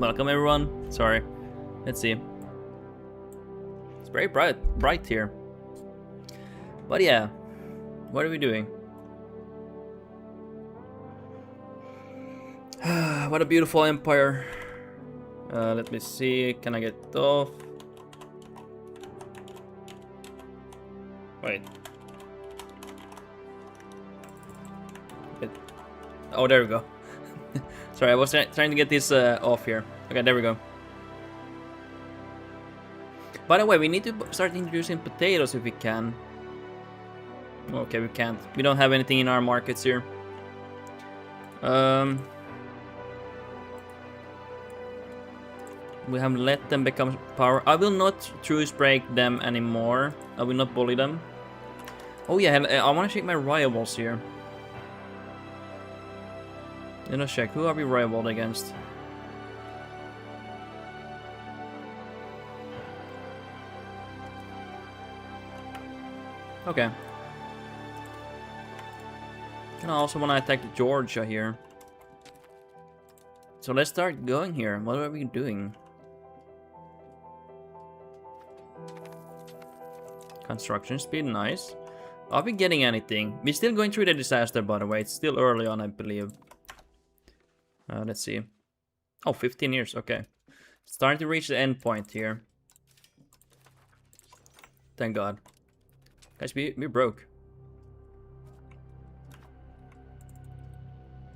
Welcome everyone. Sorry. Let's see. It's very bright here. But yeah, what are we doing? What a beautiful empire. Let me see. Can I get off? Wait. Oh, there we go. Sorry, I was trying to get this off here. Okay, there we go. By the way, we need to start introducing potatoes if we can. Okay, we can't. We don't have anything in our markets here. We have let them become power. I will not truce break them anymore. I will not bully them. Oh yeah, I want to check my rivals here. Let's check. Who are we rivaled against? Okay. And I also want to attack Georgia here. So let's start going here. What are we doing? Construction speed, nice. Are we getting anything? We're still going through the disaster, by the way. It's still early on, I believe. Let's see. Oh, 15 years, okay. Starting to reach the end point here. Thank God. Guys, we're broke.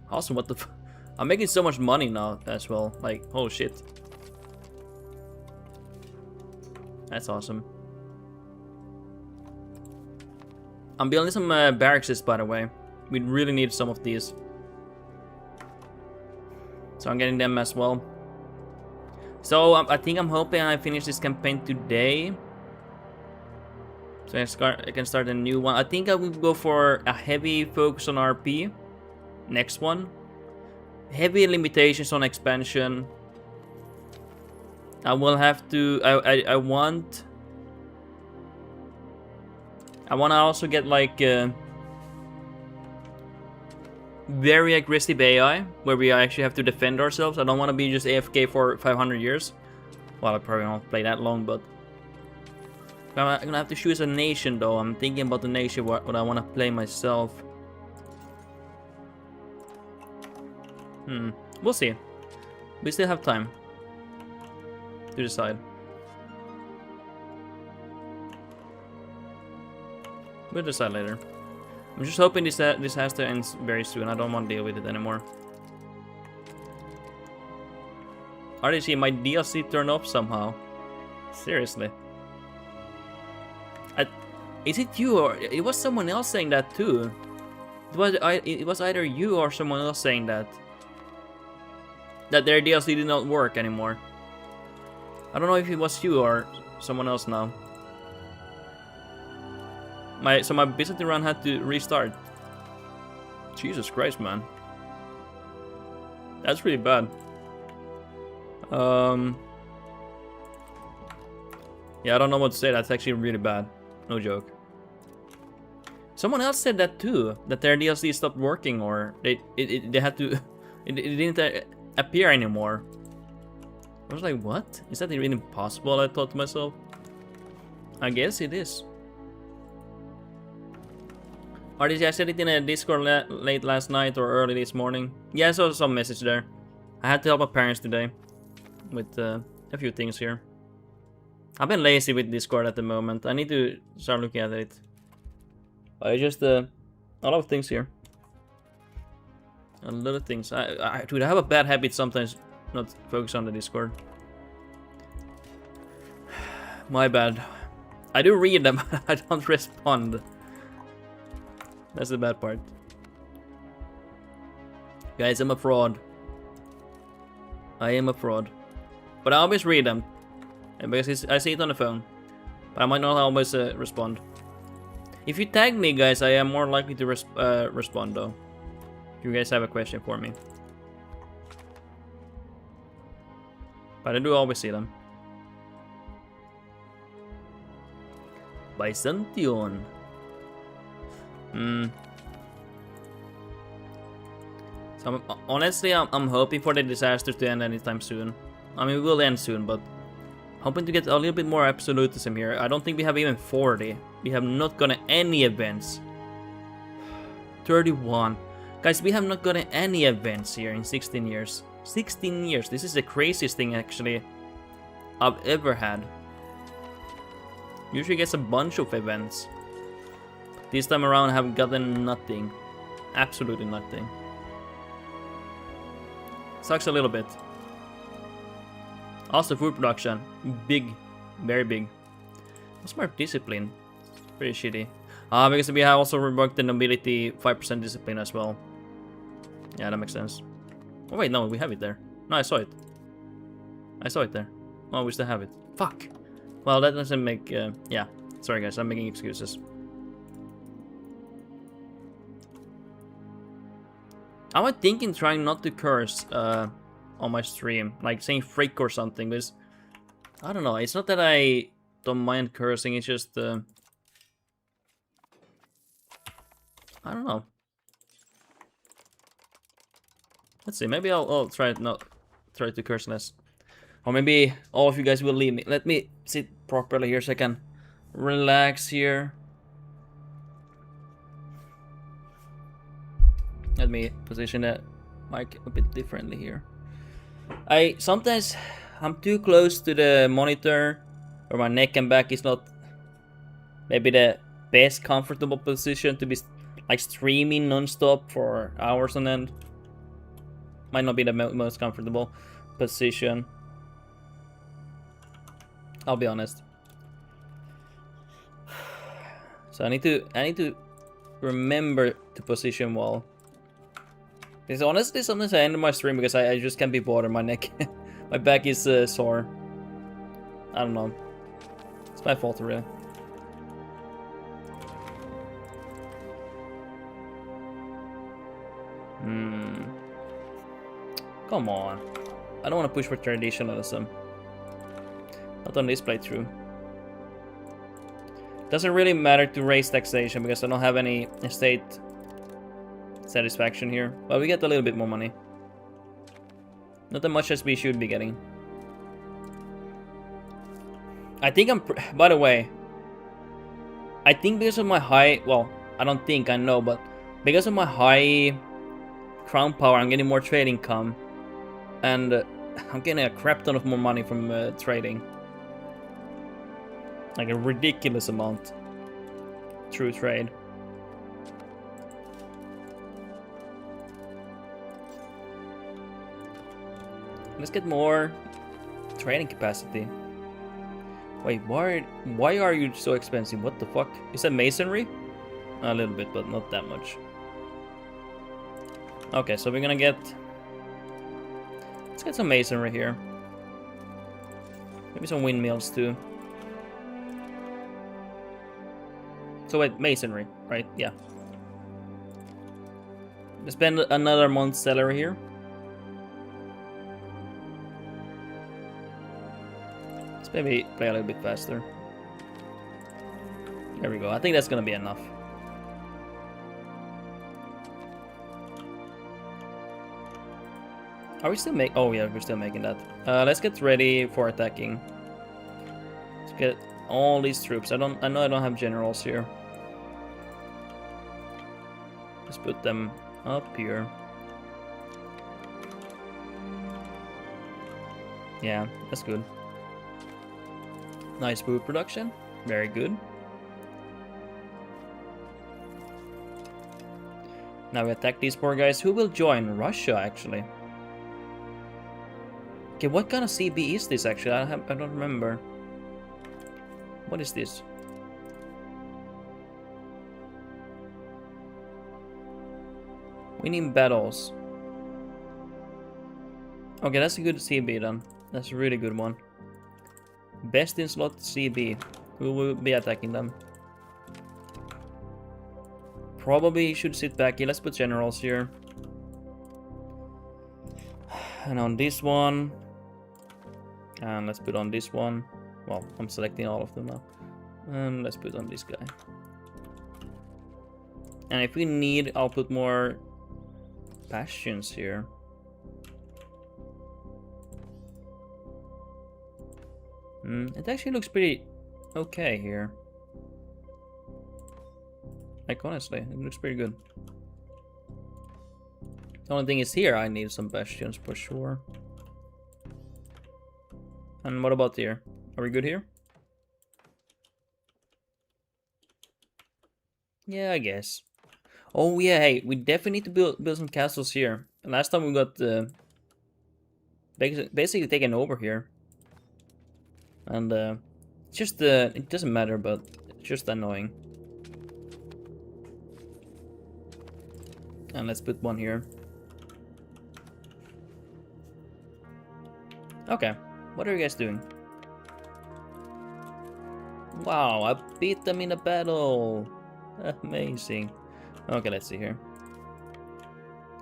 Awesome, what the f... I'm making so much money now as well. Like, oh shit. That's awesome. I'm building some barracks, by the way. We really need some of these. So I'm getting them as well. So I think I'm hoping I finish this campaign today. So I can start a new one. I think I will go for a heavy focus on RP. Next one. Heavy limitations on expansion. I will have to... I want to also get like very aggressive AI, where we actually have to defend ourselves. I don't want to be just AFK for 500 years. Well, I probably won't play that long, but I'm gonna have to choose a nation though. I'm thinking about the nation what I want to play myself. We'll see. We still have time to decide. We'll decide later. I'm just hoping this disaster ends very soon. I don't want to deal with it anymore. RDC, my DLC turned off somehow. Seriously. Is it you or... It was someone else saying that too. It was either you or someone else saying that. That their DLC did not work anymore. I don't know if it was you or someone else now. So my Byzantine run had to restart. Jesus Christ, man. That's really bad. Yeah, I don't know what to say. That's actually really bad. No joke. Someone else said that too. That their DLC stopped working, or they had to. It didn't appear anymore. I was like, what? Is that even possible? I thought to myself. I guess it is. RDC, I said it in a Discord late last night or early this morning. Yeah, I saw some message there. I had to help my parents today with a few things here. I've been lazy with Discord at the moment. I need to start looking at it. I just a lot of things here. A lot of things. Dude, I have a bad habit sometimes not focus on the Discord. My bad. I do read them, but I don't respond. That's the bad part. Guys, I'm a fraud. I am a fraud. But I always read them. Because I see it on the phone. But I might not always respond. If you tag me, guys, I am more likely to respond, though. If you guys have a question for me. But I do always see them. Byzantion. So honestly, I'm hoping for the disaster to end anytime soon. I mean, it will end soon, but hoping to get a little bit more absolutism here. I don't think we have even 40. We have not gotten any events. 31. Guys, we have not gotten any events here in 16 years. 16 years. This is the craziest thing, actually, I've ever had. Usually gets a bunch of events. This time around I have gotten nothing. Absolutely nothing. Sucks a little bit. Also food production. Big. Very big. What's my discipline? It's pretty shitty. Because we have also reworked the nobility 5% discipline as well. Yeah, that makes sense. Oh wait, no, we have it there. No, I saw it. I saw it there. Oh, we still have it. Fuck. Well, that doesn't make... yeah. Sorry guys, I'm making excuses. I was thinking trying not to curse on my stream. Like saying freak or something, because... I don't know, it's not that I don't mind cursing, it's just... I don't know. Let's see, maybe I'll try to curse less. Or maybe all of you guys will leave me. Let me sit properly here so I can relax here. Let me position that mic a bit differently here. Sometimes I'm too close to the monitor, or my neck and back is not maybe the best comfortable position to be like streaming non-stop for hours on end. Might not be the most comfortable position. I'll be honest. So I need to remember to position well. Because honestly, sometimes I end my stream because I just can't be bothered. My neck, my back is sore. I don't know. It's my fault, really. Come on. I don't want to push for traditionalism. Not on this playthrough. Doesn't really matter to raise taxation because I don't have any estate satisfaction here. But we get a little bit more money. Not as much as we should be getting. I think I'm... By the way, I think because of my high... Well, I don't think, I know, but because of my high crown power, I'm getting more trade income. And I'm getting a crap ton of more money from trading. Like a ridiculous amount through trade. Let's get more trading capacity. Wait, why are you so expensive? What the fuck? Is that masonry? A little bit, but not that much. Okay, so we're gonna get... Let's get some masonry here. Maybe some windmills too. So wait, masonry, right? Yeah. Let's spend another month's salary here. Let's maybe play a little bit faster. There we go. I think that's gonna be enough. Are we still making... Oh yeah, we're still making that. Let's get ready for attacking. Let's get all these troops. I know I don't have generals here. Let's put them up here. Yeah, that's good. Nice food production. Very good. Now we attack these poor guys. Who will join? Russia, actually. Okay, what kind of CB is this actually? I don't remember. What is this? Winning battles. Okay, that's a good CB then. That's a really good one. Best in slot CB. We will be attacking them. Probably should sit back here. Let's put generals here. And on this one. And let's put on this one. Well, I'm selecting all of them now. And let's put on this guy. And if we need, I'll put more bastions here. It actually looks pretty okay here. Like honestly, it looks pretty good. The only thing is here I need some bastions for sure. And what about here? Are we good here? Yeah, I guess. Oh yeah, hey, we definitely need to build some castles here. And last time we got basically taken over here. And just it doesn't matter, but it's just annoying. And let's put one here. Okay, what are you guys doing? Wow, I beat them in a battle. Amazing. Okay, let's see here.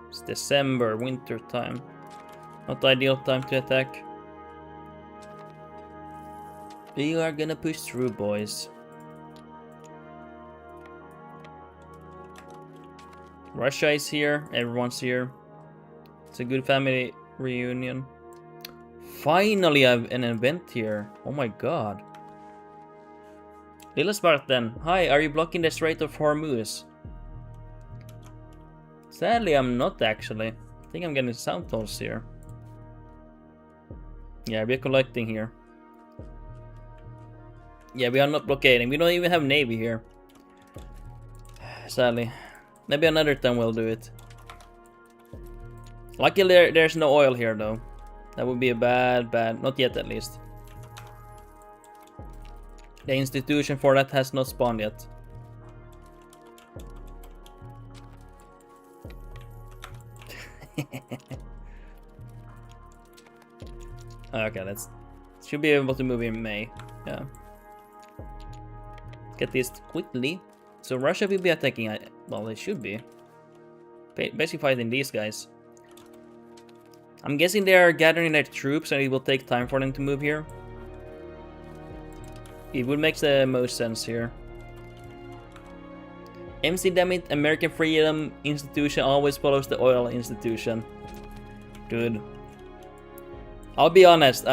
It's December, winter time. Not ideal time to attack. We are gonna push through, boys. Russia is here, everyone's here. It's a good family reunion. Finally, I have an event here. Oh my god. Little Spartan, hi, are you blocking the Strait of Hormuz? Sadly, I'm not actually. I think I'm getting sound tolls here. Yeah, we're collecting here. Yeah, we are not blockading. We don't even have navy here. Sadly. Maybe another time we'll do it. Luckily, there's no oil here though. That would be a bad. Not yet, at least. The institution for that has not spawned yet. Okay, let's. Should be able to move in May. Yeah. Get this quickly. So Russia will be attacking. Well, they should be. Basically fighting these guys. I'm guessing they are gathering their troops and it will take time for them to move here. It would make the most sense here. MC Dammit, American Freedom Institution always follows the oil institution. Good. I'll be honest,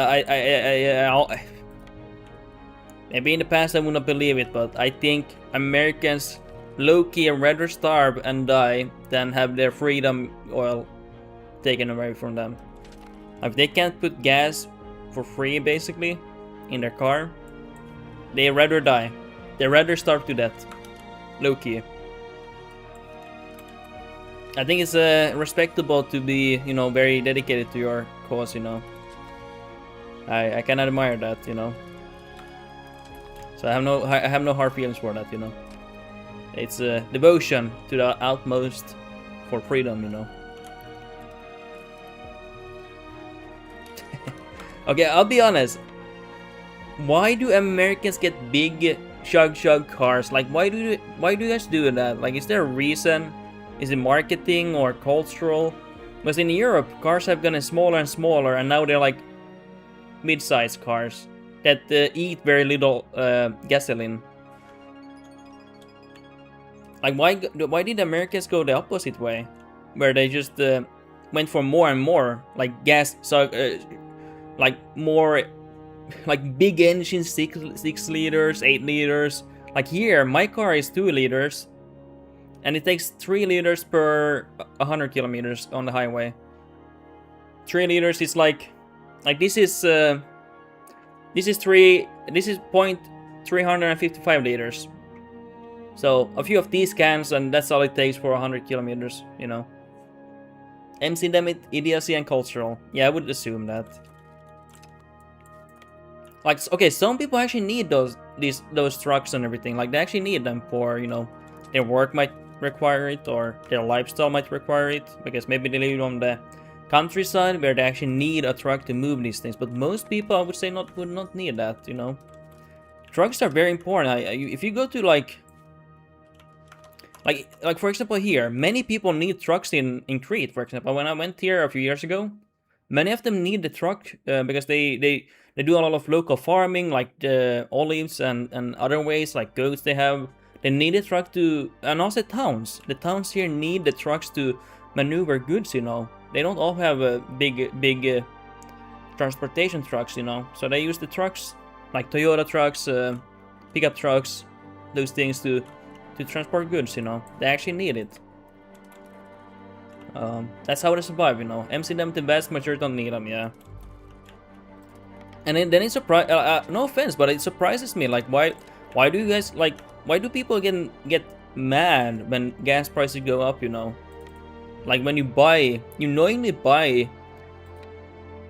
maybe in the past I would not believe it, but I think Americans low-key rather starve and die than have their freedom oil taken away from them. If they can't put gas for free, basically, in their car, they rather die. They rather starve to death. Low-key. I think it's respectable to be, you know, very dedicated to your cause, you know. I can admire that, you know. So I have no hard feelings for that, you know. It's a devotion to the utmost for freedom, you know. Okay, I'll be honest. Why do Americans get big chug cars? Like, why do you guys do that? Like, is there a reason? Is it marketing or cultural? Because in Europe, cars have gotten smaller and smaller, and now they're like mid-sized cars that eat very little gasoline. Like, why did Americans go the opposite way, where they just went for more and more, like gas, so like more, like big engines, 6 liters, 8 liters. Like here, my car is 2 liters, and it takes 3 liters per 100 kilometers on the highway. 3 liters is like this is 0.355 liters. So a few of these cans, and that's all it takes for 100 kilometers, you know. MC Dammit, idiocy and cultural. Yeah, I would assume that. Like, okay, some people actually need those trucks and everything. Like, they actually need them for, you know, their work might require it, or their lifestyle might require it, because maybe they live on the countryside where they actually need a truck to move these things. But most people, I would say, would not need that, you know. Trucks are very important. If you go to like for example here, many people need trucks in Crete, for example. When I went here a few years ago, many of them need the truck because they do a lot of local farming, like the olives and other ways, like goats they have. They need a truck to, and also towns. The towns here need the trucks to maneuver goods, you know. They don't all have big transportation trucks, you know. So they use the trucks, like Toyota trucks, pickup trucks, those things to transport goods, you know. They actually need it. That's how they survive, you know. MC them the vast majority don't need them, yeah. And then it no offense, but it surprises me. Like, why do you guys, like, why do people get mad when gas prices go up, you know? Like, when you knowingly buy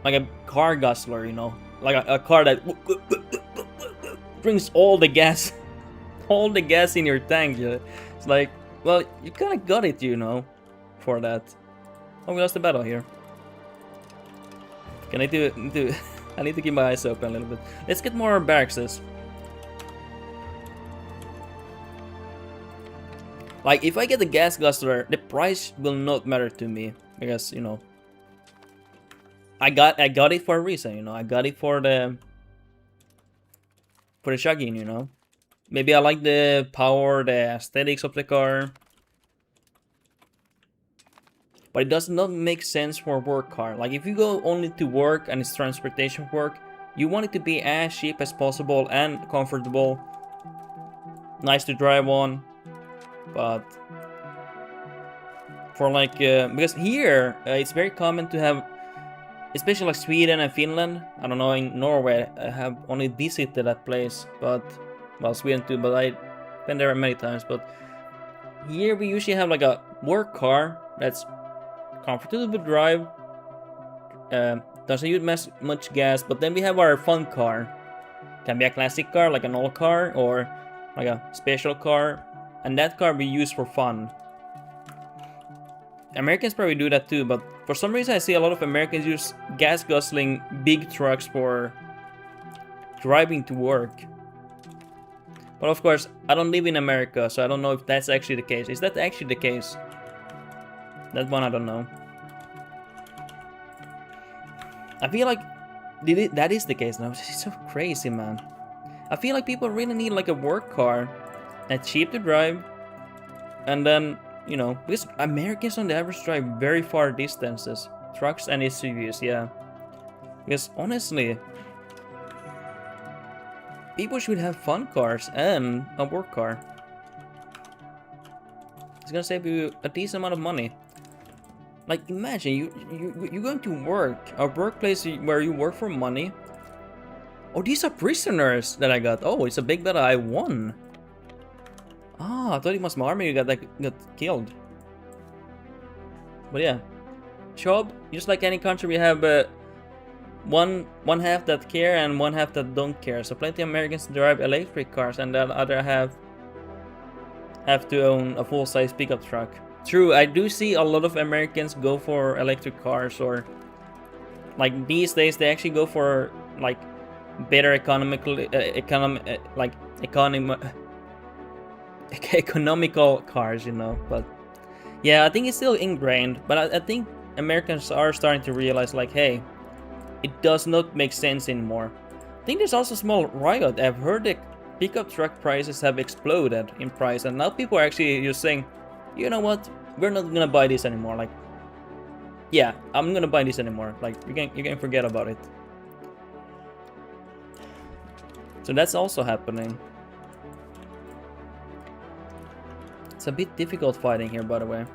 like a car guzzler, you know, like a car that brings all the gas in your tank. Yeah. It's like, well, you kind of got it, you know. for that. Oh, we lost the battle here. Okay, I need to I need to keep my eyes open a little bit. Let's get more barracks. Like, if I get the gas guzzler, the price will not matter to me because, you know, I got it for a reason, you know. I got it for the shotgun, you know. Maybe I like the power, the aesthetics of the car. But it does not make sense for a work car. Like, if you go only to work and it's transportation work, you want it to be as cheap as possible and comfortable. Nice to drive on. But for like, because here, it's very common to have, especially like Sweden and Finland. I don't know, in Norway, I have only visited that place, but, well, Sweden too, but I've been there many times. But here we usually have like a work car that's comfortable to drive, doesn't use much gas, but then we have our fun car. Can be a classic car, like an old car, or like a special car, and that car we use for fun. Americans probably do that too, but for some reason I see a lot of Americans use gas guzzling big trucks for driving to work. But of course, I don't live in America, so I don't know if that's actually the case. Is that actually the case? That one I don't know. I feel like that is the case now. It's so crazy, man. I feel like people really need like a work car that's cheap to drive, and then, you know, because Americans on the average drive very far distances, trucks and SUVs, yeah. Because honestly, people should have fun cars and a work car. It's gonna save you a decent amount of money. Like, imagine you're going to work, a workplace where you work for money. Oh, these are prisoners that I got. Oh, it's a big battle. I won. Ah, I thought it was my army got killed. But yeah, job, just like any country, we have one half that care and one half that don't care. So plenty of Americans drive electric cars, and the other half have to own a full-size pickup truck. True, I do see a lot of Americans go for electric cars, or like these days they actually go for like better economical cars, you know. But yeah, I think it's still ingrained, but I think Americans are starting to realize, like, hey, it does not make sense anymore. I think there's also a small riot. I've heard the pickup truck prices have exploded in price, and now people are actually just saying, you know what, we're not gonna buy this anymore. Like, yeah, I'm gonna buy this anymore. Like, you can forget about it. So that's also happening. It's a bit difficult fighting here, by the way.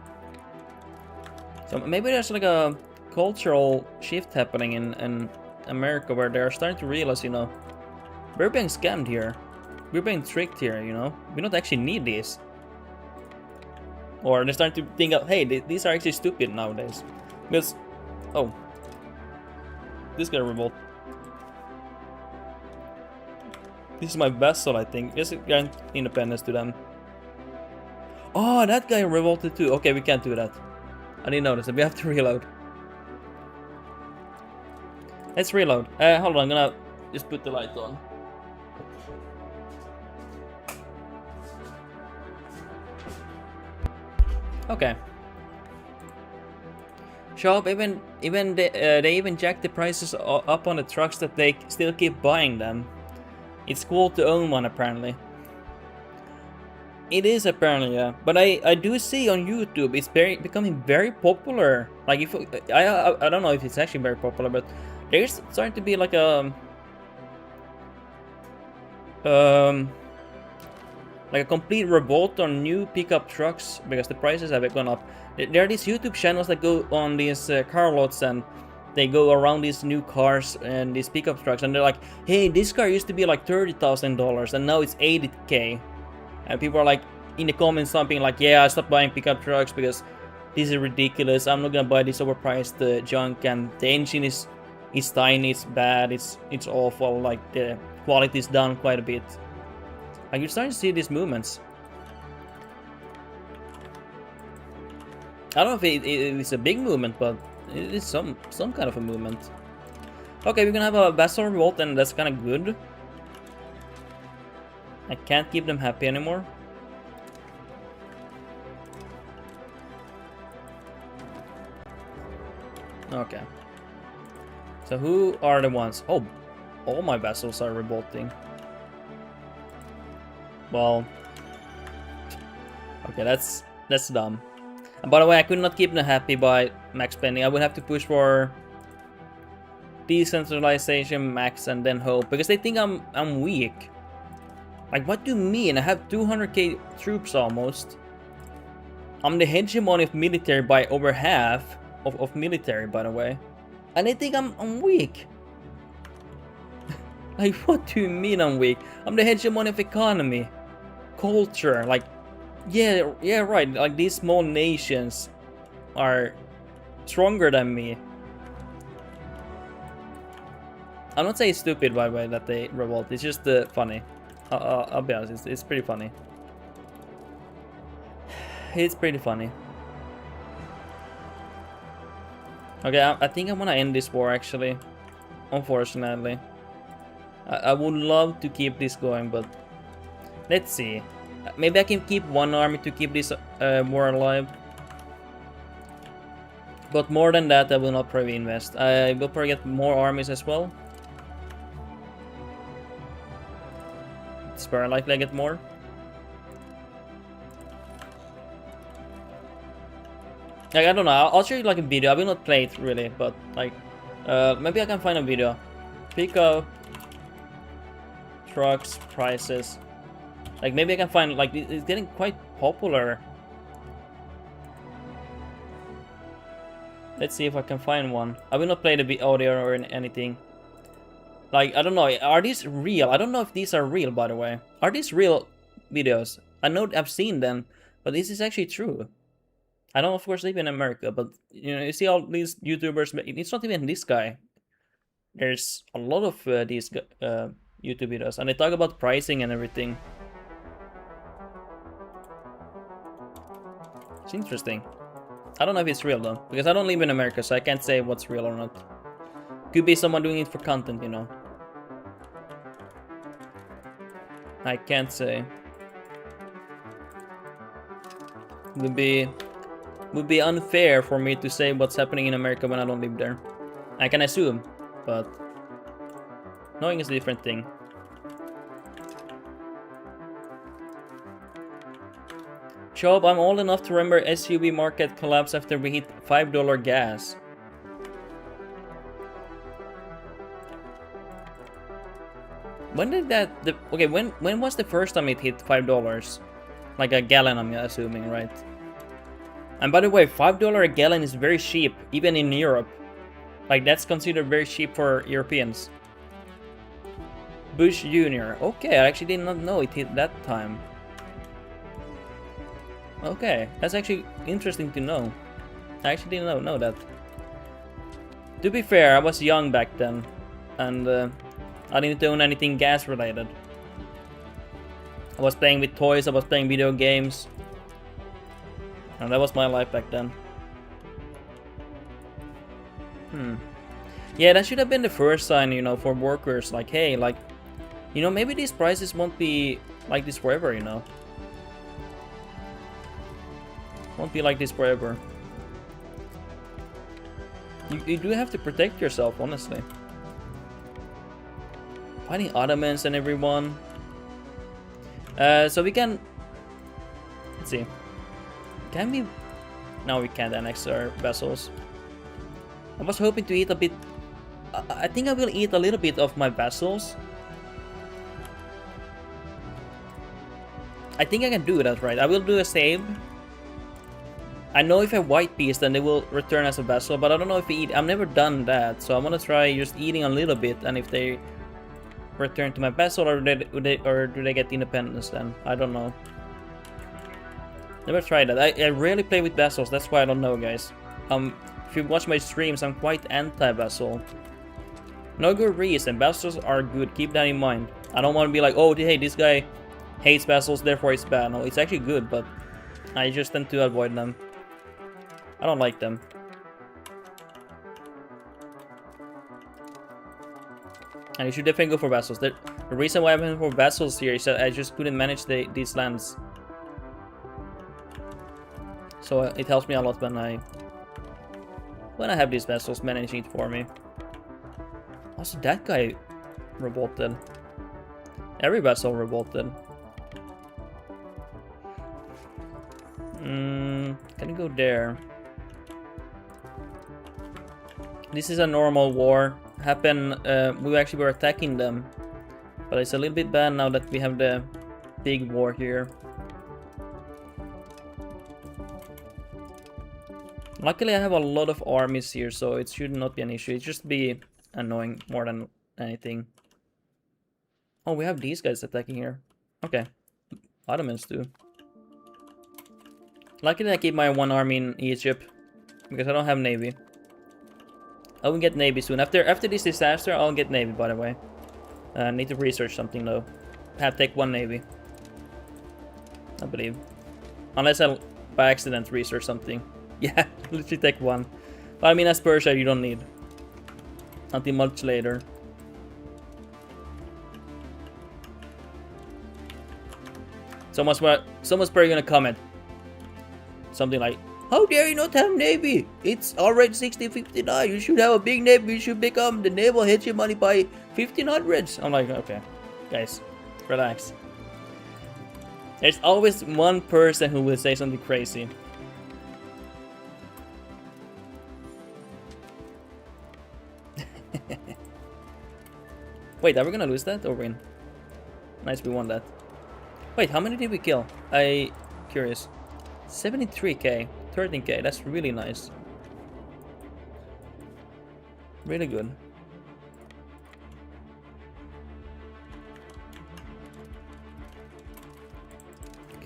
So maybe there's like a cultural shift happening in America, where they're starting to realize, you know, we're being scammed here. We're being tricked here, you know. We don't actually need this. Or they're starting to think of, hey, these are actually stupid nowadays. Because, oh, this guy revolt. This is my vassal, I think. Let's grant independence to them. Oh, that guy revolted too. Okay, we can't do that. I didn't notice it. We have to reload. Let's reload. Hold on, I'm gonna just put the light on. Okay. Shop, even they even jack the prices up on the trucks that they still keep buying them. It's cool to own one, apparently. It is, apparently, yeah. But I do see on YouTube it's becoming very popular. Like, if I don't know if it's actually very popular, but there's starting to be like a complete revolt on new pickup trucks because the prices have gone up. There are these YouTube channels that go on these car lots, and they go around these new cars and these pickup trucks, and they're like, hey, this car used to be like $30,000 and now it's $80K. And people are like in the comments something like, yeah, I stopped buying pickup trucks because this is ridiculous. I'm not gonna buy this overpriced junk, and the engine is tiny, it's bad, it's awful, like the quality is down quite a bit. Like, you're starting to see these movements. I don't know if it's a big movement, but it is some kind of a movement. Okay, we're gonna have a vassal revolt, and that's kind of good. I can't keep them happy anymore. Okay. So who are the ones? Oh, all my vassals are revolting. Well, okay, that's dumb. And by the way, I could not keep them happy by max spending. I would have to push for decentralization max and then hope, because they think I'm weak. Like, what do you mean? I have 200k troops almost. I'm the hegemony of military by over half of military, by the way. And they think I'm weak. Like, what do you mean I'm weak? I'm the hegemony of economy, culture. Like, yeah, right. Like, these small nations are stronger than me. I'm not saying stupid, by the way, that they revolt. It's just funny. I'll be honest, it's pretty funny. It's pretty funny. Okay, I think I'm gonna end this war, actually. Unfortunately. I would love to keep this going, but let's see. Maybe I can keep one army to keep this war alive. But more than that, I will not probably invest. I will probably get more armies as well. It's very likely I get more. Like, I don't know, I'll show you like a video. I will not play it really, but like, maybe I can find a video. Pick up trucks, prices. Like, maybe I can find, like, it's getting quite popular. Let's see if I can find one. I will not play the audio or anything. Like, I don't know, are these real? I don't know if these are real, by the way. Are these real videos? I know I've seen them, but this is actually true. I don't, of course, live in America, but, you know, you see all these YouTubers, it's not even this guy. There's a lot of these YouTube videos, and they talk about pricing and everything. It's interesting. I don't know if it's real, though, because I don't live in America, so I can't say what's real or not. Could be someone doing it for content, you know. I can't say. Would be unfair for me to say what's happening in America when I don't live there. I can assume, but knowing is a different thing. Job, I'm old enough to remember SUV market collapse after we hit $5 gas. When did that... okay, when was the first time it hit $5? Like a gallon, I'm assuming, right? And by the way, $5 a gallon is very cheap, even in Europe. Like, that's considered very cheap for Europeans. Bush Jr. Okay, I actually did not know it hit that time. Okay, that's actually interesting to know. I actually didn't know that. To be fair, I was young back then, and I didn't own anything gas related. I was playing with toys, I was playing video games, and that was my life back then. Yeah, that should have been the first sign, you know, for workers, like, hey, like, you know, maybe these prices won't be like this forever, you know. Won't be like this forever. You do have to protect yourself, honestly. Fighting Ottomans and everyone. So we can... let's see. Can we... no, we can't annex our vessels. I was hoping to eat a bit... I think I will eat a little bit of my vessels. I think I can do that, right? I will do a save. I know if I white peace, then they will return as a vassal, but I don't know if we eat. I've never done that, so I'm gonna try just eating a little bit, and if they return to my vassal, or do they get independence then? I don't know. Never tried that. I rarely play with vassals, that's why I don't know, guys. If you watch my streams, I'm quite anti-vassal. No good reason. Vassals are good. Keep that in mind. I don't want to be like, oh, hey, this guy hates vassals, therefore it's bad. No, it's actually good, but I just tend to avoid them. I don't like them. And you should definitely go for vassals. The reason why I went for vassals here is that I just couldn't manage these lands. So it helps me a lot when I have these vassals managing it for me. Also, that guy revolted. Every vassal revolted. Can you go there? This is a normal war. We actually were attacking them, but it's a little bit bad now that we have the big war here. Luckily I have a lot of armies here, so it should not be an issue. It just be annoying more than anything. Oh, we have these guys attacking here. Okay. Ottomans do. Luckily I keep my one army in Egypt, because I don't have navy. I will get navy soon. After this disaster, I'll get navy, by the way. I need to research something though. Have take one navy, I believe. Unless I by accident research something. Yeah, literally take one. But I mean, as Persia, you don't need. Until much later. Someone's probably gonna comment something like, "How dare you not have navy? It's already 1659. You should have a big navy. You should become the naval hegemony by 1500s." I'm like, okay, guys, relax. There's always one person who will say something crazy. Wait, are we gonna lose that or win? Nice, we won that. Wait, how many did we kill? Curious. 73k, 13k, that's really nice. Really good.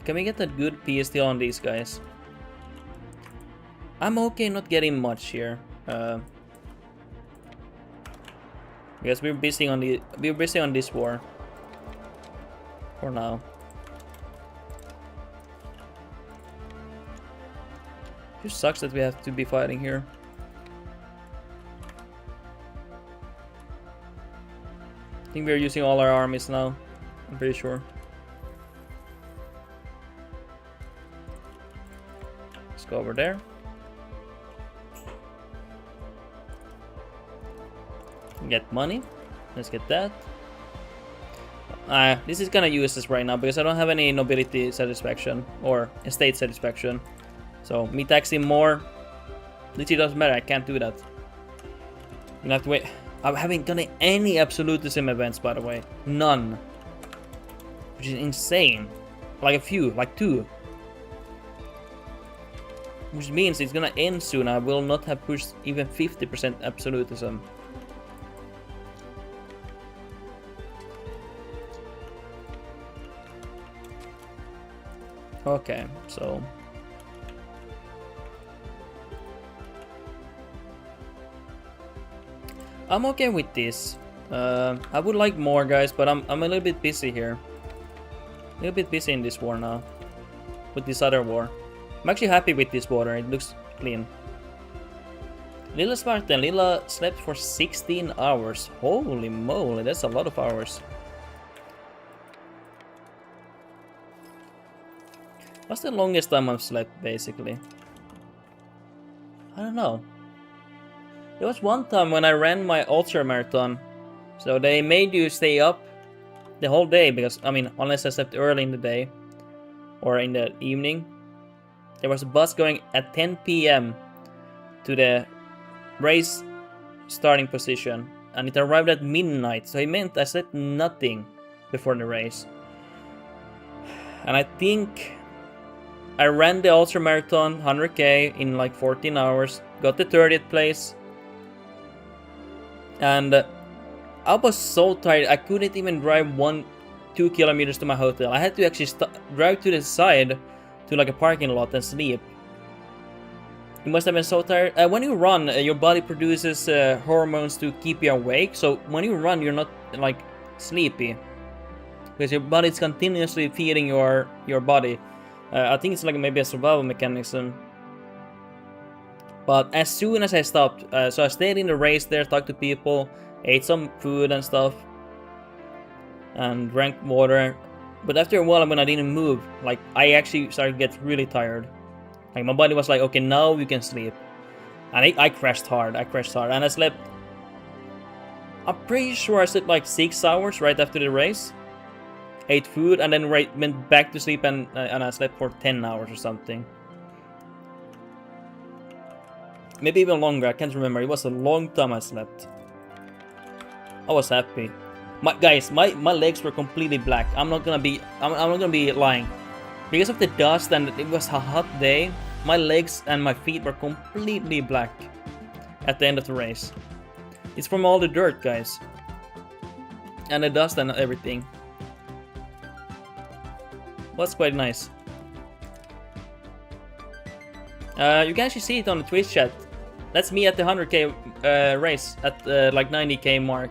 Can we get a good peace deal on these guys? I'm okay not getting much here. Because we're busy on this war. For now. It just sucks that we have to be fighting here. I think we're using all our armies now. I'm pretty sure. Let's go over there. Get money. Let's get that. This is kind of useless right now because I don't have any nobility satisfaction or estate satisfaction. So me taxing more, literally doesn't matter. I can't do that. You have to wait. I haven't done any absolutism events, by the way. None. Which is insane. Like a few, like 2. Which means it's gonna end soon. I will not have pushed even 50% absolutism. Okay, so I'm okay with this. I would like more, guys, but I'm a little bit busy here. A little bit busy in this war now. With this other war. I'm actually happy with this water. It looks clean. Lilla Spartan. Lilla slept for 16 hours. Holy moly, that's a lot of hours. What's the longest time I've slept, basically? I don't know. There was one time when I ran my ultra marathon. So they made you stay up the whole day because, I mean, unless I slept early in the day or in the evening. There was a bus going at 10 p.m. to the race starting position. And it arrived at midnight. So it meant I slept nothing before the race. And I think I ran the ultra marathon 100k in like 14 hours. Got the 30th place. And I was so tired, I couldn't even drive 1-2 kilometers to my hotel. I had to actually drive to the side to like a parking lot and sleep. You must have been so tired. When you run, your body produces hormones to keep you awake. So when you run, you're not like sleepy. Because your body's continuously feeding your body. I think it's like maybe a survival mechanism. But as soon as I stopped, so I stayed in the race there, talked to people, ate some food and stuff, and drank water. But after a while, when I didn't move, like, I actually started to get really tired. Like, my body was like, okay, now you can sleep. And I crashed hard, and I slept, I'm pretty sure I slept like 6 hours right after the race. Ate food, and then went back to sleep, and I slept for 10 hours or something. Maybe even longer, I can't remember. It was a long time I slept. I was happy. Guys, my legs were completely black. I'm not gonna be lying. Because of the dust and it was a hot day, my legs and my feet were completely black at the end of the race. It's from all the dirt, guys. And the dust and everything. Was quite nice. You can actually see it on the Twitch chat. That's me at the 100k race at like 90k mark.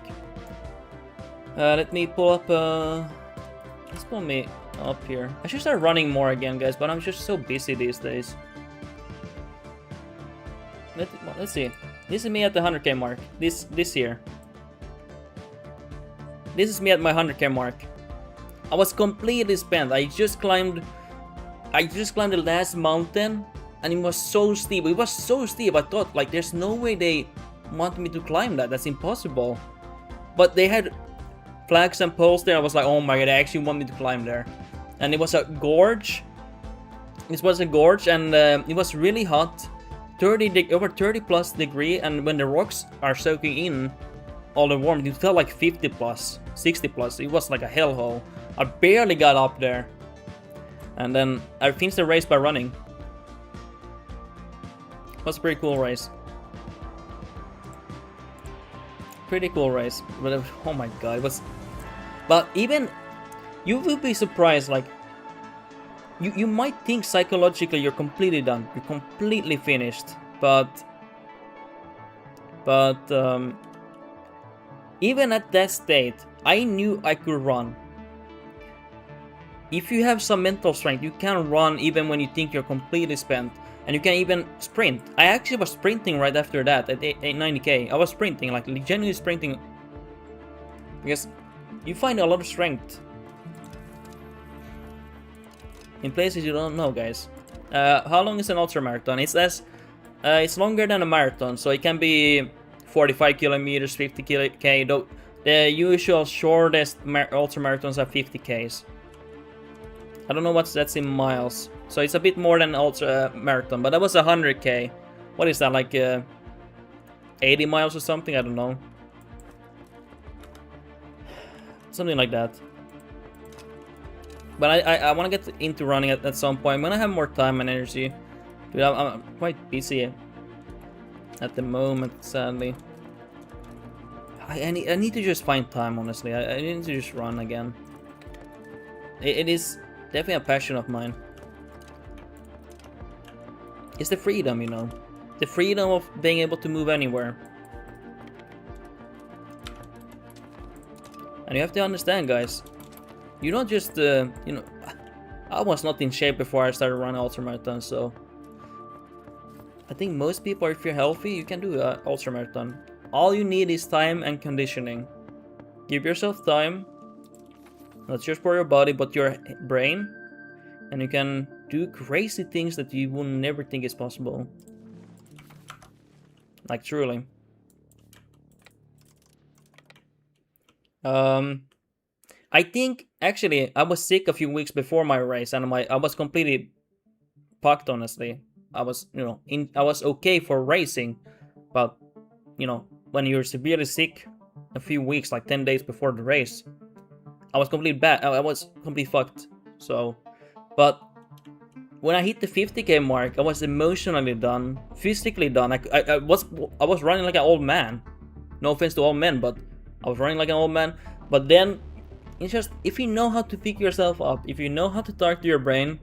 Let me pull up. Let's pull me up here. I should start running more again, guys, but I'm just so busy these days. Let's see. This is me at the 100k mark. This year. This is me at my 100k mark. I was completely spent. I just climbed the last mountain, and it was so steep. It was so steep. I thought, like, there's no way they want me to climb that. That's impossible. But they had flags and poles there. I was like, oh my god, they actually want me to climb there. And it was a gorge. This was a gorge, and it was really hot. Over 30 plus degree, and when the rocks are soaking in all the warmth, it felt like 50 plus, 60 plus. It was like a hellhole. I barely got up there. And then I finished the race by running. It was a pretty cool race. Pretty cool race. But oh my god, it was... But even... You will be surprised, like... You might think psychologically you're completely done. You're completely finished. But... even at that state, I knew I could run. If you have some mental strength, you can run even when you think you're completely spent. And you can even sprint. I actually was sprinting right after that at 90k. I was sprinting, like genuinely sprinting. Because you find a lot of strength in places you don't know, guys. How long is an ultra marathon? It's longer than a marathon, so it can be 45 kilometers, 50k. Though the usual shortest ultra marathons are 50ks. I don't know that's in miles, so it's a bit more than ultra marathon. But that was 100k. What is that, like 80 miles or something? I don't know. Something like that. But I want to get into running at some point when I have more time and energy. Dude, I'm quite busy at the moment, sadly. I need to just find time, honestly. I need to just run again. It is definitely a passion of mine. It's the freedom, you know. The freedom of being able to move anywhere. And you have to understand, guys. You don't just, you know... I was not in shape before I started running ultramarathon, so... I think most people, if you're healthy, you can do an ultramarathon. All you need is time and conditioning. Give yourself time. Not just for your body, but your brain. And you can do crazy things that you will never think is possible. Like, truly. I think, actually, I was sick a few weeks before my race, and I was completely fucked, honestly. I was, you know, I was okay for racing, but, you know, when you're severely sick a few weeks, like 10 days before the race, I was completely bad. I was completely fucked. So, but when I hit the 50k mark, I was emotionally done, physically done. I was running like an old man. No offense to all men, but I was running like an old man. But then, it's just, if you know how to pick yourself up, if you know how to talk to your brain,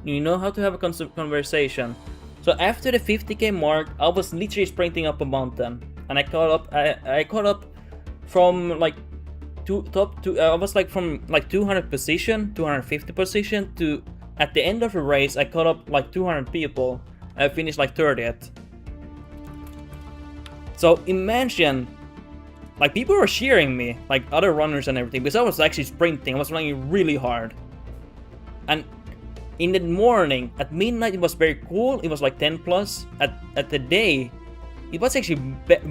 you know how to have a conversation. So after the 50k mark, I was literally sprinting up a mountain, and I caught up. I caught up from like I was like from like 200 position, 250 position to at the end of the race, I caught up like 200 people, I finished like 30th. So imagine, like people were cheering me, like other runners and everything, because I was actually sprinting. I was running really hard. And in the morning, at midnight, it was very cool. It was like 10 plus. At the day, it was actually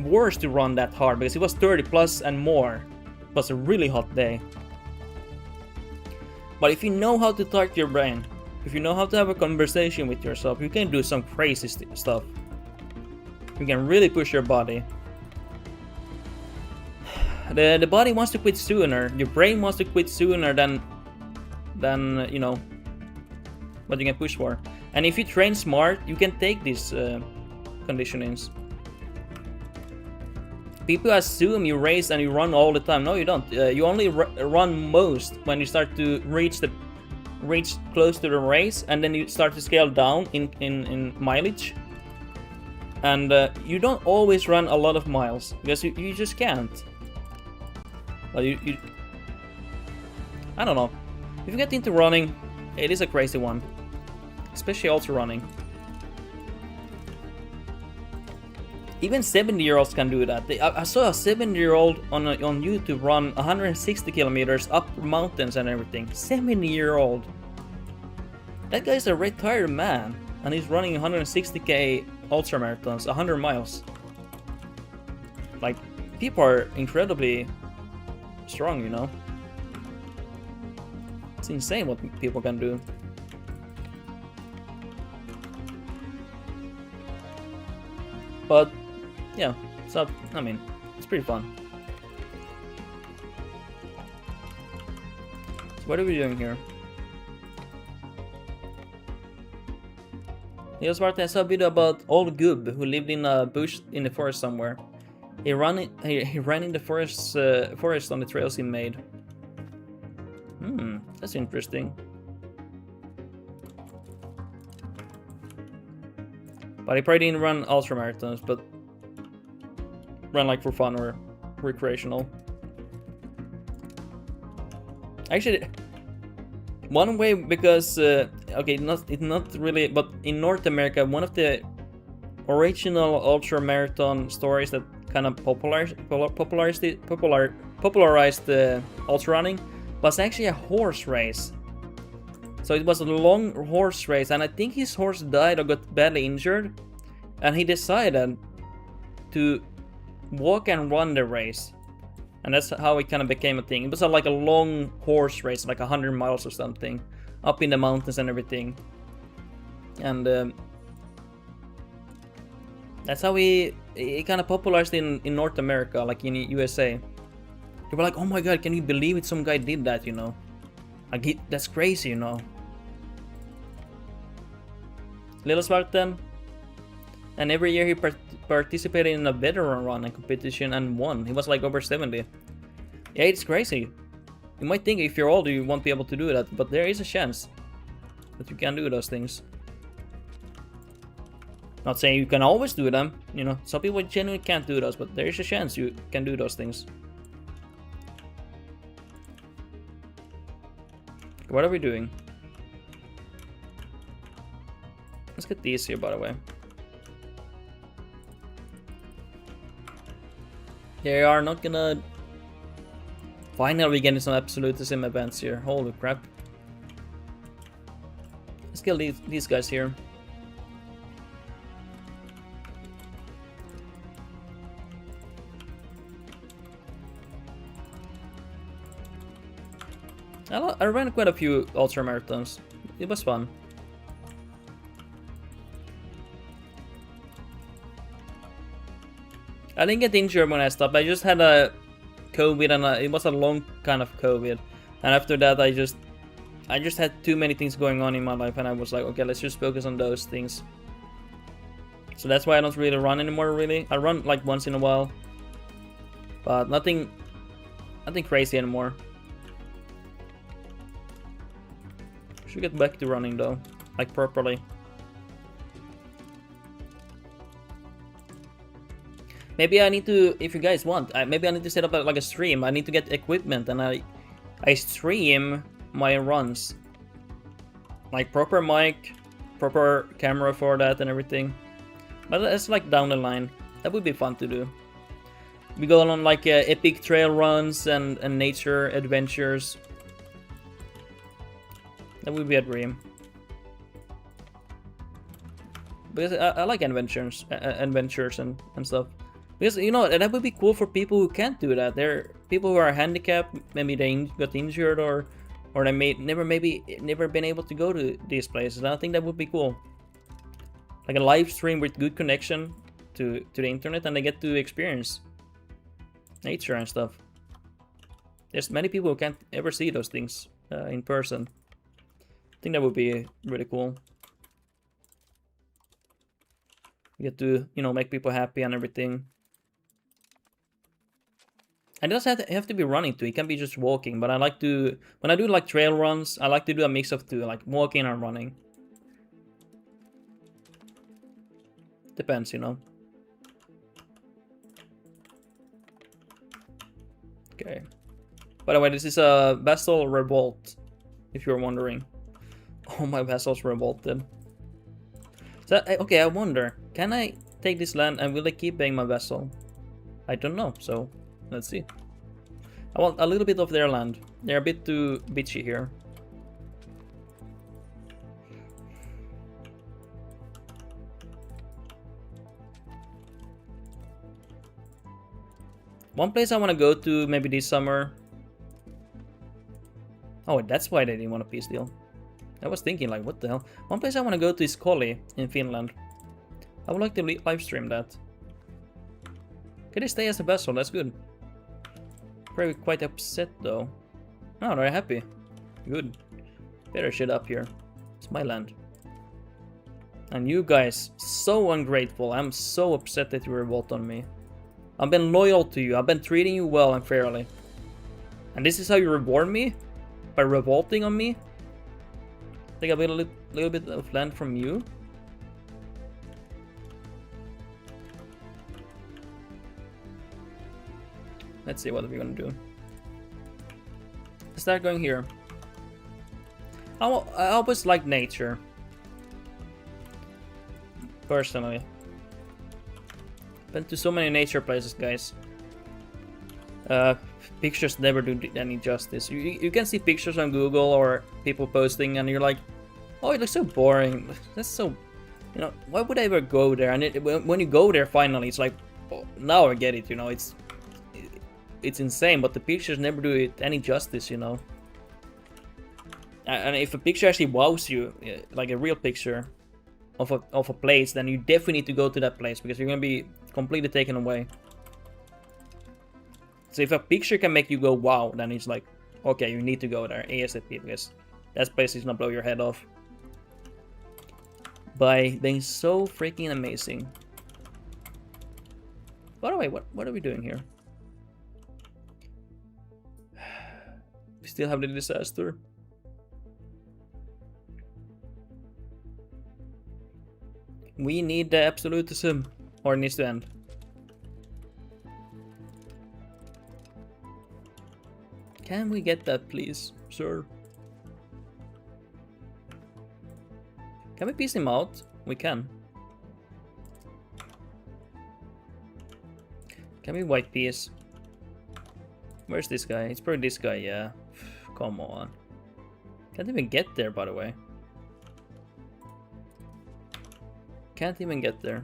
worse to run that hard because it was 30 plus and more. It was a really hot day. But if you know how to talk to your brain, if you know how to have a conversation with yourself, you can do some crazy stuff. You can really push your body. The body wants to quit sooner. Your brain wants to quit sooner than you know what you can push for. And if you train smart, you can take these conditionings. People assume you race and you run all the time. No, you don't. You only run most when you start to reach close to the race, and then you start to scale down in mileage. And you don't always run a lot of miles because you just can't. But I don't know. If you get into running, it is a crazy one, especially ultra running. Even 70-year-olds can do that. I saw a 70-year-old on YouTube run 160 kilometers up mountains and everything. 70-year-old. That guy's a retired man, and he's running 160k ultra marathons, 100 miles. Like, people are incredibly strong, you know. It's insane what people can do. But yeah, so I mean, it's pretty fun. So what are we doing here? I saw a video about old Gub who lived in a bush in the forest somewhere. He ran in the forest on the trails he made. That's interesting. But he probably didn't run ultra marathons, but run like for fun or recreational. Actually, one way, because okay, it's not really, but in North America, one of the original ultra marathon stories that kind of popularized ultra running was actually a horse race. So it was a long horse race, and I think his horse died or got badly injured, and he decided to walk and run the race, and that's how it kind of became a thing. It was like a long horse race, like 100 miles or something, up in the mountains and everything, and that's how it kind of popularized in North America, like in USA. They were like, oh my god, can you believe it? Some guy did that, you know? Like, that's crazy, you know? Little Spartan. And every year he participated in a veteran run and competition and won. He was like over 70. Yeah, it's crazy. You might think if you're older you won't be able to do that, but there is a chance that you can do those things. Not saying you can always do them, you know. Some people genuinely can't do those, but there is a chance you can do those things. What are we doing? Let's get these here, by the way. They are not gonna... Finally we're getting some absolutism events here. Holy crap. Let's kill these guys here. I ran quite a few ultra marathons. It was fun. I didn't get injured when I stopped. I just had a COVID, and it was a long kind of COVID. And after that, I just had too many things going on in my life, and I was like, okay, let's just focus on those things. So that's why I don't really run anymore. Really, I run like once in a while, but nothing crazy anymore. Should get back to running though, like properly. Maybe I need to, if you guys want, maybe I need to set up like a stream. I need to get equipment, and I stream my runs, like proper mic, proper camera for that and everything. But it's like down the line. That would be fun to do. We go on like epic trail runs and nature adventures. That would be a dream. Because I like adventures and stuff. Because, you know, that would be cool for people who can't do that. There are people who are handicapped, maybe they got injured or they may never been able to go to these places. And I think that would be cool. Like a live stream with good connection to the internet, and they get to experience nature and stuff. There's many people who can't ever see those things in person. I think that would be really cool. You get to, you know, make people happy and everything. And it doesn't have to be running too. It can be just walking. But I like to, when I do like trail runs, I like to do a mix of two, like walking and running. Depends, you know. Okay. By the way, this is a vassal revolt, if you're wondering. Oh, my vassal's revolted. So, okay, I wonder, can I take this land and will they keep paying my vassal? I don't know, so let's see. I want a little bit of their land. They're a bit too bitchy here. One place I want to go to maybe this summer. Oh, that's why they didn't want a peace deal. I was thinking like, what the hell? One place I want to go to is Koli in Finland. I would like to live stream that. Can they stay as a vassal? That's good. Probably quite upset though. Oh, they're happy. Good. Better shit up here. It's my land. And you guys, so ungrateful. I'm so upset that you revolt on me. I've been loyal to you. I've been treating you well and fairly. And this is how you reward me? By revolting on me? Take a little bit of land from you? Let's see what we're gonna do. Let's start going here. I always like nature. Personally. Been to so many nature places, guys. Pictures never do any justice. You can see pictures on Google or people posting and you're like, oh, it looks so boring. That's so, you know, why would I ever go there? And when you go there finally, it's like, oh, now I get it, you know, it's insane, but the pictures never do it any justice, you know. And if a picture actually wows you, like a real picture of a place, then you definitely need to go to that place because you're gonna be completely taken away. So if a picture can make you go wow, then it's like, okay, you need to go there ASAP because that place is gonna blow your head off by being so freaking amazing. By the way, what are we doing here? We still have the disaster. We need the absolutism, or it needs to end. Can we get that, please, sir? Can we piece him out? We can. Can we white piece? Where's this guy? It's probably this guy, yeah. Come on. Can't even get there, by the way. Can't even get there.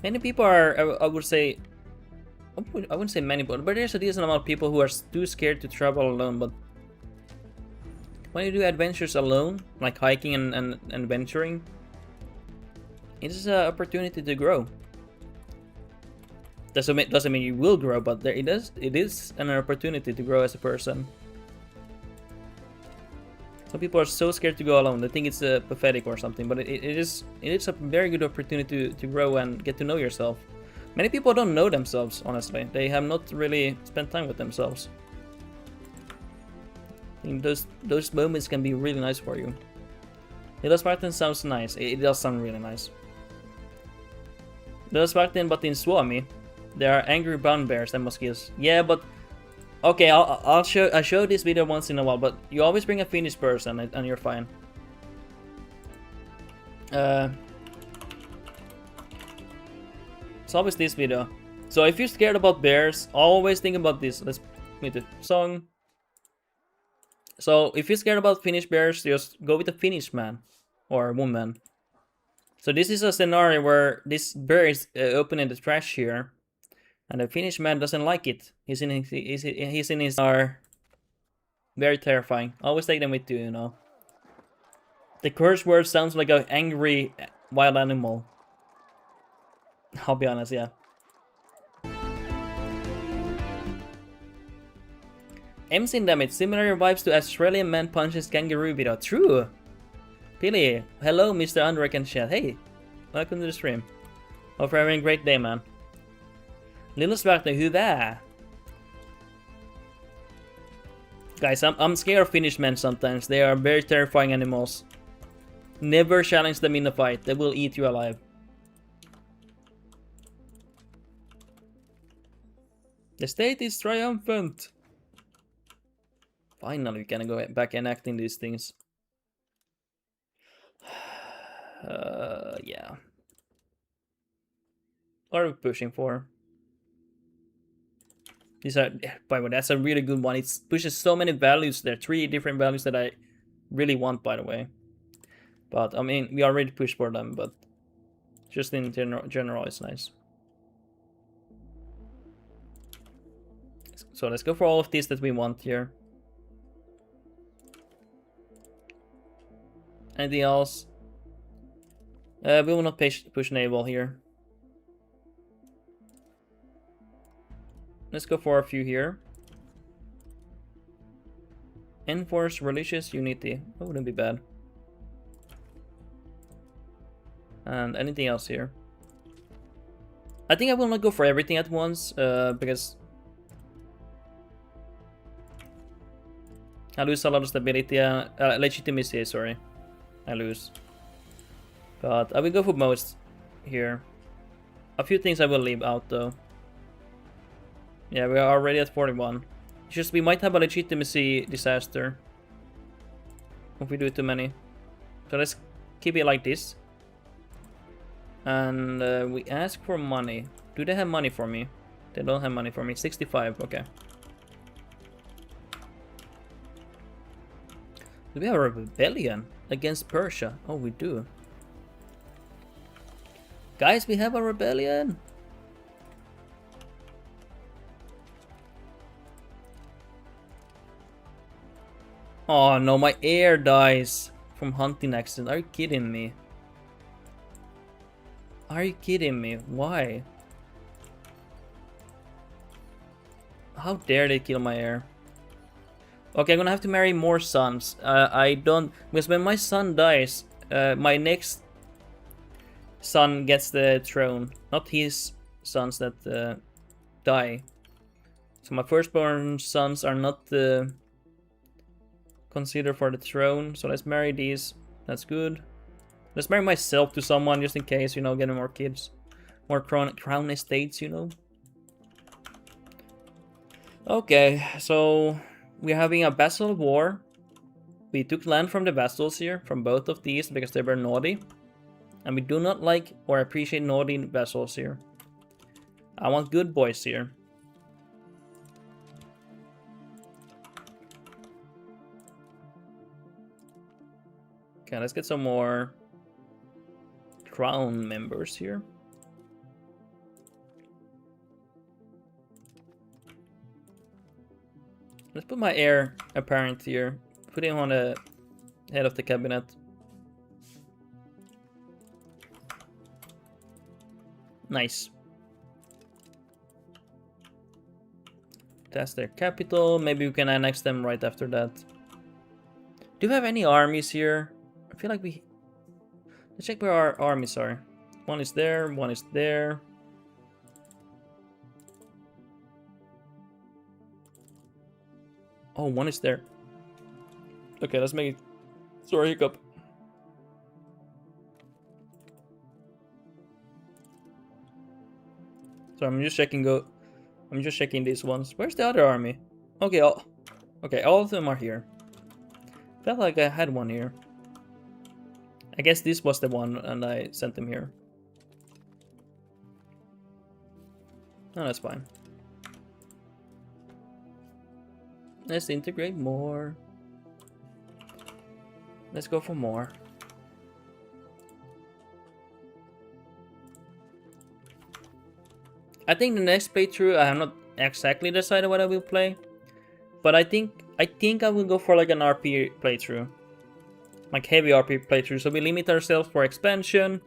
Many people are, I would say, I wouldn't say many, but there's a decent amount of people who are too scared to travel alone. But when you do adventures alone, like hiking and venturing, it is an opportunity to grow. Doesn't mean you will grow, but it is an opportunity to grow as a person. Some people are so scared to go alone. They think it's pathetic or something, but it is a very good opportunity to grow and get to know yourself. Many people don't know themselves, honestly. They have not really spent time with themselves. I think those moments can be really nice for you. It does Spartan sounds nice. It does sound really nice. Those back then, but in Suomi, there are angry brown bears and mosquitoes. Yeah, but okay, I show this video once in a while, but you always bring a Finnish person and you're fine. It's always this video. So if you're scared about bears, always think about this. Let's meet the song. So if you're scared about Finnish bears, just go with a Finnish man or woman. So this is a scenario where this bear is opening the trash here, and the Finnish man doesn't like it. He's in his are very terrifying. Always take them with you, you know. The curse word sounds like an angry wild animal. I'll be honest, yeah. MC damage, similar vibes to Australian man punches kangaroo video. True! Billy, hello Mr. Ondurach and chat. Hey, welcome to the stream. Hope you're having a great day, man. Little Sparkler, who there? Guys, I'm scared of Finnish men sometimes. They are very terrifying animals. Never challenge them in a fight. They will eat you alive. The state is triumphant. Finally, we can go back and acting these things. Yeah. What are we pushing for? These are, by the way, that's a really good one. It pushes so many values there. 3 different values that I really want, by the way. But, I mean, we already pushed for them, but just in general, it's nice. So let's go for all of these that we want here. Anything else? We will not push naval here. Let's go for a few here. Enforce religious unity. That wouldn't be bad. And anything else here? I think I will not go for everything at once, because I lose a lot of stability, legitimacy, sorry. I lose. But I will go for most here. A few things I will leave out though. Yeah, we are already at 41. It's just we might have a legitimacy disaster if we do too many. So let's keep it like this. And we ask for money. Do they have money for me? They don't have money for me. 65, okay. Do we have a rebellion against Persia? Oh, we do. Guys, we have a rebellion! Oh no, my heir dies from hunting accident. Are you kidding me? Are you kidding me? Why? How dare they kill my heir? Okay, I'm gonna have to marry more sons. I don't... Because when my son dies, my next son gets the throne. Not his sons that die. So my firstborn sons are not considered for the throne. So let's marry these. That's good. Let's marry myself to someone just in case, you know, getting more kids. More crown estates, you know. Okay, so we're having a vassal war. We took land from the vassals here, from both of these, because they were naughty. And we do not like or appreciate naughty vassals here. I want good boys here. Okay, let's get some more crown members here. Let's put my heir apparent here. Put him on the head of the cabinet. Nice. That's their capital. Maybe we can annex them right after that. Do we have any armies here? I feel like we... Let's check where our armies are. One is there, one is there. Oh, one is there. Okay, let's make it... Sorry, hiccup. So I'm just checking I'm just checking these ones. Where's the other army? Okay, okay, all of them are here. Felt like I had one here. I guess this was the one and I sent them here. No, that's fine. Let's integrate more. Let's go for more. I think the next playthrough, I have not exactly decided what I will play, but I think I will go for like an RP playthrough, like heavy RP playthrough. So we limit ourselves for expansion.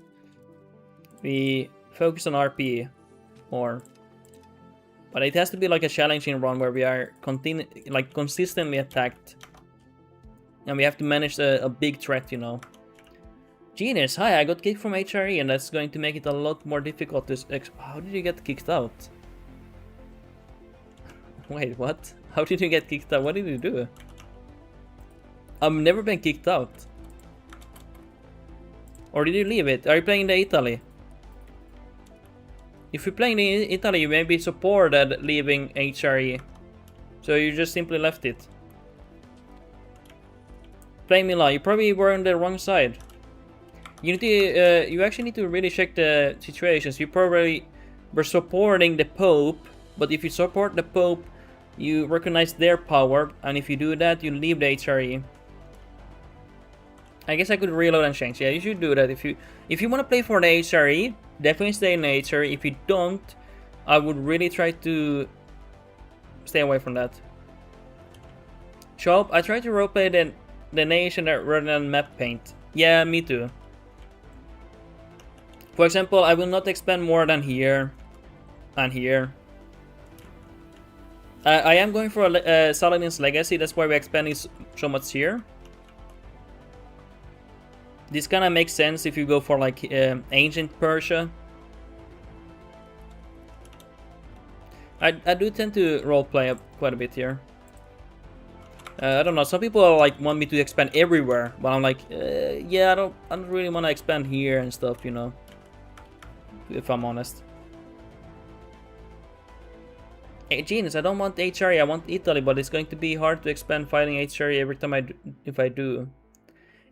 We focus on RP more, but it has to be like a challenging run where we are consistently attacked, and we have to manage a big threat, you know. Genius, hi, I got kicked from HRE and that's going to make it a lot more difficult to... How did you get kicked out? Wait, what? How did you get kicked out? What did you do? I've never been kicked out. Or did you leave it? Are you playing the Italy? If you're playing the Italy, you may be supported leaving HRE. So you just simply left it. Playing Milan, you probably were on the wrong side. You need to, you actually need to really check the situations. You probably were supporting the Pope, but if you support the Pope, you recognize their power, and if you do that, you leave the HRE. I guess I could reload and change. Yeah, you should do that. If you want to play for the HRE, definitely stay in the HRE. If you don't, I would really try to stay away from that. Shop, I try to roleplay the nation rather than map paint. Yeah, me too. For example, I will not expand more than here and here. I am going for a Saladin's legacy, that's why we're expanding so much here. This kind of makes sense if you go for like ancient Persia. I do tend to roleplay quite a bit here. I don't know, some people like want me to expand everywhere, but I'm like, yeah, I don't really want to expand here and stuff, you know. If I'm honest. Hey, Genius, I don't want HRE, I want Italy, but it's going to be hard to expand fighting HRE every time if I do.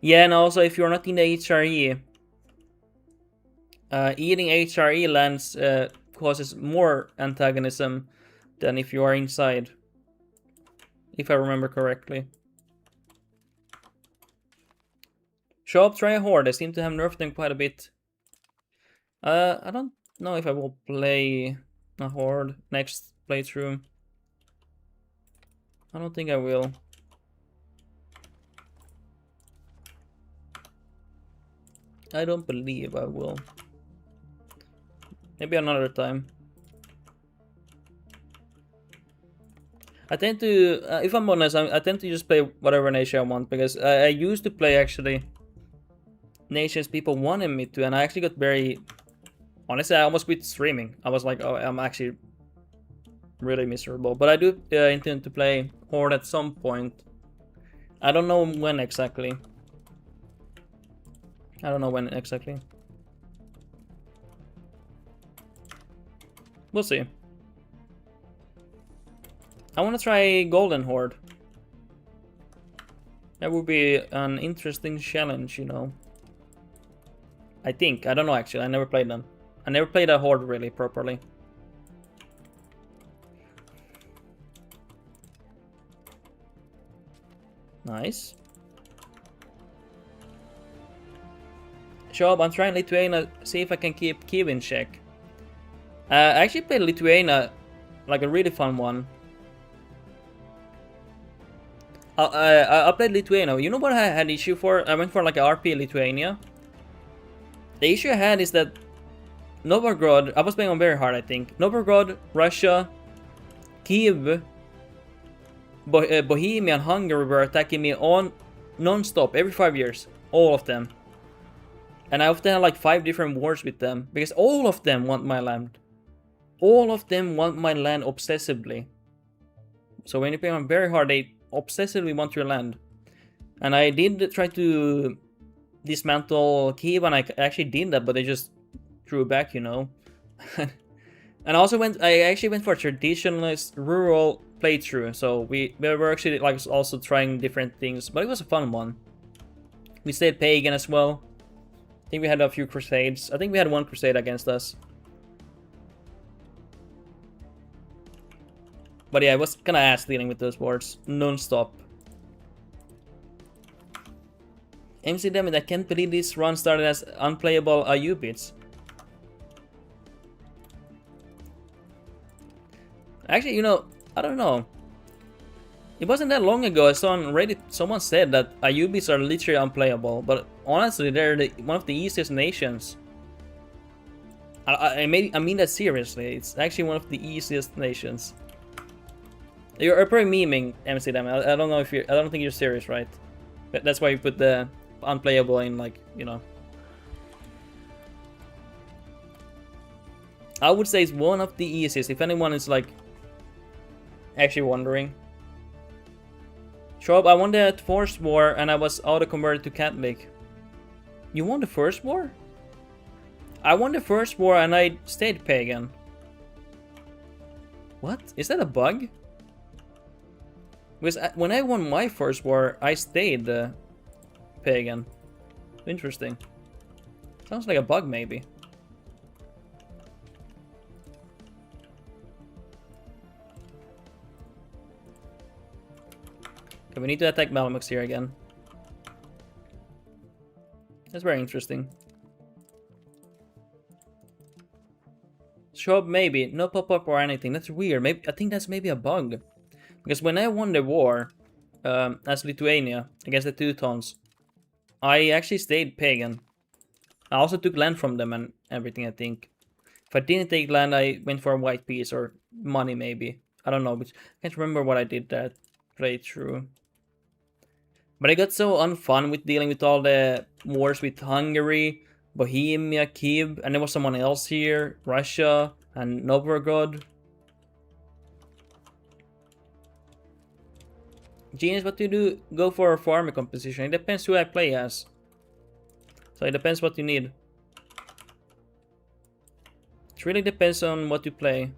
Yeah, and also if you're not in the HRE, eating HRE lands causes more antagonism than if you are inside. If I remember correctly. Show up, try a horde. I seem to have nerfed them quite a bit. I don't know if I will play a horde next playthrough. I don't think I will. I don't believe I will. Maybe another time. I tend to, if I'm honest, I tend to just play whatever nation I want, because I used to play actually nations people wanted me to, and I actually got very... Honestly, I almost quit streaming. I was like, oh, I'm actually really miserable. But I do intend to play Horde at some point. I don't know when exactly. I don't know when exactly. We'll see. I want to try Golden Horde. That would be an interesting challenge, you know. I think. I don't know actually. I never played them. I never played a horde really properly. Nice. Show up, I'm trying Lithuania, see if I can keep Kiev in check. I actually played Lithuania, like a really fun one. I played Lithuania. You know what I had issue for? I went for like a RP Lithuania. The issue I had is that Novgorod, I was playing on very hard, I think. Novgorod, Russia, Kiev, Bohemia and Hungary were attacking me on non-stop every 5 years. All of them. And I often had like 5 different wars with them. Because all of them want my land. All of them want my land obsessively. So when you play on very hard, they obsessively want your land. And I did try to dismantle Kiev, and I actually did that, but they just drew back, you know. And I actually went for a traditionalist rural playthrough, so we were actually like also trying different things, but it was a fun one. We stayed pagan as well. I think we had a few crusades. I think we had one crusade against us. But yeah, it was kinda ass dealing with those wars non-stop. MC Damage, I can't believe this run started as unplayable Ayyubids. Actually, you know, I don't know. It wasn't that long ago I saw on Reddit someone said that Ayyubids are literally unplayable, but honestly they're one of the easiest nations. I mean that seriously, it's actually one of the easiest nations. You're probably memeing MC Damage. I don't know if I don't think you're serious, right? But that's why you put the unplayable in, like, you know. I would say it's one of the easiest, if anyone is like actually wondering. Shob, I won the First War and I was auto-converted to Catholic. You won the First War? I won the First War and I stayed pagan. What? Is that a bug? Because when I won my First War, I stayed pagan. Interesting. Sounds like a bug, maybe. Okay, we need to attack Malamux here again. That's very interesting. Show up maybe, no pop-up or anything. That's weird. Maybe I think that's maybe a bug. Because when I won the war as Lithuania against the Teutons, I actually stayed pagan. I also took land from them and everything, I think. If I didn't take land, I went for a white piece or money maybe. I don't know, but I can't remember what I did that playthrough. But I got so unfun with dealing with all the wars with Hungary, Bohemia, Kiev, and there was someone else here, Russia, and Novgorod. Genius, what do you do? Go for a farming composition. It depends who I play as. So it depends what you need. It really depends on what you play.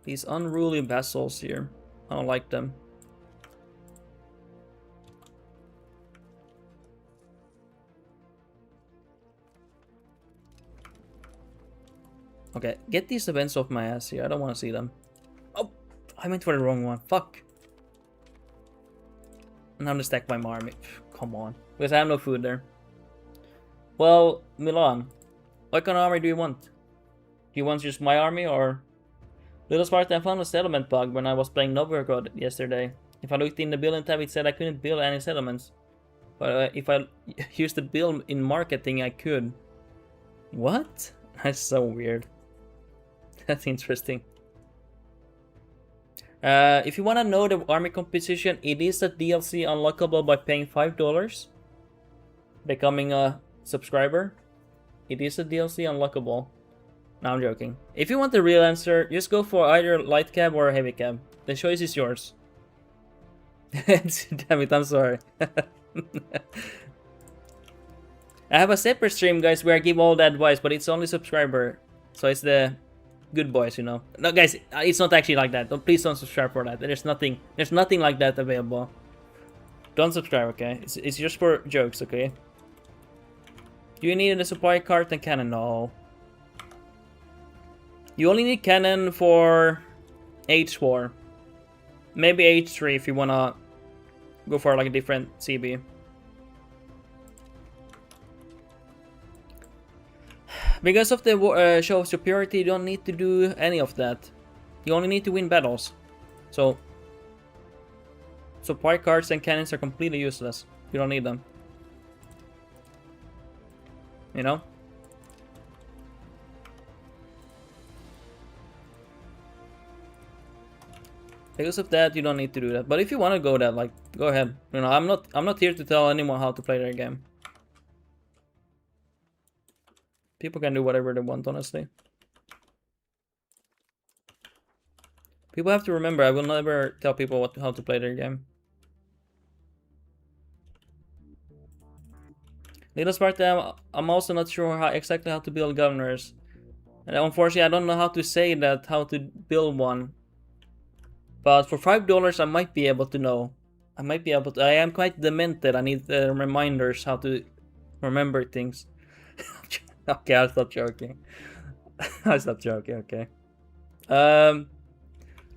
These unruly vassals here. I don't like them. Okay, get these events off my ass here. I don't want to see them. Oh, I went for the wrong one. Fuck. And I'm gonna stack my army. Come on. Because I have no food there. Well, Milan. What kind of army do you want? Do you want just my army or... Little Spartan, I found a settlement bug when I was playing Novgorod yesterday. If I looked in the building tab, it said I couldn't build any settlements. But if I used the build in marketing, I could. What? That's so weird. That's interesting. If you want to know the army composition, it is a DLC unlockable by paying $5. Becoming a subscriber. It is a DLC unlockable. No, I'm joking. If you want the real answer, just go for either light cab or heavy cab. The choice is yours. Damn it, I'm sorry. I have a separate stream, guys, where I give all the advice, but it's only subscriber. So it's the good boys, you know. No, guys, it's not actually like that. Please don't subscribe for that. There's nothing like that available. Don't subscribe, okay? It's just for jokes, okay? Do you need a supply cart and cannon? No. You only need cannon for H4. Maybe H3 if you wanna go for like a different CB. Because of the show of superiority, you don't need to do any of that. You only need to win battles. So supply cards and cannons are completely useless. You don't need them. You know? Because of that, you don't need to do that. But if you want to go that, like, go ahead. You know, I'm not here to tell anyone how to play their game. People can do whatever they want, honestly. People have to remember, I will never tell people how to play their game. Little Sparta, I'm also not sure exactly how to build governors. And unfortunately, I don't know how to say that, how to build one. But for $5, I might be able to know. I might be able to. I am quite demented. I need reminders how to remember things. Okay, I'll stop joking. I'll stop joking, okay.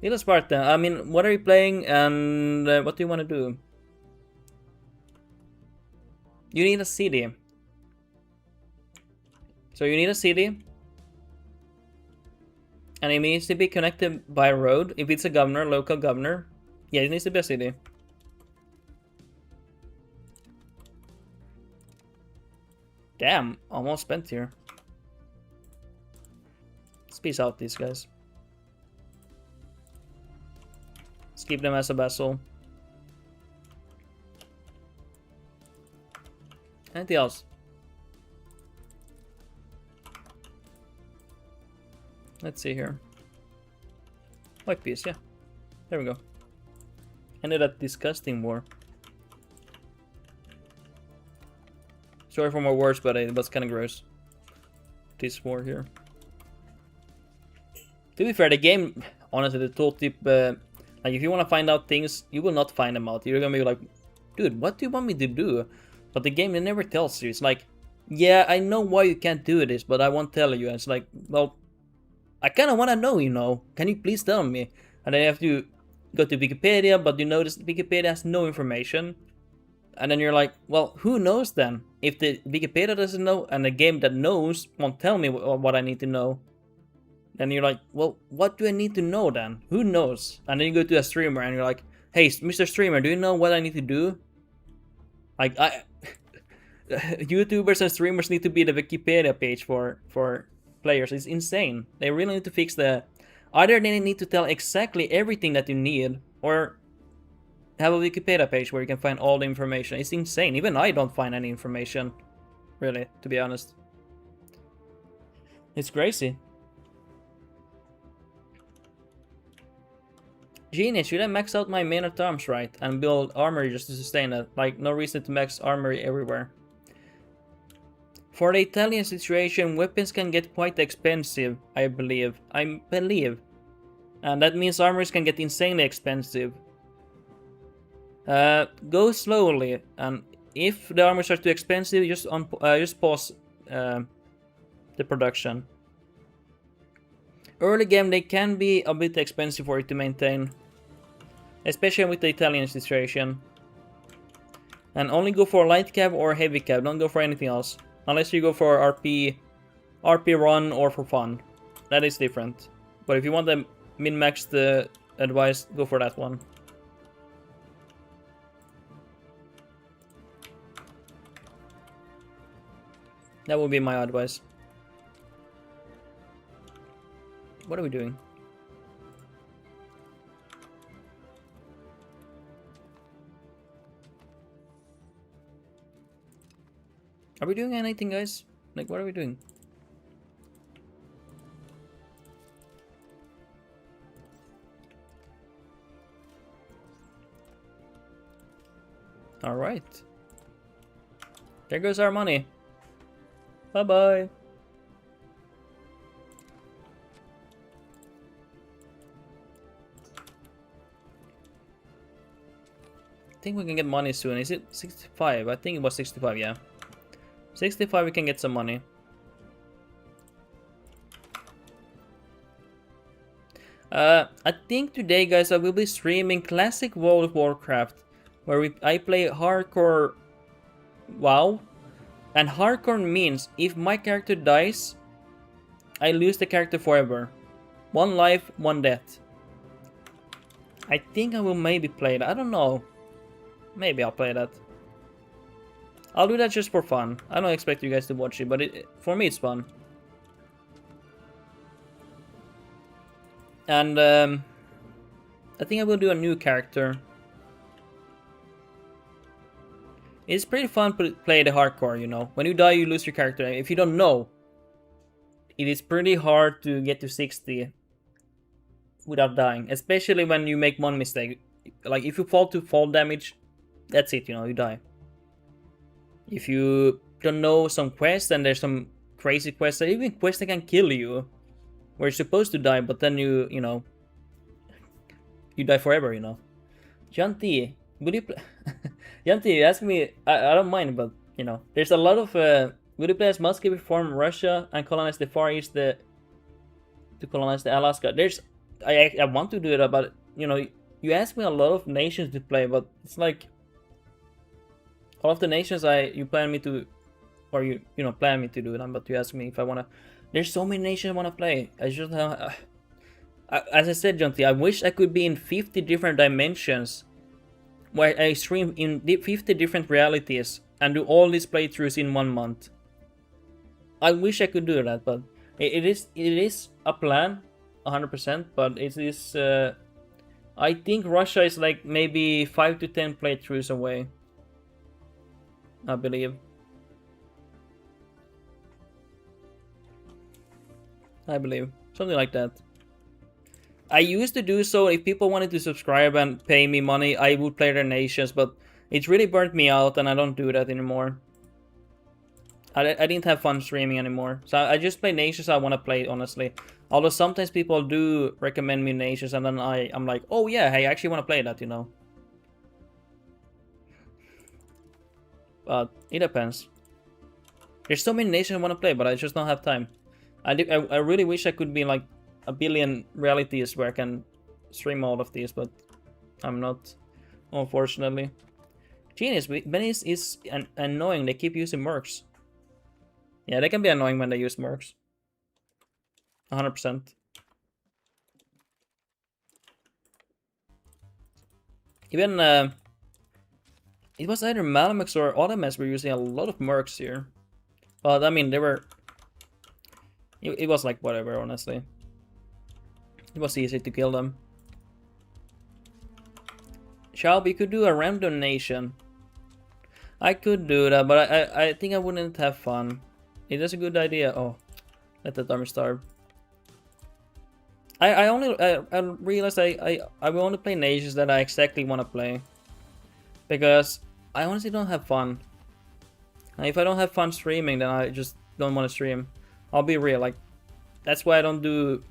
Little Sparta, I mean, what are you playing and what do you want to do? You need a city. So you need a city. And it needs to be connected by a road. If it's a governor, local governor. Yeah, it needs to be a city. Damn, almost spent here. Let's peace out these guys. Let's keep them as a vassal. Anything else? Let's see here. White piece, yeah. There we go. Ended that disgusting war. Sorry for my words, but it was kind of gross. This war here. To be fair, the game, honestly, the tooltip, like if you want to find out things, you will not find them out. You're gonna be like, dude, what do you want me to do? But the game, it never tells you. It's like, yeah, I know why you can't do this, but I won't tell you. And it's like, well, I kind of want to know, you know. Can you please tell me? And then you have to go to Wikipedia, but you notice Wikipedia has no information. And then you're like, well, who knows then? If the Wikipedia doesn't know and the game that knows won't tell me what I need to know, then you're like, well, what do I need to know then? Who knows? And then you go to a streamer and you're like, hey, Mr. Streamer, do you know what I need to do? Like, YouTubers and streamers need to be the Wikipedia page for players. It's insane. They really need to fix either they need to tell exactly everything that you need, or have a Wikipedia page where you can find all the information. It's insane. Even I don't find any information, really, to be honest. It's crazy. Genius, should I max out my main at arms right and build armory just to sustain it? Like, no reason to max armory everywhere. For the Italian situation, weapons can get quite expensive, I believe. And that means armors can get insanely expensive. Go slowly, and if the armors are too expensive, just pause the production. Early game, they can be a bit expensive for you to maintain, especially with the Italian situation. And only go for light cav or heavy cav, don't go for anything else. Unless you go for RP run or for fun. That is different. But if you want to min-max the advice, go for that one. That would be my advice. What are we doing? Are we doing anything, guys? Like, what are we doing? Alright. There goes our money. Bye-bye. I think we can get money soon. Is it 65? I think it was 65, yeah. 65 we can get some money. I think today, guys, I will be streaming classic World of Warcraft, where I play hardcore WoW. And hardcore means if my character dies, I lose the character forever. One life, one death. I think I will maybe play that. I don't know. Maybe I'll play that. I'll do that just for fun. I don't expect you guys to watch it, but for me it's fun. And I think I will do a new character. It's pretty fun to play the hardcore, you know. When you die, you lose your character. If you don't know, it is pretty hard to get to 60 without dying. Especially when you make one mistake. Like, if you fall to fall damage, that's it, you know, you die. If you don't know some quests, and there's some crazy quests, even quests that can kill you, where you're supposed to die, but then you know, you die forever, you know. Janti, would you play? Janti, you asked me. I don't mind, but you know, there's a lot of. Would you play as Muscovy from Russia and colonize the Far East, to colonize the Alaska? I want to do it, but you know, you asked me a lot of nations to play, but it's like all of the nations you plan me to, or you know, plan me to do them, but you ask me if I wanna. There's so many nations I wanna play. I just have. As I said, Jonty, I wish I could be in 50 different dimensions, where I stream in 50 different realities and do all these playthroughs in 1 month. I wish I could do that, but it is a plan, 100%. But it is. I think Russia is like maybe 5 to 10 playthroughs away. I believe. Something like that. I used to do so. If people wanted to subscribe and pay me money, I would play their nations, but it really burnt me out and I don't do that anymore. I didn't have fun streaming anymore. So I just play nations I want to play, honestly. Although sometimes people do recommend me nations and then I'm like, oh yeah, hey, I actually want to play that, you know. But it depends. There's so many nations I want to play, but I just don't have time. I really wish I could be like a billion realities where I can stream all of these, but I'm not, unfortunately. Genius, Venice is annoying. They keep using mercs. Yeah, they can be annoying when they use mercs. 100%. Even it was either Malamex or Ottomans were using a lot of mercs here. But I mean, they were. It was like whatever, honestly. It was easy to kill them. Shalb, you could do a random nation. I could do that, but I think I wouldn't have fun. It is a good idea. Oh, let the army starve. I realized I will only play nations that I exactly want to play. Because I honestly don't have fun. And if I don't have fun streaming, then I just don't want to stream. I'll be real, like, that's why I don't do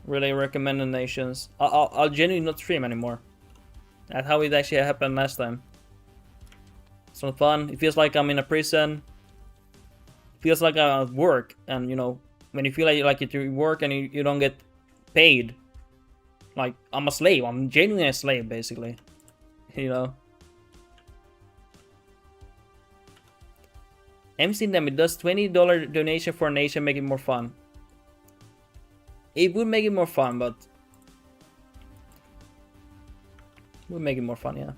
really recommended nations. I'll genuinely not stream anymore. That's how it actually happened last time. It's not fun. It feels like I'm in a prison. It feels like I'm at work, and you know, when you feel like you work and you don't get paid, like I'm a slave. I'm genuinely a slave, basically. You know. MC them, it does $20 donation for a nation make it more fun. It would make it more fun, but it would make it more fun, yeah.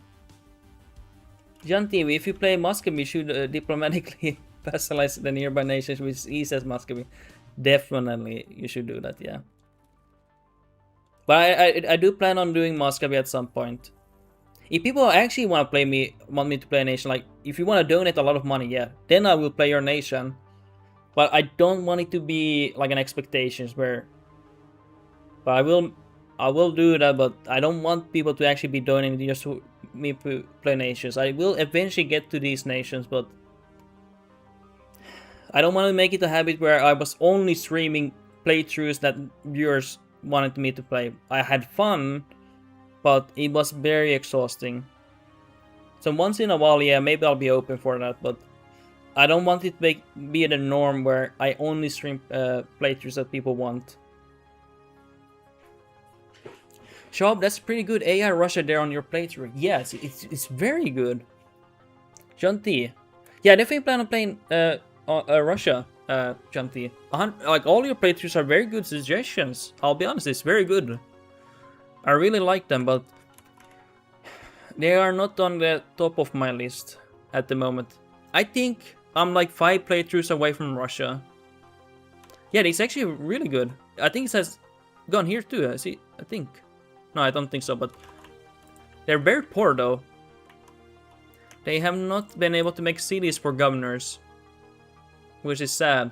Janti, if you play Muscovy, you should diplomatically vassalize the nearby nations with ease as Muscovy. Definitely, you should do that, yeah. But I do plan on doing Muscovy at some point. If people actually want me to play a nation, like if you want to donate a lot of money, yeah, then I will play your nation. But I don't want it to be like an expectations where. But I will do that, but I don't want people to actually be donating just to me to play nations. I will eventually get to these nations, but I don't want to make it a habit where I was only streaming playthroughs that viewers wanted me to play. I had fun, but it was very exhausting. So once in a while, yeah, maybe I'll be open for that, but I don't want it to be the norm where I only stream playthroughs that people want. Shop, that's pretty good AI Russia there on your playthrough. Yes, it's very good. Janti. Yeah, I definitely plan on playing Russia, Janti. Like, all your playthroughs are very good suggestions. I'll be honest, it's very good. I really like them, but they are not on the top of my list at the moment. I think I'm like 5 playthroughs away from Russia. Yeah, it's actually really good. I think it has gone here too, I think. No, I don't think so, but they're very poor though. They have not been able to make cities for governors, which is sad.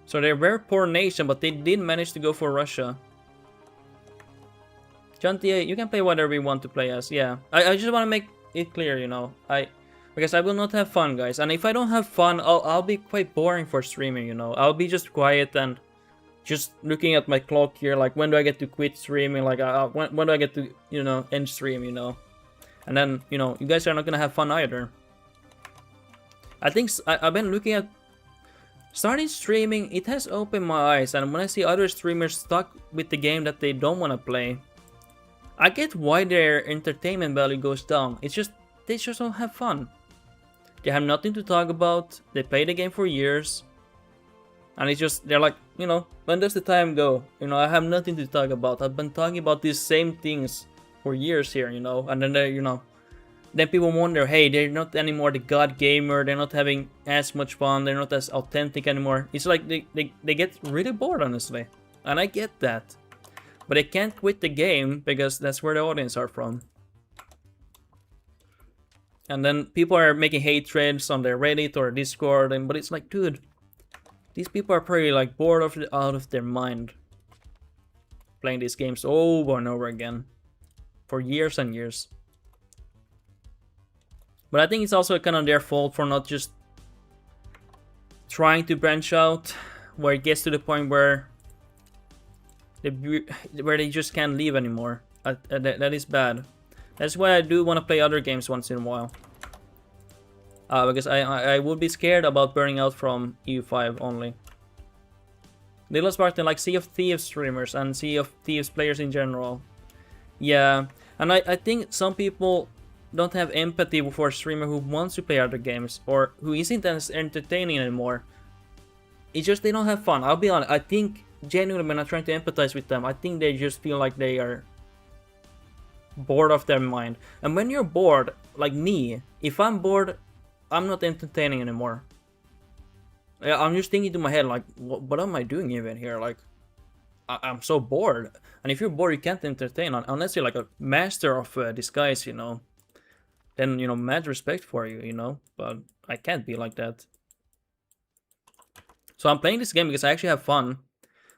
So they're a very poor nation, but they did manage to go for Russia. Janti, you can play whatever you want to play as. Yeah, I just want to make it clear, you know. Because I will not have fun, guys. And if I don't have fun, I'll be quite boring for streaming, you know. I'll be just quiet and just looking at my clock here, like when do I get to quit streaming, like when do I get to, you know, end stream, you know. And then, you know, you guys are not gonna have fun either. I think I've been looking at starting streaming. It has opened my eyes, and when I see other streamers stuck with the game that they don't want to play, I get why their entertainment value goes down. It's just they just don't have fun. They have nothing to talk about. They play the game for years, and it's just they're like, you know, when does the time go? You know, I have nothing to talk about. I've been talking about these same things for years here, you know, and then they, you know, then people wonder, hey, they're not anymore the god gamer. They're not having as much fun. They're not as authentic anymore. It's like they get really bored, honestly, and I get that. But they can't quit the game because that's where the audience are from. And then people are making hate threads on their Reddit or Discord, but it's like, dude, these people are probably like bored out of their mind playing these games over and over again for years and years. But I think it's also kind of their fault for not just trying to branch out, where it gets to the point where they just can't leave anymore. That is bad. That's why I do want to play other games once in a while. Because I would be scared about burning out from EU5 only. Little Spartan, like Sea of Thieves streamers and Sea of Thieves players in general. Yeah, and I think some people don't have empathy for a streamer who wants to play other games or who isn't as entertaining anymore. It's just they don't have fun. I'll be honest, I think genuinely when I'm trying to empathize with them, I think they just feel like they are bored of their mind. And when you're bored, like me, if I'm bored, I'm not entertaining anymore. I'm just thinking to my head, like, what am I doing even here? Like, I'm so bored. And if you're bored, you can't entertain unless you're like a master of disguise, you know. Then, you know, mad respect for you, you know. But I can't be like that. So I'm playing this game because I actually have fun.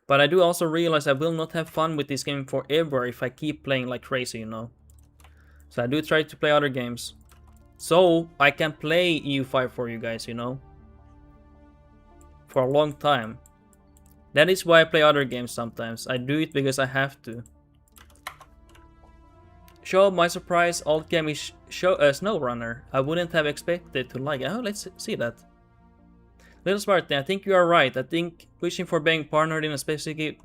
But I do also realize I will not have fun with this game forever if I keep playing like crazy, you know. So I do try to play other games. So I can play EU5 for you guys, you know. For a long time. That is why I play other games sometimes. I do it because I have to. Show my surprise, alt game is SnowRunner. I wouldn't have expected to like it. Oh, let's see that. Little Spartan, I think you are right. I think wishing for being partnered in a specific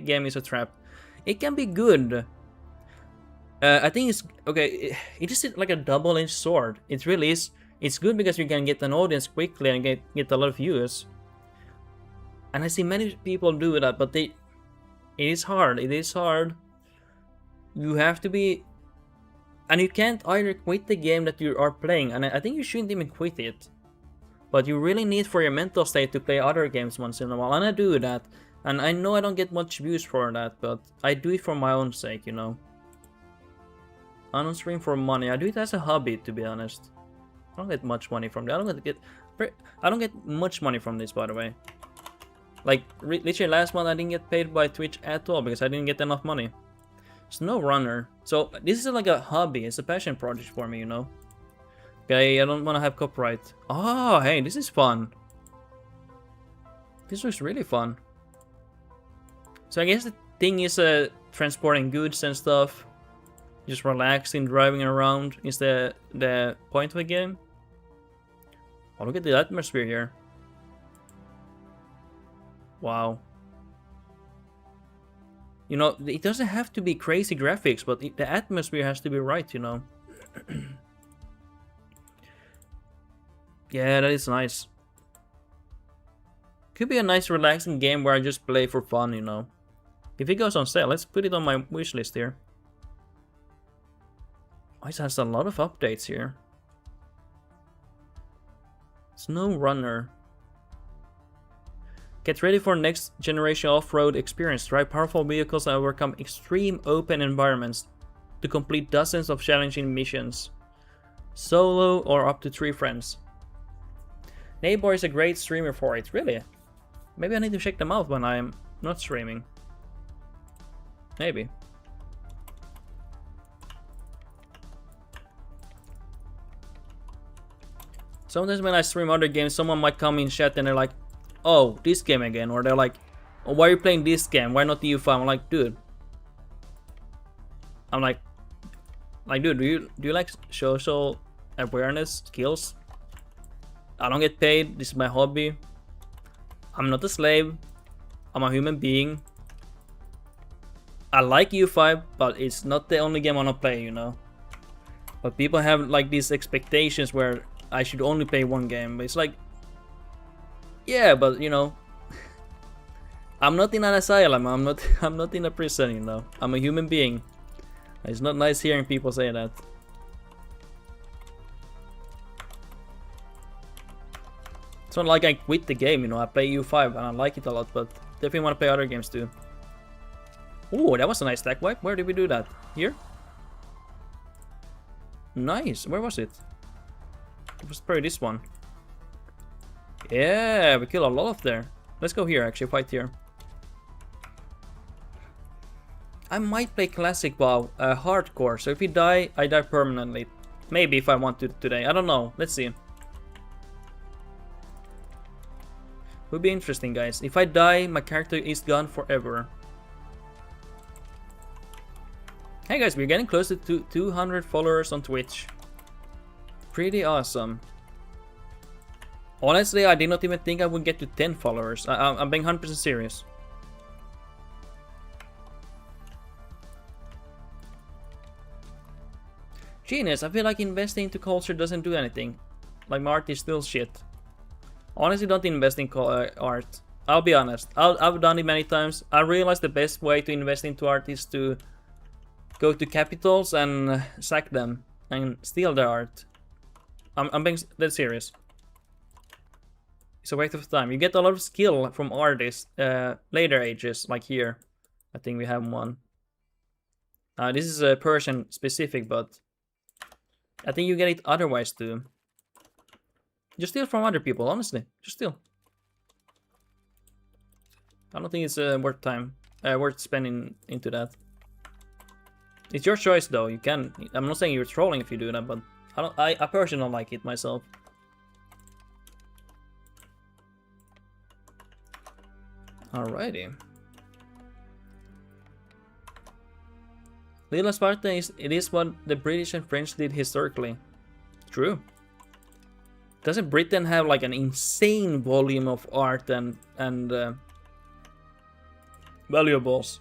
game is a trap. It can be good. I think it's okay. It is like a double-edged sword. It really is. It's good because you can get an audience quickly and get a lot of views. And I see many people do that, but it is hard. It is hard. You have to be, and you can't either quit the game that you are playing, and I think you shouldn't even quit it. But you really need for your mental state to play other games once in a while, and I do that. And I know I don't get much views for that, but I do it for my own sake, you know. I don't stream for money. I do it as a hobby, to be honest. I don't get much money from that. I don't get much money from this, by the way. Like literally last month, I didn't get paid by Twitch at all because I didn't get enough money. SnowRunner. So this is like a hobby. It's a passion project for me, you know. Okay, I don't want to have copyright. Oh, hey, this is fun. This looks really fun. So I guess the thing is transporting goods and stuff. Just relaxing, driving around is the point of the game. Oh, look at the atmosphere here. Wow. You know, it doesn't have to be crazy graphics, but the atmosphere has to be right, you know. Yeah, that is nice. Could be a nice relaxing game where I just play for fun, you know. If it goes on sale, let's put it on my wish list here. Oh, it has a lot of updates here. SnowRunner. Get ready for next generation off-road experience. Drive powerful vehicles and overcome extreme open environments to complete dozens of challenging missions. Solo or up to 3 friends. Neighbor is a great streamer for it. Really? Maybe I need to check them out when I'm not streaming. Maybe. Sometimes when I stream other games, someone might come in chat and they're like, "Oh, this game again," or they're like, "Oh, why are you playing this game? Why not the EU5?" I'm like, dude. I'm like, dude, do you like social awareness skills? I don't get paid. This is my hobby. I'm not a slave. I'm a human being. I like EU5, but it's not the only game I wanna play, you know. But people have like these expectations where I should only play one game. But it's like, yeah, but you know, I'm not in an asylum. I'm not in a prison, you know. I'm a human being. It's not nice hearing people say that. It's not like I quit the game, you know. I play EU5 and I like it a lot, but definitely want to play other games too. Oh, that was a nice stack wipe. Where did we do that? Here? Nice. Where was it? It was probably this one. Yeah, we killed a lot of there. Let's go here, actually, fight here. I might play classic WoW, hardcore, so if we die, I die permanently. Maybe if I want to today, I don't know, let's see. Would be interesting, guys. If I die, my character is gone forever. Hey guys, we're getting close to 200 followers on Twitch. Pretty awesome. Honestly, I did not even think I would get to 10 followers. I'm being 100% serious. Genius, I feel like investing into culture doesn't do anything. Like my art is still shit. Honestly, don't invest in art. I'll be honest. I've done it many times. I realized the best way to invest into art is to go to capitals and sack them and steal their art. I'm being dead serious. It's a waste of time. You get a lot of skill from artists later ages, like here. I think we have one. This is a Persian specific, but I think you get it otherwise too. Just steal from other people, honestly. Just steal. I don't think it's worth time, worth spending into that. It's your choice, though. You can. I'm not saying you're trolling if you do that, but I personally don't like it myself. Alrighty. Little Sparta is what the British and French did historically. True. Doesn't Britain have like an insane volume of art and valuables?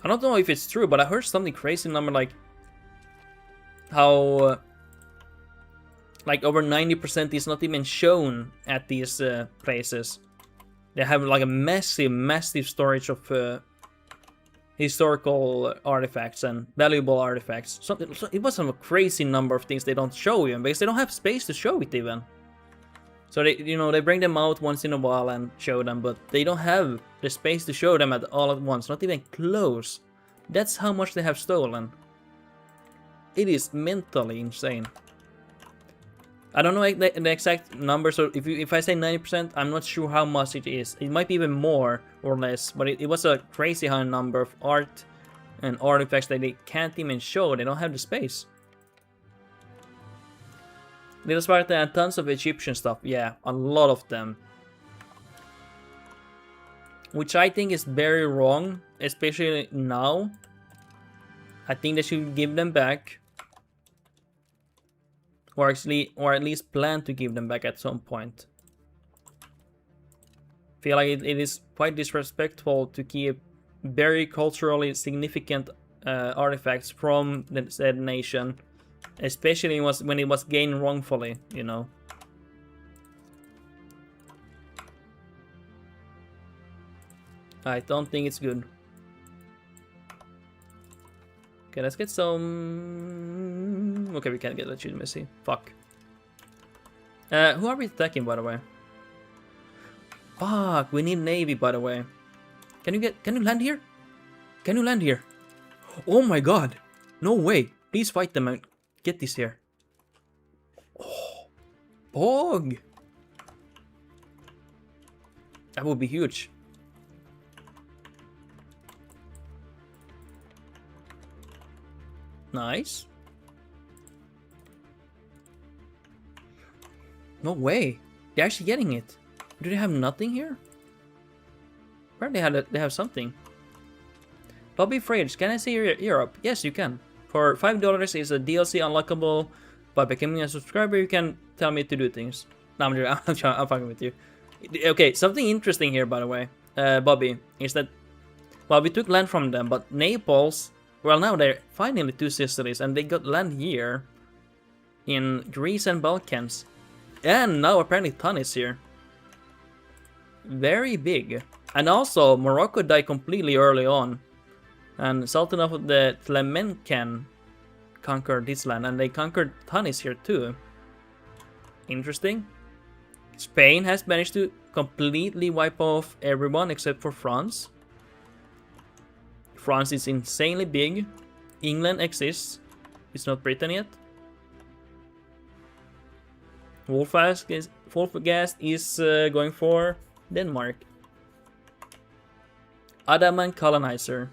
I don't know if it's true, but I heard something crazy number like how like over 90% is not even shown at these places. They have like a massive storage of historical artifacts and valuable artifacts. It was a crazy number of things they don't show you because they don't have space to show it even. So they, you know, they bring them out once in a while and show them, but they don't have the space to show them all at once, not even close. That's how much they have stolen. It is mentally insane. I don't know the exact number, so if I say 90%, I'm not sure how much it is. It might be even more or less, but it was a crazy high number of art and artifacts that they can't even show. They don't have the space. Little Sparta and tons of Egyptian stuff. Yeah, a lot of them. Which I think is very wrong, especially now. I think they should give them back. Or at least plan to give them back at some point. Feel like it is quite disrespectful to keep very culturally significant artifacts from the said nation, especially when it was gained wrongfully, you know. I don't think it's good. Okay, let's get some... Okay, we can't get legitimacy. Fuck. Who are we attacking, by the way? Fuck, we need navy, by the way. Can you land here? Can you land here? Oh my god. No way. Please fight them and get this here. Oh. Bog. That would be huge. Nice. No way. They're actually getting it. Do they have nothing here? Apparently they have something. Bobby Fridge, can I see Europe? Yes, you can. For $5 is a DLC unlockable. By becoming a subscriber, you can tell me to do things. No, I'm fucking with you. Okay, something interesting here, by the way, Bobby, is that, well, we took land from them, but Naples, well, now they're finally 2 Sicilies, and they got land here in Greece and Balkans. And now apparently Tunis here. Very big. And also, Morocco died completely early on. And Sultan of the Tlemenken conquered this land, and they conquered Tunis here too. Interesting. Spain has managed to completely wipe off everyone except for France. France is insanely big. England exists. It's not Britain yet. Wolfgast is going for Denmark. Ottoman colonizers.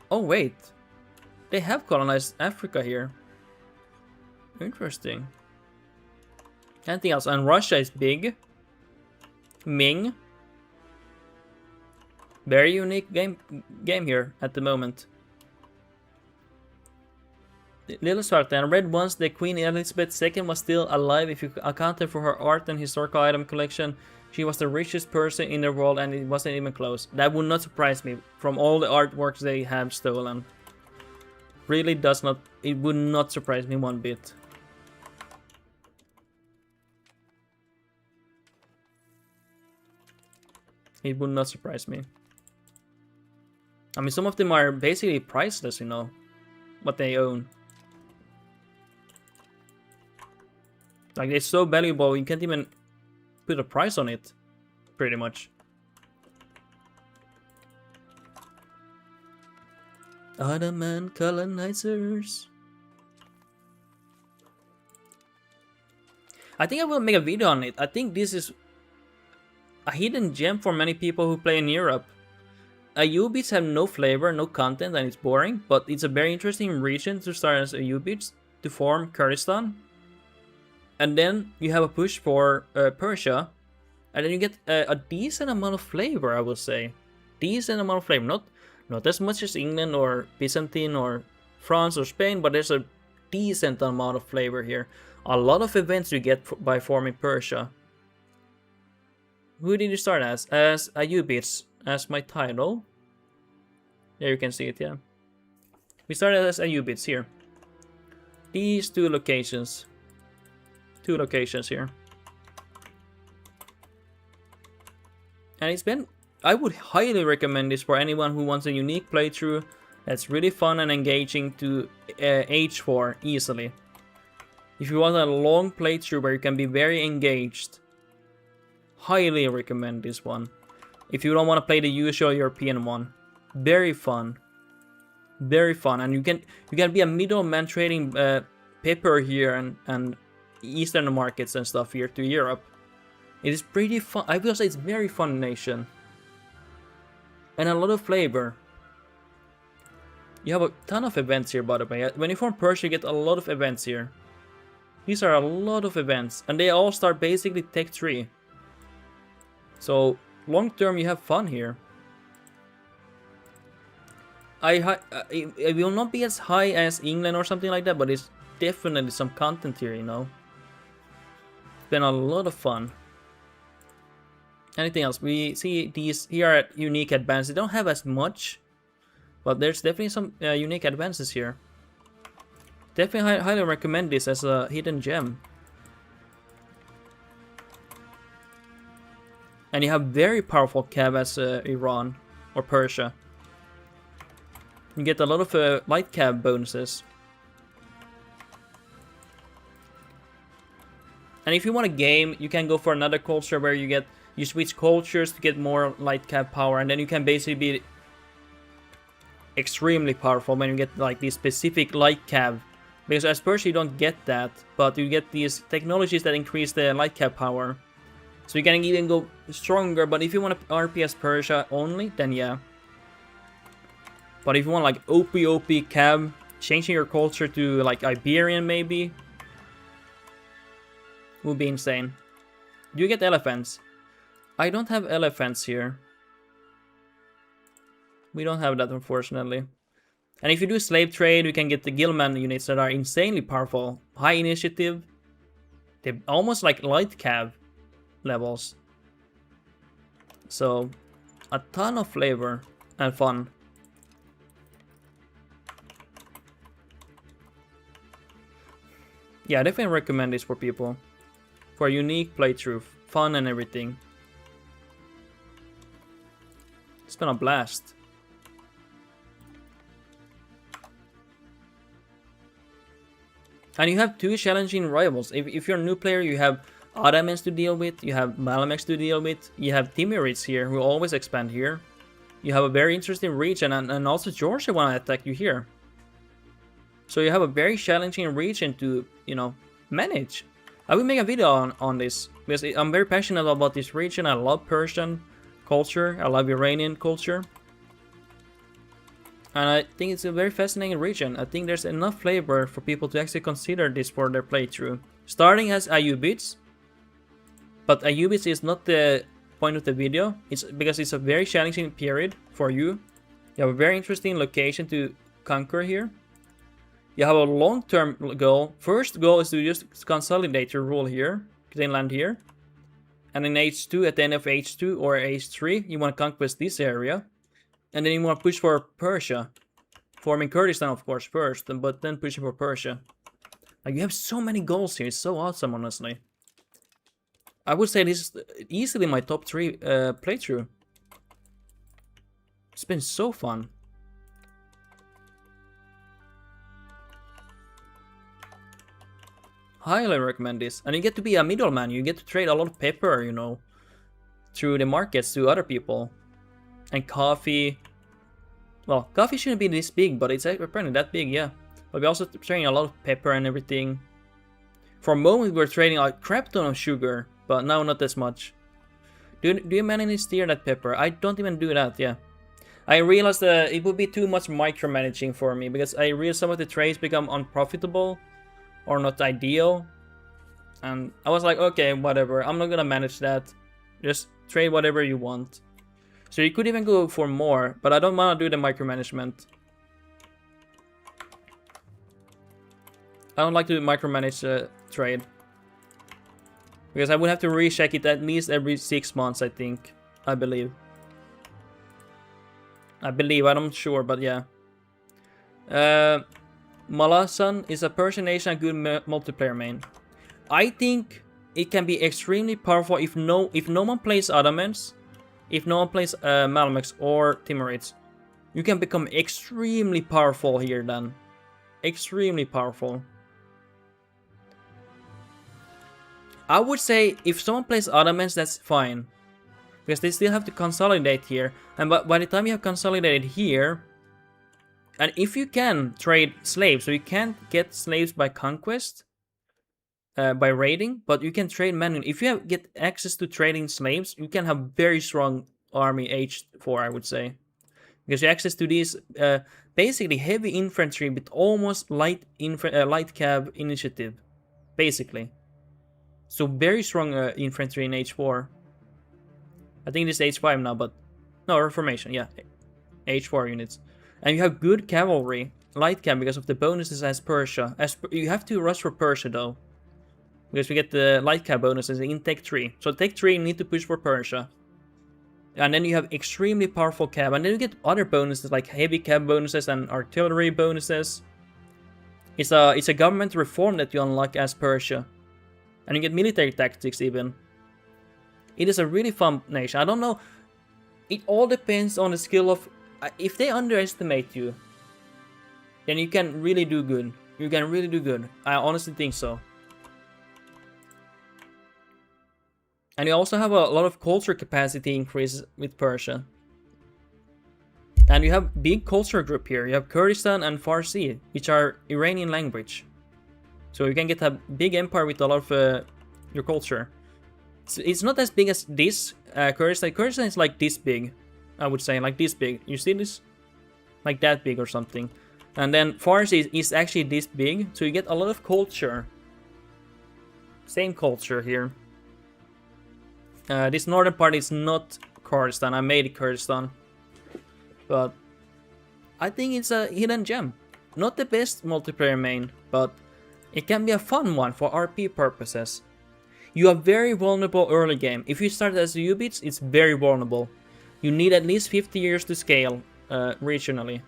Oh wait, they have colonized Africa here. Interesting. Anything else? And Russia is big. Ming. Very unique game here at the moment. Little Spartan read once the Queen Elizabeth II was still alive. If you accounted for her art and historical item collection, she was the richest person in the world, and it wasn't even close. That would not surprise me from all the artworks they have stolen. Really does not, it would not surprise me one bit. It would not surprise me. I mean, some of them are basically priceless, you know, what they own. Like, it's so valuable, you can't even put a price on it, pretty much. Ottoman colonizers. I think I will make a video on it. I think this is a hidden gem for many people who play in Europe. Ayyubids have no flavor, no content, and it's boring, but it's a very interesting region to start as Ayyubids to form Kurdistan. And then you have a push for Persia, and then you get a decent amount of flavor, I would say. Decent amount of flavor, not as much as England or Byzantine or France or Spain, but there's a decent amount of flavor here. A lot of events you get by forming Persia. Who did you start as? As Ayyubids, as my title. There you can see it, yeah. We started as Ayyubids here. These two locations. 2 locations here. And it's been, I would highly recommend this for anyone who wants a unique playthrough that's really fun and engaging to age for easily. If you want a long playthrough where you can be very engaged, highly recommend this one. If you don't want to play the usual European one, very fun, and you can be a middleman trading pepper here and Eastern markets and stuff here to Europe. It is pretty fun. I will say it's very fun nation. And a lot of flavor. You have a ton of events here, by the way. When you form Persia, you get a lot of events here. These are a lot of events, and they all start basically Tech 3. So, long term you have fun here. It will not be as high as England or something like that, but it's definitely some content here, you know. It's been a lot of fun. Anything else? We see these here at unique advances. They don't have as much, but there's definitely some unique advances here. Definitely highly recommend this as a hidden gem. And you have very powerful cav as Iran or Persia. You get a lot of light cav bonuses. And if you want a game, you can go for another culture where you switch cultures to get more light cav power, and then you can basically be extremely powerful when you get like these specific light cav. Because as Persia you don't get that, but you get these technologies that increase the light cav power. So you can even go stronger, but if you want to RP as Persia only, then yeah. But if you want like OP cav, changing your culture to like Iberian maybe, would be insane. Do you get elephants? I don't have elephants here. We don't have that, unfortunately. And if you do slave trade, you can get the Gilman units that are insanely powerful. High initiative. They're almost like light cav levels. So, a ton of flavor and fun. Yeah, I definitely recommend this for people. For a unique playthrough, fun and everything. It's been a blast. And you have two challenging rivals. If you're a new player, you have Ottomans to deal with, you have Malameks to deal with, you have Timurids here who always expand here. You have a very interesting region, and also Georgia want to attack you here. So you have a very challenging region to, you know, manage. I will make a video on this, because I'm very passionate about this region. I love Persian culture, I love Iranian culture. And I think it's a very fascinating region. I think there's enough flavor for people to actually consider this for their playthrough. Starting as Ayyubids, but Ayyubids is not the point of the video. It's because it's a very challenging period for you. You have a very interesting location to conquer here. You have a long-term goal. First goal is to just consolidate your rule here, gain land here. And in H2, at the end of H2 or H3, you want to conquest this area. And then you want to push for Persia. Forming Kurdistan, of course, first, but then pushing for Persia. Like, you have so many goals here. It's so awesome, honestly. I would say this is easily my top 3 playthrough. It's been so fun. Highly recommend this. And you get to be a middleman. You get to trade a lot of pepper, you know, through the markets to other people. And coffee. Well, coffee shouldn't be this big, but it's apparently that big, yeah. But we're also trading a lot of pepper and everything. For a moment, we were trading a crap ton of sugar, but now not as much. Do you manually steer that pepper? I don't even do that, yeah. I realized that it would be too much micromanaging for me, because I realized some of the trades become unprofitable or not ideal. And I was like, okay, whatever, I'm not gonna manage that. Just trade whatever you want. So you could even go for more, but I don't want to do the micromanagement. I don't like to micromanage trade. Because I would have to recheck it at least every 6 months, I think. I believe, I'm not sure, but yeah. Malasan is a Persian nation, a good multiplayer main. I think it can be extremely powerful if no one plays Ottomans. If no one plays Malameks or Timurids, you can become extremely powerful here then. Extremely powerful. I would say if someone plays Ottomans, that's fine. Because they still have to consolidate here. And by the time you have consolidated here, and if you can trade slaves, so you can't get slaves by conquest, by raiding, but you can trade manually. If you get access to trading slaves, you can have very strong army H4, I would say. Because you have access to these basically heavy infantry with almost light cav initiative. Basically. So very strong infantry in H4. I think this is H5 now, but... No, Reformation, yeah. H4 units. And you have good cavalry, light cav, because of the bonuses as Persia. You have to rush for Persia though. Because we get the light cav bonuses in Tech 3. So Tech 3 you need to push for Persia. And then you have extremely powerful cav. And then you get other bonuses like heavy cav bonuses and artillery bonuses. It's a government reform that you unlock as Persia. And you get military tactics even. It is a really fun nation. I don't know. It all depends on the skill of... If they underestimate you, then you can really do good. You can really do good. I honestly think so. And you also have a lot of culture capacity increase with Persia. And you have big culture group here. You have Kurdistan and Farsi, which are Iranian language. So you can get a big empire with a lot of your culture. It's not as big as this, Kurdistan. Kurdistan is like this big, I would say, like this big. You see this? Like that big or something. And then Farsi is actually this big, so you get a lot of culture. same culture here. This northern part is not Kurdistan. I made Kurdistan, but I think it's a hidden gem. Not the best multiplayer main, but it can be a fun one for RP purposes. You are very vulnerable early game. If you start as Ayyubids, it's very vulnerable. You need at least 50 years to scale regionally.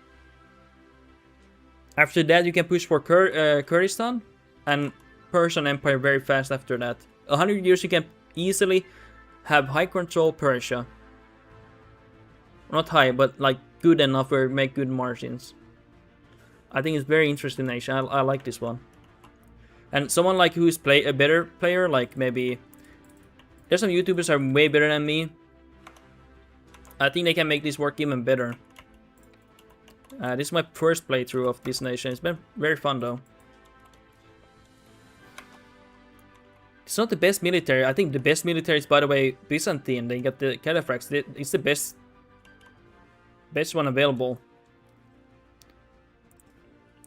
After that, you can push for Kurdistan and Persian Empire very fast after that. 100 years you can easily have high control Persia. Not high, but like good enough where you make good margins. I think it's very interesting nation. I like this one. And someone like who's a better player, like maybe there's some YouTubers that are way better than me. I think they can make this work even better. This is my first playthrough of this nation. It's been very fun though. It's not the best military. I think the best military is, by the way, Byzantine. They got the Califrax. It's the best one available.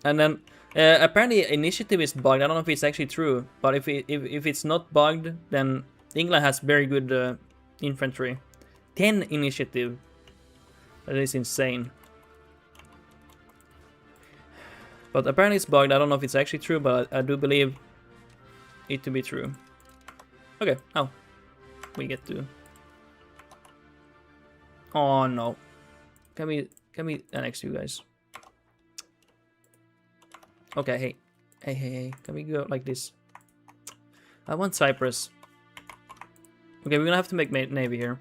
And then apparently initiative is bugged. I don't know if it's actually true, but if it's not bugged, then England has very good infantry. 10 initiative. That is insane. But apparently it's bugged. I don't know if it's actually true, but I do believe it to be true. Okay, now we get to. Oh no! Can we annex you guys? Okay, hey! Can we go like this? I want Cyprus. Okay, we're gonna have to make navy here.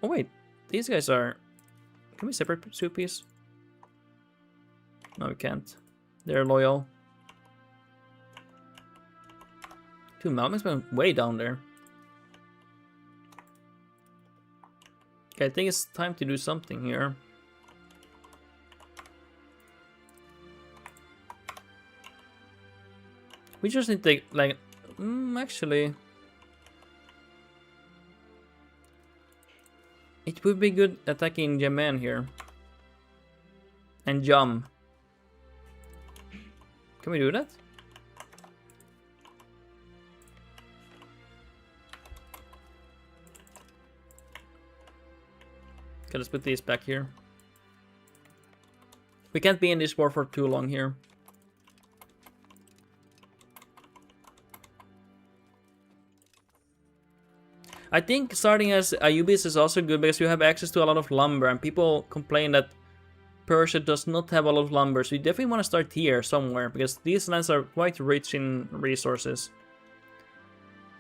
Oh wait, these guys are. Can we separate two piece? No, we can't. They're loyal. Dude, Malmö's been way down there. Okay, I think it's time to do something here. We just need to, like, actually... It would be good attacking Yemen here. And Jam. Can we do that? Okay, let's put these back here. We can't be in this war for too long here. I think starting as Ayyubids is also good because you have access to a lot of lumber, and people complain that Persia does not have a lot of lumber, so you definitely want to start here somewhere because these lands are quite rich in resources.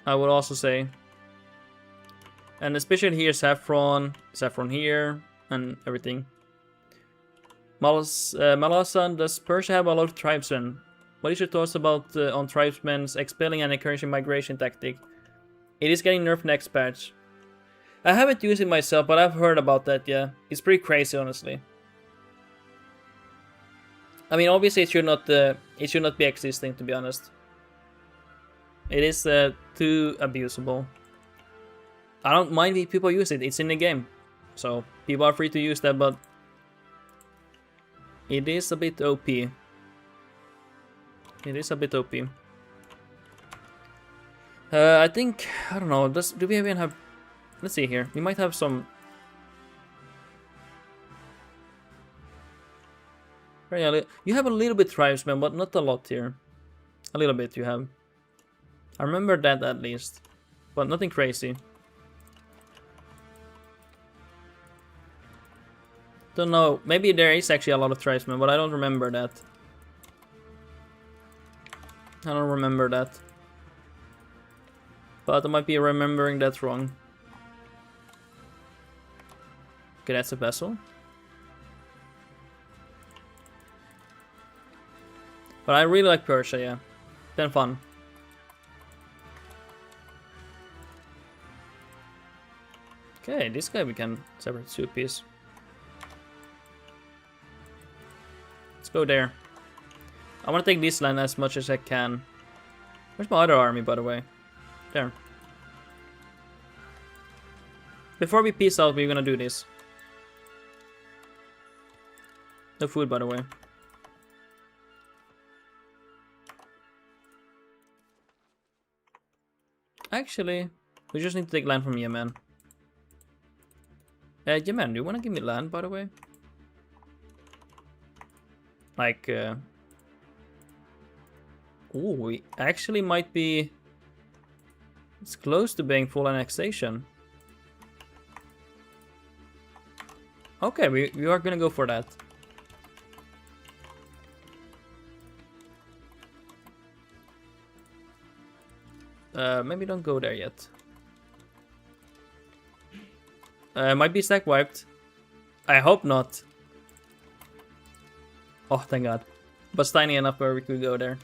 I would also say. And especially here, saffron here, and everything. Malasan, does Persia have a lot of tribesmen? What is your thoughts about on tribesmen's expelling and encouraging migration tactic? It is getting nerfed next patch. I haven't used it myself, but I've heard about that, yeah. It's pretty crazy, honestly. I mean, obviously it should not be existing, to be honest. It is too abusable. I don't mind if people use it, it's in the game. So, people are free to use that, but it is a bit OP. It is a bit OP. I think, I don't know, do we even have... Let's see here, we might have some... You have a little bit tribesmen, but not a lot here. A little bit you have. I remember that at least. But nothing crazy. Don't know, maybe there is actually a lot of tribesmen, but I don't remember that. I don't remember that. But I might be remembering that wrong. Okay, that's a vessel. But I really like Persia, yeah. Been fun. Okay, this guy we can separate two piece. Let's go there. I want to take this land as much as I can. Where's my other army, by the way? There. Before we peace out, we're gonna do this. No food, by the way. Actually, we just need to take land from Yemen. Yemen, do you want to give me land, by the way? Like, oh, we actually might be... It's close to being full annexation. Okay, we are gonna go for that. Maybe don't go there yet. Might be stack wiped. I hope not. Oh, thank God. But it's tiny enough where we could go there.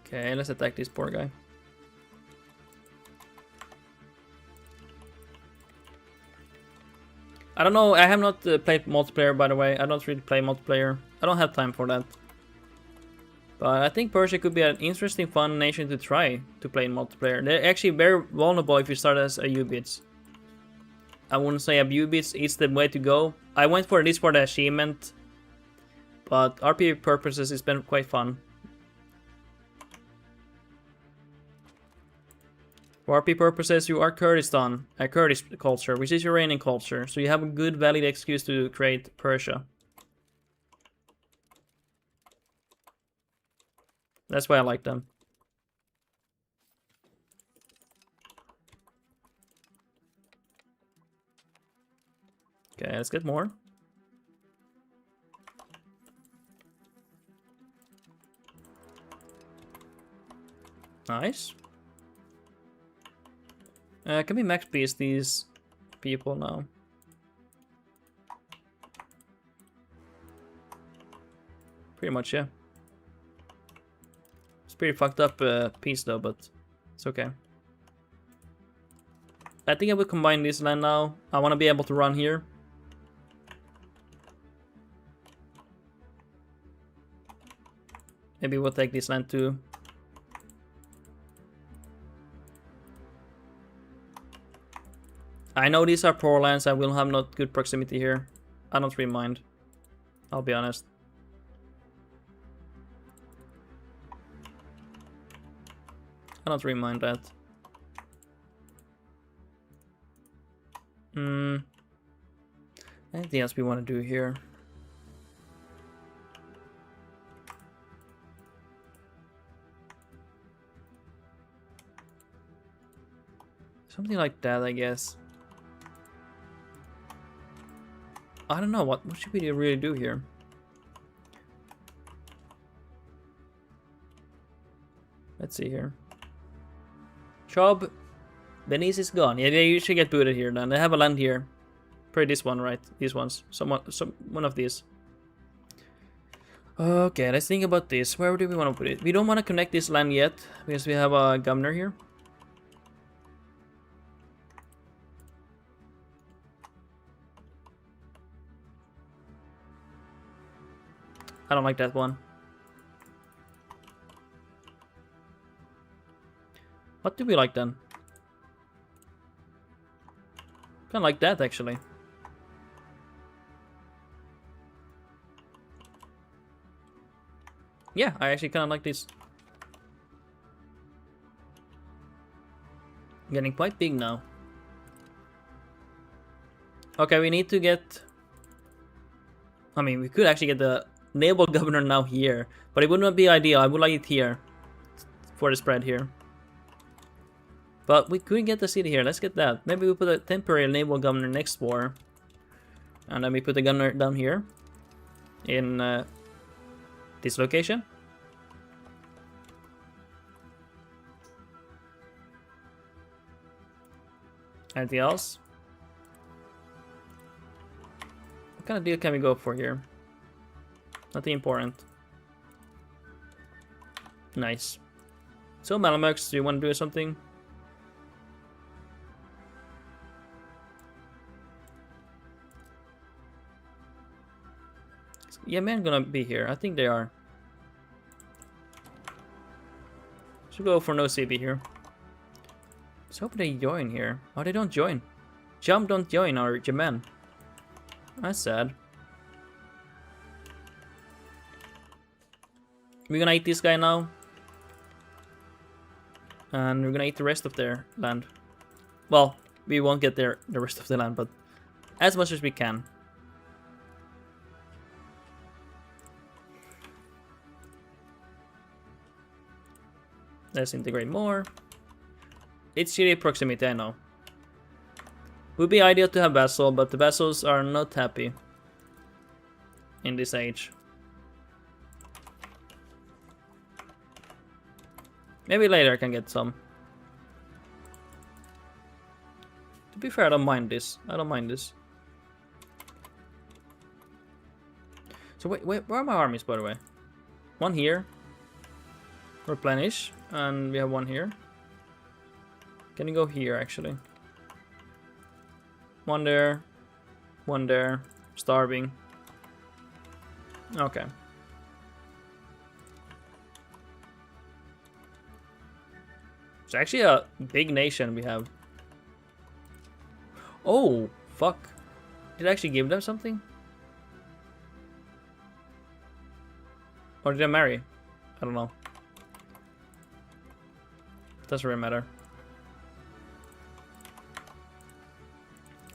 Okay, let's attack this poor guy. I don't know, I have not played multiplayer, by the way. I don't really play multiplayer. I don't have time for that. But I think Persia could be an interesting, fun nation to try to play in multiplayer. They're actually very vulnerable if you start as Ayyubids. I wouldn't say Ayyubids is the way to go. I went for this for the achievement. But RP purposes, it's been quite fun. For RP purposes, you are Kurdistan, a Kurdish culture, which is Iranian culture, so you have a good valid excuse to create Persia. That's why I like them. Okay, let's get more. Nice. Can we max piece these people now? Pretty much, yeah. It's pretty fucked up piece though, but it's okay. I think I will combine this land now. I want to be able to run here. Maybe we'll take this land too. I know these are poor lands, I will have not good proximity here. I don't really mind. I'll be honest. I don't really mind that. Anything else we want to do here? Something like that, I guess. I don't know, what should we really do here? Let's see here. Job. Venice is gone. Yeah, they usually get booted here then. They have a land here. Probably this one, right? These ones. One of these. Okay, let's think about this. Where do we want to put it? We don't want to connect this land yet, because we have a governor here. I don't like that one. What do we like then? Kinda like that actually. Yeah, I actually kinda like this. Getting quite big now. Okay, we need to get... I mean, we could actually get the naval governor now here, but it would not be ideal. I would like it here for the spread here. But we could get the city here. Let's get that. Maybe we put a temporary naval governor next war, and then we put the governor down here in this location. Anything else? What kind of deal can we go for here? Nothing important. Nice. So Malamux, do you want to do something? Yeah, man, gonna be here. I think they are. Should go for no CB here. Let's hope they join here. Oh, they don't join. Jump don't join our Jaman. That's sad. We're gonna eat this guy now. And we're gonna eat the rest of their land. Well, we won't get the rest of the land, but as much as we can. Let's integrate more. It's shitty proximity, I know. Would be ideal to have vassal, but the vassals are not happy in this age. Maybe later I can get some. To be fair, I don't mind this. I don't mind this. So wait, where are my armies, by the way? One here. Replenish. And we have one here. Can you go here, actually? One there. One there. Starving. Okay. It's actually a big nation we have. Oh, fuck. Did I actually give them something? Or did I marry? I don't know. Doesn't really matter.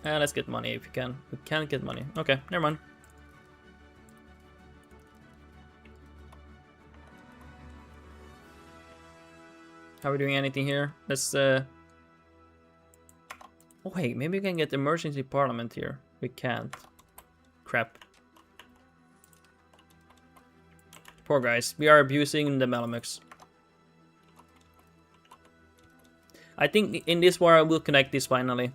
And let's get money if you can. We can't get money. Okay, never mind. Are we doing anything here? Let's oh wait, maybe we can get emergency parliament here. We can't. Crap. Poor guys. We are abusing the Malamutes. I think in this war I will connect this finally.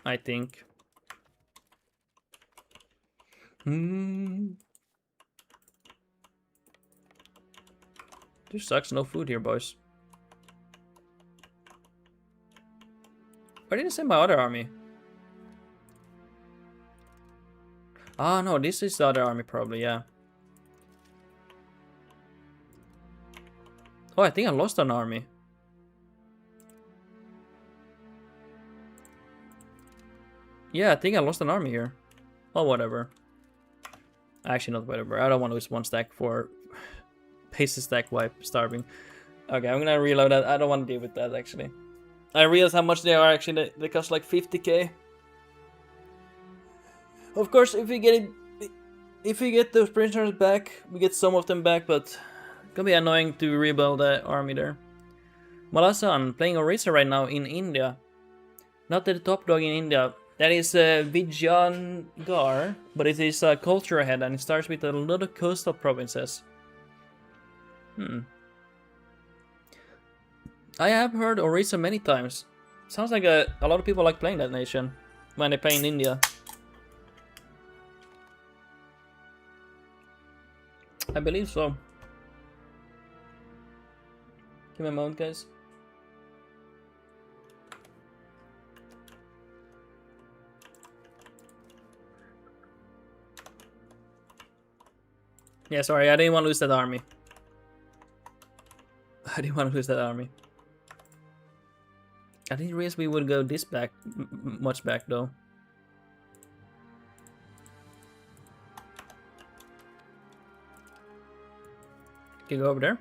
I think. This sucks, no food here, boys. Where did I send my other army? Ah, no, this is the other army probably, yeah. Oh, I think I lost an army. Yeah, I think I lost an army here. Oh, whatever. Actually, not whatever. I don't want to lose one stack for basic stack wipe, starving. Okay, I'm gonna reload that. I don't want to deal with that, actually. I realize how much they are, actually. They cost like 50k. Of course, if we get those prisoners back, we get some of them back, but it's gonna be annoying to rebuild the army there. Malasan playing Orisa right now in India. Not the top dog in India. That is Vijayangarh, but it is a culture ahead and it starts with a lot of coastal provinces. I have heard Orisa many times. Sounds like a lot of people like playing that nation when they play in India. I believe so. Give me a moment, guys. Yeah, sorry, I didn't want to lose that army. I didn't want to lose that army. I didn't realize we would go this back, much back though. Can you go over there?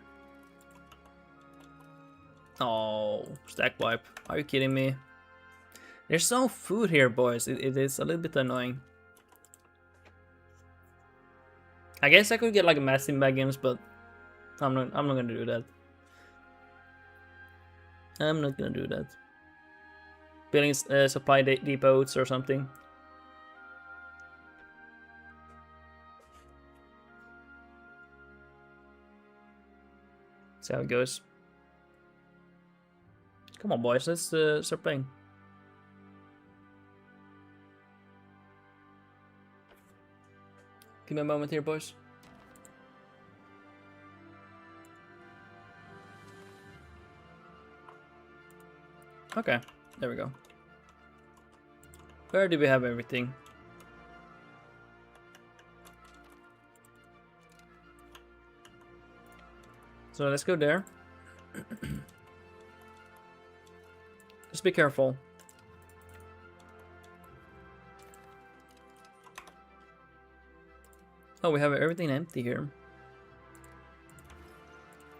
Oh, stack wipe. Are you kidding me? There's no food here, boys. It is a little bit annoying. I guess I could get like a massive baggins, but I'm not gonna do that. I'm not gonna do that. Building supply depots or something. See how it goes. Come on, boys, let's start playing. Give me a moment here, boys. Okay, there we go. Where do we have everything? So let's go there. Just be careful. Oh, we have everything empty here.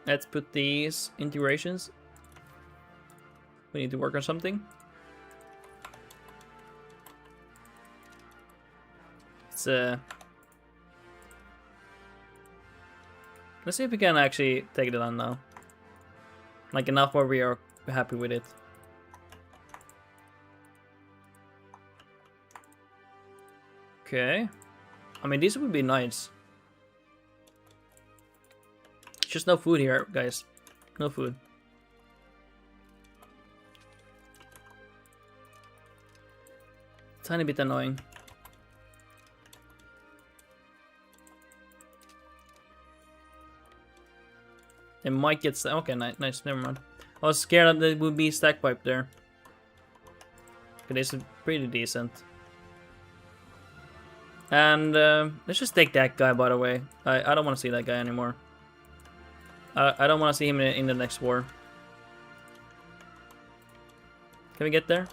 Let's put these integrations. We need to work on something. It's let's see if we can actually take it on now. Like enough where we are happy with it. Okay. I mean, these would be nice. Just no food here, guys. No food. Tiny bit annoying. It might get stuck. Okay, nice. Never mind. I was scared that there would be stack pipe there. Okay, this is pretty decent. And let's just take that guy, by the way. I don't want to see that guy anymore. I don't want to see him in the next war. Can we get there?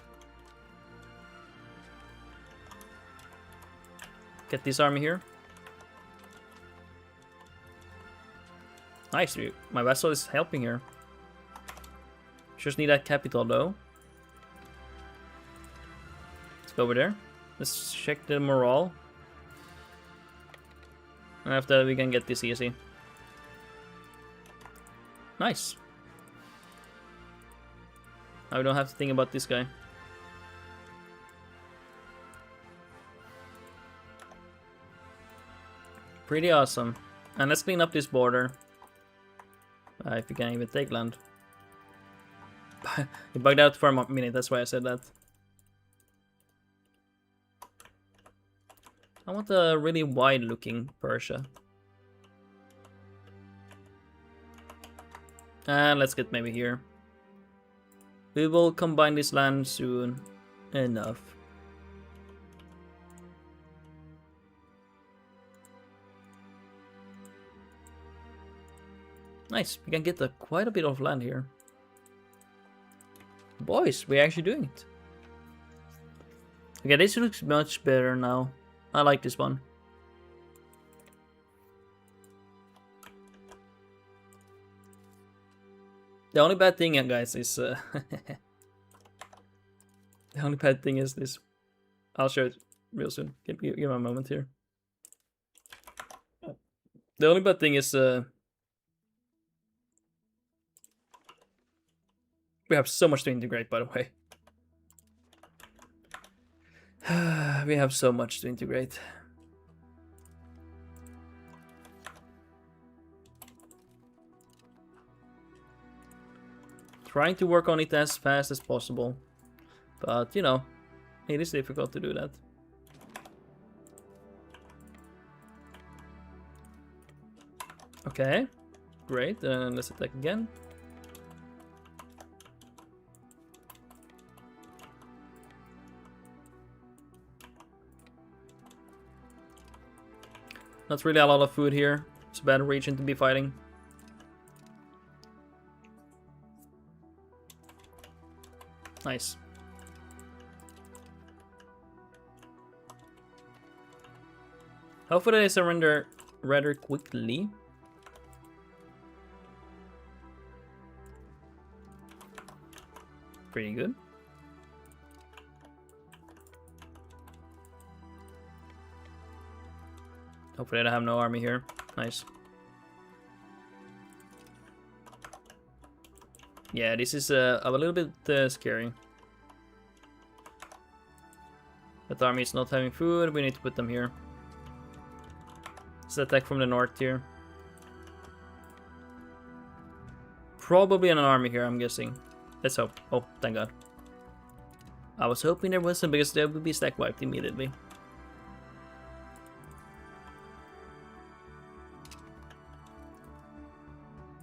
Get this army here. Nice, my vessel is helping here. Just need that capital though. Let's go over there. Let's check the morale. And after we can get this easy. Nice. Now we don't have to think about this guy. Pretty awesome. And let's clean up this border. If we can even take land. It bugged out for a minute, that's why I said that. I want a really wide looking Persia. And let's get maybe here. We will combine this land soon enough. Nice, we can get quite a bit of land here. Boys, we're actually doing it. Okay, this looks much better now. I like this one. The only bad thing, guys, is the only bad thing is this. I'll show it real soon. Give me a moment here. The only bad thing is we have so much to integrate, by the way. We have so much to integrate. Trying to work on it as fast as possible. But, you know, it is difficult to do that. Okay, great. Let's attack again. Not really a lot of food here. It's a bad region to be fighting. Nice. Hopefully they surrender rather quickly. Pretty good. Hopefully I have no army here. Nice. Yeah, this is a little bit scary. That army is not having food. We need to put them here. Let's attack from the north here. Probably an army here, I'm guessing. Let's hope. Oh, thank God. I was hoping there wasn't, because there would be stack wiped immediately.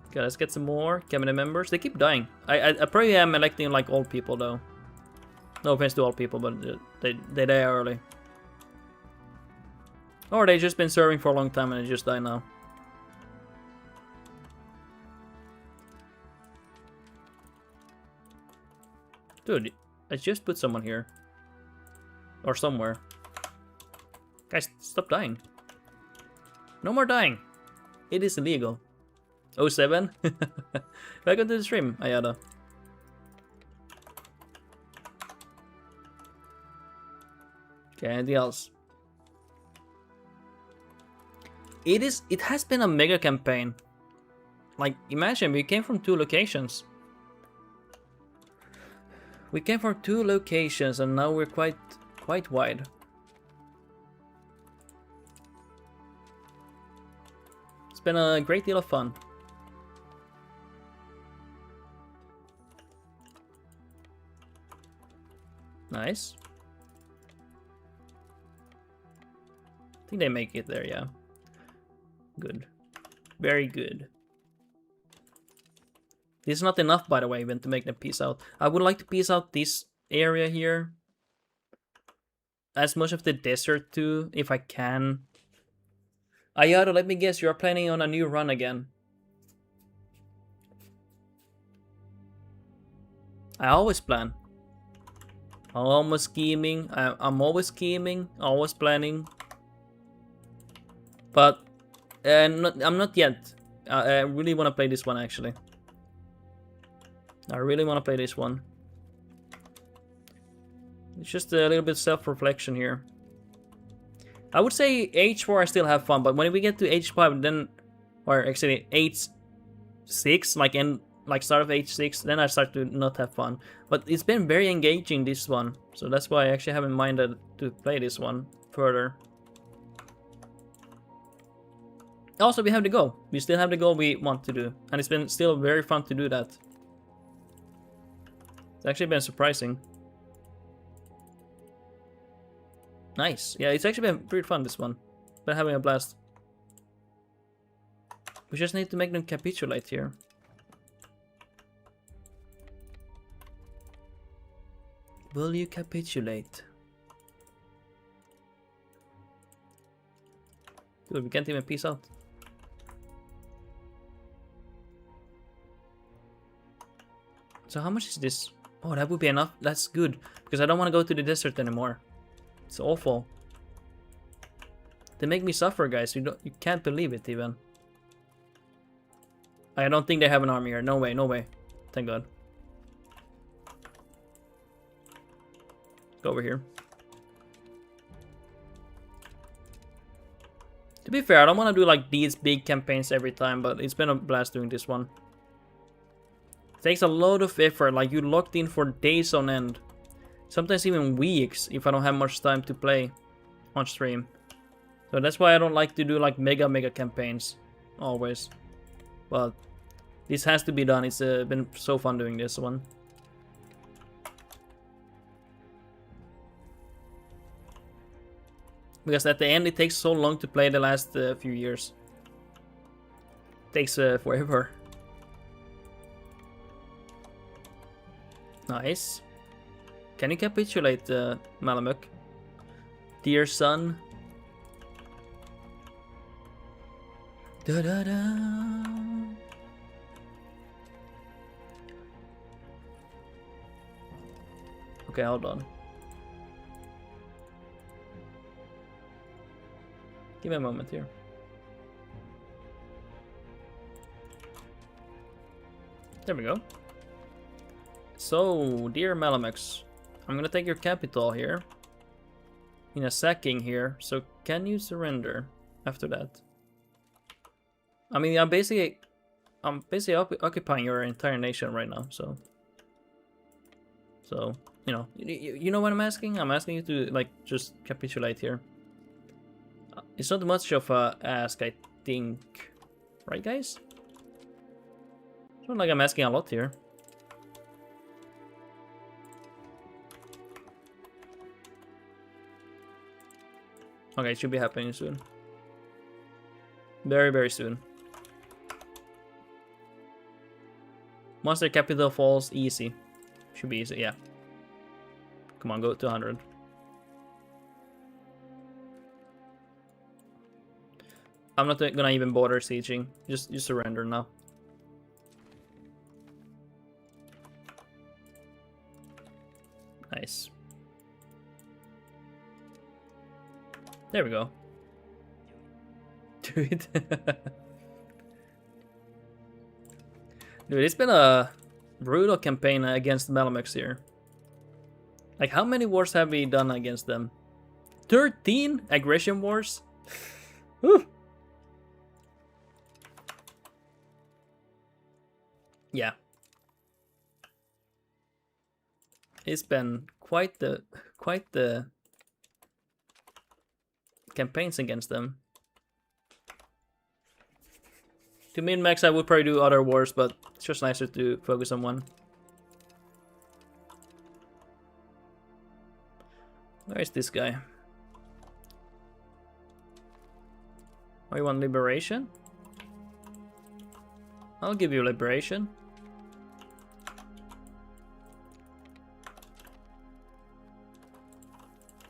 Okay, let's get some more cabinet members. They keep dying. I probably am electing like old people though. No offense to old people, but they die early. Or they just been serving for a long time and they just die now. Dude, I just put someone here. Or somewhere. Guys, stop dying. No more dying. It is illegal. 07? Welcome to the stream, Ayada. Okay, anything else? It has been a mega campaign. Like, imagine, we came from 2 locations. We came from 2 locations and now we're quite wide. It's been a great deal of fun. Nice. I think they make it there, yeah. Good. Very good. This is not enough, by the way, even to make them peace out. I would like to peace out this area here. As much of the desert too, if I can. Ayado, let me guess, you are planning on a new run again. I always plan. I'm always scheming. I'm always scheming, always planning. But I'm not yet. I really want to play this one actually. I really want to play this one. It's just a little bit self-reflection here. I would say H4 I still have fun, but when we get to H5 then, or actually H6, like start of H6, then I start to not have fun. But it's been very engaging, this one, so that's why I actually haven't minded to play this one further. Also, we have the goal. We still have the goal we want to do, and it's been still very fun to do that. It's actually been surprising. Nice. Yeah, it's actually been pretty fun, this one. Been having a blast. We just need to make them capitulate here. Will you capitulate? Dude, we can't even peace out. So how much is this? Oh, that would be enough. That's good. Because I don't want to go to the desert anymore. It's awful. They make me suffer, guys. You can't believe it even. I don't think they have an army here. No way, no way. Thank God. Go over here. To be fair, I don't want to do like these big campaigns every time, but it's been a blast doing this one. It takes a lot of effort, like you're locked in for days on end. Sometimes even weeks if I don't have much time to play on stream. So that's why I don't like to do like mega campaigns always. But this has to be done. It's been so fun doing this one. Because at the end it takes so long to play the last few years. It takes forever. Nice. Can you capitulate, Malamuk? Dear son. Da da da. Okay, hold on. Give me a moment here. There we go. So, dear Malamux, I'm gonna take your capital here. In a sacking here. So, can you surrender after that? I mean, I'm basically occupying your entire nation right now. So, you know, you know what I'm asking? I'm asking you to like just capitulate here. It's not much of a ask, I think. Right, guys? It's not like I'm asking a lot here. Okay, it should be happening soon. Very soon. Once their capital falls, easy. Should be easy, yeah. Come on, go to 100. I'm not gonna even bother sieging. Just surrender now. Nice. do it. Dude, it's been a brutal campaign against Melmex here. Like, how many wars have we done against them? 13 aggression wars? Whew. Yeah. It's been quite the campaigns against them. To min-max, I would probably do other wars, but it's just nicer to focus on one. Where is this guy? Oh, you want liberation? I'll give you liberation.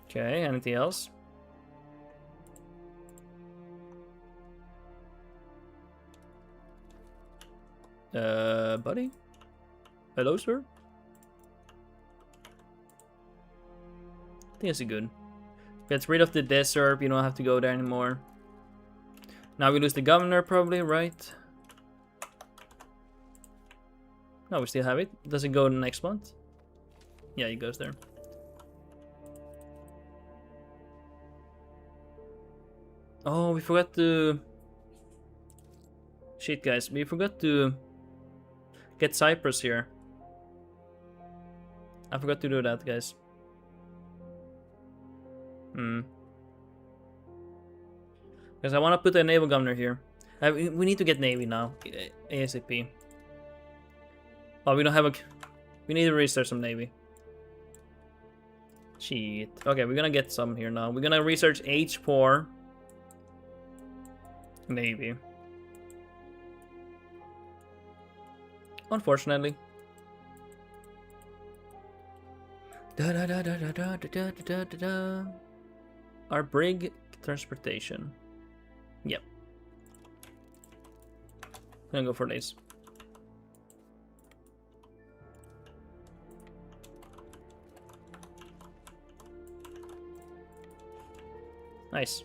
Okay, anything else? Buddy? Hello, sir? I think it's good. Gets rid of the desert, you don't have to go there anymore. Now we lose the governor probably, right? No, we still have it. Does it go next month? Yeah, it goes there. Oh, we forgot to... Shit, guys. We forgot to get Cyprus here. I forgot to do that, guys. Because I want to put a naval governor here. We need to get navy now. ASAP. Oh, we don't have a... We need to research some navy. Shit. Okay, we're gonna get some here now. We're gonna research H4. Navy. Unfortunately. Our brig transportation. Yep. I'm gonna go for this. Nice.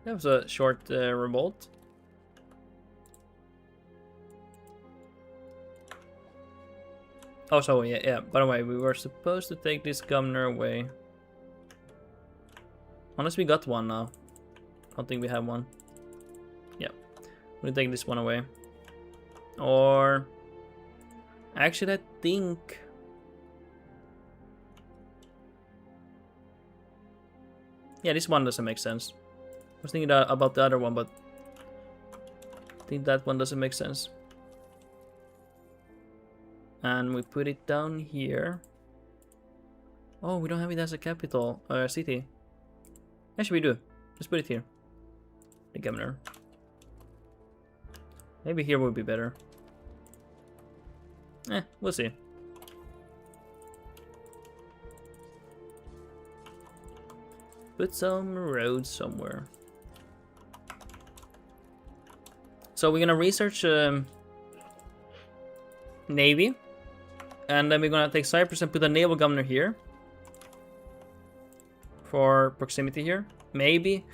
That was a short revolt. Oh, so yeah. By the way, we were supposed to take this governor away. Unless we got one now. I don't think we have one. Yeah. We'll take this one away. Or... Actually, I think... Yeah, this one doesn't make sense. I was thinking about the other one, but... I think that one doesn't make sense. And we put it down here. Oh, we don't have it as a capital, city. Actually, we do. Let's put it here. The governor. Maybe here would be better. We'll see. Put some roads somewhere. So we're gonna research Navy. And then we're gonna take Cyprus and put a naval governor here. For proximity here. Maybe.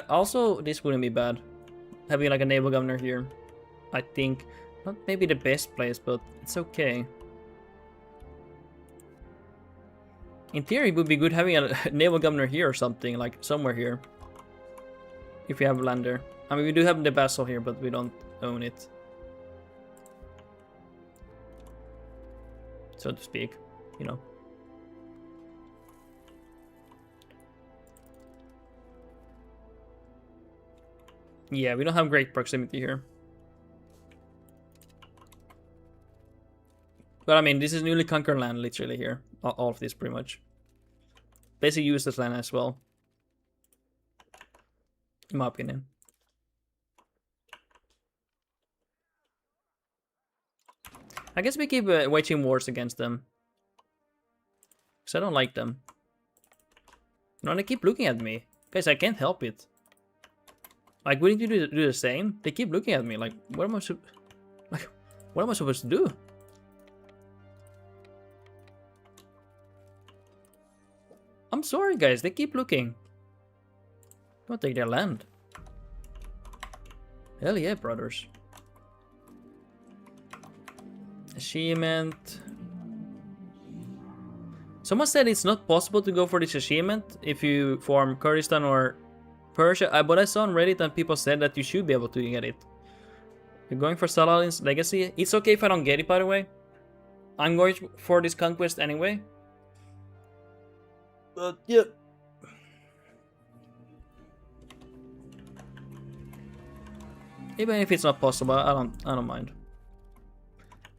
Also, this wouldn't be bad. Having like a naval governor here. I think. Not maybe the best place, but it's okay. In theory, it would be good having a naval governor here or something, like somewhere here. If we have land there. I mean, we do have the vessel here, but we don't own it. So to speak, you know. Yeah, we don't have great proximity here. But I mean, this is newly conquered land, literally here. All of this, pretty much. Basically useless land as well. In my opinion. I guess we keep waging wars against them. Because I don't like them. You know, they keep looking at me. Guys, I can't help it. Like, wouldn't you do the same? They keep looking at me. Like, what am I supposed to do? I'm I'm sorry, guys. They keep looking. Don't take their land. Hell yeah, brothers. Achievement. Someone said it's not possible to go for this achievement if you form Kurdistan or Persia, but I saw on Reddit and people said that you should be able to get it. You're going for Saladin's legacy. It's okay if I don't get it, by the way. I'm going for this conquest anyway. But yeah. Even if it's not possible, I don't mind.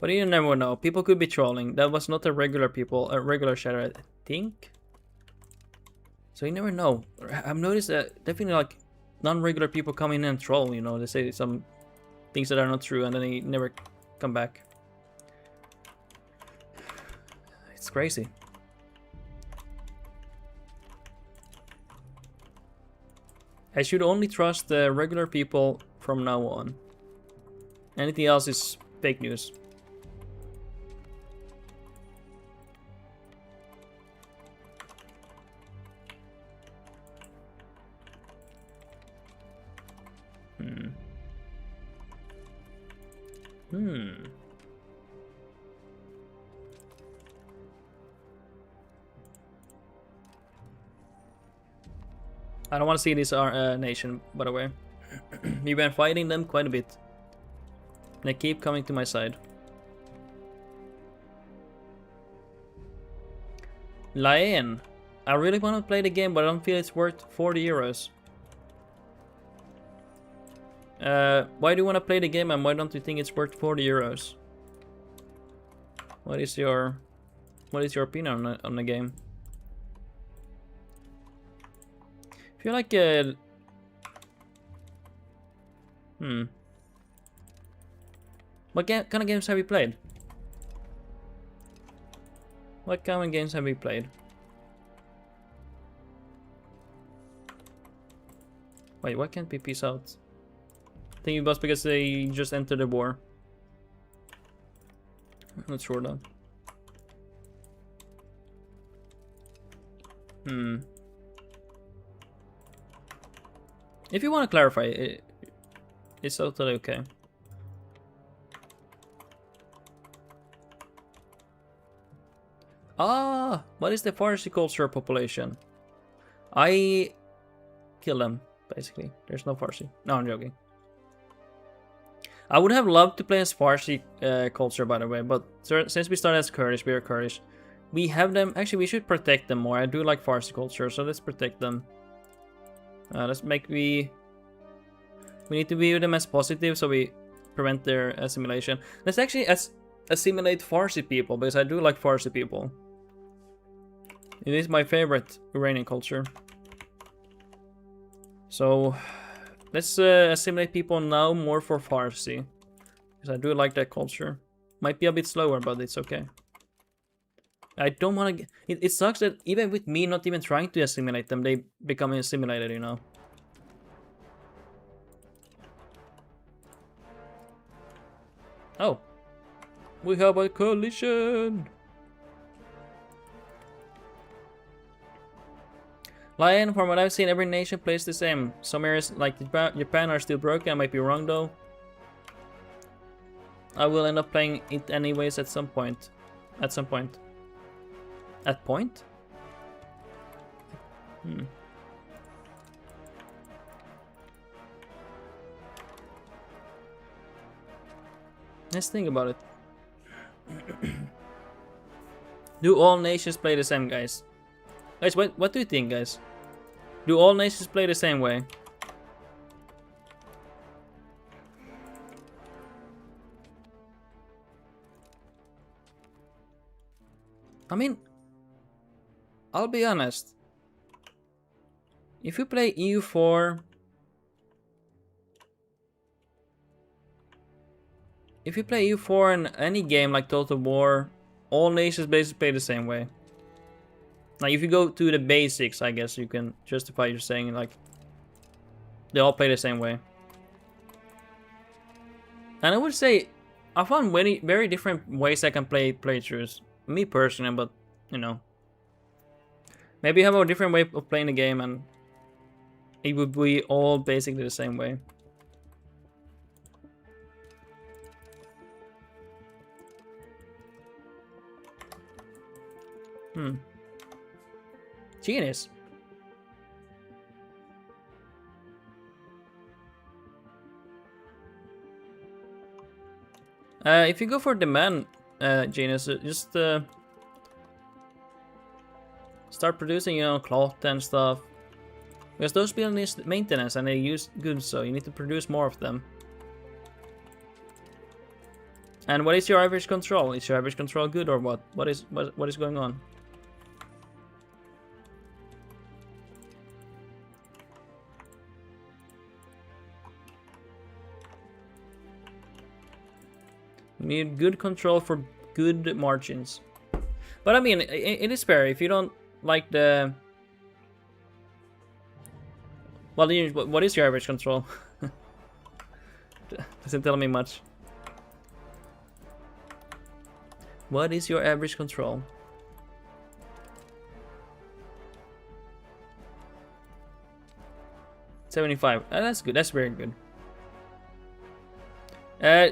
But you never know. People could be trolling. That was not a regular shadow, I think. So you never know. I've noticed that definitely like non-regular people come in and troll, you know, they say some things that are not true and then they never come back. It's crazy. I should only trust the regular people from now on. Anything else is fake news. I don't want to see this nation, by the way. We've been fighting them quite a bit. They keep coming to my side. Lion. I really want to play the game, but I don't feel it's worth 40 euros. Why do you want to play the game and why don't you think it's worth 40 euros? What is your opinion on the game? I feel like what kind of games have you played? What kind of games have you played? Wait, why can't we peace out? I think it was because they just entered the war. I'm not sure though. If you want to clarify, it's totally okay. Ah, what is the Farsi culture population? I kill them, basically. There's no Farsi. No, I'm joking. I would have loved to play as Farsi culture, by the way, but since we started as Kurdish, we are Kurdish. We have them. Actually, we should protect them more. I do like Farsi culture, so let's protect them. We need to view them as positive, so we prevent their assimilation. Let's actually assimilate Farsi people, because I do like Farsi people. It is my favorite Iranian culture. So let's assimilate people now more for Farsi, because I do like that culture. Might be a bit slower, but it's okay. I don't want to. It sucks that even with me not even trying to assimilate them, they become assimilated, you know. Oh, we have a coalition. Lion, from what I've seen, every nation plays the same. Some areas like Japan are still broken. I might be wrong though. I will end up playing it anyways at some point. At some point. At point? Let's think about it. Do all nations play the same, guys? Guys, what do you think, guys? Do all nations play the same way? I mean, I'll be honest. If you play EU4... If you play EU4 in any game like Total War, all nations basically play the same way. Like, if you go to the basics, I guess you can justify your saying, like, they all play the same way. And I would say, I found very different ways I can play playthroughs. Me personally, but, you know. Maybe have a different way of playing the game and it would be all basically the same way. Genius. If you go for demand, Genius, just start producing your own cloth and stuff. Because those buildings need maintenance and they use goods, so you need to produce more of them. And what is your average control? Is your average control good or what? What is going on? You need good control for good margins. But I mean, it is fair if you don't like the... Well, what is your average control? Doesn't tell me much. What is your average control? $75. That's good. That's very good.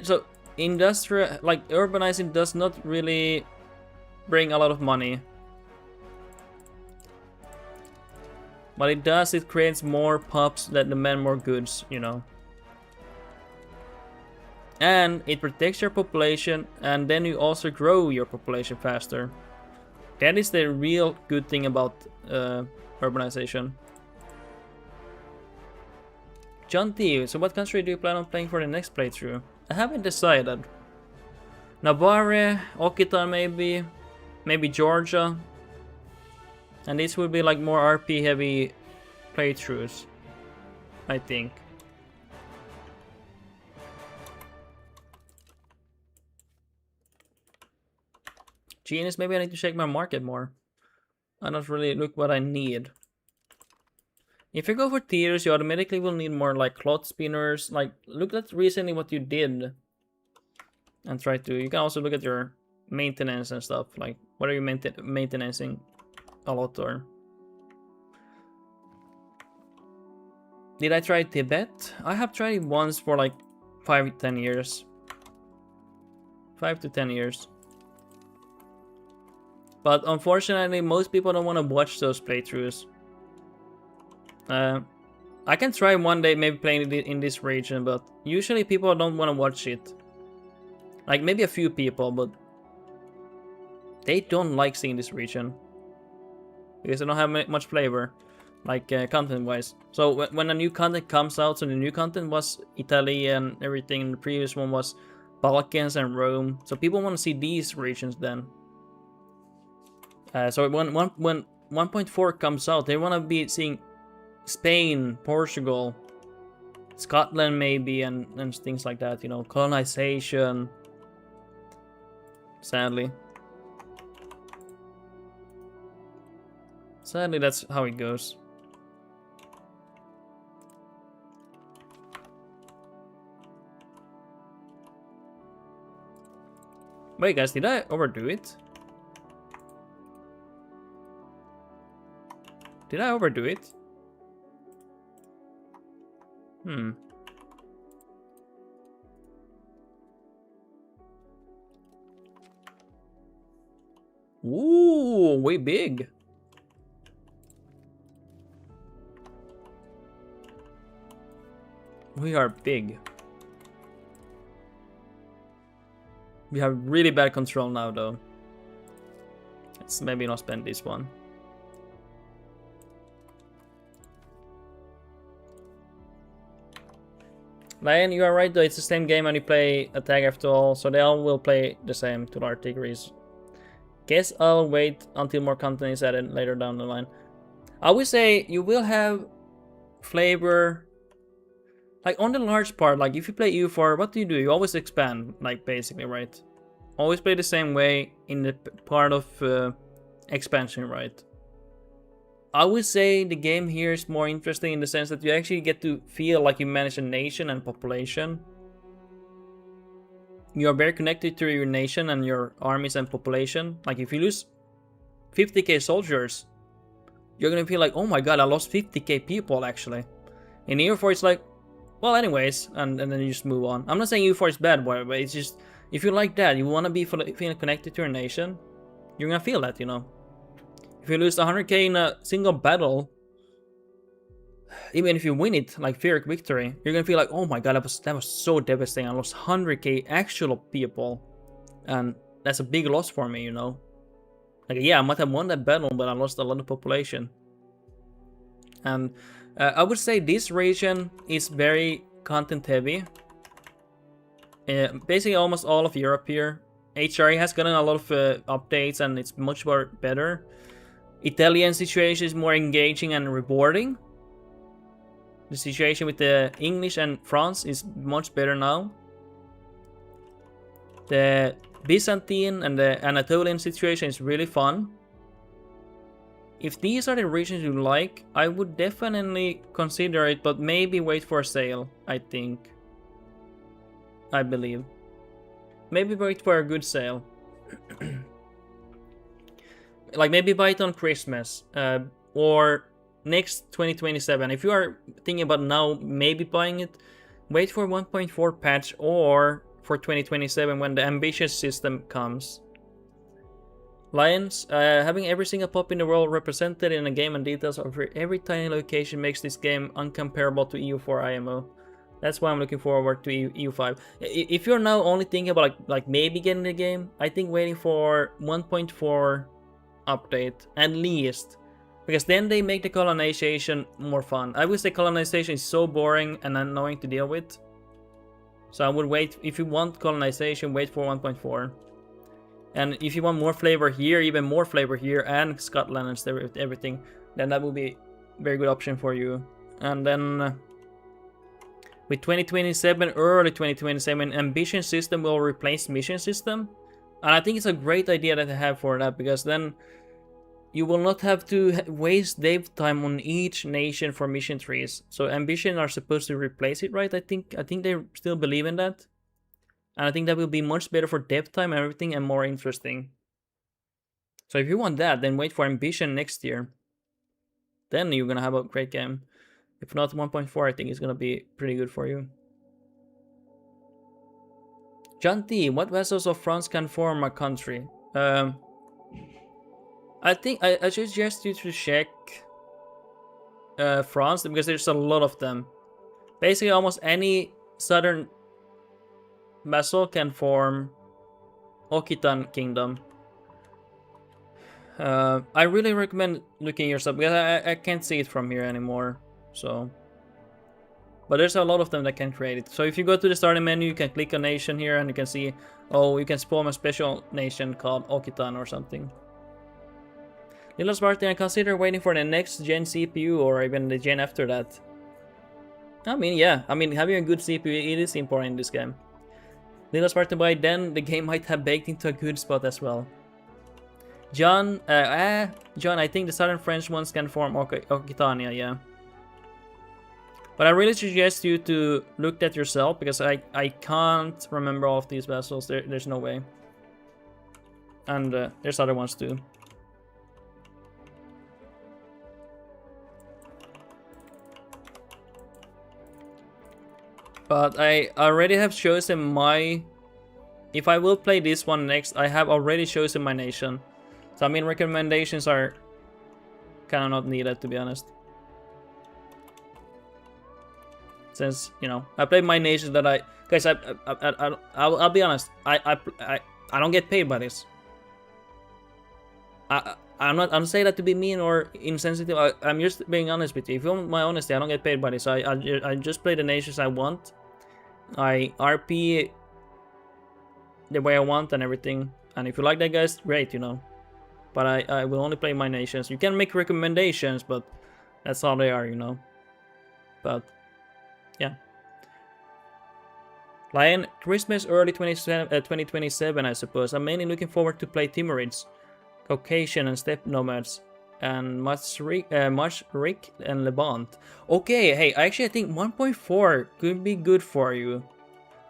So industrial, like urbanizing, does not really bring a lot of money. But it does. It creates more pubs that demand more goods. You know. And it protects your population, and then you also grow your population faster. That is the real good thing about urbanization. John T, so what country do you plan on playing for the next playthrough? I haven't decided. Navarre, Occitan maybe Georgia. And these will be like more RP heavy playthroughs, I think. Genius, maybe I need to check my market more. I don't really look what I need. If you go for tiers, you automatically will need more like cloth spinners. Like, look at recently what you did. And try to, you can also look at your maintenance and stuff. Like, what are you maintaining a lot or? Did I try Tibet? I have tried it once for like 5 to 10 years. 5 to 10 years. But unfortunately, most people don't want to watch those playthroughs. I can try one day maybe playing it in this region, but usually people don't want to watch it. Like maybe a few people, but they don't like seeing this region. Because they don't have much flavor, like content-wise. So when a new content comes out, so the new content was Italy and everything, and the previous one was Balkans and Rome. So people want to see these regions then. So when 1.4 comes out, they want to be seeing Spain, Portugal, Scotland maybe, and things like that, you know, colonization. Sadly, that's how it goes. Wait, guys, did I overdo it? Did I overdo it? Ooh, way big. We are big. We have really bad control now, though. Let's maybe not spend this one. Lion, you are right though, it's the same game and you play attack after all, so they all will play the same to large degrees. Guess I'll wait until more content is added later down the line. I would say you will have flavor, like on the large part, like if you play EU4, what do? You always expand, like basically, right? Always play the same way in the part of expansion, right? I would say the game here is more interesting in the sense that you actually get to feel like you manage a nation and population. You are very connected to your nation and your armies and population. Like if you lose 50k soldiers, you're gonna feel like, oh my god, I lost 50k people actually. In EU4 it's like, well anyways, and then you just move on. I'm not saying EU4 is bad, but it's just, if you like that, you want to be feeling connected to your nation, you're gonna feel that, you know. If you lose 100k in a single battle, even if you win it, like Pyrrhic victory, you're gonna feel like, oh my god, that was so devastating. I lost 100k actual people, and that's a big loss for me, you know. Like, yeah, I might have won that battle, but I lost a lot of population. And I would say this region is very content heavy. Basically almost all of Europe here. HRE has gotten a lot of updates and it's much more better. Italian situation is more engaging and rewarding. The situation with the English and France is much better now. The Byzantine and the Anatolian situation is really fun. If these are the regions you like, I would definitely consider it, but maybe wait for a sale, I think. I believe. Maybe wait for a good sale. Like maybe buy it on Christmas, or next 2027. If you are thinking about now maybe buying it, wait for 1.4 patch or for 2027 when the ambitious system comes. Lions, having every single pop in the world represented in a game and details of every tiny location makes this game uncomparable to EU4 IMO. That's why I'm looking forward to EU5. If you're now only thinking about like maybe getting the game, I think waiting for 1.4 update at least, because then they make the colonization more fun. I would say colonization is so boring and annoying to deal with. So I would wait, if you want colonization, wait for 1.4. And if you want more flavor here, even more flavor here, and Scotland and everything, then that will be a very good option for you. And then with 2027, early 2027, ambition system will replace mission system. And I think it's a great idea that they have for that, because then you will not have to waste dev time on each nation for mission trees. So ambition are supposed to replace it, right? I think they still believe in that. And I think that will be much better for dev time and everything, and more interesting. So if you want that, then wait for ambition next year. Then you're gonna have a great game. If not, 1.4 I think is gonna be pretty good for you. John T, what vessels of France can form a country? I think I suggest you to check France, because there's a lot of them. Basically almost any southern vessel can form Occitan Kingdom. I really recommend looking yourself, because I can't see it from here anymore. So, but there's a lot of them that can create it. So if you go to the starting menu, you can click on nation here, and you can see, oh, you can spawn a special nation called Occitan or something. Little Spartan, consider waiting for the next gen CPU or even the gen after that. I mean, yeah, I mean, having a good CPU, it is important in this game. Little Spartan, by then the game might have baked into a good spot as well. John, John, I think the southern French ones can form Occitania, yeah. But I really suggest you to look that yourself, because I can't remember all of these vessels. There's no way. And there's other ones too. But I already have chosen my... If I will play this one next, I have already chosen my nation. So I mean, recommendations are kind of not needed, to be honest. Since, you know, I played my nation that I... Guys, I'll be honest. I don't get paid by this. I'm saying that to be mean or insensitive. I'm just being honest with you. If you want my honesty, I don't get paid by this. I just play the nations I want. I RP the way I want and everything. And if you like that, guys, great, you know. But I will only play my nations. You can make recommendations, but that's how they are, you know. But yeah. Lion, Christmas early 2027, I suppose. I'm mainly looking forward to play Timurids, Caucasian and steppe nomads, and Mashrik and Levant. Okay, hey, actually I think 1.4 could be good for you.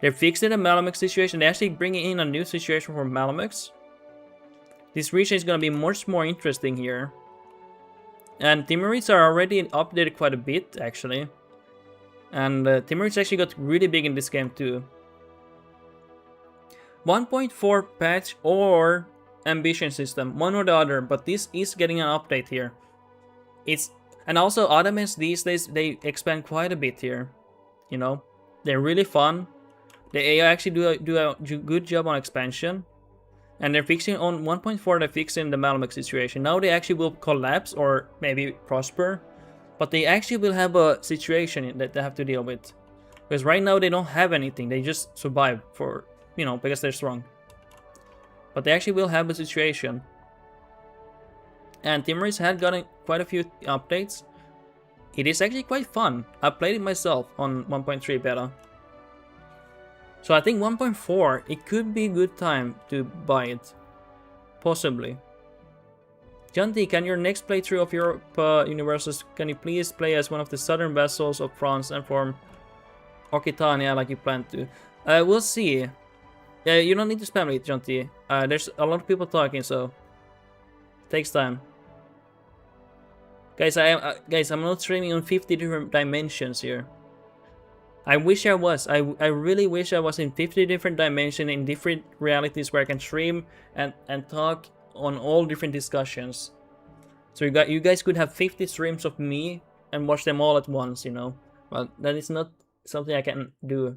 They're fixing the Malamux situation. They're actually bringing in a new situation for Malamux. This region is gonna be much more interesting here. And Timurids are already updated quite a bit, actually. And Timurids actually got really big in this game too. 1.4 patch or ambition system, one or the other, but this is getting an update here. And also Ottomans these days, they expand quite a bit here. You know, they're really fun. The AI actually do a good job on expansion. And they're fixing on 1.4, they're fixing the Malmec situation. Now they actually will collapse or maybe prosper. But they actually will have a situation that they have to deal with. Because right now they don't have anything. They just survive for, you know, because they're strong. But they actually will have a situation. And Timurids had gotten quite a few updates. It is actually quite fun. I played it myself on 1.3 beta. So I think 1.4, it could be a good time to buy it. Possibly. Janti, can your next playthrough of Europa Universalis, can you please play as one of the southern vassals of France and form Occitania like you plan to? We'll see. You don't need to spam it, Janti. There's a lot of people talking, so it takes time. Guys, I'm not streaming on 50 different dimensions here. I wish I was. I really wish I was in 50 different dimensions, in different realities where I can stream and talk on all different discussions. So you guys could have 50 streams of me and watch them all at once, you know. But that is not something I can do.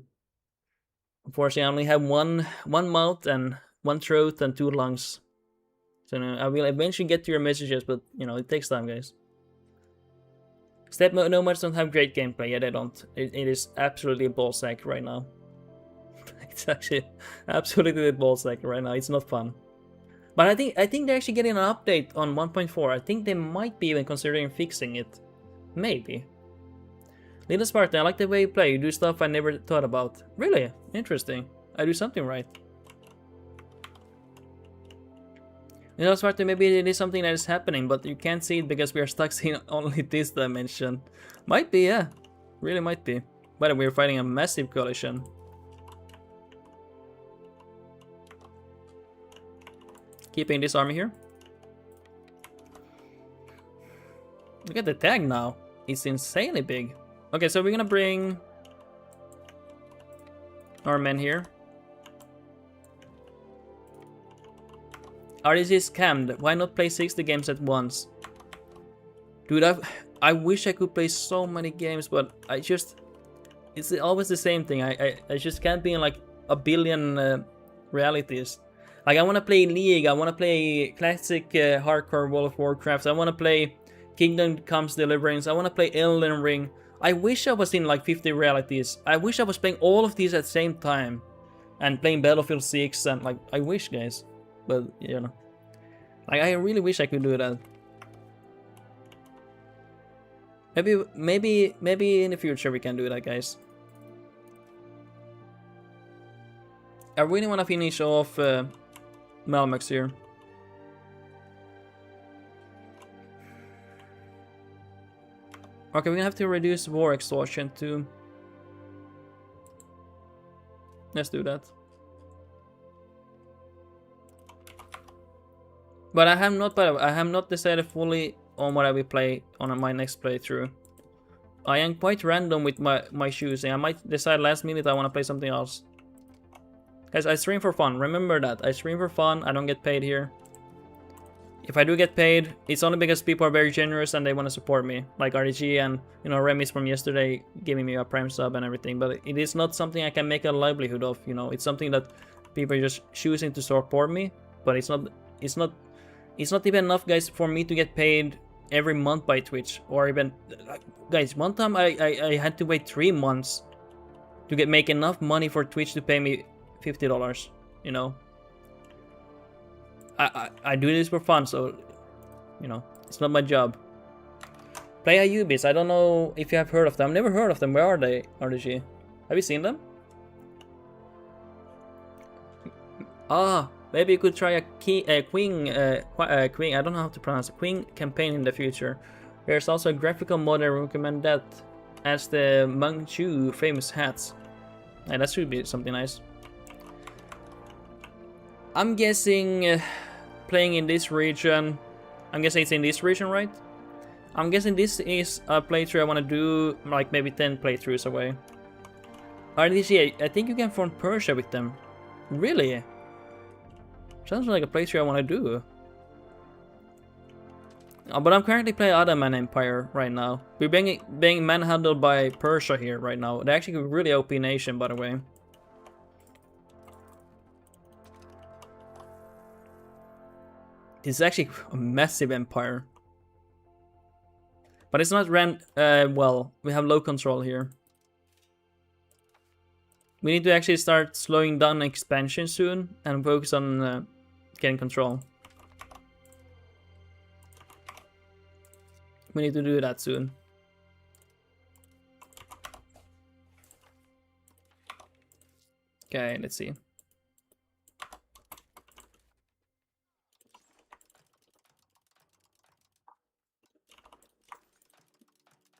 Unfortunately, I only have one mouth and one throat and 2 lungs. So I will eventually get to your messages, but you know, it takes time, guys. Step nomads don't have great gameplay. Yeah, they don't. It is absolutely a ballsack right now. It's actually absolutely a ballsack right now. It's not fun. But I think they're actually getting an update on 1.4. I think they might be even considering fixing it. Maybe. Little Spartan, I like the way you play. You do stuff I never thought about. Really? Interesting. I do something right. Little Spartan, maybe it is something that is happening, but you can't see it because we are stuck in only this dimension. Might be, yeah. Really might be. But we're fighting a massive coalition. Keeping this army here. Look at the tag now. It's insanely big. Okay, so we're gonna bring our men here. RDC is scammed. Why not play 60 games at once? Dude, I wish I could play so many games, but it's always the same thing. I just can't be in like a billion realities. Like I want to play League, I want to play classic hardcore World of Warcraft, I want to play Kingdom Comes Deliverance, I want to play Elden Ring. I wish I was in like 50 realities. I wish I was playing all of these at the same time. And playing Battlefield 6 and like, I wish, guys. But, you know. Like, I really wish I could do that. Maybe in the future we can do that, guys. I really want to finish off Malmex here. Okay, we're gonna have to reduce war exhaustion too. Let's do that. But I have not decided fully on what I will play on my next playthrough. I am quite random with my choosing. I might decide last minute I want to play something else. Guys, I stream for fun. Remember that. I stream for fun. I don't get paid here. If I do get paid, it's only because people are very generous and they want to support me. Like RDG and, you know, Remis from yesterday giving me a Prime sub and everything. But it is not something I can make a livelihood of, you know. It's something that people are just choosing to support me. But it's not even enough, guys, for me to get paid every month by Twitch. Or even, guys, one time I had to wait 3 months to make enough money for Twitch to pay me $50, you know. I do this for fun, so, you know, it's not my job. Play Ayyubids. I don't know if you have heard of them. I've never heard of them. Where are they, RDG? Have you seen them? Ah, maybe you could try a Queen, I don't know how to pronounce it, Queen campaign in the future. There's also a graphical mod I recommend that as the Manchu famous hats. Yeah, that should be something nice. I'm guessing playing in this region, I'm guessing it's in this region, right? I'm guessing this is a playthrough I want to do like maybe 10 playthroughs away. RDC, I think you can form Persia with them. Really? Sounds like a playthrough I want to do. But I'm currently playing Ottoman Empire right now. We're being manhandled by Persia here right now. They're actually a really OP nation, by the way. It's actually a massive empire. But it's not ran well. We have low control here. We need to actually start slowing down expansion soon and focus on getting control. We need to do that soon. Okay, let's see.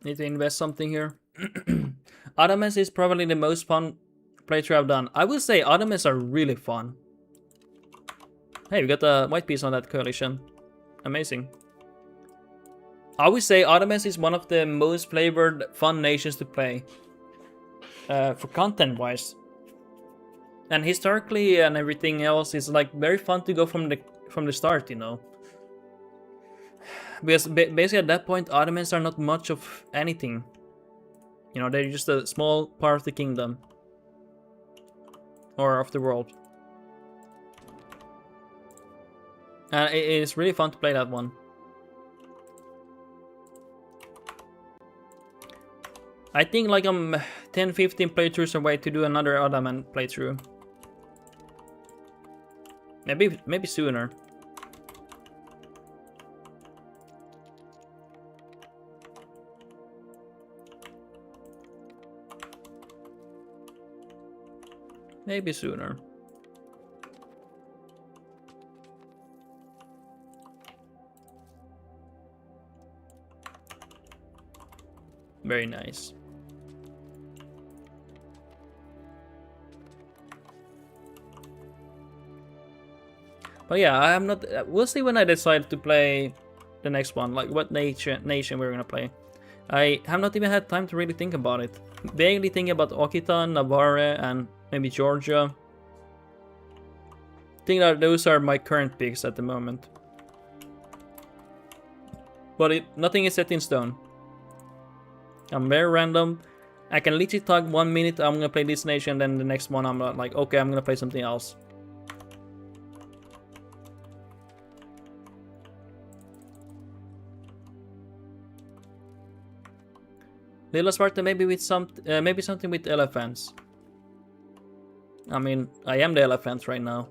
Need to invest something here. Ottomans is probably the most fun playthrough I've done. I will say Ottomans are really fun. Hey, we got a white piece on that coalition. Amazing. I would say Ottomans is one of the most flavored, fun nations to play. For content-wise. And historically and everything else is like very fun to go from the start, you know. Because basically at that point, Ottomans are not much of anything. You know, they're just a small part of the kingdom. Or of the world. And it is really fun to play that one. I think like I'm 10-15 playthroughs away to do another Ottoman playthrough. Maybe sooner. Maybe sooner. Very nice. But yeah, I am not. We'll see when I decide to play the next one. Like what nation we're gonna play. I have not even had time to really think about it. Vaguely thinking about Occitan, Navarre, and maybe Georgia. I think that those are my current picks at the moment. But nothing is set in stone. I'm very random. I can literally talk 1 minute, I'm gonna play this nation, then the next one I'm like, okay, I'm gonna play something else. Little Sparta maybe with maybe something with elephants. I mean, I am the elephant right now.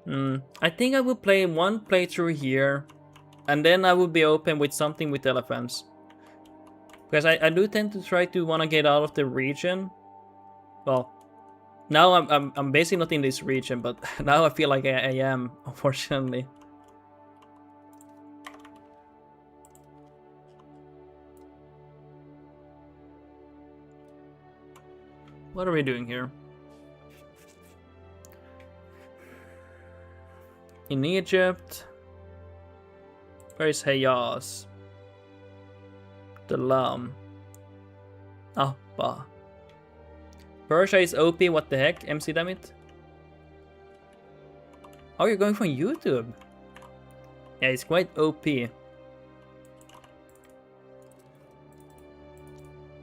I think I will play one playthrough here, and then I will be open with something with elephants. Because I do tend to try to want to get out of the region. Well, now I'm basically not in this region, but now I feel like I am, unfortunately. What are we doing here? In Egypt, where is Hejaz? The Lam. Appa. Persia is OP, what the heck? MC damn it. Oh, you're going from YouTube? Yeah, it's quite OP.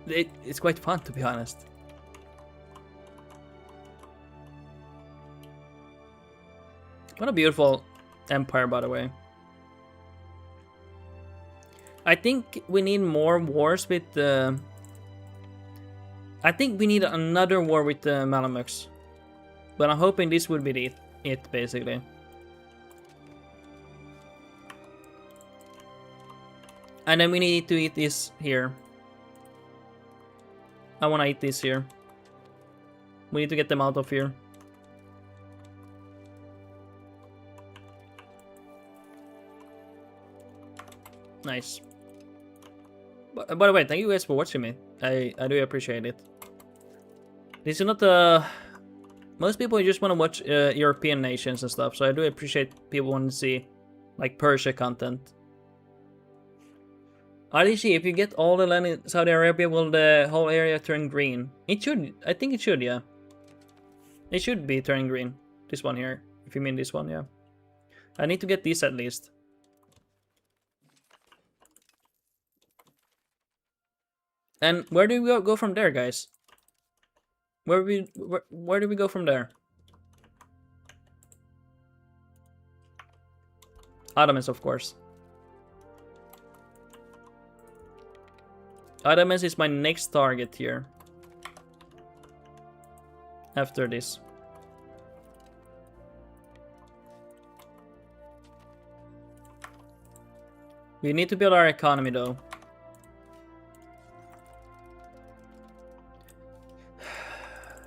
It's quite fun, to be honest. What a beautiful empire, by the way. I think we need more wars with the... I think we need another war with the Malamutes. But I'm hoping this would be it basically. And then we need to eat this here. I want to eat this here. We need to get them out of here. Nice. By the way, thank you guys for watching me. I do appreciate it. This is not most people just want to watch European nations and stuff, so I do appreciate people wanting to see like Persia content. RDG, if you get all the land in Saudi Arabia, will the whole area turn green? It should. I think it should, yeah. It should be turning green. This one here. If you mean this one, yeah. I need to get this at least. And where do we go from there, guys? Where do we go from there? Ottomans, of course. Ottomans is my next target here. After this. We need to build our economy though.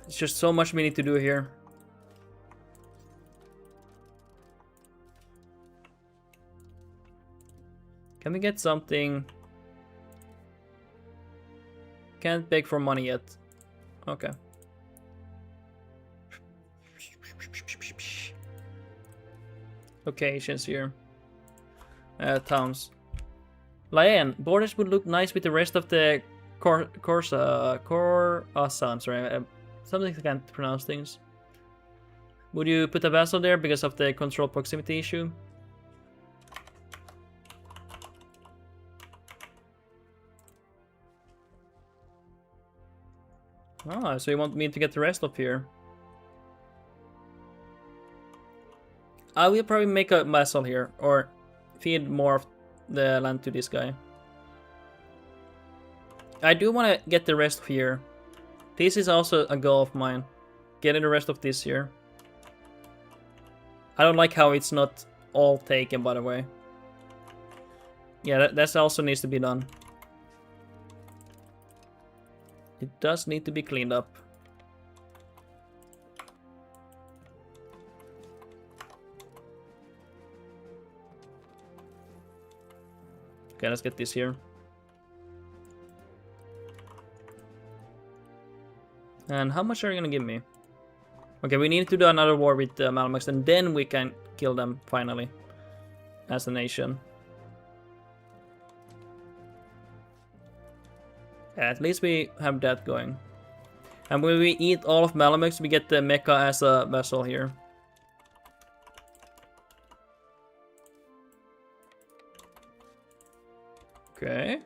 It's just so much we need to do here. Can we get something? Can't beg for money yet. Okay. Locations here. Towns. Lion, borders would look nice with the rest of the Khorasan. I'm sorry, something I can't pronounce things. Would you put a vassal there because of the control proximity issue? Ah, so you want me to get the rest of here? I will probably make a vassal here, or feed more of the land to this guy. I do want to get the rest of here. This is also a goal of mine. Getting the rest of this here. I don't like how it's not all taken, by the way. Yeah, that also needs to be done. It does need to be cleaned up. Okay, let's get this here. And how much are you gonna give me? Okay, we need to do another war with Malmax, and then we can kill them finally as a nation. At least we have that going. And when we eat all of Malmax, we get the Mecca as a vessel here. Okay.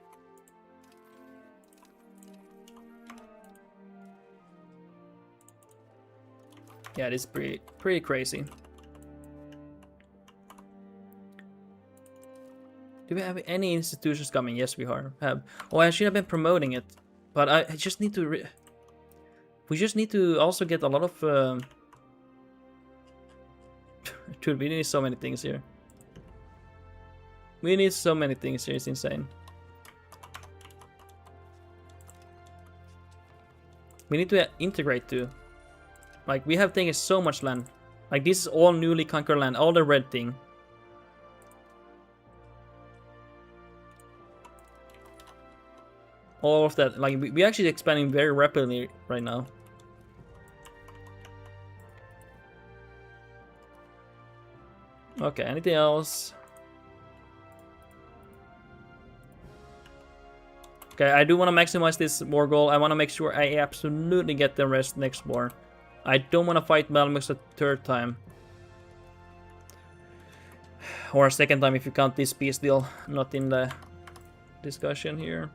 Yeah, it is pretty crazy. Do we have any institutions coming? Yes, we have. Oh, I should have been promoting it, but I just need to. We just need to also get a lot of. Dude, we need so many things here. We need so many things here. It's insane. We need to integrate too. Like, we have taken so much land. Like, this is all newly conquered land. All the red thing. All of that. Like, we're actually expanding very rapidly right now. Okay, anything else? Okay, I do want to maximize this war goal. I want to make sure I absolutely get the rest next war. I don't want to fight Malmux a third time. Or a second time if you count this peace deal not in the discussion here.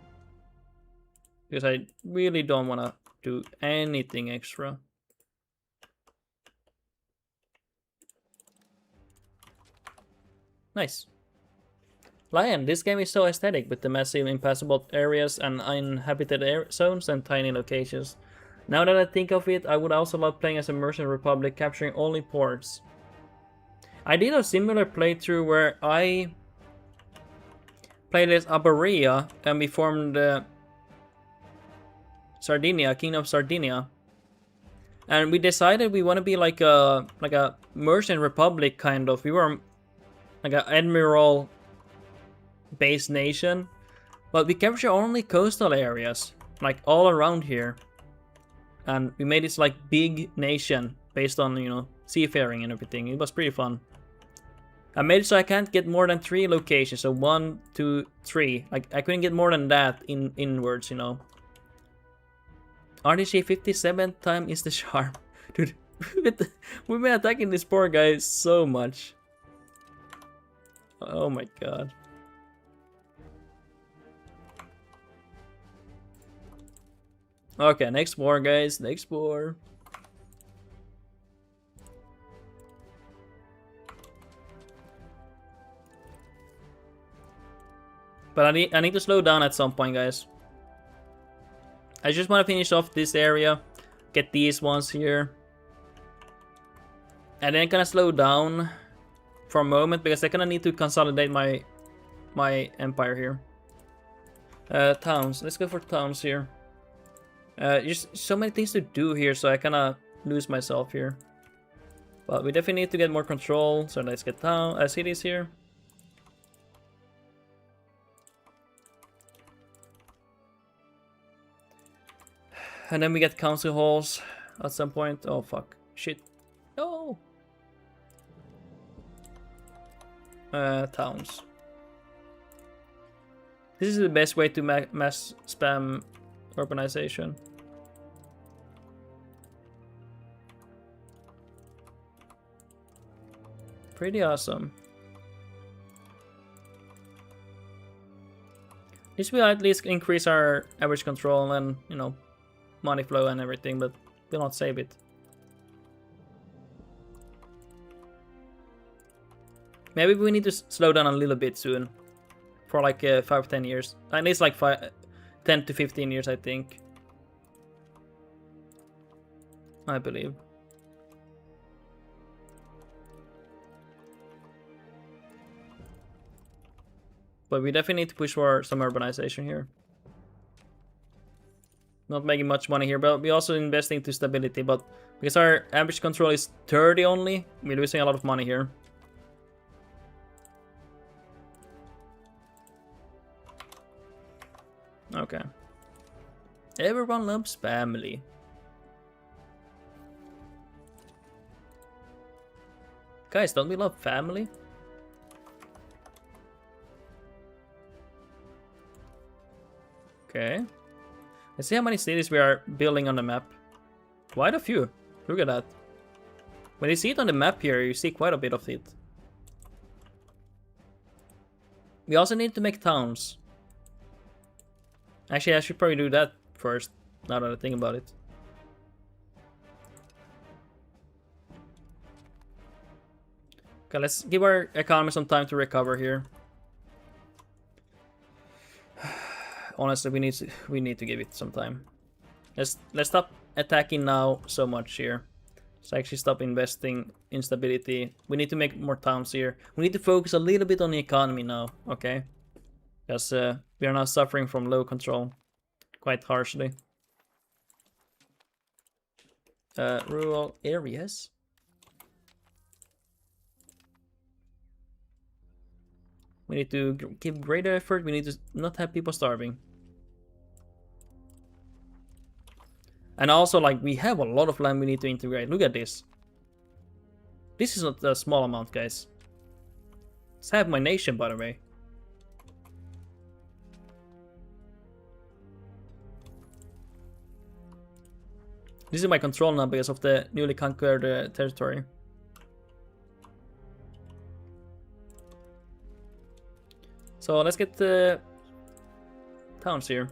Because I really don't want to do anything extra. Nice. Lion, this game is so aesthetic with the massive impassable areas and uninhabited zones and tiny locations. Now that I think of it, I would also love playing as a merchant republic, capturing only ports. I did a similar playthrough where I played as Iberia and we formed Sardinia, Kingdom of Sardinia. And we decided we want to be like a merchant republic kind of. We were like an admiral based nation, but we captured only coastal areas, like all around here. And we made this like big nation based on, you know, seafaring and everything. It was pretty fun. I made it so I can't get more than 3 locations. So 1, 2, 3. Like I couldn't get more than that inwards, you know. RDG 57 time is the charm. Dude, we've been attacking this poor guy so much. Oh my god. Okay, next war, guys. Next war. But I need to slow down at some point, guys. I just want to finish off this area, get these ones here, and then kind of slow down for a moment because I kind of need to consolidate my empire here. Towns. Let's go for towns here. Just so many things to do here, so I kind of lose myself here. But we definitely need to get more control. So let's get cities here. And then we get council halls at some point. Oh fuck. Shit. No! Towns. This is the best way to mass spam urbanization. Pretty awesome. This will at least increase our average control and, you know, money flow and everything, but will not save it. Maybe we need to slow down a little bit soon. For like 5-10 years. At least like 10 to 15 years, I think. I believe. But we definitely need to push for some urbanization here. Not making much money here, but we're also investing to stability. But because our average control is 30 only, we're losing a lot of money here. Okay. Everyone loves family. Guys, don't we love family? Okay. Let's see how many cities we are building on the map. Quite a few. Look at that. When you see it on the map here, you see quite a bit of it. We also need to make towns. Actually, I should probably do that first, now that I think about it. Okay, let's give our economy some time to recover here. Honestly, we need to give it some time. Let's stop attacking now so much here. Let's actually stop investing in stability. We need to make more towns here. We need to focus a little bit on the economy now, okay? Because we are now suffering from low control quite harshly. Rural areas. We need to give greater effort. We need to not have people starving. And also, like, we have a lot of land we need to integrate. Look at this. This is not a small amount, guys. It's half my nation, by the way. This is my control now because of the newly conquered territory. So let's get the towns here.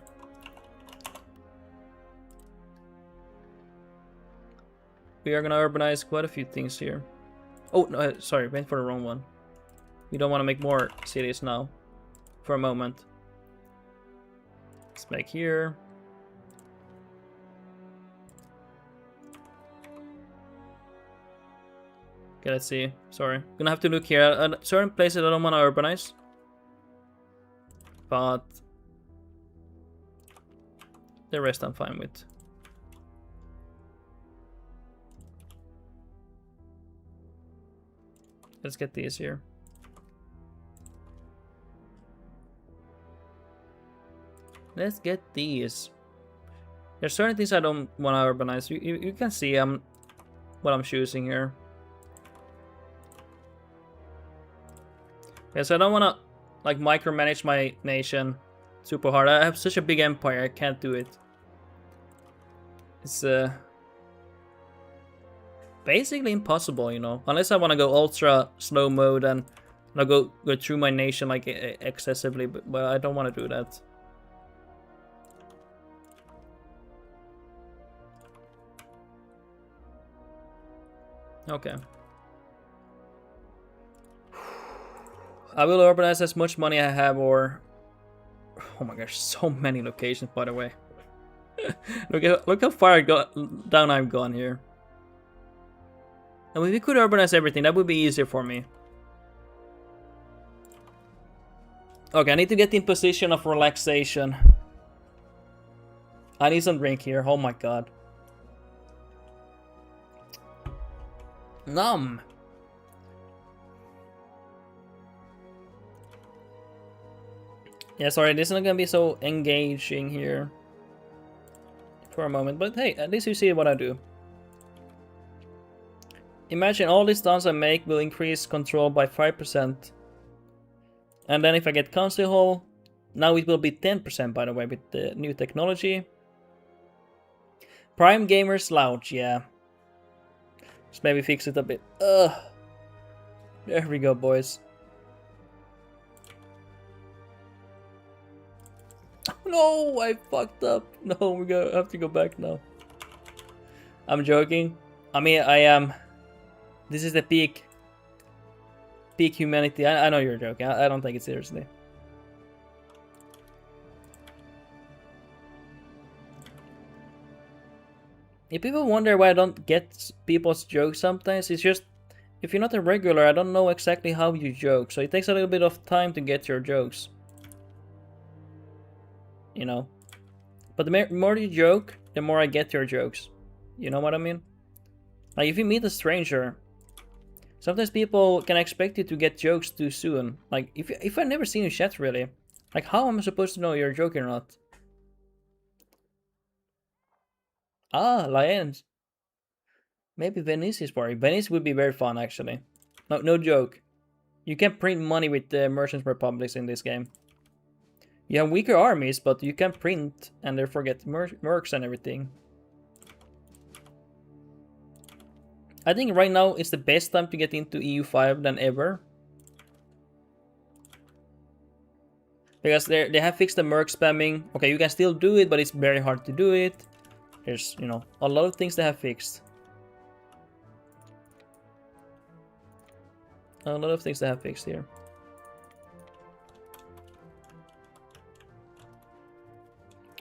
We are gonna urbanize quite a few things here. Oh, no, sorry, went for the wrong one. We don't want to make more cities now. For a moment. Let's make here. Okay, let's see. Sorry. Gonna have to look here. At certain places I don't want to urbanize. But the rest I'm fine with. Let's get these here. Let's get these. There's certain things I don't want to urbanize. You can see what I'm choosing here. Yeah, so I don't wanna like micromanage my nation super hard. I have such a big empire, I can't do it. It's basically impossible, you know, unless I want to go ultra slow mode and I'll go through my nation like excessively, but I don't want to do that. Okay. I will urbanize as much money I have, or oh my gosh, so many locations, by the way. look how far down I've gone here. And if we could urbanize everything, that would be easier for me. Okay, I need to get in position of relaxation. I need some drink here. Oh my god. Numb. Yeah, sorry, this is not gonna be so engaging here for a moment, but hey, at least you see what I do. Imagine all these downs I make will increase control by 5%. And then if I get Council Hall, now it will be 10% by the way with the new technology. Prime Gamers Lounge, yeah. Just maybe fix it a bit. There we go, boys. No, I fucked up. No, we have to go back now. I'm joking. I mean, I am. This is the peak humanity. I know you're joking. I don't take it seriously. If people wonder why I don't get people's jokes sometimes, it's just if you're not a regular, I don't know exactly how you joke, so it takes a little bit of time to get your jokes. You know, but the more you joke, the more I get your jokes. You know what I mean? Like if you meet a stranger, sometimes people can expect you to get jokes too soon. Like if I've never seen you chat really, like how am I supposed to know you're joking or not? Ah, Lions. Maybe Venice is boring. Venice would be very fun actually. No joke. You can print money with the Merchants Republics in this game. You have weaker armies, but you can print and therefore get mercs and everything. I think right now it's the best time to get into EU5 than ever. Because they have fixed the merc spamming. Okay, you can still do it, but it's very hard to do it. There's, you know, a lot of things they have fixed. A lot of things they have fixed here.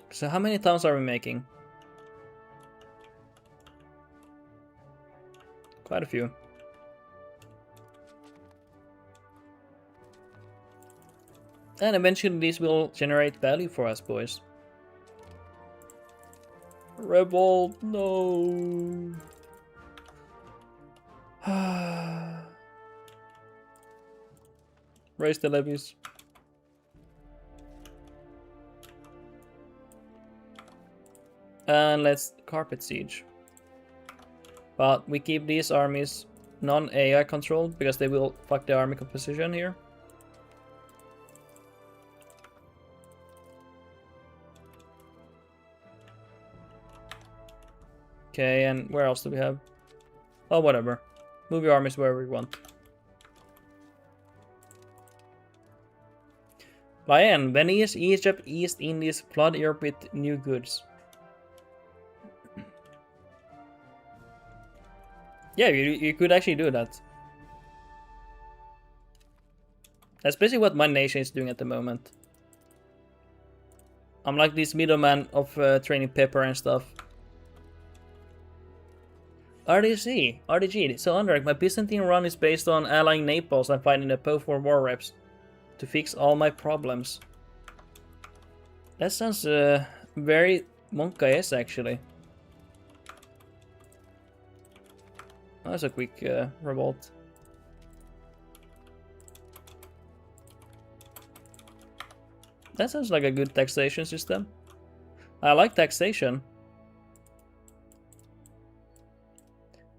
So how many towns are we making? Quite a few. And eventually these will generate value for us, boys. Revolt, no. Raise the levies. And let's carpet siege. But we keep these armies non-AI controlled because they will fuck the army composition here. Okay, and where else do we have? Oh, whatever. Move your armies wherever you want. Lion, Venice, Egypt, East Indies, flood Europe with new goods. Yeah, you could actually do that. That's basically what my nation is doing at the moment. I'm like this middleman of training pepper and stuff. RDG. So Ondurach, my Byzantine run is based on allying Naples and finding the Pope for war reps to fix all my problems. That sounds very Monka-esque actually. That's a quick revolt. That sounds like a good taxation system. I like taxation.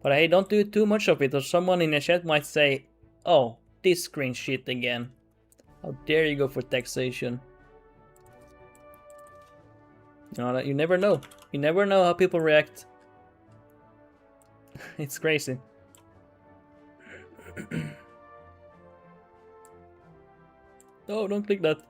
But hey, don't do too much of it or someone in the chat might say, oh, this screen shit again. How dare you go for taxation? No, you never know. You never know how people react. It's crazy. Oh, don't click that.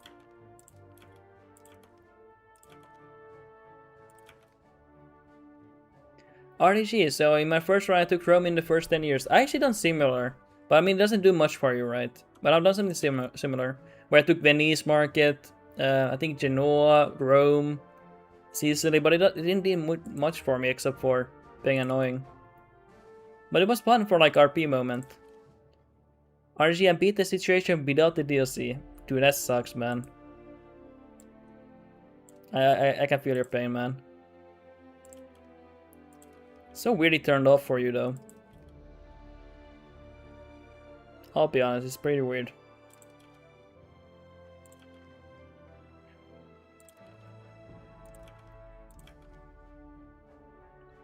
RTG, so in my first run I took Rome in the first 10 years. I actually done similar. But I mean, it doesn't do much for you, right? But I've done something similar. Where I took Venice Market, I think Genoa, Rome, Sicily. But it didn't do much for me except for being annoying. But it was fun for like RP moment. RG, I beat the situation without the DLC. Dude, that sucks, man. I can feel your pain, man. So weird it turned off for you, though. I'll be honest, it's pretty weird.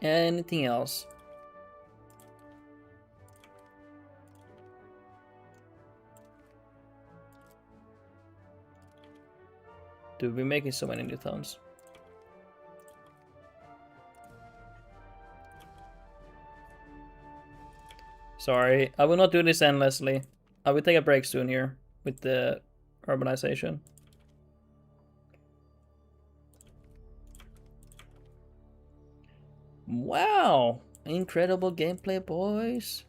Anything else? Dude, we're making so many new towns. Sorry, I will not do this endlessly. I will take a break soon here with the urbanization. Wow! Incredible gameplay, boys.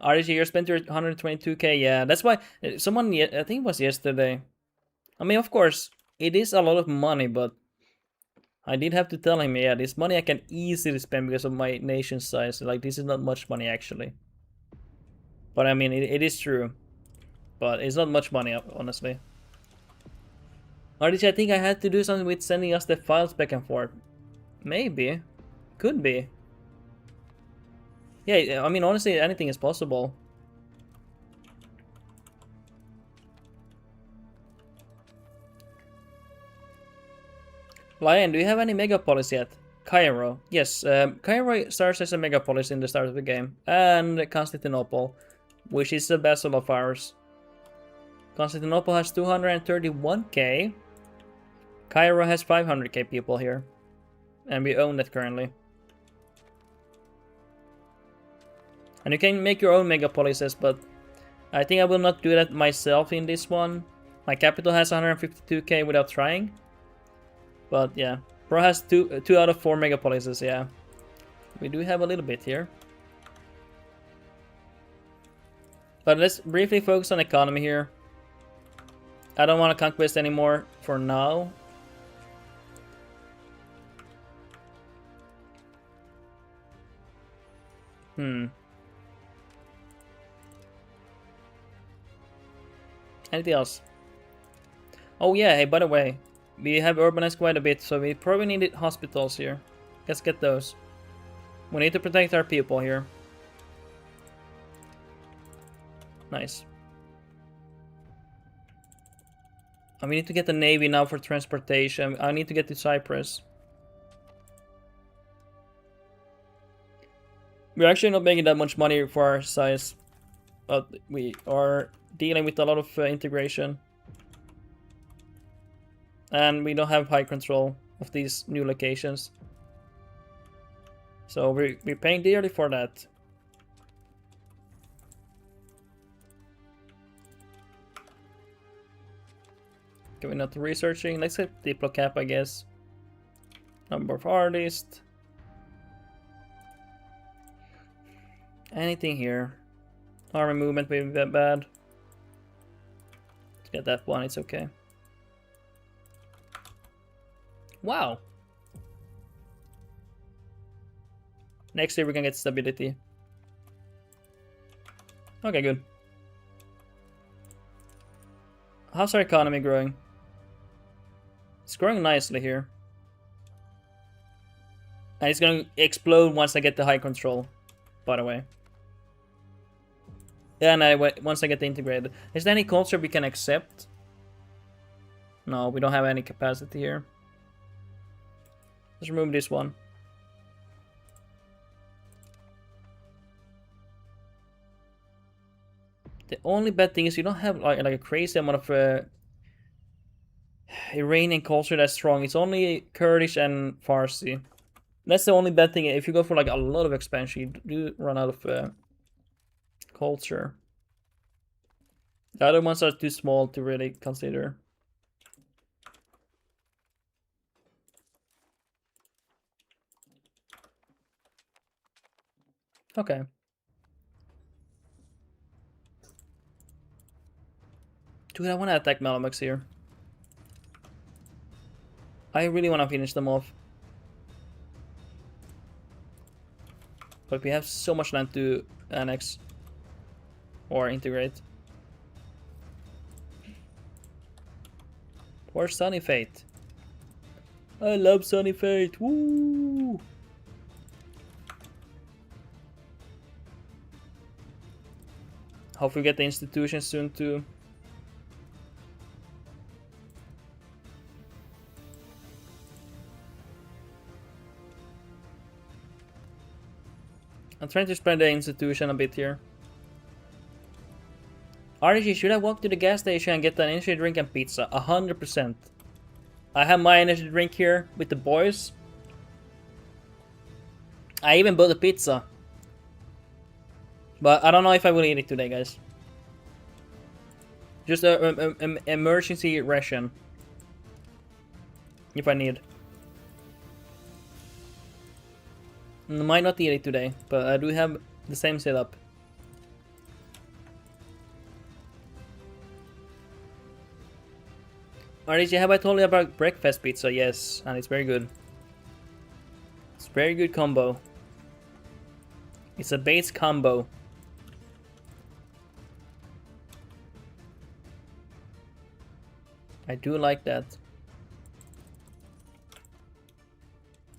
RG, you spent your 122k. Yeah, that's why someone, I think it was yesterday. I mean, of course, it is a lot of money, but I did have to tell him, yeah, this money I can easily spend because of my nation size. Like, this is not much money, actually. But I mean, it is true. But it's not much money, honestly. RDG, I think I had to do something with sending us the files back and forth. Maybe. Could be. Yeah, I mean, honestly, anything is possible. Lion, do you have any megapolis yet? Cairo. Yes, Cairo starts as a megapolis in the start of the game. And Constantinople, which is the vassal of ours. Constantinople has 231k. Cairo has 500k people here. And we own it currently. And you can make your own megapolises, but I think I will not do that myself in this one. My capital has 152k without trying. But yeah, Pro has 2 out of 4 megapolises, yeah. We do have a little bit here. But let's briefly focus on economy here. I don't want to conquest anymore for now. Anything else? Oh yeah, hey, by the way, we have urbanized quite a bit, so we probably needed hospitals here. Let's get those. We need to protect our people here. Nice. And we need to get the navy now for transportation. I need to get to Cyprus. We're actually not making that much money for our size, but we are dealing with a lot of integration. And we don't have high control of these new locations. So we're paying dearly for that. Okay, we're not researching. Let's hit Diplocap, I guess. Number of artists. Anything here? Army movement may be that bad. Let's get that one, it's okay. Wow. Next year we can get stability. Okay, good. How's our economy growing? It's growing nicely here. And it's gonna explode once I get the high control, by the way. Yeah, and once I get the integrated. Is there any culture we can accept? No, we don't have any capacity here. Let's remove this one. The only bad thing is you don't have like a crazy amount of Iranian culture that's strong. It's only Kurdish and Farsi. That's the only bad thing. If you go for like a lot of expansion, you do run out of culture. The other ones are too small to really consider. Okay. Dude, I want to attack Malamux here. I really want to finish them off. But we have so much land to annex. Or integrate. Poor Sunny Fate. I love Sunny Fate. Woo! Hope we get the institution soon too. I'm trying to spread the institution a bit here. RG, should I walk to the gas station and get an energy drink and pizza? 100%. I have my energy drink here with the boys. I even bought a pizza. But I don't know if I will eat it today, guys. Just an emergency ration. If I need. I might not eat it today, but I do have the same setup. RDJ, have I told you about breakfast pizza? Yes, and it's very good. It's a very good combo. It's a base combo. I do like that.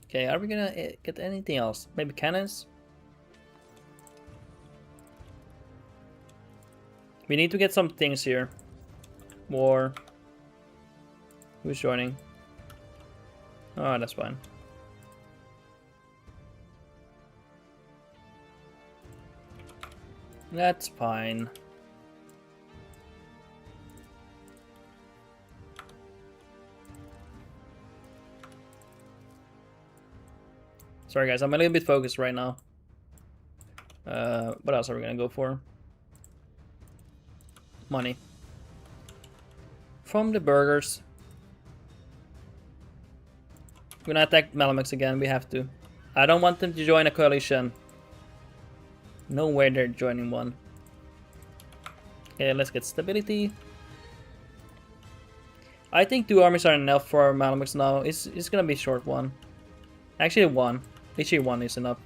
Okay, are we gonna get anything else? Maybe cannons? We need to get some things here. War. Who's joining? Oh, that's fine. That's fine. Sorry guys, I'm a little bit focused right now. What else are we gonna go for? Money. From the burgers. We're gonna attack Malamux again, we have to. I don't want them to join a coalition. No way they're joining one. Okay, let's get stability. I think 2 armies are enough for Malamux now. It's gonna be a short one. Actually 1. Literally 1 is enough.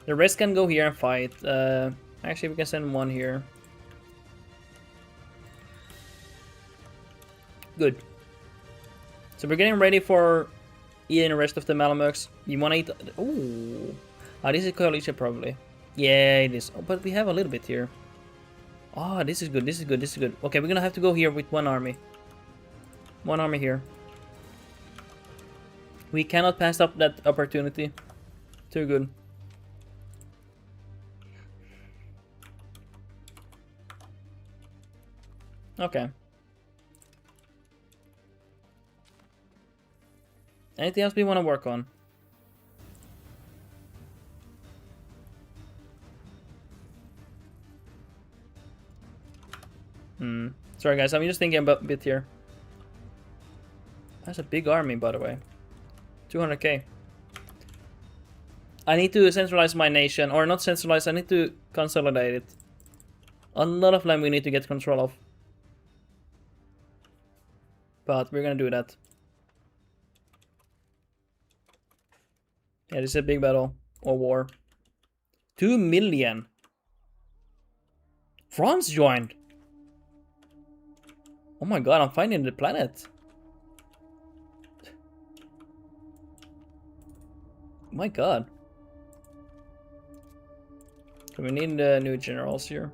The rest can go here and fight. Actually we can send 1 here. Good. So we're getting ready for eating the rest of the Malamux. You wanna eat... Ooh. Oh, this is coalition probably. Yeah, it is. Oh, but we have a little bit here. Oh, this is good, this is good, this is good. Okay, we're gonna have to go here with 1 army. 1 army here. We cannot pass up that opportunity. Too good. Okay. Anything else we want to work on? Sorry guys, I'm just thinking about a bit here. That's a big army, by the way. 200k. I need to centralize my nation, or not centralize, I need to consolidate it. A lot of land we need to get control of. But we're gonna do that. Yeah, this is a big battle, or war. 2 million. France joined. Oh my god, I'm finding the planet. My god. So we need new generals here.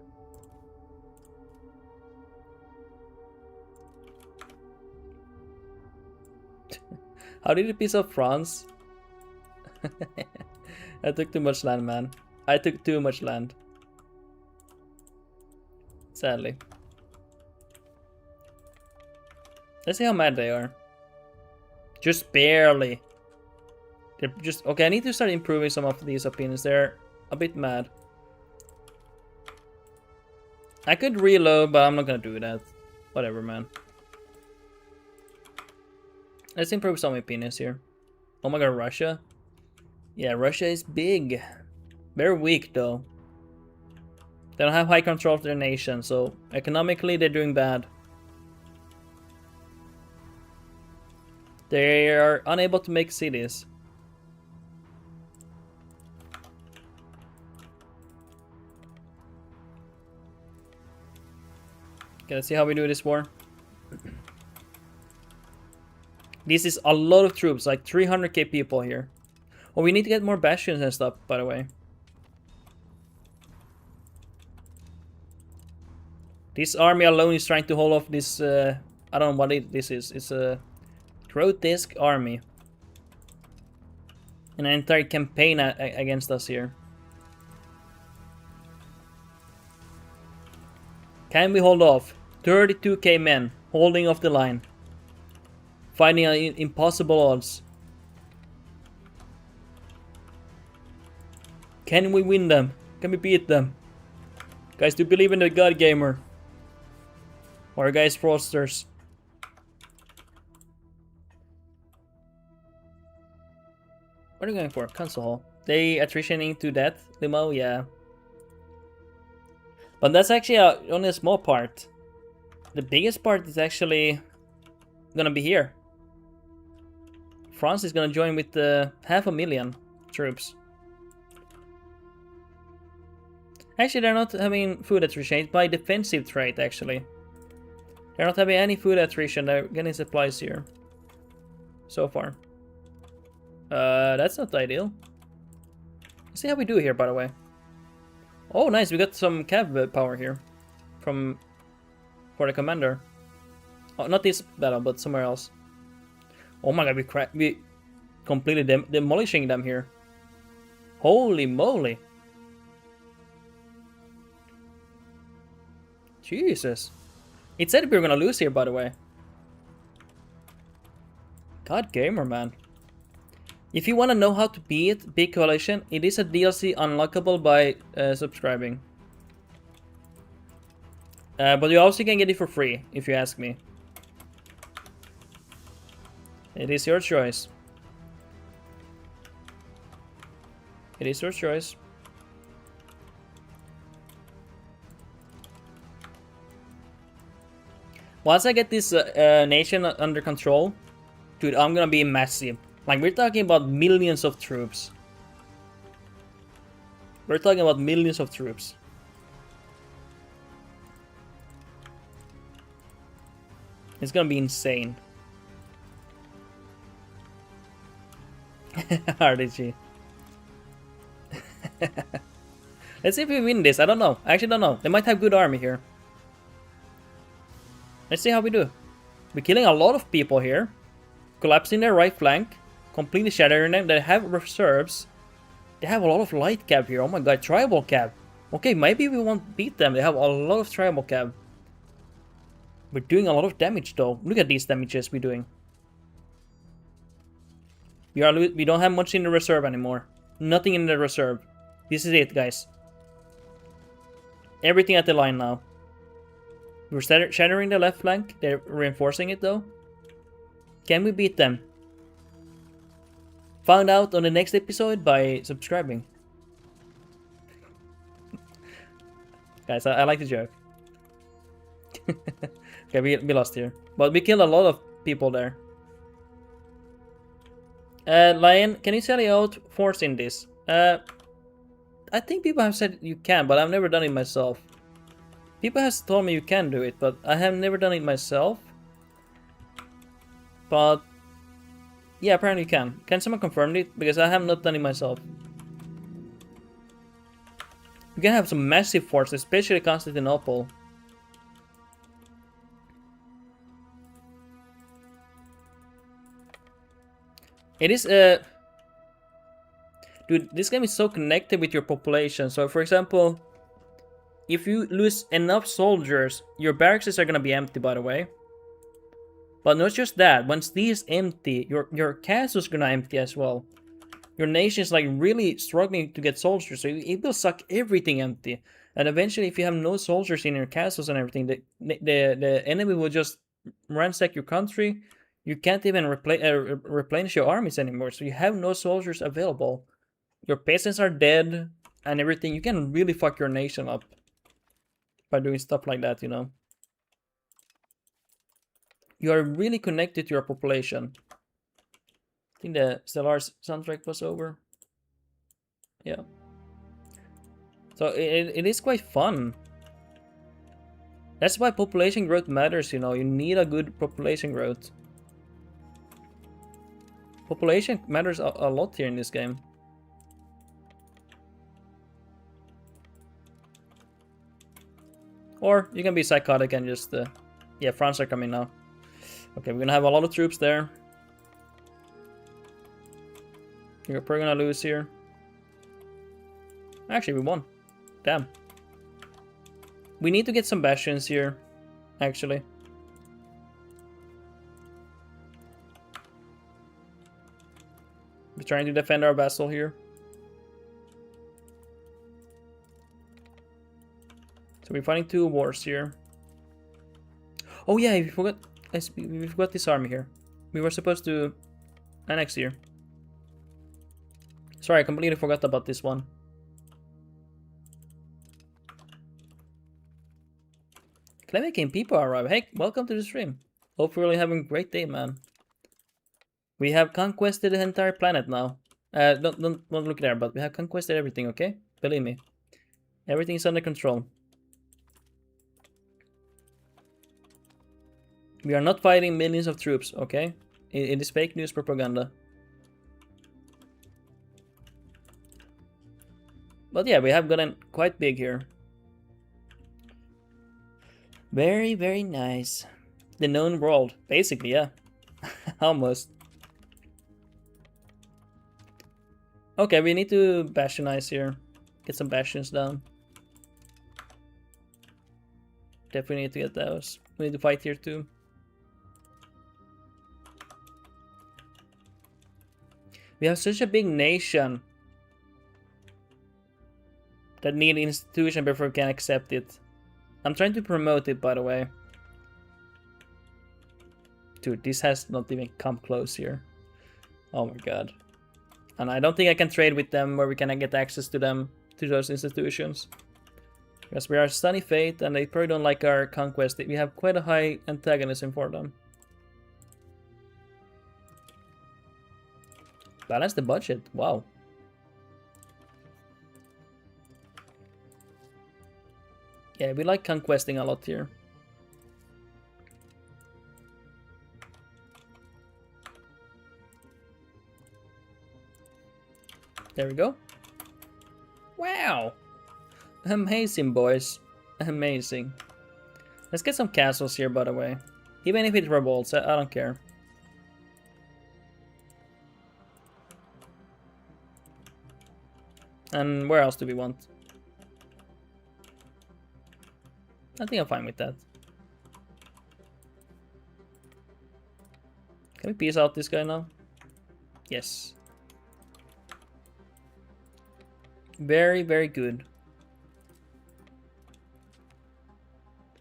How did it piece of France? I took too much land, man. I took too much land. Sadly. Let's see how mad they are. Just barely. They're just... Okay, I need to start improving some of these opinions. They're a bit mad. I could reload, but I'm not gonna do that. Whatever, man. Let's improve some opinions here. Oh my god, Russia? Yeah, Russia is big. Very weak, though. They don't have high control of their nation, so economically they're doing bad. They are unable to make cities. Okay, let's see how we do this war. This is a lot of troops, like 300k people here. Oh, we need to get more bastions and stuff, by the way. This army alone is trying to hold off this, I don't know what this is. It's a grotesque army. An entire campaign against us here. Can we hold off? 32k men holding off the line. Finding impossible odds. Can we win them? Can we beat them? Guys, do you believe in the God Gamer? Or guys, fraudsters? What are you going for? Council hall. They attritioning to death? Limo? Yeah. But that's actually only a small part. The biggest part is actually gonna be here. France is gonna join with 500,000 troops. Actually, they're not having food attrition. It's by defensive trait, actually. They're not having any food attrition. They're getting supplies here. So far. That's not ideal. Let's see how we do here, by the way. Oh, nice. We got some cav power here. For the commander. Oh, not this battle, but somewhere else. Oh my god, we completely demolishing them here. Holy moly. Jesus. It said we were gonna lose here, by the way. God Gamer, man. If you want to know how to beat Big Coalition, it is a DLC unlockable by subscribing. But you also can get it for free, if you ask me. It is your choice. It is your choice. Once I get this nation under control, dude, I'm gonna be massive. Like, we're talking about millions of troops. We're talking about millions of troops. It's gonna be insane. RDG. Let's see if we win this. I don't know. I actually don't know. They might have good army here. Let's see how we do. We're killing a lot of people here. Collapsing their right flank. Completely shattering them. They have reserves. They have a lot of light cab here. Oh my god, tribal cab. Okay, maybe we won't beat them. They have a lot of tribal cab. We're doing a lot of damage though. Look at these damages we're doing. We don't have much in the reserve anymore. Nothing in the reserve. This is it, guys. Everything at the line now. We're shattering the left flank. They're reinforcing it though. Can we beat them? Found out on the next episode by subscribing. Guys, I like the joke. Okay, we lost here. But we killed a lot of people there. Lion, can you sell out force in this? I think people have said you can, but I've never done it myself. People have told me you can do it, but I have never done it myself. But yeah, apparently you can. Can someone confirm it? Because I have not done it myself. You can have some massive force, especially Constantinople. It is dude, this game is so connected with your population. So for example, if you lose enough soldiers, your barracks are gonna be empty, by the way. But not just that, once these empty, your castle's gonna empty as well. Your nation's like really struggling to get soldiers, so it will suck everything empty. And eventually, if you have no soldiers in your castles and everything, the enemy will just ransack your country. You can't even replenish your armies anymore, so you have no soldiers available. Your peasants are dead and everything. You can really fuck your nation up by doing stuff like that, you know. You are really connected to your population. I think the Stellaris soundtrack was over. Yeah. So it is quite fun. That's why population growth matters, you know. You need a good population growth. Population matters a lot here in this game. Or you can be psychotic and just... yeah, France are coming now. Okay, we're gonna have a lot of troops there. You're probably gonna lose here. Actually, we won. Damn. We need to get some bastions here, actually. We're trying to defend our vassal here. So we're fighting 2 wars here. Oh yeah, we forgot this army here. We were supposed to annex here. Sorry, I completely forgot about this one. Clemican people arrive. Hey, welcome to the stream. Hope you're really having a great day, man. We have conquested the entire planet now. Don't look there, but we have conquested everything, okay? Believe me. Everything's under control. We are not fighting millions of troops, okay? It is fake news propaganda. But yeah, we have gotten quite big here. Very, very nice. The known world. Basically, yeah. Almost. Okay, we need to bastionize here. Get some bastions down. Definitely need to get those. We need to fight here too. We have such a big nation that need an institution before we can accept it. I'm trying to promote it, by the way. Dude, this has not even come close here. Oh my god. And I don't think I can trade with them where we can get access to them, to those institutions. Because we are Sunny Fate and they probably don't like our conquest. We have quite a high antagonism for them. Balance the budget. Wow. Yeah, we like conquesting a lot here. There we go. Wow. Amazing, boys. Amazing. Let's get some castles here, by the way. Even if it revolts, I don't care. And where else do we want? I think I'm fine with that. Can we peace out this guy now? Yes. Very, very good.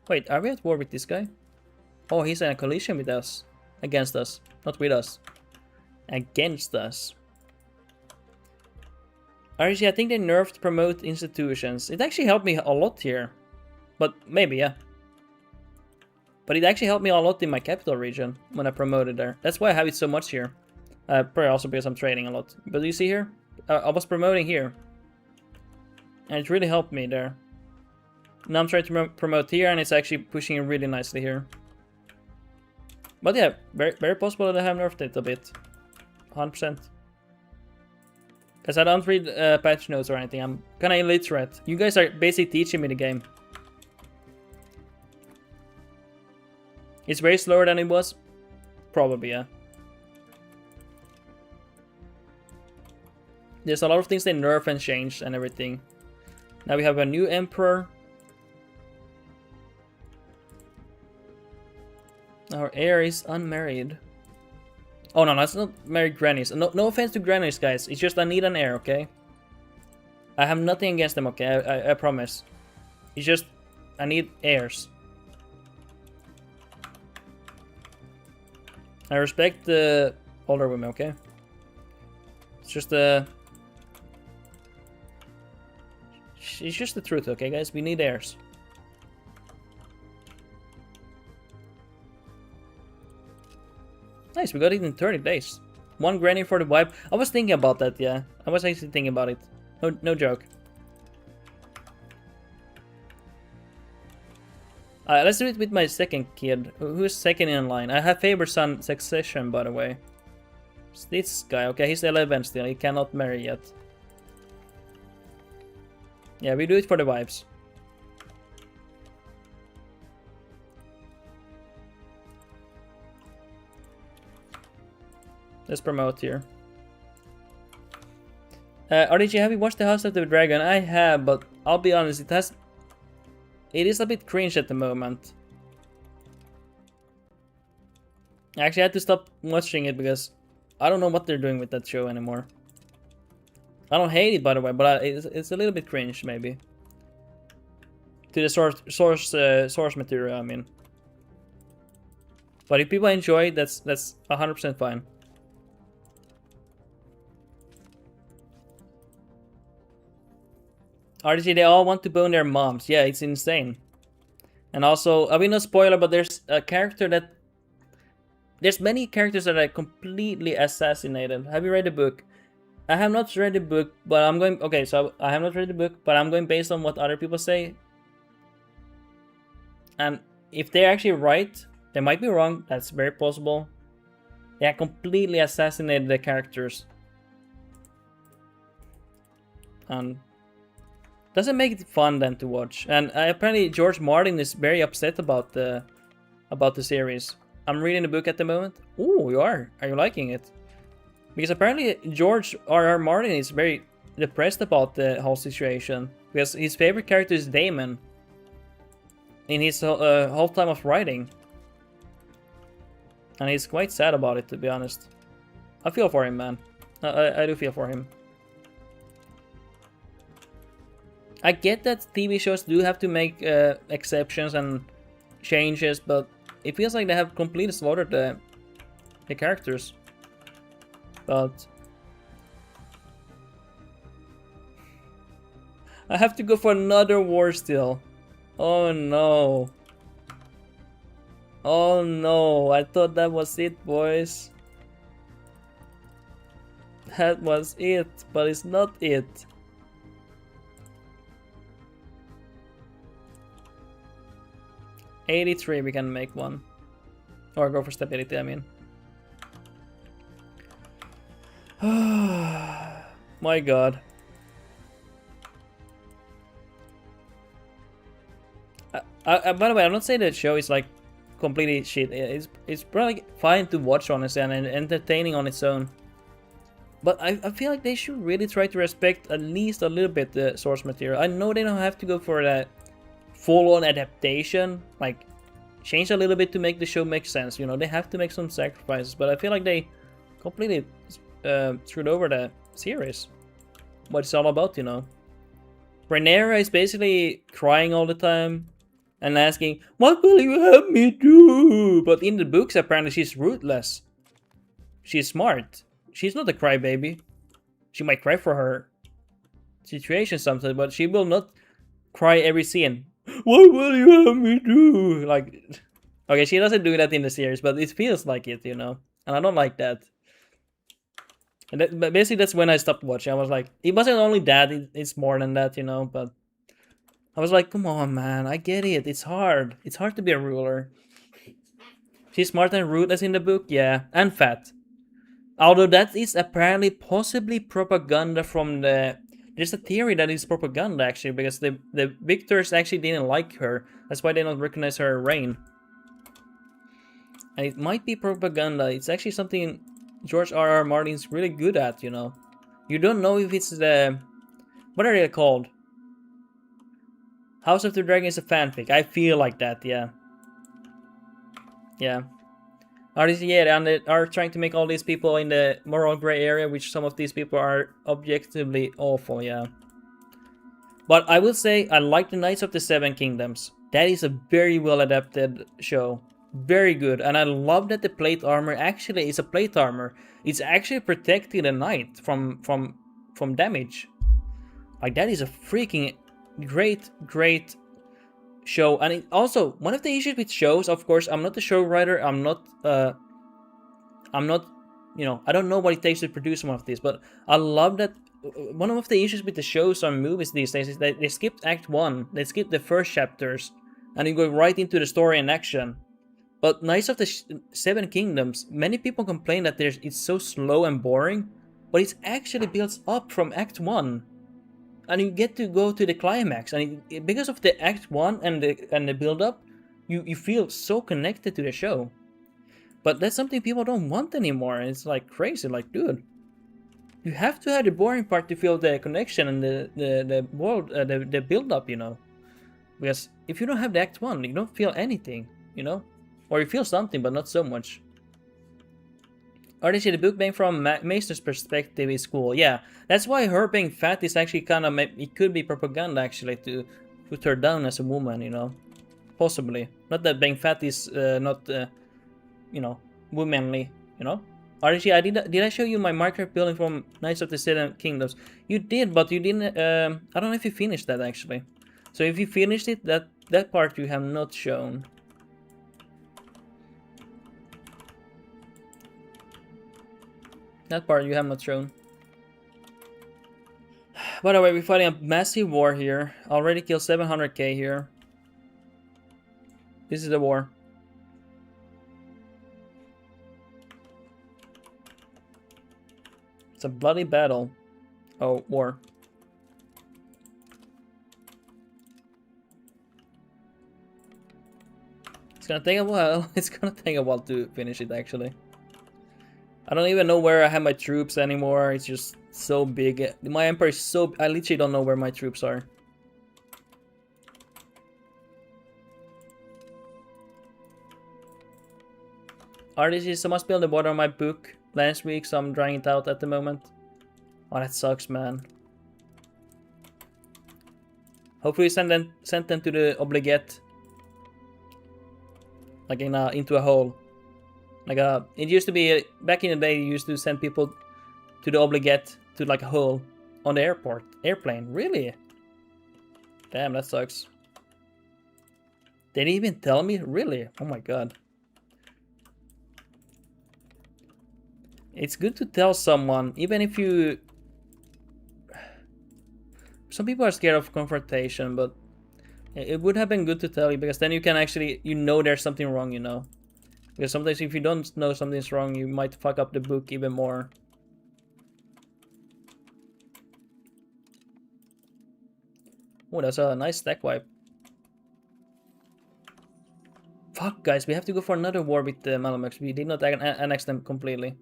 Wait, are we at war with this guy? Oh, he's in a coalition with us. Against us. Not with us. Against us. RG, I think they nerfed promote institutions. It actually helped me a lot here. But maybe, yeah. But it actually helped me a lot in my capital region when I promoted there. That's why I have it so much here. Probably also because I'm trading a lot. But you see here? I was promoting here. And it really helped me there. Now I'm trying to promote here and it's actually pushing really nicely here. But yeah, very possible that I have nerfed it a bit. 100%. Because I don't read patch notes or anything. I'm kind of illiterate. You guys are basically teaching me the game. It's way slower than it was? Probably, yeah. There's a lot of things they nerf and change and everything. Now we have a new emperor. Our heir is unmarried. Oh no, that's not married grannies. No offense to grannies, guys. It's just I need an heir, okay? I have nothing against them, okay? I promise. It's just I need heirs. I respect the older women, okay? It's just it's just the truth, okay, guys? We need heirs. Nice, we got it in 30 days. One granny for the wife. I was thinking about that, yeah. I was actually thinking about it. No joke. Let's do it with my second kid. Who's second in line? I have favorite son succession, by the way. It's this guy. Okay, he's 11 still. He cannot marry yet. Yeah, we do it for the wives. Let's promote here. RDG, have you watched The House of the Dragon? I have, but I'll be honest, it is a bit cringe at the moment. I actually had to stop watching it because I don't know what they're doing with that show anymore. I don't hate it, by the way, but it's a little bit cringe, maybe. To the source material, I mean. But if people enjoy it, that's 100% fine. RDG, they all want to bone their moms. Yeah, it's insane. And also, I mean, no spoiler, but there's a character that... There's many characters that are completely assassinated. Have you read the book? I have not read the book, but I'm going... Okay, so I have not read the book, but I'm going based on what other people say. And if they're actually right, they might be wrong. That's very possible. They have completely assassinated the characters. And... doesn't make it fun then to watch. And apparently George Martin is very upset about the series. I'm reading the book at the moment. Ooh, you are? Are you liking it? Because apparently George R.R. Martin is very depressed about the whole situation. Because his favorite character is Damon. In his whole time of writing. And he's quite sad about it, to be honest. I feel for him, man. I do feel for him. I get that TV shows do have to make exceptions and changes, but it feels like they have completely slaughtered the characters. But I have to go for another war still. Oh no. Oh no, I thought that was it, boys. That was it, but it's not it. $83, we can make one. Or go for stability, I mean. My god. By the way, I'm not saying that show is like completely shit. It's probably fine to watch, honestly, and entertaining on its own. But I feel like they should really try to respect at least a little bit the source material. I know they don't have to go for that full-on adaptation, like change a little bit to make the show make sense. You know, they have to make some sacrifices, but I feel like they completely screwed over the series. What it's all about, you know. Rhaenyra is basically crying all the time and asking, "What will you have me do?" But in the books, apparently she's ruthless. She's smart. She's not a crybaby. She might cry for her situation sometimes, but she will not cry every scene. What will you have me do? Like, okay, she doesn't do that in the series, but it feels like it, you know. And I don't like that. And but basically, that's when I stopped watching. I was like, it wasn't only that; it's more than that, you know. But I was like, come on, man, I get it. It's hard. It's hard to be a ruler. She's smart and ruthless in the book, yeah, and fat. Although that is apparently possibly propaganda from the... There's a theory that it's propaganda, actually, because the victors actually didn't like her. That's why they don't recognize her reign. And it might be propaganda. It's actually something George R.R. Martin's really good at, you know. You don't know if it's the... What are they called? House of the Dragon is a fanfic. I feel like that, yeah. Yeah. And they are trying to make all these people in the moral gray area, which some of these people are objectively awful, yeah. But I will say, I like the Knights of the Seven Kingdoms. That is a very well adapted show. Very good. And I love that the plate armor actually is a plate armor. It's actually protecting the knight from damage. Like, that is a freaking great show. And it also, one of the issues with shows, of course, I'm not a show writer. I'm not, you know, I don't know what it takes to produce one of these, but I love that. One of the issues with the shows or movies these days is that they skipped Act 1, they skipped the first chapters, and you go right into the story and action. But Knights of the Seven Kingdoms, many people complain that it's so slow and boring, but it actually builds up from Act 1. And you get to go to the climax, and because of the Act 1 and the build-up, you feel so connected to the show. But that's something people don't want anymore, and it's like crazy, like, dude. You have to have the boring part to feel the connection and the world, the build up, you know. Because if you don't have the Act 1, you don't feel anything, you know. Or you feel something, but not so much. RDC, the book being from Maester's perspective is cool. Yeah, that's why her being fat is actually kind of, it could be propaganda actually to put her down as a woman, you know. Possibly. Not that being fat is not, you know, womanly, you know. RG, did I show you my Minecraft building from Knights of the Seven Kingdoms? You did, but you didn't. I don't know if you finished that actually. So if you finished it, that part you have not shown. That part you have not shown. By the way, we're fighting a massive war here. Already killed 700k here. This is the war. It's a bloody battle. Oh, war. It's gonna take a while. It's gonna take a while to finish it, actually. I don't even know where I have my troops anymore. It's just so big. My empire is so... I literally don't know where my troops are. RDC, so much build the border on my book last week, so I'm drying it out at the moment. Oh, that sucks, man. Hopefully send them to the obligate. Like into a hole. Like it used to be, back in the day, you used to send people to the obligate, to like a hole on the airplane. Really? Damn, that sucks. They didn't even tell me? Really? Oh my god. It's good to tell someone, even if you... Some people are scared of confrontation, but it would have been good to tell you, because then you can actually, you know there's something wrong, you know. Because sometimes if you don't know something's wrong, you might fuck up the book even more. Oh, that's a nice stack wipe. Fuck, guys, we have to go for another war with the Malamuks. We did not annex them completely.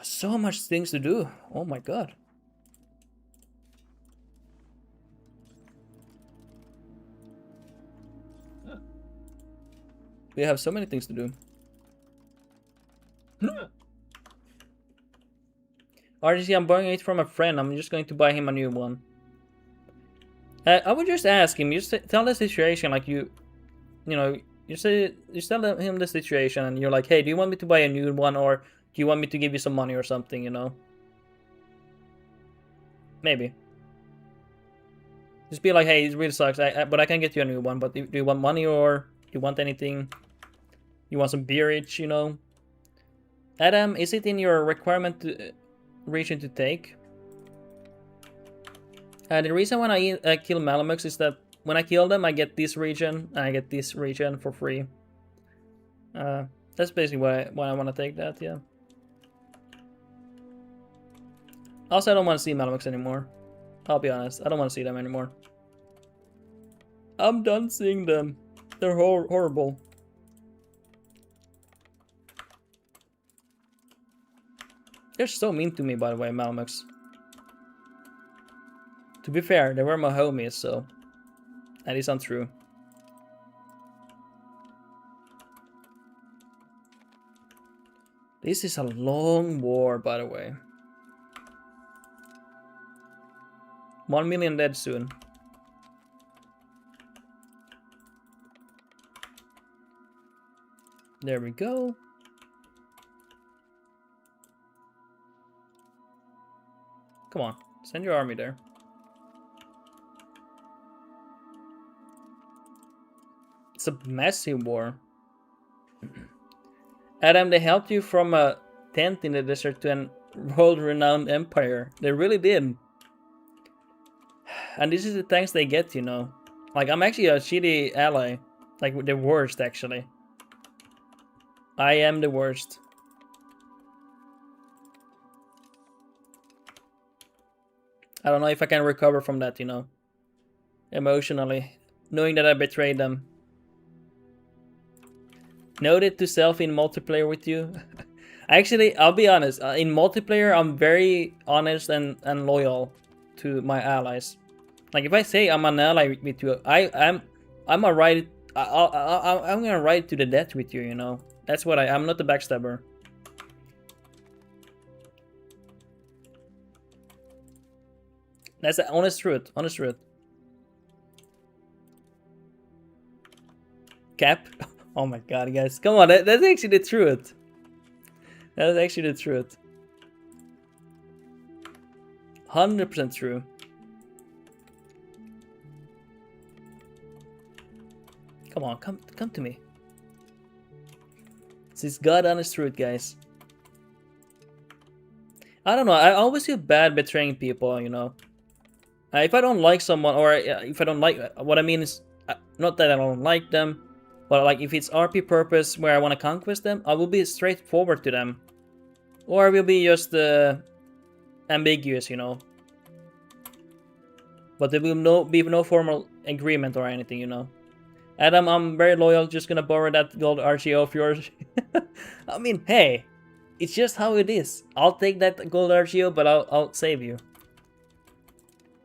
So much things to do. Oh my god. We have so many things to do. RGC, I'm buying it from a friend. I'm just going to buy him a new one. I would just ask him. Just tell the situation, like you know, you tell him the situation, and you're like, hey, do you want me to buy a new one, or do you want me to give you some money or something? You know. Maybe. Just be like, hey, it really sucks. But I can get you a new one. But do you want money, or do you want anything? You want some beerage, you know? Adam, is it in your requirement region to take? The reason when I kill Malamuks is that when I kill them, I get this region, and I get this region for free. That's basically why I want to take that, yeah. Also, I don't want to see Malamuks anymore. I'll be honest, I don't want to see them anymore. I'm done seeing them. They're horrible. They're so mean to me, by the way, Malamuks. To be fair, they were my homies, so that is untrue. This is a long war, by the way. 1 million dead soon. There we go. Come on, send your army there. It's a massive war. Adam, they helped you from a tent in the desert to an world-renowned empire. They really did. And this is the thanks they get, you know. Like, I'm actually a shitty ally. Like, the worst, actually. I am the worst. I don't know if I can recover from that, you know. Emotionally. Knowing that I betrayed them. Noted to self in multiplayer with you. Actually, I'll be honest. In multiplayer, I'm very honest and loyal to my allies. Like, if I say I'm an ally with you, I'm gonna ride to the death with you, you know. That's what I'm not a backstabber. That's the honest truth. Honest truth. Cap. Oh my god, guys. Come on, that's actually the truth. That's actually the truth. 100% true. Come on, come to me. This is God honest truth, guys. I don't know, I always feel bad betraying people, you know. If I don't like someone, or if I don't like, what I mean is, not that I don't like them, but like if it's RP purpose where I want to conquest them, I will be straightforward to them. Or I will be just ambiguous, you know. But there will be no formal agreement or anything, you know. Adam, I'm very loyal, just gonna borrow that gold RGO of yours. I mean, hey, it's just how it is. I'll take that gold RGO, but I'll save you.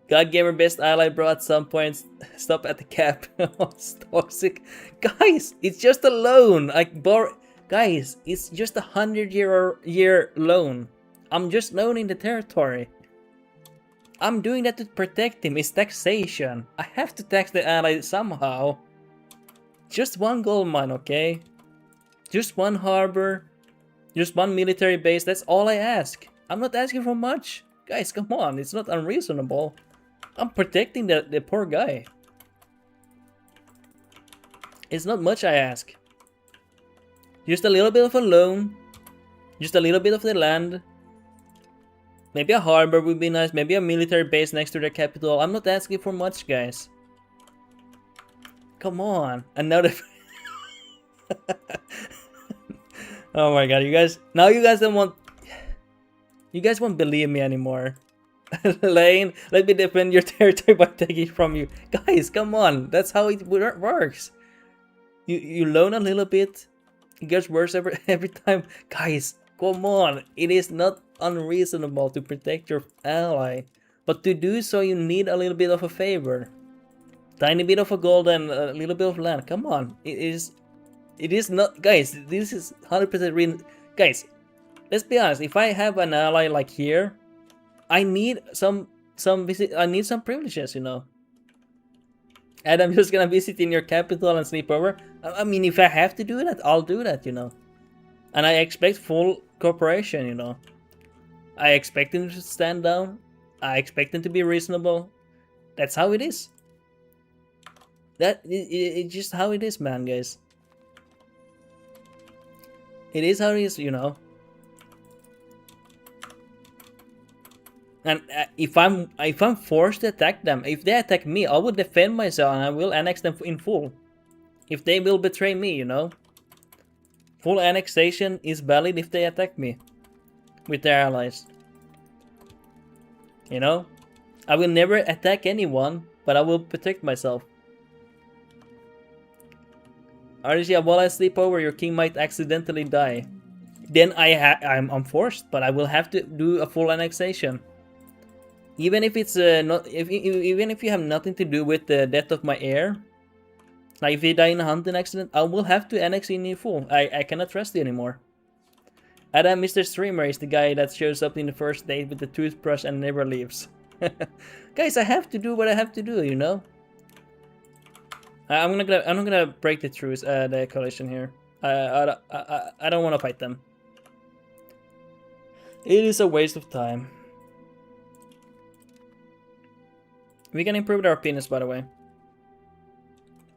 God Gamer best ally, bro, at some point. Stop at the cap. Toxic. Guys, it's just a loan. Guys, it's just a 100-year loan. I'm just loaning the territory. I'm doing that to protect him. It's taxation. I have to tax the ally somehow. Just one gold mine, okay? Just one harbor. Just one military base. That's all I ask. I'm not asking for much. Guys, come on. It's not unreasonable. I'm protecting the poor guy. It's not much I ask. Just a little bit of a loan. Just a little bit of the land. Maybe a harbor would be nice. Maybe a military base next to the capital. I'm not asking for much, guys. Come on. Another... Oh my god, you guys... Now you guys don't want... You guys won't believe me anymore. Lane, let me defend your territory by taking it from you. Guys, come on. That's how it works. You loan a little bit. It gets worse every time. Guys, come on. It is not unreasonable to protect your ally. But to do so, you need a little bit of a favor. Tiny bit of a gold and a little bit of land. Come on. It is not... Guys, this is 100% real. Guys, let's be honest. If I have an ally like here, I need some privileges, you know. And I'm just gonna visit in your capital and sleep over. I mean, if I have to do that, I'll do that, you know. And I expect full cooperation, you know. I expect them to stand down. I expect them to be reasonable. That's how it is. It's just how it is, man, guys. It is how it is, you know. And if I'm forced to attack them, if they attack me, I will defend myself and I will annex them in full. If they will betray me, you know. Full annexation is valid if they attack me with their allies. You know? I will never attack anyone, but I will protect myself. RG, while I sleep over, your king might accidentally die. Then I'm forced, but I will have to do a full annexation. Even if it's even if you have nothing to do with the death of my heir, like if you die in a hunting accident, I will have to annex in full. I cannot trust you anymore. Adam, Mr. Streamer, is the guy that shows up in the first date with the toothbrush and never leaves. Guys, I have to do what I have to do, you know. I'm not gonna break the truce, the coalition here. I don't want to fight them. It is a waste of time. We can improve our opinions, by the way.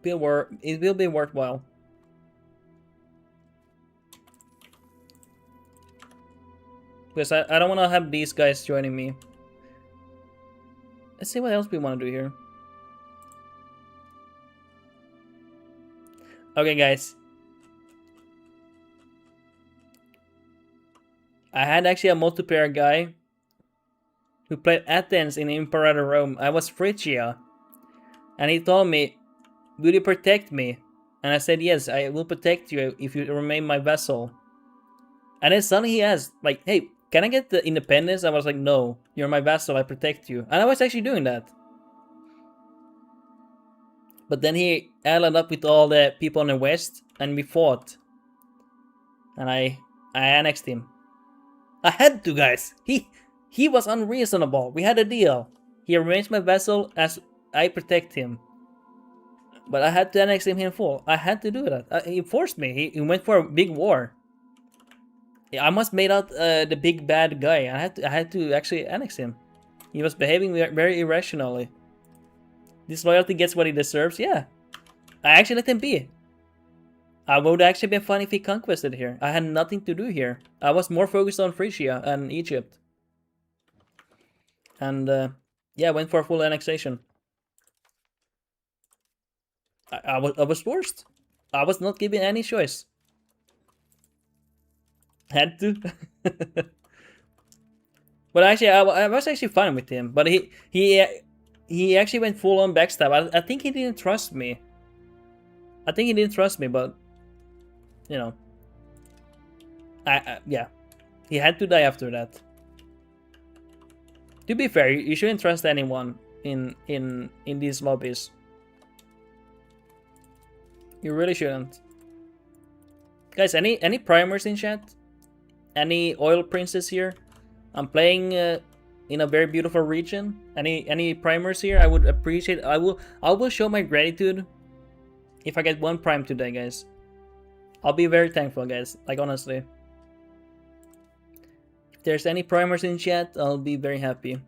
It will be worthwhile. Because I don't want to have these guys joining me. Let's see what else we want to do here. Okay, guys. I had actually a multiplayer guy who played Athens in Imperator Rome. I was Phrygia. And he told me, will you protect me? And I said, yes, I will protect you if you remain my vassal. And then suddenly he asked, like, hey, can I get the independence? I was like, no, you're my vassal, I protect you. And I was actually doing that. But then he allied up with all the people in the west, and we fought. And I annexed him. I had to, guys. He was unreasonable. We had a deal. He remains my vassal as I protect him. But I had to annex him in full. I had to do that. He forced me. He went for a big war. I must made out the big bad guy. I had to actually annex him. He was behaving very irrationally. Disloyalty gets what he deserves. Yeah, I actually let him be. I would actually been fun if he conquested here. I had nothing to do here. I was more focused on Phrygia and Egypt. And yeah, went for full annexation. I was forced. I was not given any choice. Had to. But actually, I was actually fine with him. But he actually went full on backstab. I think he didn't trust me. I think he didn't trust me, but you know, yeah, he had to die after that. To be fair, you shouldn't trust anyone in these lobbies. You really shouldn't. Guys, any primers in chat? Any oil princes here? I'm playing in a very beautiful region. Any primers here? I would appreciate. I will show my gratitude if I get one prime today, guys. I'll be very thankful, guys. Like, honestly. If there's any primers in chat, I'll be very happy.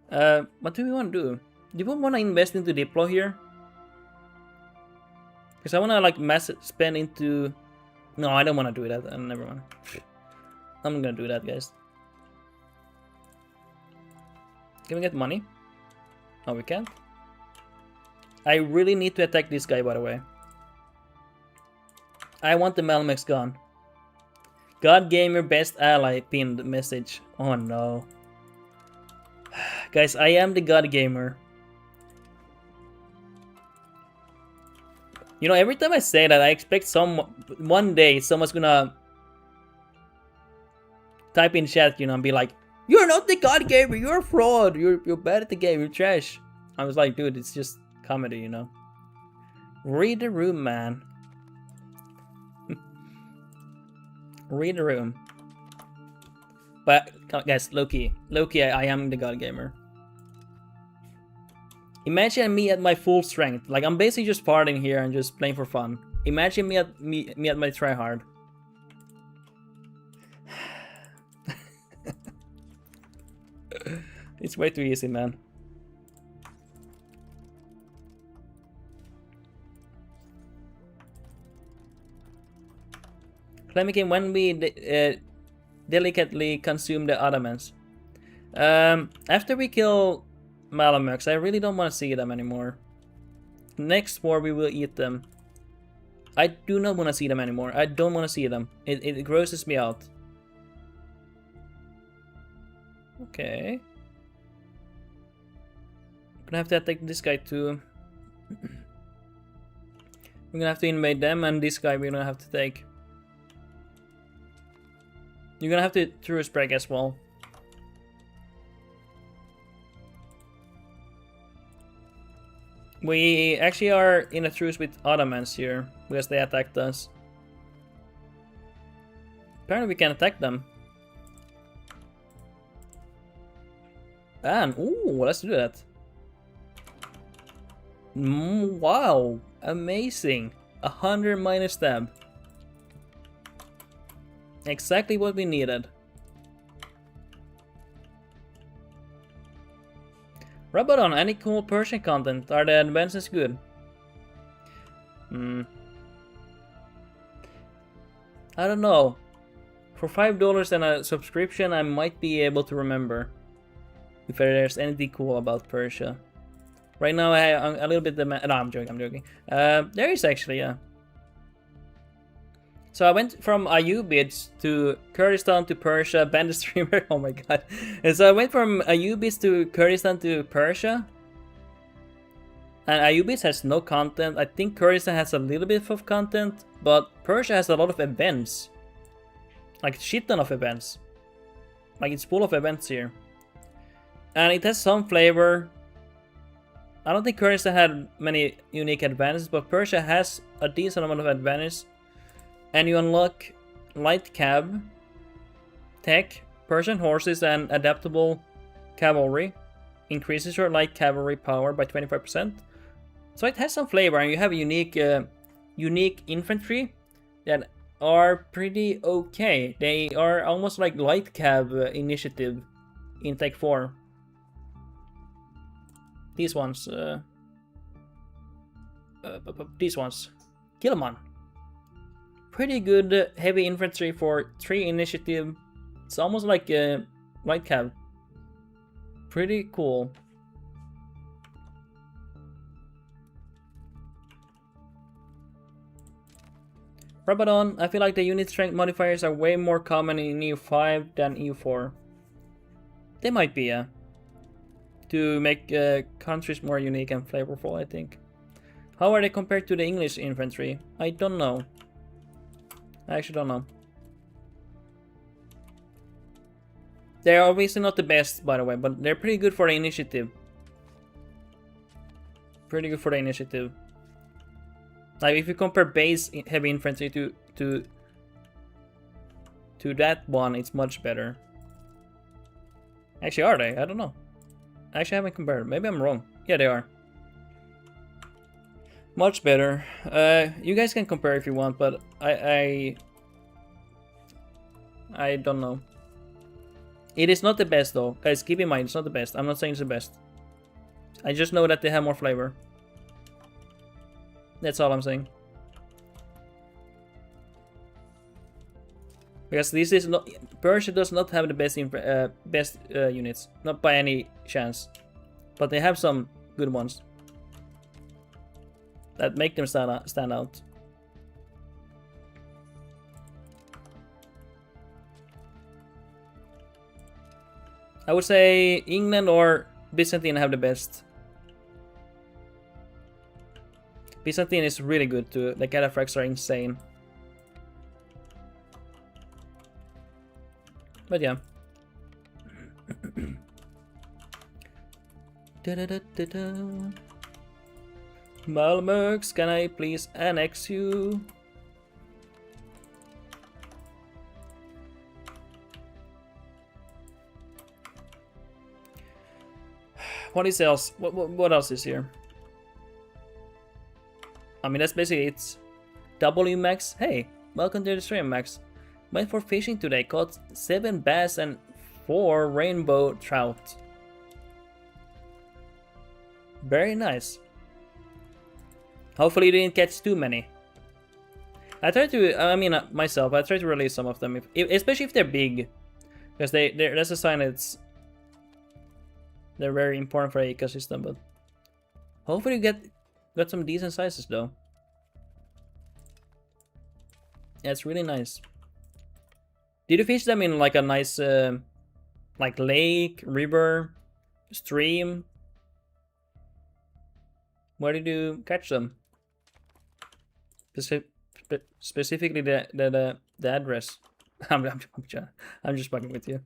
What do we want to do? Do we want to invest into Diplo here? Because I want to, like, mass spend into... No, I don't want to do that. Never mind. I'm not going to do that, guys. Can we get money? No, we can't. I really need to attack this guy, by the way. I want the Malmex gone. God Gamer best ally pinned message. Oh no. Guys, I am the God Gamer. You know, every time I say that, I expect one day someone's gonna type in chat, you know, and be like, "You're not the God Gamer, you're a fraud, you're bad at the game, you're trash." I was like, dude, it's just comedy, you know. Read the room, man. Read the room. But guys, low-key, I am the God Gamer. Imagine me at my full strength. Like, I'm basically just farting here and just playing for fun. Imagine me at my tryhard. It's way too easy, man. Clemikin, when we delicately consume the Ottomans. After we kill Malamux, I really don't want to see them anymore. Next war, we will eat them. I do not want to see them anymore. I don't want to see them. It grosses me out. Okay. I'm gonna have to attack this guy too. We're gonna have to invade them, and this guy we're gonna have to take. You're gonna have to truce break as well. We actually are in a truce with Ottomans here because they attacked us. Apparently we can attack them. And, ooh, let's do that. Wow, amazing. 100 minus stab. Exactly what we needed. Rabadon, any cool Persian content? Are the advances good? I don't know. For $5 and a subscription, I might be able to remember if there's anything cool about Persia. Right now, I'm a little bit... No, I'm joking. There is actually, yeah. So I went from Ayyubids to Kurdistan to Persia, banned the streamer, oh my god. And so I went from Ayyubids to Kurdistan to Persia. And Ayyubids has no content. I think Kurdistan has a little bit of content, but Persia has a lot of events. Like shit ton of events. Like it's full of events here. And it has some flavor. I don't think Kurdistan had many unique advantages, but Persia has a decent amount of advantages. And you unlock light cab, tech, Persian horses, and adaptable cavalry. Increases your light cavalry power by 25%. So it has some flavor, and you have a unique infantry that are pretty okay. They are almost like light cab initiative in Tech 4. These ones, kill 'em on. Pretty good heavy infantry for 3 initiative. It's almost like a light cab. Pretty cool. Rabadon, I feel like the unit strength modifiers are way more common in EU5 than EU4. They might be, yeah. To make countries more unique and flavorful, I think. How are they compared to the English infantry? I don't know. I actually don't know. They're obviously not the best, by the way, but they're pretty good for the initiative. Pretty good for the initiative. Like if you compare base heavy infantry to that one, it's much better. Actually, are they? I don't know. I actually haven't compared. Maybe I'm wrong. Yeah, they are. Much better. You guys can compare if you want, but I don't know. It is not the best though. Guys, keep in mind, it's not the best. I'm not saying it's the best. I just know that they have more flavor. That's all I'm saying. Because this is not... Persia does not have the best units. Not by any chance. But they have some good ones. That make them stand out. I would say England or Byzantine have the best. Byzantine is really good too. The cataphracts are insane. But yeah. Malmöx, can I please annex you? What is else? What else is here? I mean, that's basically it. W Max. Hey, welcome to the stream, Max. Went for fishing today. Caught 7 bass and 4 rainbow trout. Very nice. Hopefully you didn't catch too many. I try to, myself, I try to release some of them, especially if they're big. Because that's a sign that they're very important for the ecosystem, but hopefully you got some decent sizes though. Yeah, it's really nice. Did you fish them in like a nice like lake, river, stream? Where did you catch them? Specifically the address. I'm just fucking with you.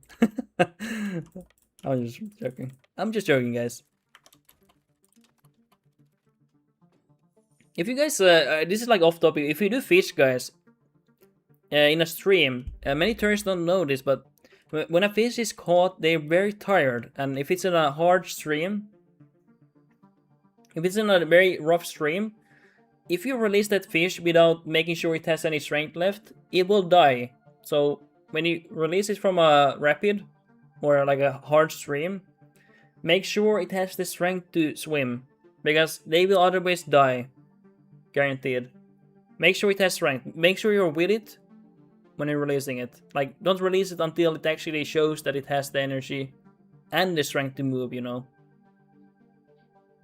I'm just joking. I'm just joking, guys. If you guys, this is like off topic. If you do fish, guys, in a stream. Many tourists don't know this, but when a fish is caught, they're very tired. And if it's in a hard stream, if it's in a very rough stream, if you release that fish without making sure it has any strength left, it will die. So when you release it from a rapid or like a hard stream, make sure it has the strength to swim, because they will otherwise die. Guaranteed. Make sure it has strength. Make sure you're with it when you're releasing it. Like, don't release it until it actually shows that it has the energy and the strength to move, you know.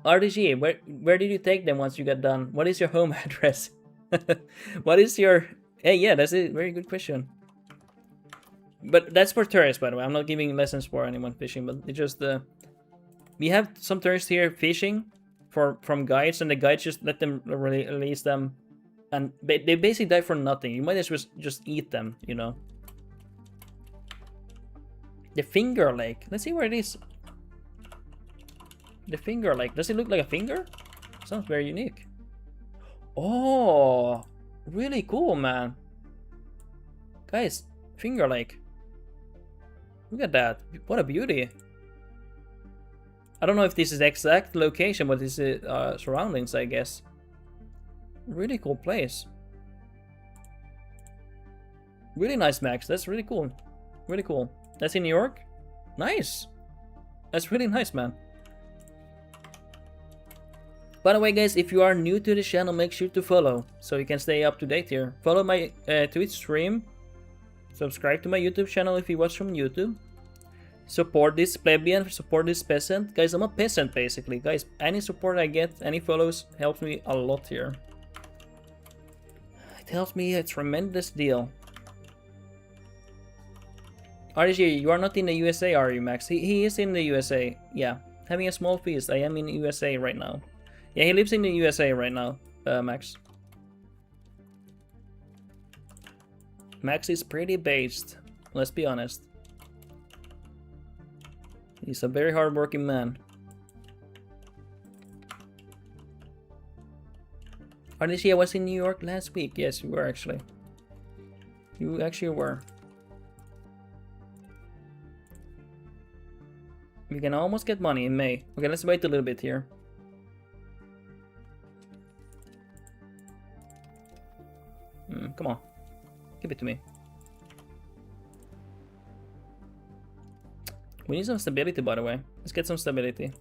RDG, where did you take them once you got done? What is your home address? What is your... Hey, yeah, that's a very good question. But that's for tourists, by the way. I'm not giving lessons for anyone fishing, but it's just... we have some tourists here fishing from guides, and the guides just let them release them. And they basically die for nothing. You might as well just eat them, you know. The Finger Lake. Let's see where it is. The Finger Lake. Does it look like a finger? Sounds very unique. Oh, really cool, man. Guys, Finger Lake. Look at that. What a beauty. I don't know if this is the exact location, but this is surroundings, I guess. Really cool place. Really nice, Max. That's really cool. Really cool. That's in New York? Nice. That's really nice, man. By the way, guys, if you are new to the channel, make sure to follow so you can stay up to date here. Follow my Twitch stream. Subscribe to my YouTube channel if you watch from YouTube. Support this plebeian, support this peasant. Guys, I'm a peasant basically. Guys, any support I get, any follows, helps me a lot here. It helps me a tremendous deal. RG, you are not in the USA, are you, Max? He is in the USA, yeah. Having a small feast, I am in the USA right now. Yeah, he lives in the USA right now, Max. Max is pretty based, let's be honest. He's a very hardworking man. RDC, I was in New York last week. Yes, you were actually. You actually were. We can almost get money in May. Okay, let's wait a little bit here. Come on. Give it to me. We need some stability, by the way. Let's get some stability.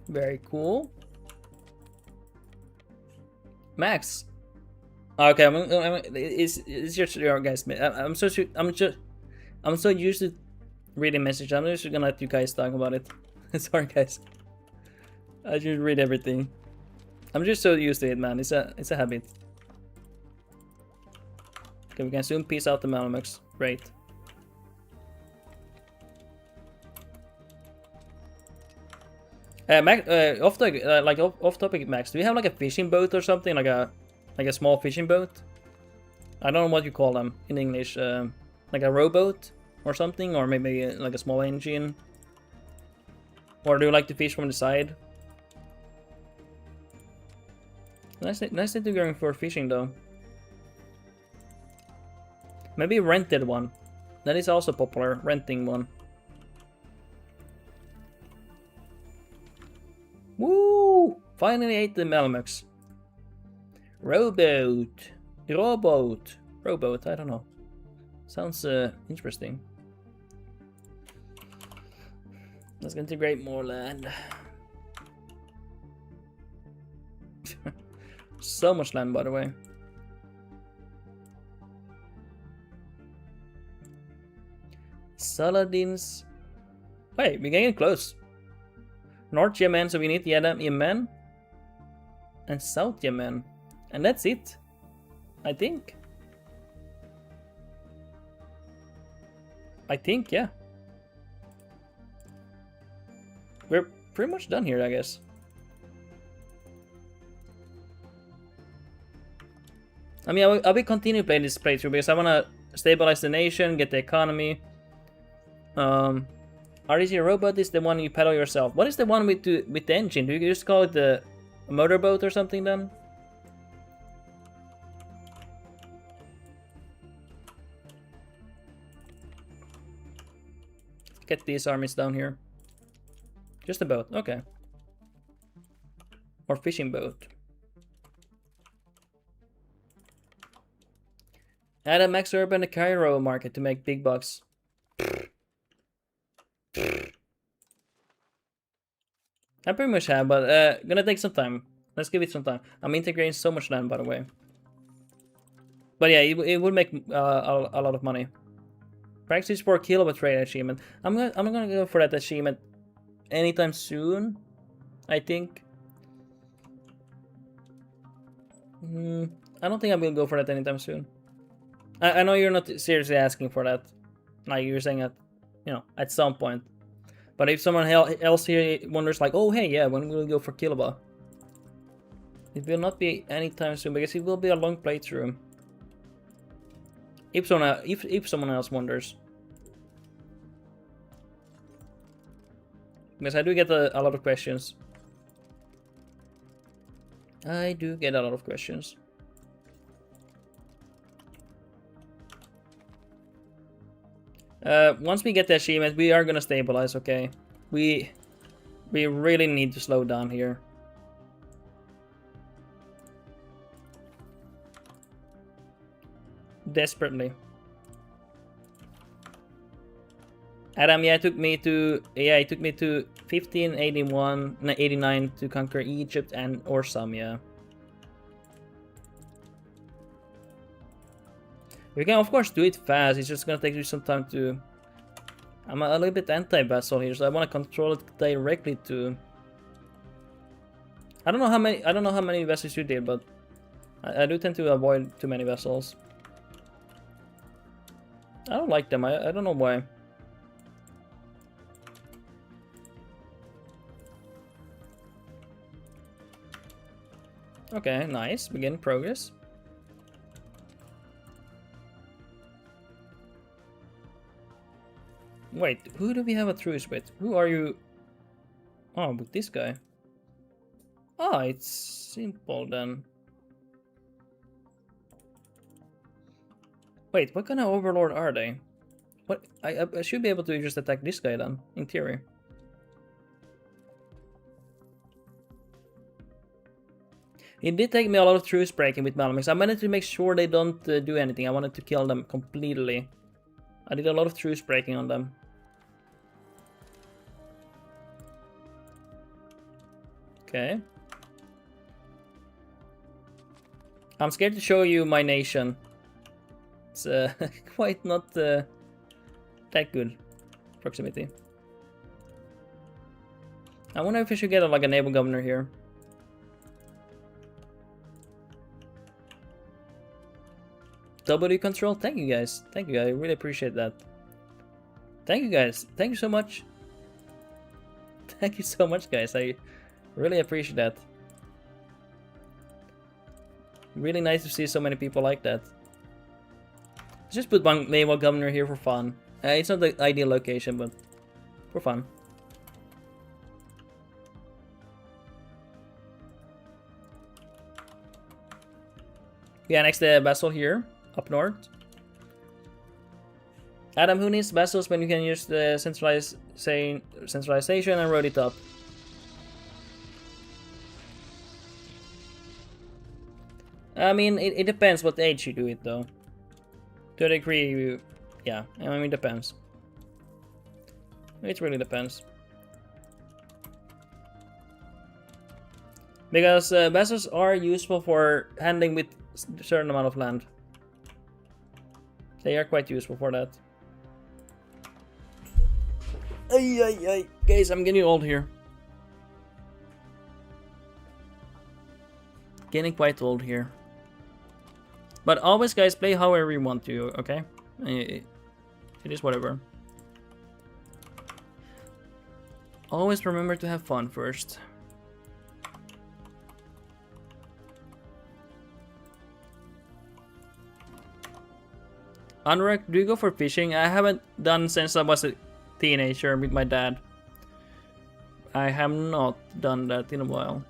Very cool. Max. Okay, it's your guys. I'm so used to reading messages. I'm just gonna let you guys talk about it. Sorry, guys. I just read everything. I'm just so used to it, man. It's a habit. Okay, we can soon piece out the Malamax. Great. Max, off topic, Max. Do you have like a fishing boat or something, like a small fishing boat? I don't know what you call them in English. Like a rowboat or something, or maybe like a small engine. Or do you like to fish from the side? Nice thing to going for fishing though. Maybe rented one. That is also popular, renting one. Woo! Finally ate the Melmax. Rowboat. Rowboat, I don't know. Sounds interesting. Let's integrate more land. So much land, by the way. Saladins. Wait, we're getting close. North Yemen, so we need Yemen and South Yemen, and that's it, I think. Yeah. We're pretty much done here, I guess. I mean, I will continue playing this playthrough because I want to stabilize the nation, get the economy. RDC robot is the one you pedal yourself. What is the one with the engine? Do you just call it the motorboat or something then? Get these armies down here. Just a boat, okay. Or fishing boat. Add a max urban the Cairo market to make big bucks. I pretty much have, but gonna take some time. Let's give it some time. I'm integrating so much land, by the way. But yeah, it would make a lot of money. Practice for kilowatt trade achievement. I'm gonna go for that achievement anytime soon. I think. I don't think I'm gonna go for that anytime soon. I know you're not seriously asking for that. Like you're saying that, you know, at some point. But if someone else here wonders, like, oh hey, yeah, when will we go for kilowatt? It will not be anytime soon because it will be a long playthrough. If someone else wonders. Because I do get a lot of questions. I do get a lot of questions. Once we get the achievement, we are gonna stabilize, okay? We really need to slow down here. Desperately. Adam, yeah, it took me to 1589 to conquer Egypt and or some, yeah. We can of course do it fast. It's just gonna take you some time to. I'm a little bit anti-vassal here, so I want to control it directly to. I don't know how many vessels you did, but I do tend to avoid too many vessels. I don't like them. I don't know why. Okay, nice. Begin progress. Wait, who do we have a truce with? Who are you? Oh, with this guy. Ah, it's simple then. Wait, what kind of overlord are they? What? I should be able to just attack this guy then, in theory. It did take me a lot of truce breaking with Malamix. I wanted to make sure they don't do anything. I wanted to kill them completely. I did a lot of truce breaking on them. Okay. I'm scared to show you my nation. It's quite not that good proximity. I wonder if we should get like a naval governor here. W control, thank you guys. Thank you, I really appreciate that. Thank you guys. Thank you so much. Thank you so much, guys. I really appreciate that. Really nice to see so many people like that. Just put one naval governor here for fun. It's not the ideal location, but for fun. We annex the vessel here, up north. Adam, who needs vessels when you can use the centralization and road it up? I mean, it depends what age you do it, though. To a degree, yeah, I mean, it depends. It really depends. Because vessels are useful for handling with a certain amount of land. They are quite useful for that. Ay. Guys, I'm getting old here. Getting quite old here. But always, guys, play however you want to, okay? It is whatever. Always remember to have fun first. Ondurach, do you go for fishing? I haven't done since I was a teenager with my dad. I have not done that in a while.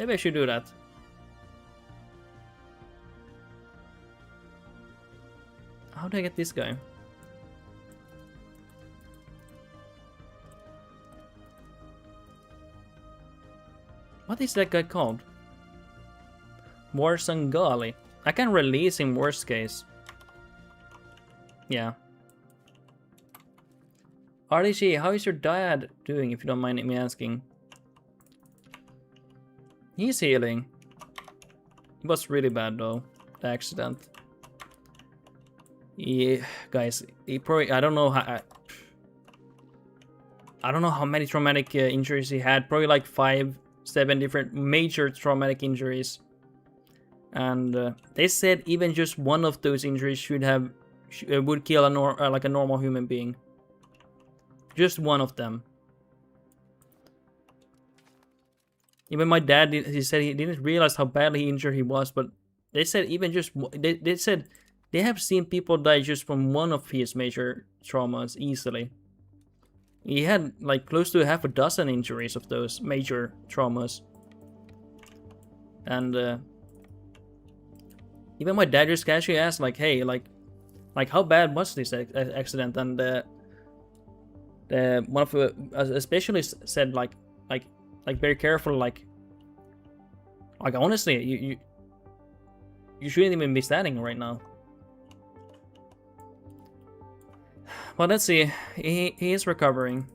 Maybe I should do that. How do I get this guy? What is that guy called? Warsangali. I can release him worst case. Yeah. RDG, how is your dad doing, if you don't mind me asking? He's healing. It was really bad though, the accident. Yeah, guys, he probably, I don't know how many traumatic injuries he had. Probably like 5-7 different major traumatic injuries. And they said even just one of those injuries would kill like a normal human being. Just one of them. Even my dad, he said he didn't realize how badly injured he was, but they said even just they said they have seen people die just from one of his major traumas easily. He had like close to half a dozen injuries of those major traumas. And even my dad just casually asked, like, hey, like how bad was this accident? And one of the specialists said, like very careful, like honestly, you shouldn't even be standing right now. But let's see, he is recovering.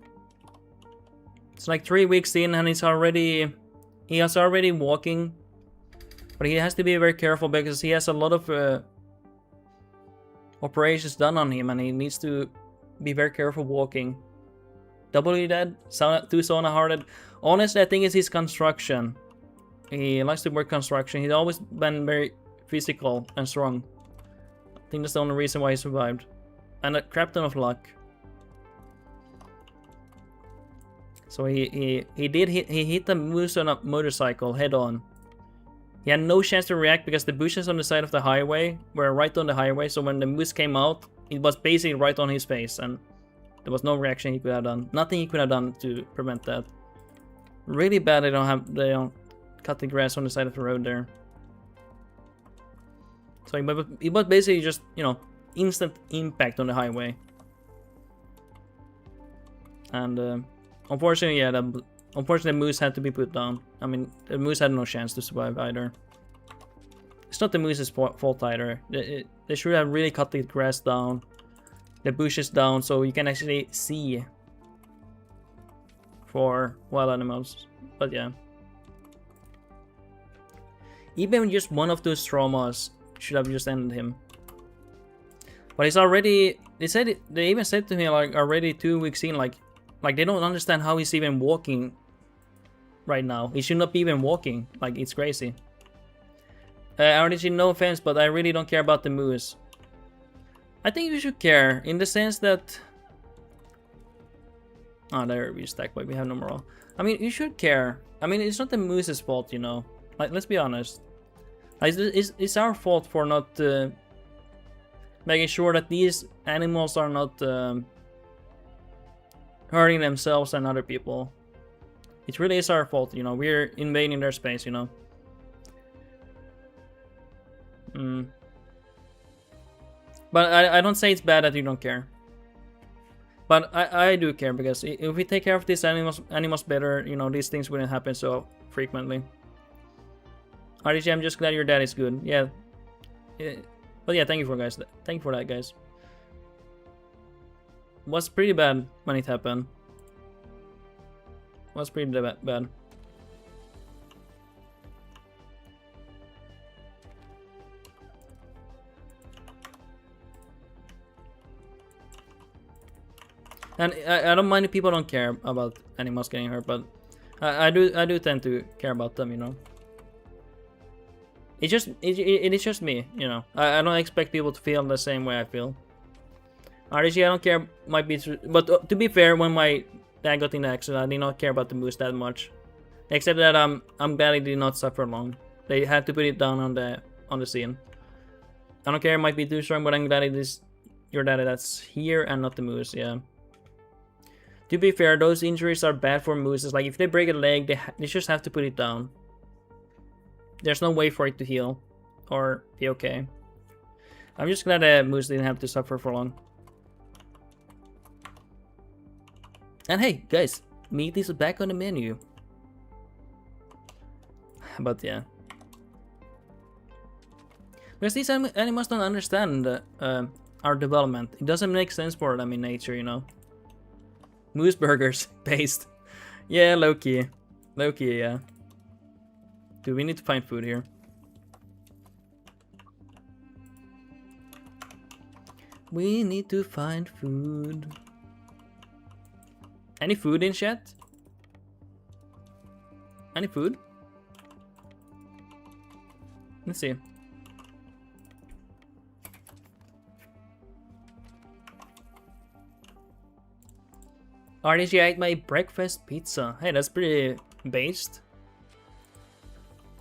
It's like 3 weeks in and he is already walking. But he has to be very careful because he has a lot of operations done on him and he needs to be very careful walking. W dead, too sauna hearted. Honestly, I think it's his construction. He likes to work construction. He's always been very physical and strong. I think that's the only reason why he survived. And a crap ton of luck. So he hit the moose on a motorcycle head on. He had no chance to react because the bushes on the side of the highway were right on the highway. So when the moose came out, it was basically right on his face, and there was no reaction he could have done. Nothing he could have done to prevent that. Really bad they don't cut the grass on the side of the road there. So it was basically just, you know, instant impact on the highway. And unfortunately, yeah, unfortunately, the moose had to be put down. I mean, the moose had no chance to survive either. It's not the moose's fault either. They should have really cut the grass down, the bushes down, so you can actually see for wild animals. But yeah, even just one of those traumas should have just ended him. But he's already. They even said to me, like, already 2 weeks in, like they don't understand how he's even walking right now. He should not be even walking. Like, it's crazy. RDG, no offense, but I really don't care about the moose. I think you should care in the sense that. Oh, there we stack, but we have no more. I mean, you should care. I mean, it's not the moose's fault, you know. Like, let's be honest. Like, it's our fault for not making sure that these animals are not hurting themselves and other people. It really is our fault, you know. We're invading their space, you know. But I don't say it's bad that you don't care. But I do care, because if we take care of these animals better, you know, these things wouldn't happen so frequently. RDG, I'm just glad your dad is good. Yeah. But yeah, thank you for that, guys. Was pretty bad when it happened. Was pretty bad. And I don't mind if people don't care about animals getting hurt, but I do tend to care about them, you know. It is just me, you know. I don't expect people to feel the same way I feel. RDG, I don't care, might be true, but to be fair, when my dad got in the accident, I did not care about the moose that much, except that I'm glad he did not suffer long. They had to put it down on the scene. I don't care, it might be too strong, but I'm glad it is your dad that's here and not the moose. Yeah. To be fair, those injuries are bad for mooses. Like, if they break a leg, they just have to put it down. There's no way for it to heal or be okay. I'm just glad that moose didn't have to suffer for long. And hey, guys, meat is back on the menu. But yeah. Because these animals don't understand our development. It doesn't make sense for them in nature, you know. Moose burgers based. Yeah, low-key. Low-key, yeah. Dude, we need to find food here. We need to find food. Any food in chat? Any food? Let's see. RDG, I ate my breakfast pizza. Hey, that's pretty based.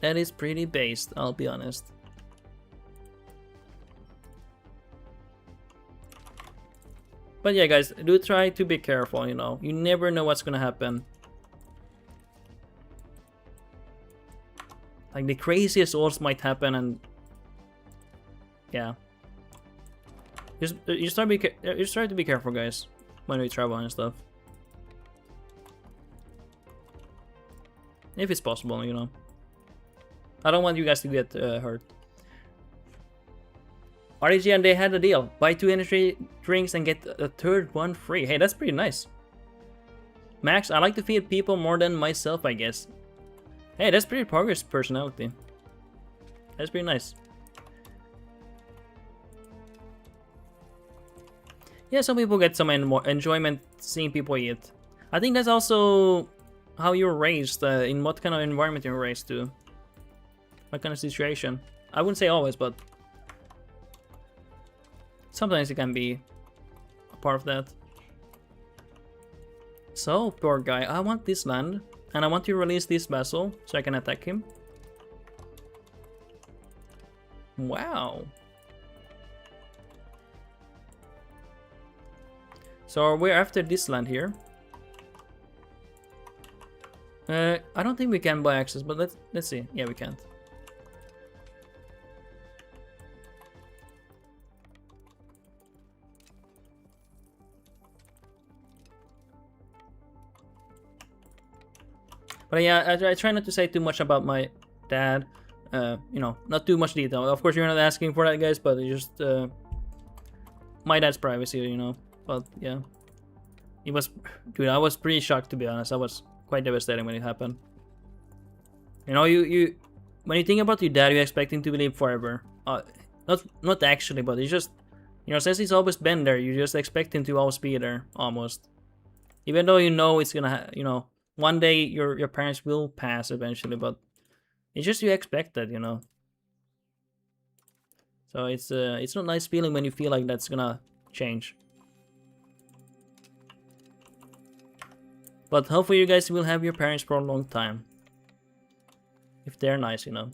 That is pretty based, I'll be honest. But yeah, guys, do try to be careful, you know. You never know what's gonna happen. Like, the craziest odds might happen, and... yeah. Just try to be careful, guys, when we travel and stuff. If it's possible, you know. I don't want you guys to get hurt. RDG, and they had a deal. Buy 2 energy drinks and get a third one free. Hey, that's pretty nice. Max, I like to feed people more than myself, I guess. Hey, that's pretty progress personality. That's pretty nice. Yeah, some people get some enjoyment seeing people eat. I think that's also how you're raised, in what kind of environment you're raised to. What kind of situation. I wouldn't say always, but sometimes it can be a part of that. So, poor guy, I want this land, and I want to release this vessel so I can attack him. Wow. So we're after this land here. I don't think we can buy access, but let's see. Yeah, we can't. But yeah, I try not to say too much about my dad. You know, not too much detail. Of course, you're not asking for that, guys, but it's just my dad's privacy, you know. But yeah, it was, dude, I was pretty shocked, to be honest. I was quite devastating when it happened. You know, you when you think about your dad, you expect him to live forever. Not actually, but it's just, you know, since he's always been there, you just expect him to always be there, almost. Even though you know it's gonna, you know, one day your parents will pass eventually, but it's just you expect that, you know. So it's not a nice feeling when you feel like that's gonna change. But hopefully you guys will have your parents for a long time. If they're nice, you know.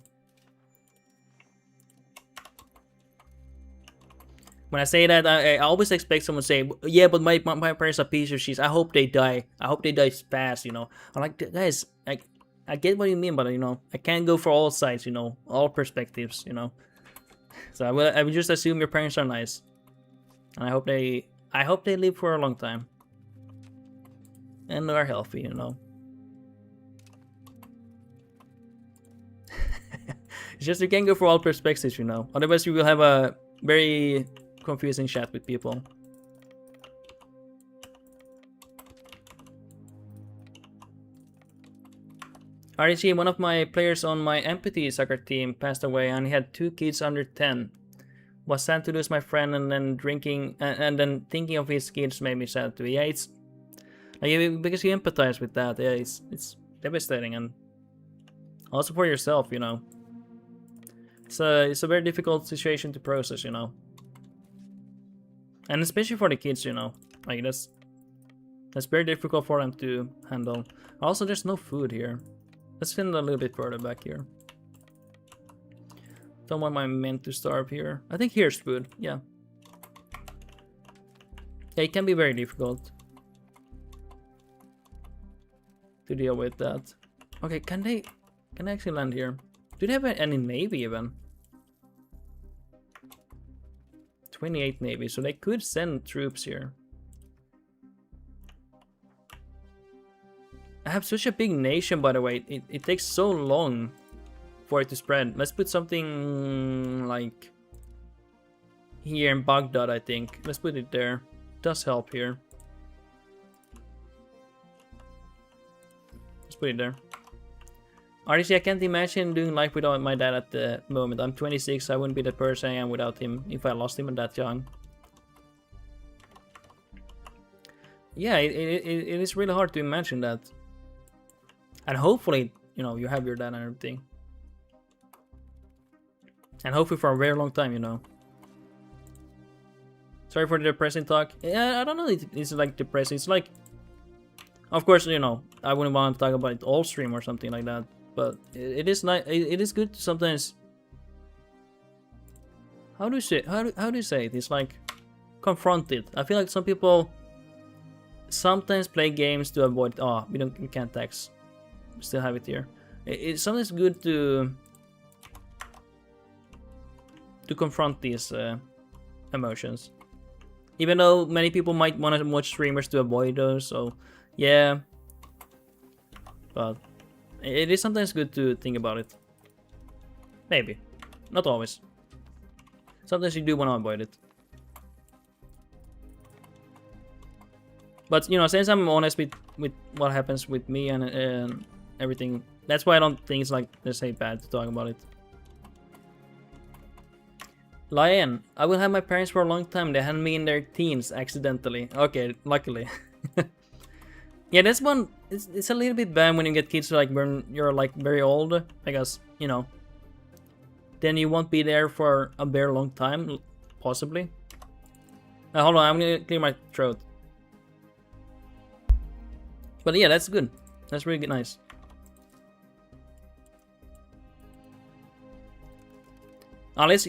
When I say that, I always expect someone to say, yeah, but my parents are piece of shit. I hope they die. I hope they die fast, you know. I'm like, guys, I get what you mean, but, you know, I can't go for all sides, you know. All perspectives, you know. So I will just assume your parents are nice. And I hope they live for a long time. And are healthy, you know. It's just you can't go for all perspectives, you know. Otherwise you will have a very confusing chat with people. RDG, one of my players on my empathy soccer team passed away, and he had 2 kids under 10. Was sad to lose my friend, and then then thinking of his kids made me sad too. Yeah, it's like, because you empathize with that. Yeah, it's devastating, and also for yourself, you know. It's a very difficult situation to process, you know. And especially for the kids, you know. Like that's very difficult for them to handle. Also, there's no food here. Let's send a little bit further back here. Don't want my men to starve here. I think here's food, yeah. Yeah, it can be very difficult to deal with that. Okay, can they actually land here? Do they have any navy even? 28 navy, so they could send troops here. I have such a big nation, by the way. It takes so long for it to spread. Let's put something like here in Baghdad, I think. Let's put it there. It does help here. Let's put it there. RDC, I can't imagine doing life without my dad at the moment. I'm 26, I wouldn't be the person I am without him if I lost him at that young. Yeah, it is really hard to imagine that. And hopefully, you know, you have your dad and everything. And hopefully for a very long time, you know. Sorry for the depressing talk. Yeah, I don't know if it's like depressing. It's like, of course, you know, I wouldn't want to talk about it all stream or something like that. But it is nice. It is good to sometimes. How do you say? How do you say it? It's like confront it. I feel like some people sometimes play games to avoid. Oh, we can't text. We still have it here. It's sometimes good to confront these emotions. Even though many people might want to watch streamers to avoid those. So yeah, but it is sometimes good to think about it. Maybe. Not always. Sometimes you do want to avoid it. But, you know, since I'm honest with what happens with me and everything, that's why I don't think it's like, let's say, bad to talk about it. Lion, I will have my parents for a long time. They had me in their teens accidentally. Okay, luckily. Yeah, that's one. It's a little bit bad when you get kids like when you're like very old, because you know. Then you won't be there for a very long time, possibly. Hold on, I'm gonna clear my throat. But yeah, that's good. That's really nice. Unless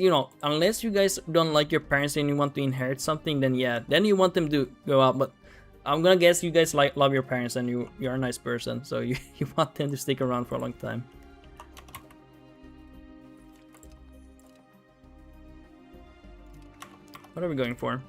you guys don't like your parents and you want to inherit something, then yeah, then you want them to go out. But I'm gonna guess you guys love your parents and you're a nice person, so you want them to stick around for a long time. What are we going for?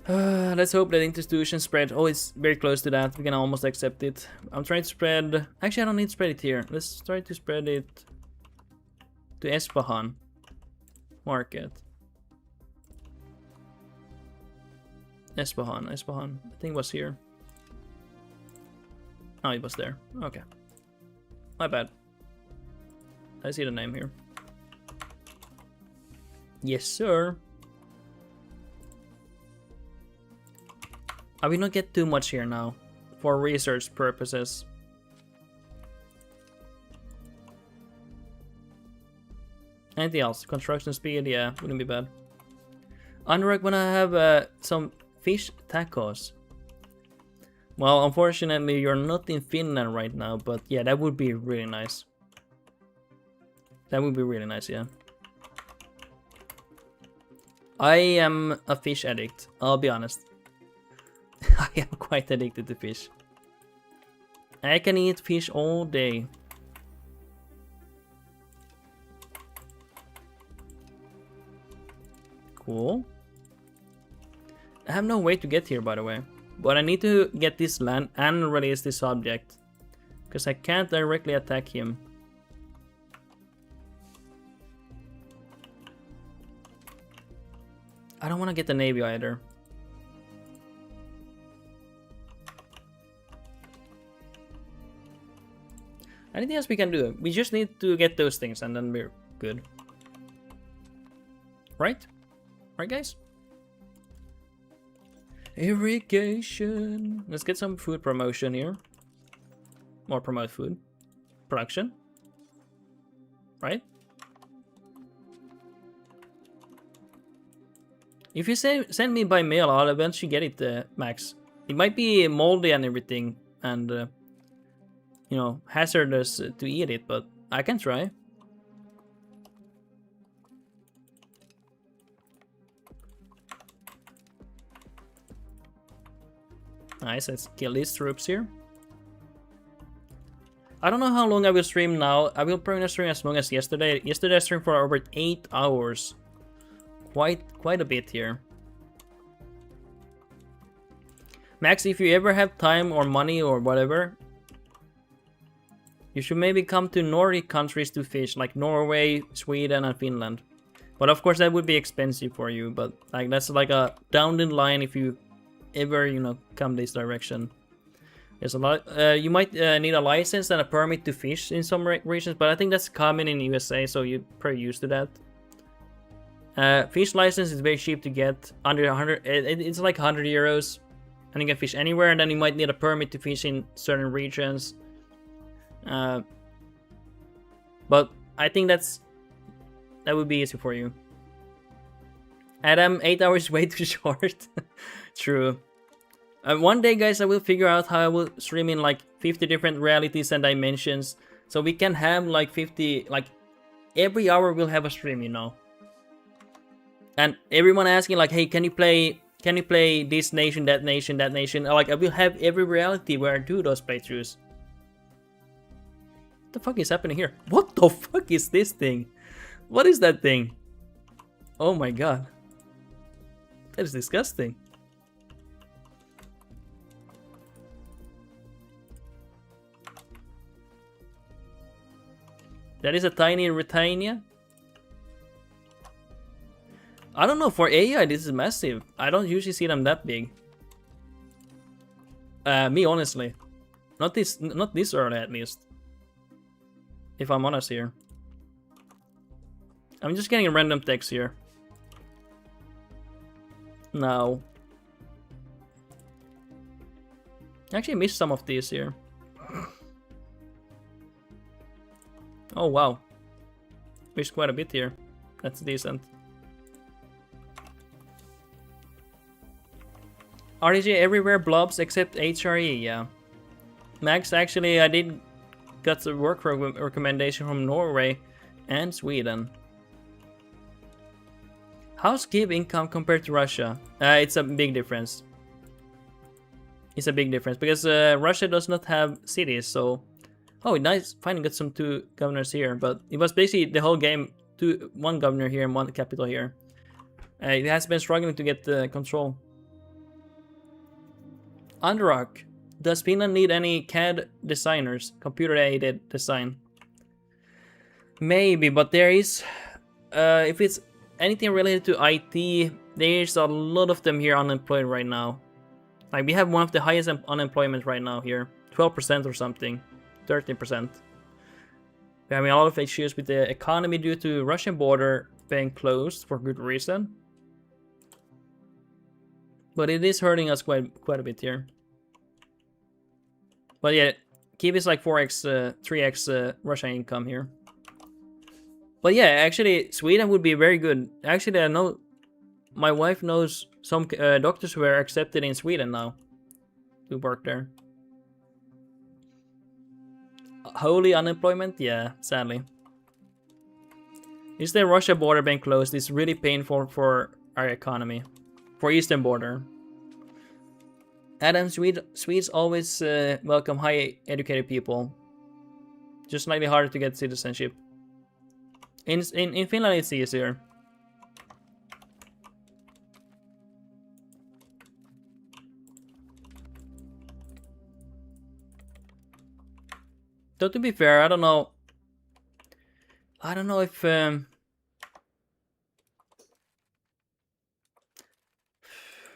Let's hope that institution spread. Oh, it's very close to that. We can almost accept it. I'm trying to spread. Actually, I don't need to spread it here. Let's try to spread it to Esfahan market. Esfahan. I think it was here. Oh, it was there. Okay. My bad. I see the name here. Yes, sir. I will not get too much here now for research purposes. Anything else? Construction speed? Yeah, wouldn't be bad. Ondurach, when I have some fish tacos. Well, unfortunately, you're not in Finland right now, but yeah, that would be really nice. That would be really nice, yeah. I am a fish addict, I'll be honest. I am quite addicted to fish. I can eat fish all day. Cool. I have no way to get here, by the way. But I need to get this land and release this object. Because I can't directly attack him. I don't want to get the navy either. Anything else we can do? We just need to get those things and then we're good. Right? Right, guys? Irrigation. Let's get some food promotion here. More promote food. Production. Right? If you send me by mail, I'll eventually get it, Max. It might be moldy and everything, and you know, hazardous to eat it, but I can try. Nice, let's kill these troops here. I don't know how long I will stream now. I will probably not stream as long as yesterday. Yesterday I streamed for over 8 hours. Quite a bit here. Max, if you ever have time or money or whatever, You should maybe come to Nordic countries to fish, like Norway, Sweden, and Finland. But of course that would be expensive for you, but like that's like a down the line if you ever, you know, come this direction. There's a lot. You might need a license and a permit to fish in some regions, but I think that's common in USA, so you're pretty used to that. Fish license is very cheap to get, under 100. It's like 100 euros, and you can fish anywhere. And then you might need a permit to fish in certain regions. But I think that would be easy for you. Adam, 8 hours way too short. True. One day, guys, I will figure out how I will stream in like 50 different realities and dimensions, so we can have like 50, like every hour we'll have a stream, you know. And everyone asking like, hey, can you play this nation, that nation, that nation? Like I will have every reality where I do those playthroughs. What the fuck is happening here? What the fuck is this thing? What is that thing? Oh my god. That is disgusting. That is a tiny Retania. I don't know, for AI this is massive. I don't usually see them that big. Me honestly. Not this early at least. If I'm honest here. I'm just getting random text here. No. I actually missed some of these here. Oh wow. Missed quite a bit here. That's decent. RDJ everywhere blobs except HRE, yeah. Max, actually I did got a work recommendation from Norway and Sweden. How's Kiev income compared to Russia? It's a big difference. It's a big difference because Russia does not have cities, so... Oh, nice. Finally got some 2 governors here, but it was basically the whole game, 1 governor here and 1 capital here. It has been struggling to get the control. Ondurach. Does Finland need any CAD designers? Computer-aided design? Maybe, but there is... if it's anything related to IT, there's a lot of them here unemployed right now. Like, we have one of the highest unemployment right now here. 12% or something. 13%. We're having a lot of issues with the economy due to Russian border being closed for good reason. But it is hurting us quite a bit here. But yeah, Kiev is like 4x, 3x Russian income here. But yeah, actually Sweden would be very good. Actually, I know my wife knows some doctors who are accepted in Sweden now to work there. Holy unemployment? Yeah, sadly. Is the Russia border being closed? It's really painful for our economy. For eastern border. Adam, Swedes always welcome high educated people. Just slightly harder to get citizenship. In Finland it's easier. Though to be fair, I don't know if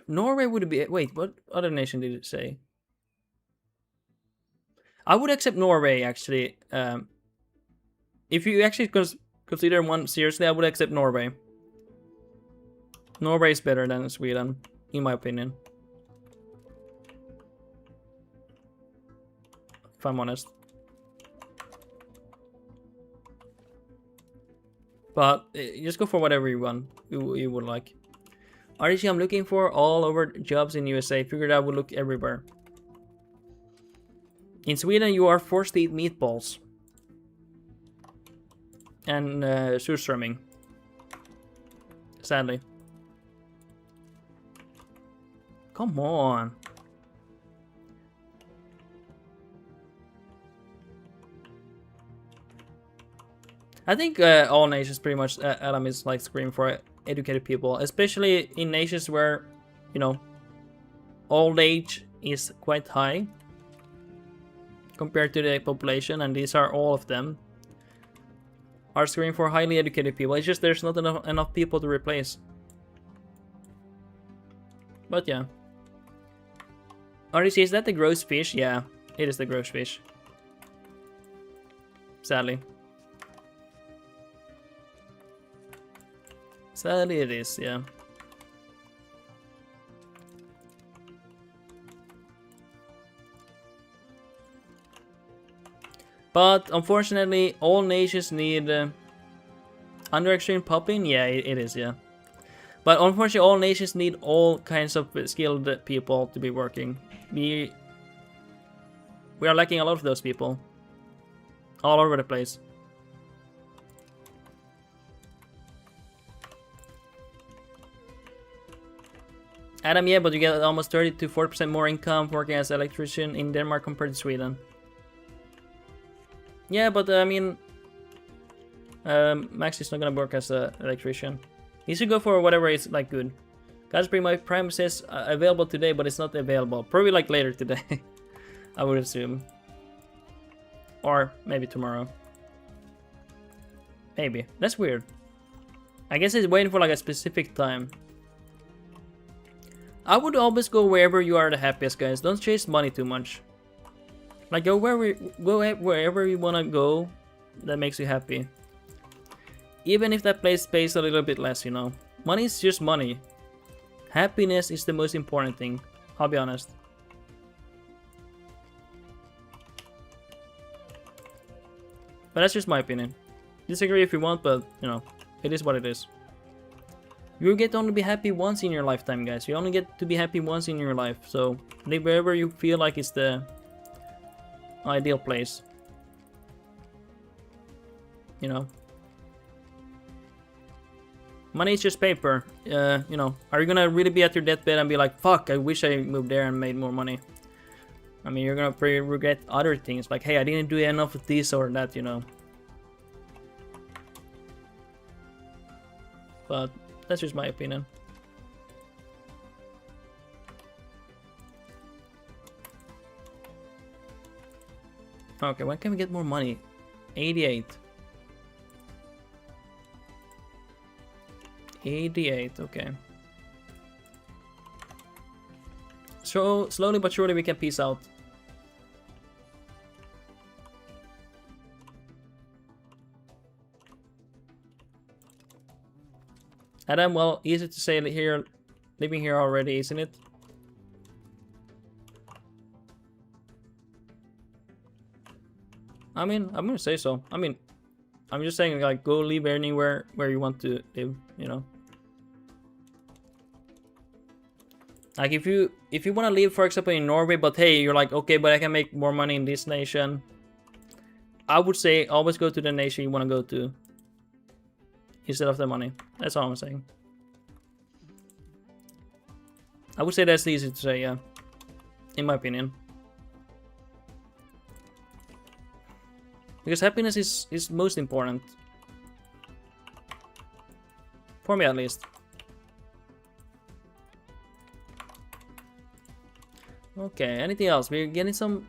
Norway would be... Wait, what other nation did it say? I would accept Norway, actually. If you actually consider one seriously, I would accept Norway. Norway is better than Sweden, in my opinion. If I'm honest. But just go for whatever you want, you would like. RDC, I'm looking for all over jobs in USA. Figured I would look everywhere. In Sweden, you are forced to eat meatballs. And surströmming. Sadly. Come on. I think all nations pretty much, Adam is like screaming for educated people, especially in nations where, you know, old age is quite high. compared to the population, and these are all of them, are screening for highly educated people. It's just there's not enough people to replace. But yeah. RDC, is that the gross fish? Yeah, it is the gross fish. Sadly. Sadly it is, yeah. But unfortunately, all nations need Ondurach stream popping. Yeah, it is, yeah. But unfortunately, all nations need all kinds of skilled people to be working. We are lacking a lot of those people, all over the place. Adam, yeah, but you get almost 30 to 40% more income working as an electrician in Denmark compared to Sweden. Yeah, but I mean, Max is not gonna work as an electrician. He should go for whatever is like good. Casper, my Prime says available today, but it's not available. Probably like later today, I would assume. Or maybe tomorrow. Maybe. That's weird. I guess it's waiting for like a specific time. I would always go wherever you are the happiest, guys. Don't chase money too much. Like go wherever you wanna go that makes you happy. Even if that place pays a little bit less, you know. Money is just money. Happiness is the most important thing. I'll be honest. But that's just my opinion. Disagree if you want, but you know, it is what it is. You get to only be happy once in your lifetime, guys. You only get to be happy once in your life. So live wherever you feel like it's the ideal place. You know. Money is just paper. You know, are you gonna really be at your deathbed and be like, fuck, I wish I moved there and made more money? I mean, you're gonna probably regret other things, like, hey, I didn't do enough of this or that, you know. But that's just my opinion. Okay, when can we get more money? 88. 88, okay. So slowly but surely we can peace out. Adam, well, easy to say here, living here already, isn't it? I mean, I'm gonna say so. I mean, I'm just saying, like, go live anywhere where you want to live, you know. Like, if you want to live, for example, in Norway, but hey, you're like, okay, but I can make more money in this nation. I would say always go to the nation you want to go to instead of the money. That's all I'm saying. I would say that's easy to say, yeah. In my opinion. Because happiness is most important. For me, at least. Okay, anything else? We're getting some...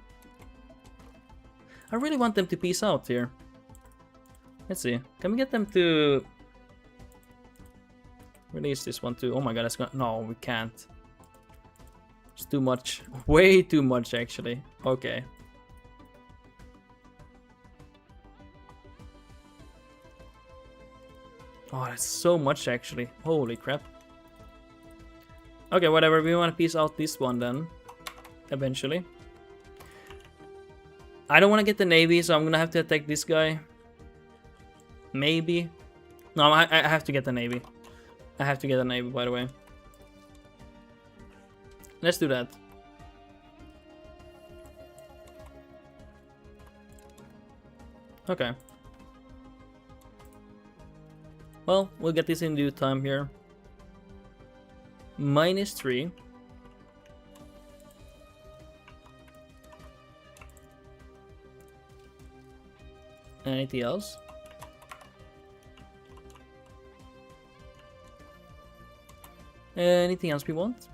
I really want them to peace out here. Let's see. Can we get them to... release this one too? Oh my god, that's gonna... No, we can't. It's too much. Way too much, actually. Okay. Oh, that's so much, actually. Holy crap. Okay, whatever. We want to piece out this one then. Eventually. I don't want to get the navy, so I'm gonna have to attack this guy. Maybe. No, I have to get the navy. I have to get the navy, by the way. Let's do that. Okay. Well, we'll get this in due time here. -3. Anything else? Anything else we want?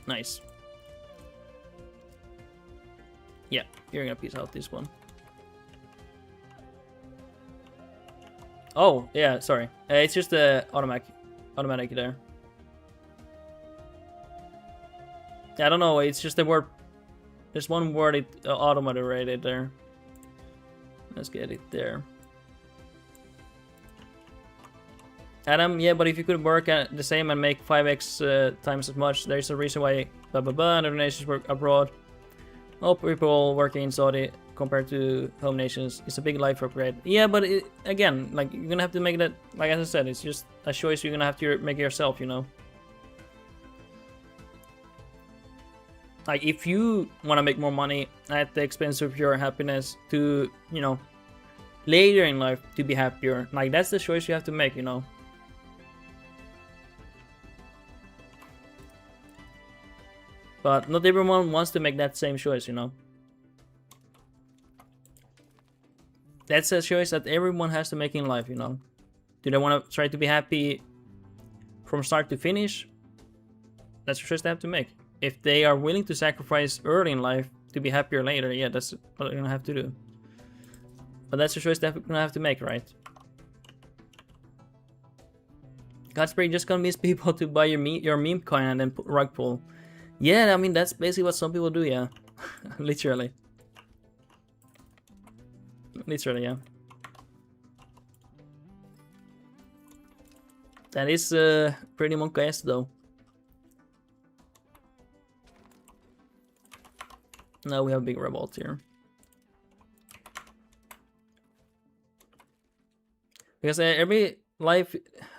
Nice. Yeah, you're gonna piece out this one. Oh, yeah, sorry. It's just the automatic there. Yeah, I don't know, it's just the word. There's one word it automated there. Let's get it there. Adam, yeah, but if you could work at the same and make 5x times as much, there's a reason why blah blah blah other nations work abroad. All people working in Saudi compared to home nations is a big life upgrade. Yeah, but again, like you're gonna have to make that. Like as I said, it's just a choice you're gonna have to make yourself. You know. Like if you want to make more money at the expense of your happiness to, you know, later in life to be happier, like that's the choice you have to make, you know. But not everyone wants to make that same choice, you know. That's a choice that everyone has to make in life, you know. Do they want to try to be happy from start to finish? That's a choice they have to make. If they are willing to sacrifice early in life to be happier later, yeah, that's what they're gonna have to do. But that's a choice they're gonna have to make, right? Godspray just convince people to buy your meme coin and then put rug pull. Yeah, I mean that's basically what some people do, yeah. Literally. Literally, yeah. That is pretty monk-esque though. Now we have a big revolt here. Because every life,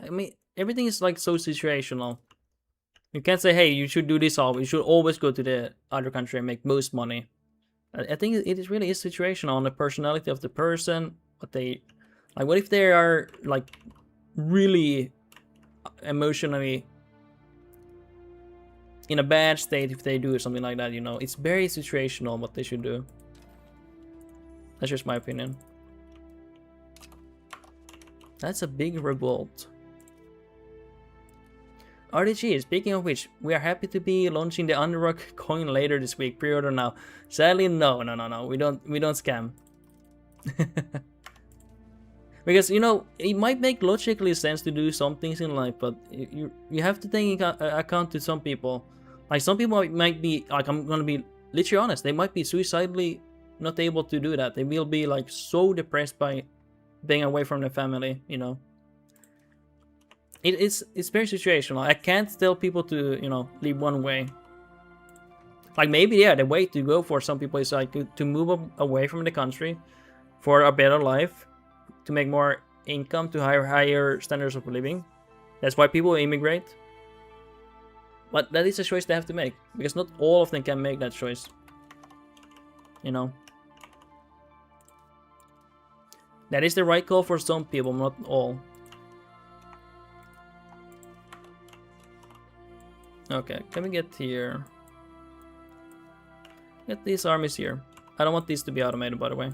I mean, everything is like so situational. You can't say, hey, you should do this all. You should always go to the other country and make most money. I think it really is situational on the personality of the person. What they, like, what if they are like really emotionally in a bad state if they do something like that, you know. It's very situational what they should do. That's just my opinion. That's a big revolt. RDG, speaking of which, we are happy to be launching the Ondurach coin later this week. Pre-order now. Sadly, no. We don't scam. Because, you know, it might make logically sense to do some things in life, but you have to take account to some people. Like, some people might be, like, I'm gonna be literally honest, they might be suicidally not able to do that. They will be, like, so depressed by being away from their family, you know. It's very situational. I can't tell people to, you know, live one way. Like, maybe, yeah, the way to go for some people is, like, to move away from the country for a better life, to make more income, to higher standards of living. That's why people immigrate. But that is a choice they have to make, because not all of them can make that choice. You know. That is the right call for some people, not all. Okay, can we get here? Get these armies here. I don't want these to be automated, by the way.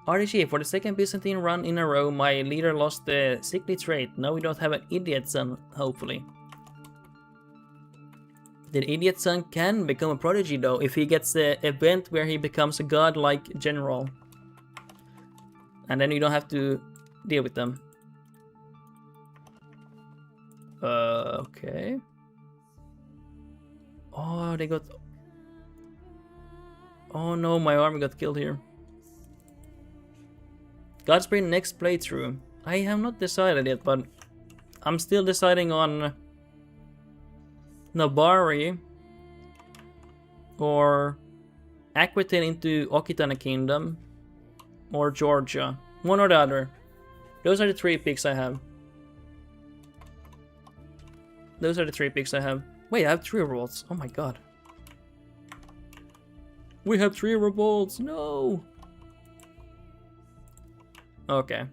RDG, for the second Byzantine run in a row, my leader lost the sickly trait. Now we don't have an idiot son, hopefully. The idiot son can become a prodigy though, if he gets the event where he becomes a godlike general. And then you don't have to deal with them. Okay. Oh, they got... Oh no, my army got killed here. Godspeed next playthrough. I have not decided yet, but I'm still deciding on Nabari or Aquitaine into Okitana Kingdom or Georgia. One or the other. Those are the three picks I have. Those are the three picks I have. Wait, I have 3 revolts. Oh my god. We have 3 revolts. No. Okay.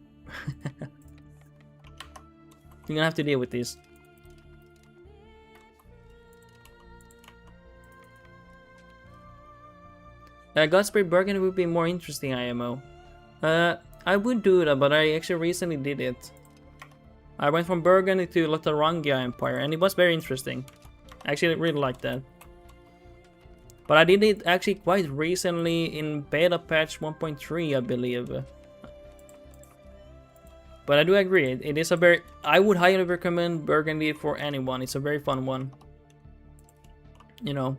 You're gonna have to deal with these. Godspeed Burgundy would be more interesting, IMO. I would do that, but I actually recently did it. I went from Burgundy to Lotharingia Empire, and it was very interesting. Actually, I really liked that. But I did it actually quite recently in beta patch 1.3, I believe. But I do agree, it is a very... I would highly recommend Burgundy for anyone. It's a very fun one. You know.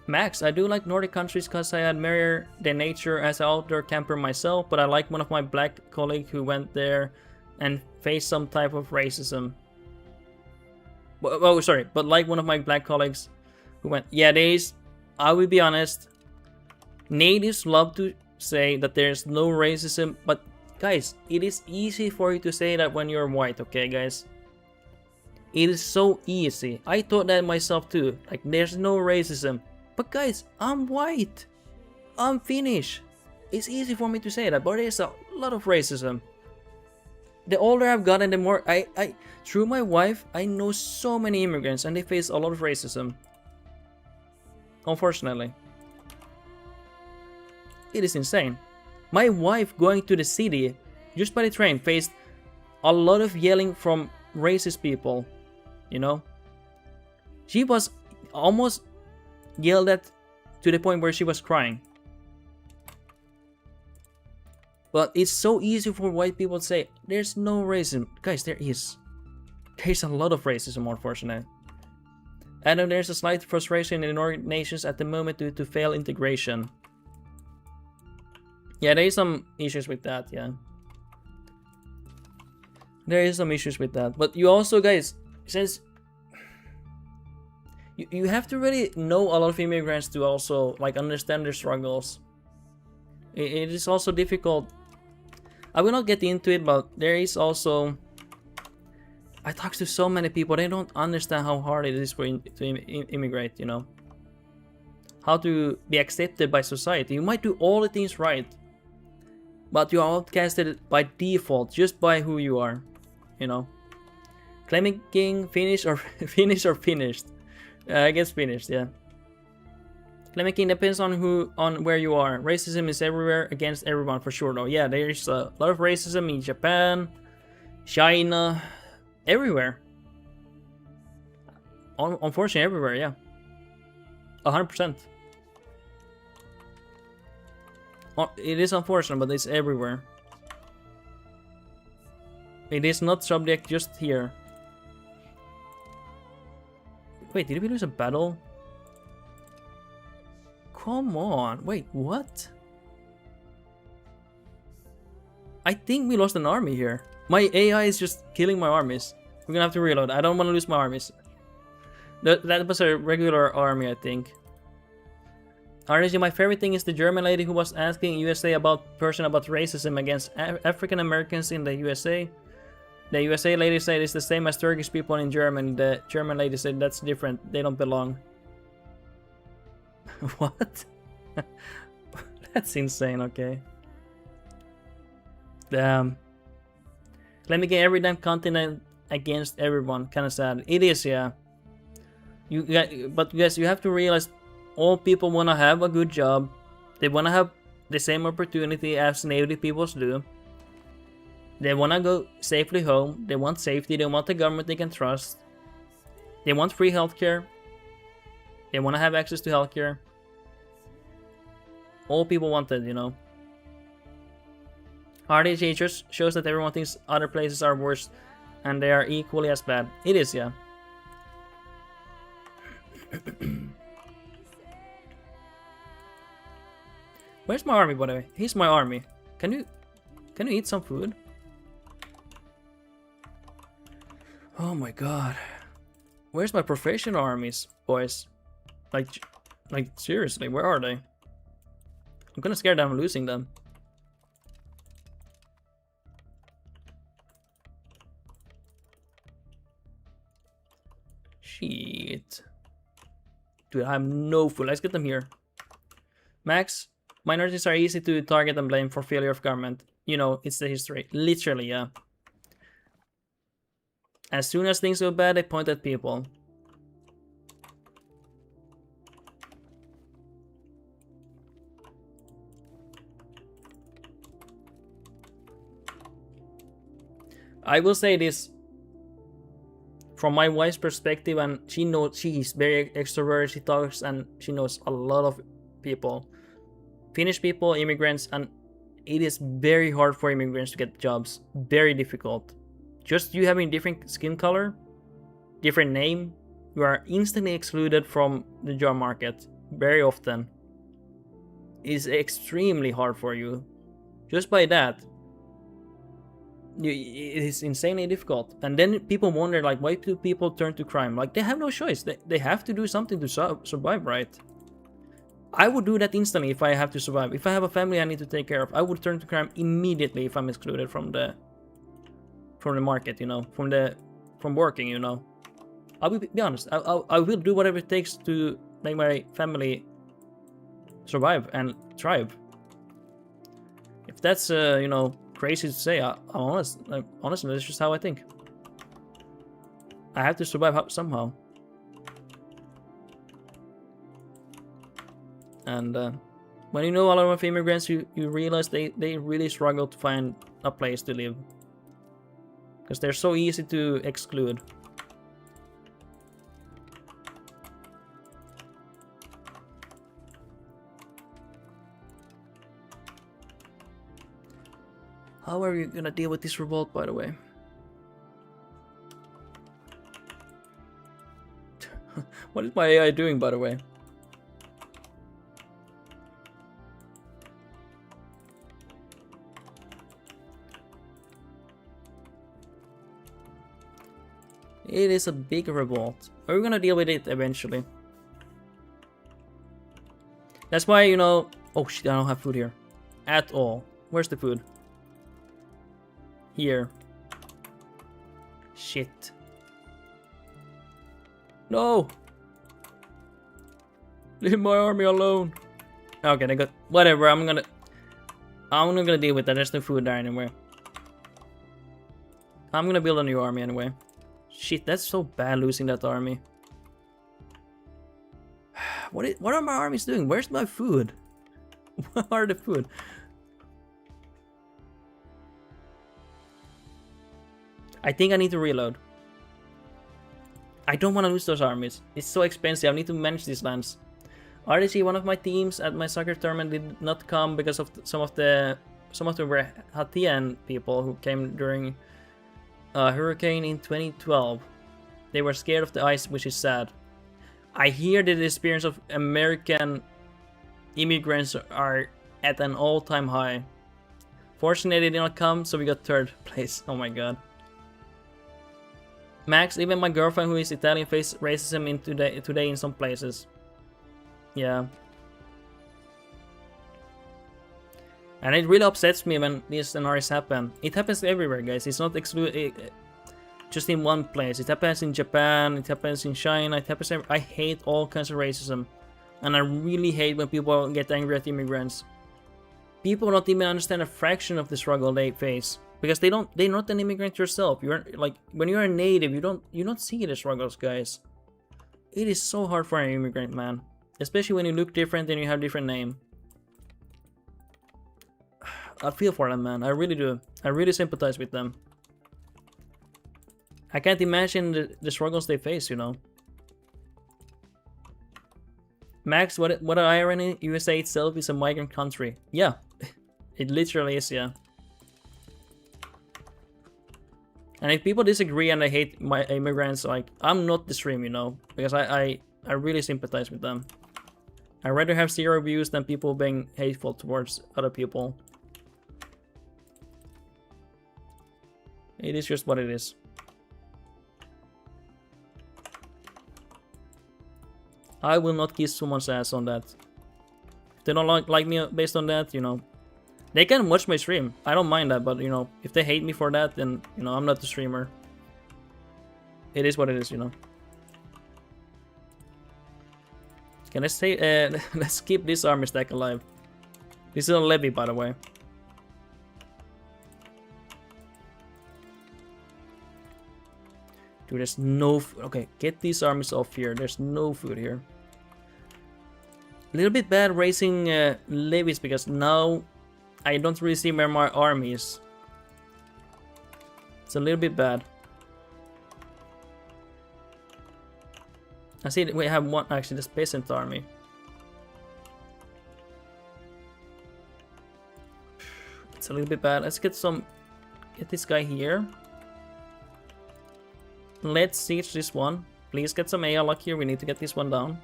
Max, I do like Nordic countries because I admire their nature as an outdoor camper myself, but I like one of my black colleagues who went there and faced some type of racism. Oh, sorry, but like one of my black colleagues who went, yeah, there is, I will be honest, natives love to say that there's no racism, but guys, it is easy for you to say that when you're white, okay, guys? It is so easy. I thought that myself too, like, there's no racism. But guys, I'm white. I'm Finnish. It's easy for me to say that, but there's a lot of racism. The older I've gotten, the more through my wife, I know so many immigrants and they face a lot of racism. Unfortunately. It is insane. My wife going to the city, just by the train, faced a lot of yelling from racist people. You know? She was almost yelled at to the point where she was crying. But it's so easy for white people to say, there's no racism. Guys, there is. There's a lot of racism, unfortunately. And then there's a slight frustration in the Nordic nations at the moment due to failed integration. Yeah, there is some issues with that, yeah. There is some issues with that. But you also, guys, since... You have to really know a lot of immigrants to also, like, understand their struggles. It is also difficult. I will not get into it, but there is also... I talk to so many people, they don't understand how hard it is to immigrate, you know. How to be accepted by society. You might do all the things right, but you are outcasted by default, just by who you are, you know. Claiming king, Finnish or Finnish or finished. I guess finished, yeah. Claiming king depends on where you are. Racism is everywhere against everyone for sure though. Yeah, there's a lot of racism in Japan, China, everywhere. Unfortunately, everywhere, yeah. 100%. It is unfortunate, but it's everywhere. It is not subject just here. Wait, did we lose a battle? Come on. Wait, what? I think we lost an army here. My AI is just killing my armies. We're gonna have to reload. I don't want to lose my armies. That was a regular army, I think. Honestly, my favorite thing is the German lady who was asking USA about racism against African Americans in the USA. The USA lady said it's the same as Turkish people in Germany. The German lady said that's different. They don't belong. What? That's insane, okay. Damn. Let me get every damn continent against everyone. Kinda sad. It is, yeah. But guys, you have to realize all people wanna have a good job. They wanna have the same opportunity as native peoples do. They want to go safely home. They want safety. They want the government they can trust. They want free healthcare. They want to have access to healthcare. All people want it, you know. RDG just shows that everyone thinks other places are worse and they are equally as bad. It is, yeah. Where's my army, by the way? Here's my army. Can you eat some food? Oh my god. Where's my professional armies, boys? Like seriously, where are they? I'm kinda scared that I'm losing them. Shit. Dude, I have no food. Let's get them here. Max, minorities are easy to target and blame for failure of government. You know, it's the history. Literally, yeah. As soon as things go bad, they point at people. I will say this from my wife's perspective, and she knows, she is very extroverted, she talks, and she knows a lot of people, Finnish people, immigrants, and it is very hard for immigrants to get jobs. Very difficult. Just you having different skin color, different name, you are instantly excluded from the job market. Very often. It is extremely hard for you. Just by that. It is insanely difficult. And then people wonder, like, why do people turn to crime? Like, they have no choice. They have to do something to survive, right? I would do that instantly if I have to survive. If I have a family I need to take care of, I would turn to crime immediately if I'm excluded from the market, you know, from working, you know. I will be honest. I will do whatever it takes to make my family survive and thrive. If that's you know, crazy to say, I'm honest. Like, honestly, that's just how I think. I have to survive somehow. And when you know a lot of immigrants, you realize they really struggle to find a place to live. Because they're so easy to exclude. How are you gonna deal with this revolt, by the way? What is my AI doing, by the way? It is a big revolt. We're gonna deal with it eventually. That's why, you know... Oh shit, I don't have food here. At all. Where's the food? Here. Shit. No! Leave my army alone. Okay, they got... Whatever, I'm not gonna deal with that. There's no food there anyway. I'm gonna build a new army anyway. Shit, that's so bad losing that army. What are my armies doing? Where's my food? Where are the food? I think I need to reload. I don't want to lose those armies. It's so expensive. I need to manage these lands. RDC, one of my teams at my soccer tournament, did not come because of some of them were Hatian people who came during hurricane in 2012. They were scared of the ice, which is sad. I hear that the experience of American immigrants are at an all-time high. Fortunately, they did not come, so we got third place. Oh my god. Max, even my girlfriend who is Italian faced racism today in some places. Yeah. And it really upsets me when these scenarios happen. It happens everywhere, guys. It's not just in one place. It happens in Japan, it happens in China, it happens everywhere. I hate all kinds of racism. And I really hate when people get angry at immigrants. People don't even understand a fraction of the struggle they face. Because they're not an immigrant yourself. You're like, when you're a native, you don't see the struggles, guys. It is so hard for an immigrant, man. Especially when you look different and you have a different name. I feel for them, man. I really do. I really sympathize with them. I can't imagine the struggles they face, you know. Max, what an irony. USA itself is a migrant country. Yeah. It literally is, yeah. And if people disagree and they hate my immigrants, like, I'm not the stream, you know. Because I really sympathize with them. I'd rather have 0 views than people being hateful towards other people. It is just what it is. I will not kiss someone's ass on that. If they don't like me based on that, you know, they can watch my stream. I don't mind that, but, you know, if they hate me for that, then, you know, I'm not the streamer. It is what it is, you know. Can I say, let's keep this army stack alive. This is a levy, by the way. Dude, there's no food. Okay, get these armies off here. There's no food here. A little bit bad raising levies because now I don't really see where my army is. It's a little bit bad. I see that we have one, actually, this peasant army. It's a little bit bad. Let's get this guy here. Let's siege this one. Please get some AR luck here. We need to get this one down.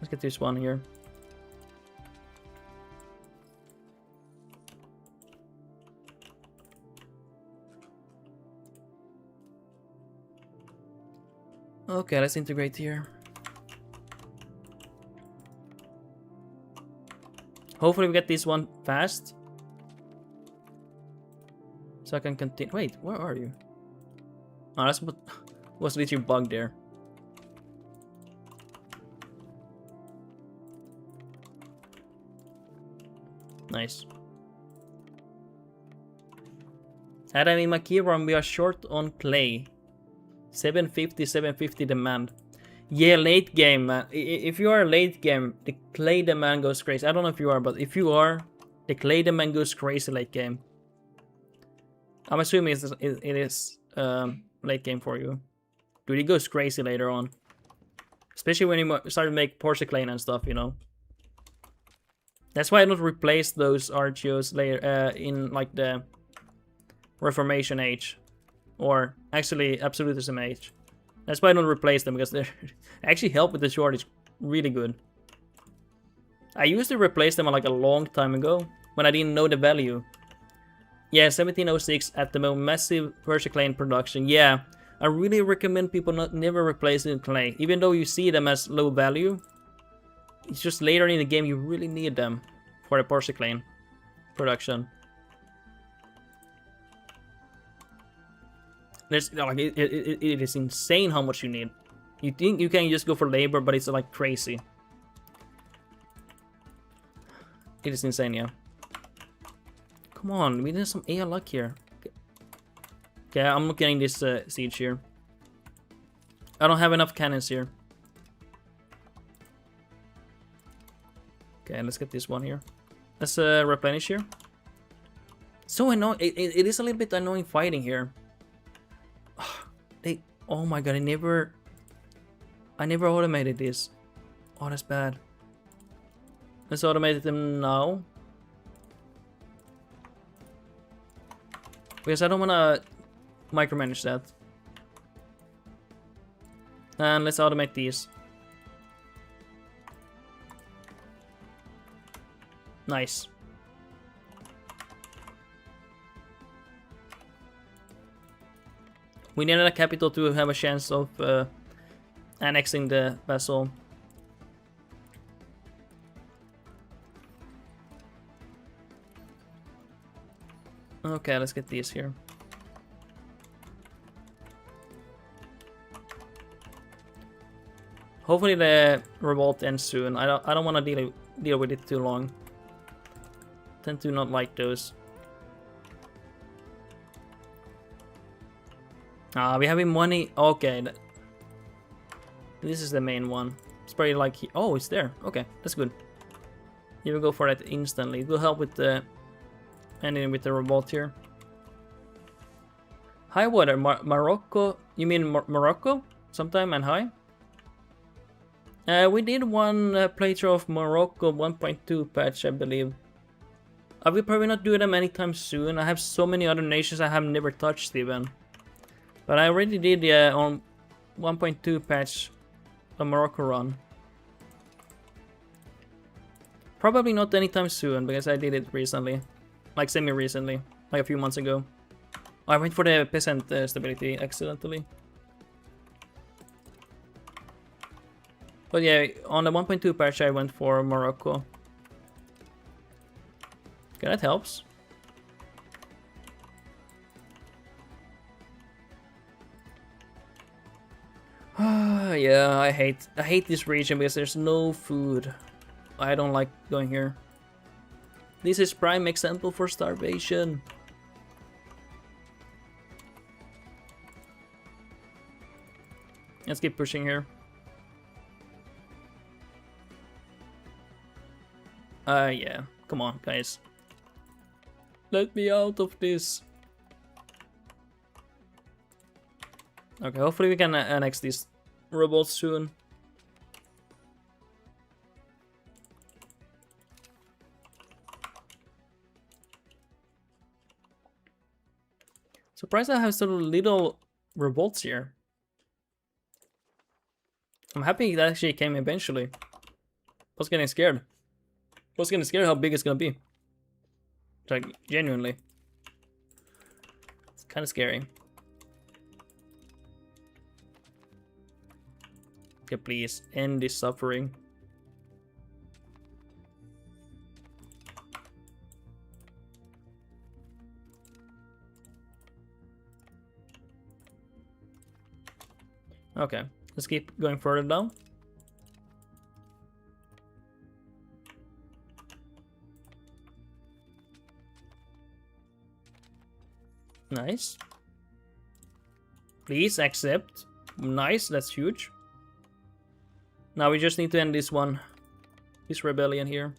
Let's get this one here. Okay, let's integrate here. Hopefully we get this one fast. So I can continue. Wait, where are you? Oh, that's what was literally bugged there. Nice. Adam in Makiram, we are short on clay. 750 demand. Yeah, late game, man. If you are late game, the clay demand goes crazy. I don't know if you are, but if you are, the clay demand goes crazy late game. I'm assuming it is late game for you. Dude, it goes crazy later on. Especially when you start to make Porsche clay and stuff, you know. That's why I don't replace those archeos later in like the Reformation age. Or actually Absolutism age. That's why I don't replace them, because they actually help with the shortage really good. I used to replace them like a long time ago when I didn't know the value. Yeah, 1706 at the moment, massive Persia clay in production. Yeah, I really recommend people never replacing clay, even though you see them as low value. It's just later in the game you really need them for the Persia clay production. There's like it is insane how much you need. You think you can just go for labor, but it's like crazy. It is insane, yeah. Come on, we need some AR luck here. Okay, I'm not getting this siege here. I don't have enough cannons here. Okay, let's get this one here. Let's replenish here. So annoying. It is a little bit annoying fighting here. Oh my god, I never automated this. Oh, that's bad. Let's automate them now. Because I don't wanna micromanage that. And let's automate these. Nice. We needed a capital to have a chance of annexing the vessel. Okay, let's get these here. Hopefully the revolt ends soon. I don't want to deal with it too long. Tend to not like those. We having money. Okay, this is the main one. It's probably like oh, it's there. Okay, that's good. You will go for that instantly. It will help with the ending with the revolt here. High water, Morocco. You mean Morocco? Sometime and high. We did one playthrough of Morocco 1.2 patch, I believe. I will probably not do them anytime soon. I have so many other nations I have never touched even. But I already did on 1.2 patch a Morocco run. Probably not anytime soon because I did it recently. Like semi-recently. Like a few months ago. I went for the peasant stability accidentally. But yeah, on the 1.2 patch I went for Morocco. Okay, that helps. Yeah, I hate this region because there's no food. I don't like going here. This is prime example for starvation. Let's keep pushing here. Yeah, come on, guys. Let me out of this. Okay, hopefully we can annex these robots soon. Surprised I have so little revolts here. I'm happy that actually came eventually. Was getting scared. Was getting scared how big it's gonna be. Like, genuinely. It's kind of scary. Okay, please end this suffering. Okay, let's keep going further down. Nice. Please accept. Nice, that's huge. Now we just need to end this one. This rebellion here.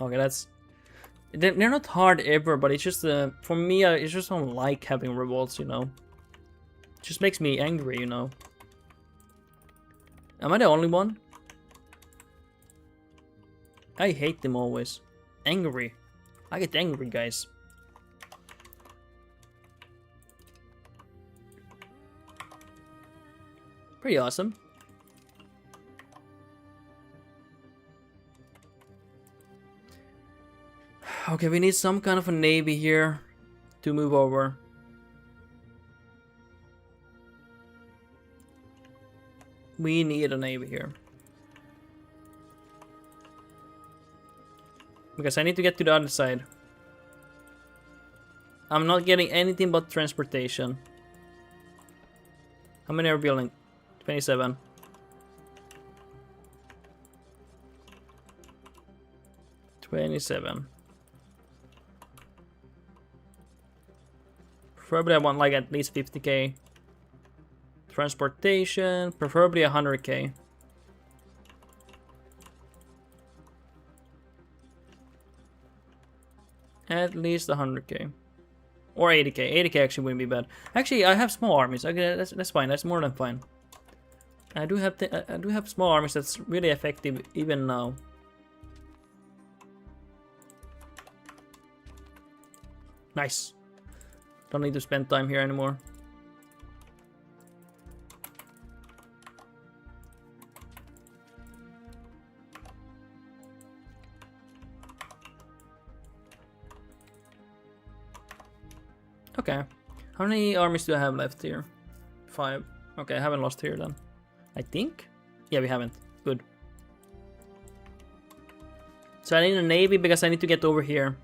Okay, that's... They're not hard ever, but it's just... for me, I just don't like having revolts, you know. It just makes me angry, you know. Am I the only one? I hate them always. Angry. I get angry, guys. Pretty awesome. Okay, we need some kind of a navy here to move over. We need a navy here. Because I need to get to the other side. I'm not getting anything but transportation. How many are building? 27. Preferably I want like at least 50k. Transportation, preferably 100k. At least 100k. Or 80k. 80k actually wouldn't be bad. Actually, I have small armies. Okay, that's fine. That's more than fine. I do have small armies that's really effective even now. Nice. Don't need to spend time here anymore. Okay. How many armies do I have left here? 5. Okay, I haven't lost here then. I think? Yeah, we haven't. Good. So I need a navy because I need to get over here.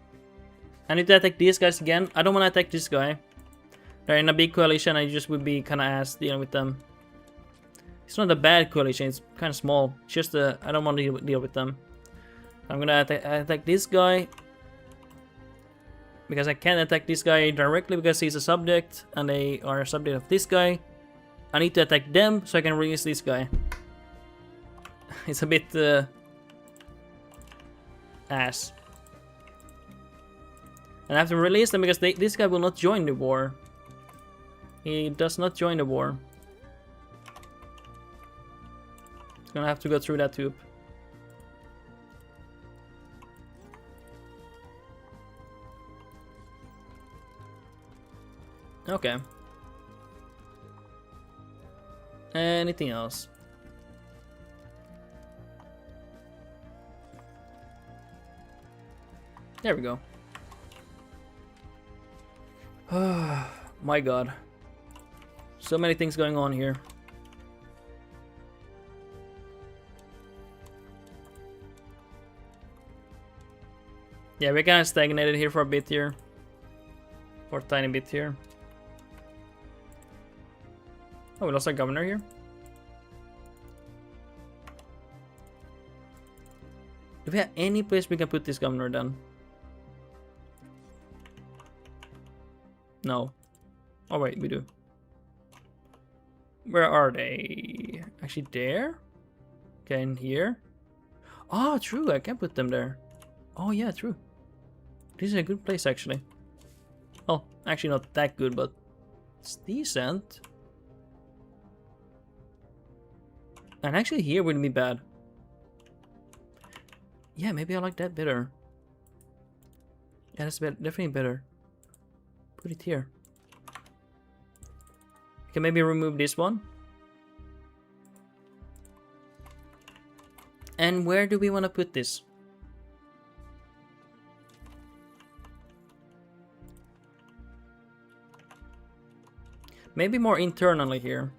I need to attack these guys again. I don't want to attack this guy. They're in a big coalition. I just would be kind of ass dealing with them. It's not a bad coalition. It's kind of small. It's just I don't want to deal with them. I'm gonna attack this guy. Because I can't attack this guy directly because he's a subject. And they are a subject of this guy. I need to attack them so I can release this guy. It's a bit ass. And I have to release them because this guy will not join the war. He does not join the war. It's gonna have to go through that tube. Okay. Anything else? There we go. My god. So many things going on here. Yeah, we're kind of stagnated here for a bit here. For a tiny bit here. Oh, we lost our governor here. Do we have any place we can put this governor then? No. Oh wait, we do. Where are they? Actually there? Okay, in here. Oh, true, I can put them there. Oh yeah, true. This is a good place actually. Well, actually not that good, but it's decent. And actually here wouldn't be bad. Yeah, maybe I like that better. Yeah, that's definitely better. Put it here. You can maybe remove this one. And where do we want to put this? Maybe more internally here.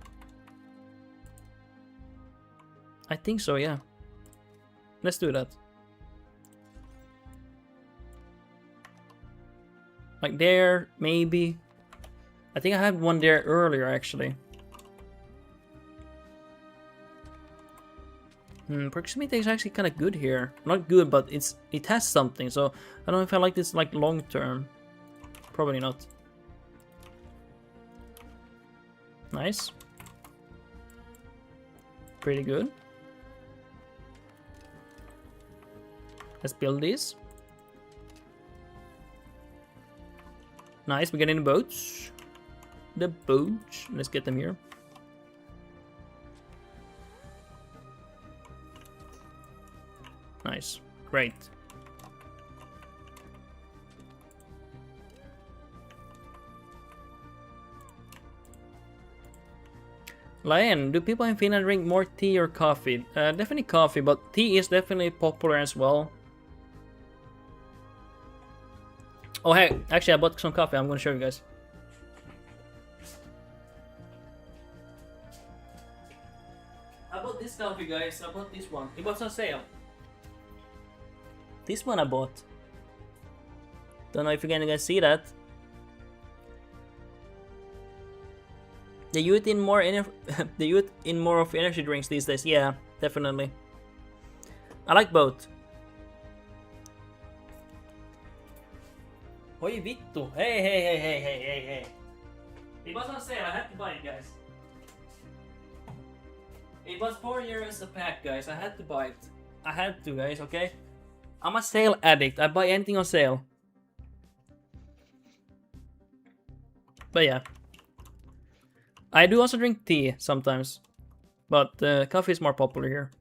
I think so, yeah. Let's do that. Like there, maybe. I think I had one there earlier, actually. Proximity is actually kind of good here. Not good, but it has something. So I don't know if I like this like long term. Probably not. Nice. Pretty good. Let's build these. Nice, we're getting the boats. The boats. Let's get them here. Nice. Great. Lion, do people in Finland drink more tea or coffee? Definitely coffee, but tea is definitely popular as well. Oh hey, actually I bought some coffee, I'm gonna show you guys. I bought this coffee, guys. I bought this one. It was on sale. This one I bought. Don't know if you guys see that. The youth in more of energy drinks these days. Yeah, definitely. I like both. Oi vittu! Hey! It was on sale. I had to buy it, guys. It was €4 a pack, guys. I had to buy it. I had to, guys. Okay. I'm a sale addict. I buy anything on sale. But yeah. I do also drink tea sometimes, but coffee is more popular here.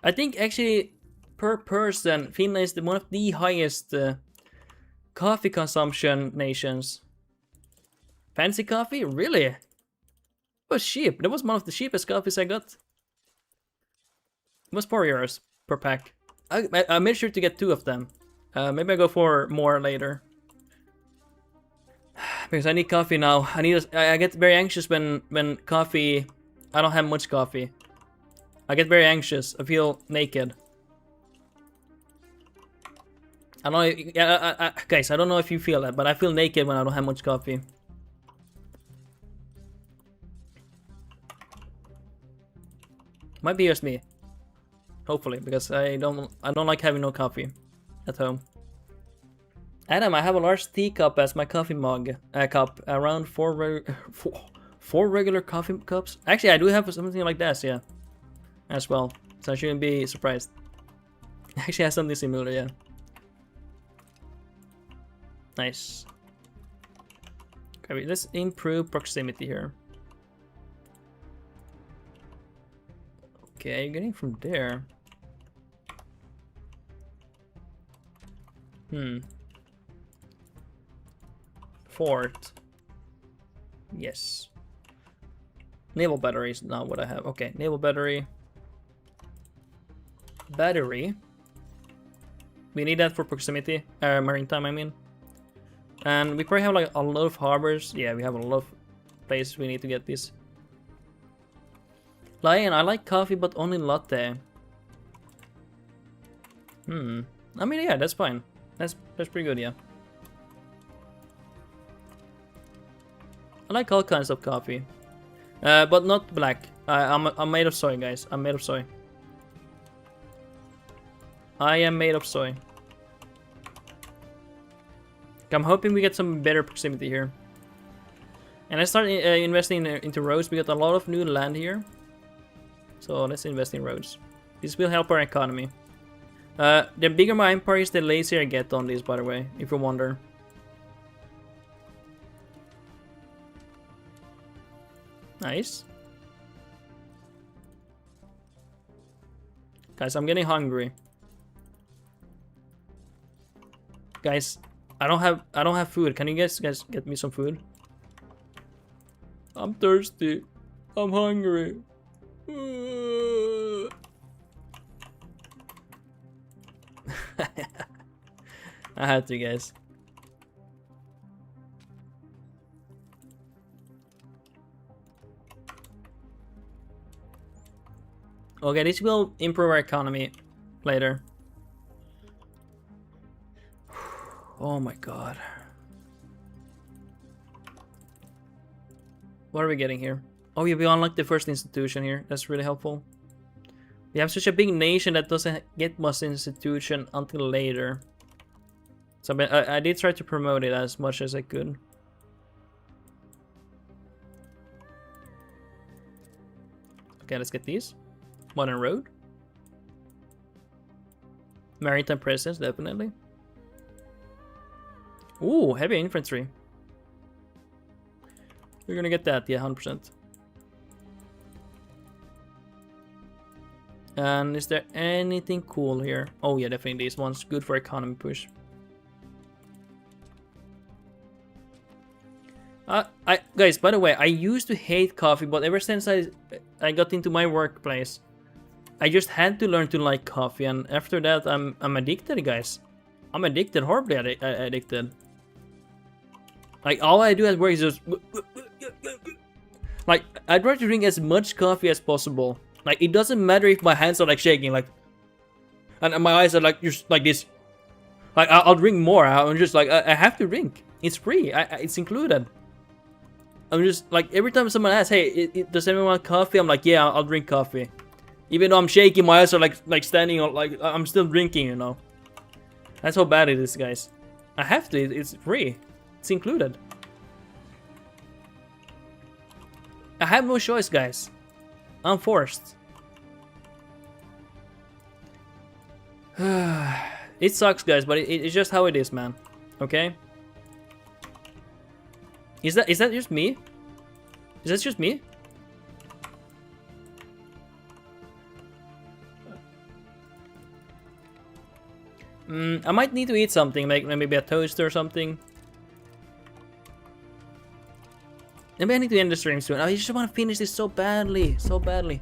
I think actually per person, Finland is one of the highest coffee consumption nations. Fancy coffee? Really? It was cheap. That was one of the cheapest coffees I got. It was €4 per pack. I made sure to get 2 of them. Maybe I go for more later. Because I need coffee now. I get very anxious when coffee. I don't have much coffee. I get very anxious. I feel naked. I don't know, guys. I don't know if you feel that, but I feel naked when I don't have much coffee. Might be just me. Hopefully, because I don't like having no coffee at home. Adam, I have a large teacup as my coffee mug cup. Around four regular coffee cups. Actually, I do have something like this, yeah, as well. So I shouldn't be surprised. Actually, has something similar, yeah. Nice. Okay, let's improve proximity here. Okay, getting from there. Fort. Yes. Naval battery is not what I have. Okay, naval battery. Battery. We need that for proximity. Maritime, I mean. And we probably have like a lot of harbors. Yeah, we have a lot of places we need to get this. Lion, I like coffee, but only latte. I mean, yeah, that's fine. That's pretty good, yeah. I like all kinds of coffee, but not black. I'm made of soy, guys. I'm made of soy. I am made of soy. I'm hoping we get some better proximity here. And I start investing into roads. We got a lot of new land here. So let's invest in roads. This will help our economy. The bigger my empire is, the lazier I get on this, by the way, if you wonder. Nice. Guys, I'm getting hungry. Guys, I don't have food. Can you guys get me some food? I'm thirsty. I'm hungry. I had to, guys. Okay, this will improve our economy later. Oh my god. What are we getting here? Oh yeah, we unlocked the first institution here. That's really helpful. We have such a big nation that doesn't get much institution until later. So I did try to promote it as much as I could. Okay, let's get these. Modern road. Maritime presence, definitely. Ooh, heavy infantry. We're gonna get that, yeah, 100%. And is there anything cool here? Oh yeah, definitely these ones. Good for economy push. Guys, by the way, I used to hate coffee, but ever since I got into my workplace, I just had to learn to like coffee, and after that, I'm addicted, guys. I'm addicted, horribly addicted. Like all I do at work is just like I try to drink as much coffee as possible. Like it doesn't matter if my hands are like shaking, like, and my eyes are like just like this. Like I'll drink more. I'm just like I have to drink. It's free. It's included. I'm just like every time someone asks, "Hey, does anyone want coffee?" I'm like, "Yeah, I'll drink coffee." Even though I'm shaking, my eyes are like standing on, like I'm still drinking, you know. That's how bad it is, guys. I have to. It's free. It's included. I have no choice, guys. I'm forced. It sucks, guys, but it's just how it is, man. Okay? Is that just me? Is that just me? I might need to eat something, like maybe a toast or something. Maybe I need to end the stream soon. I just want to finish this so badly, so badly.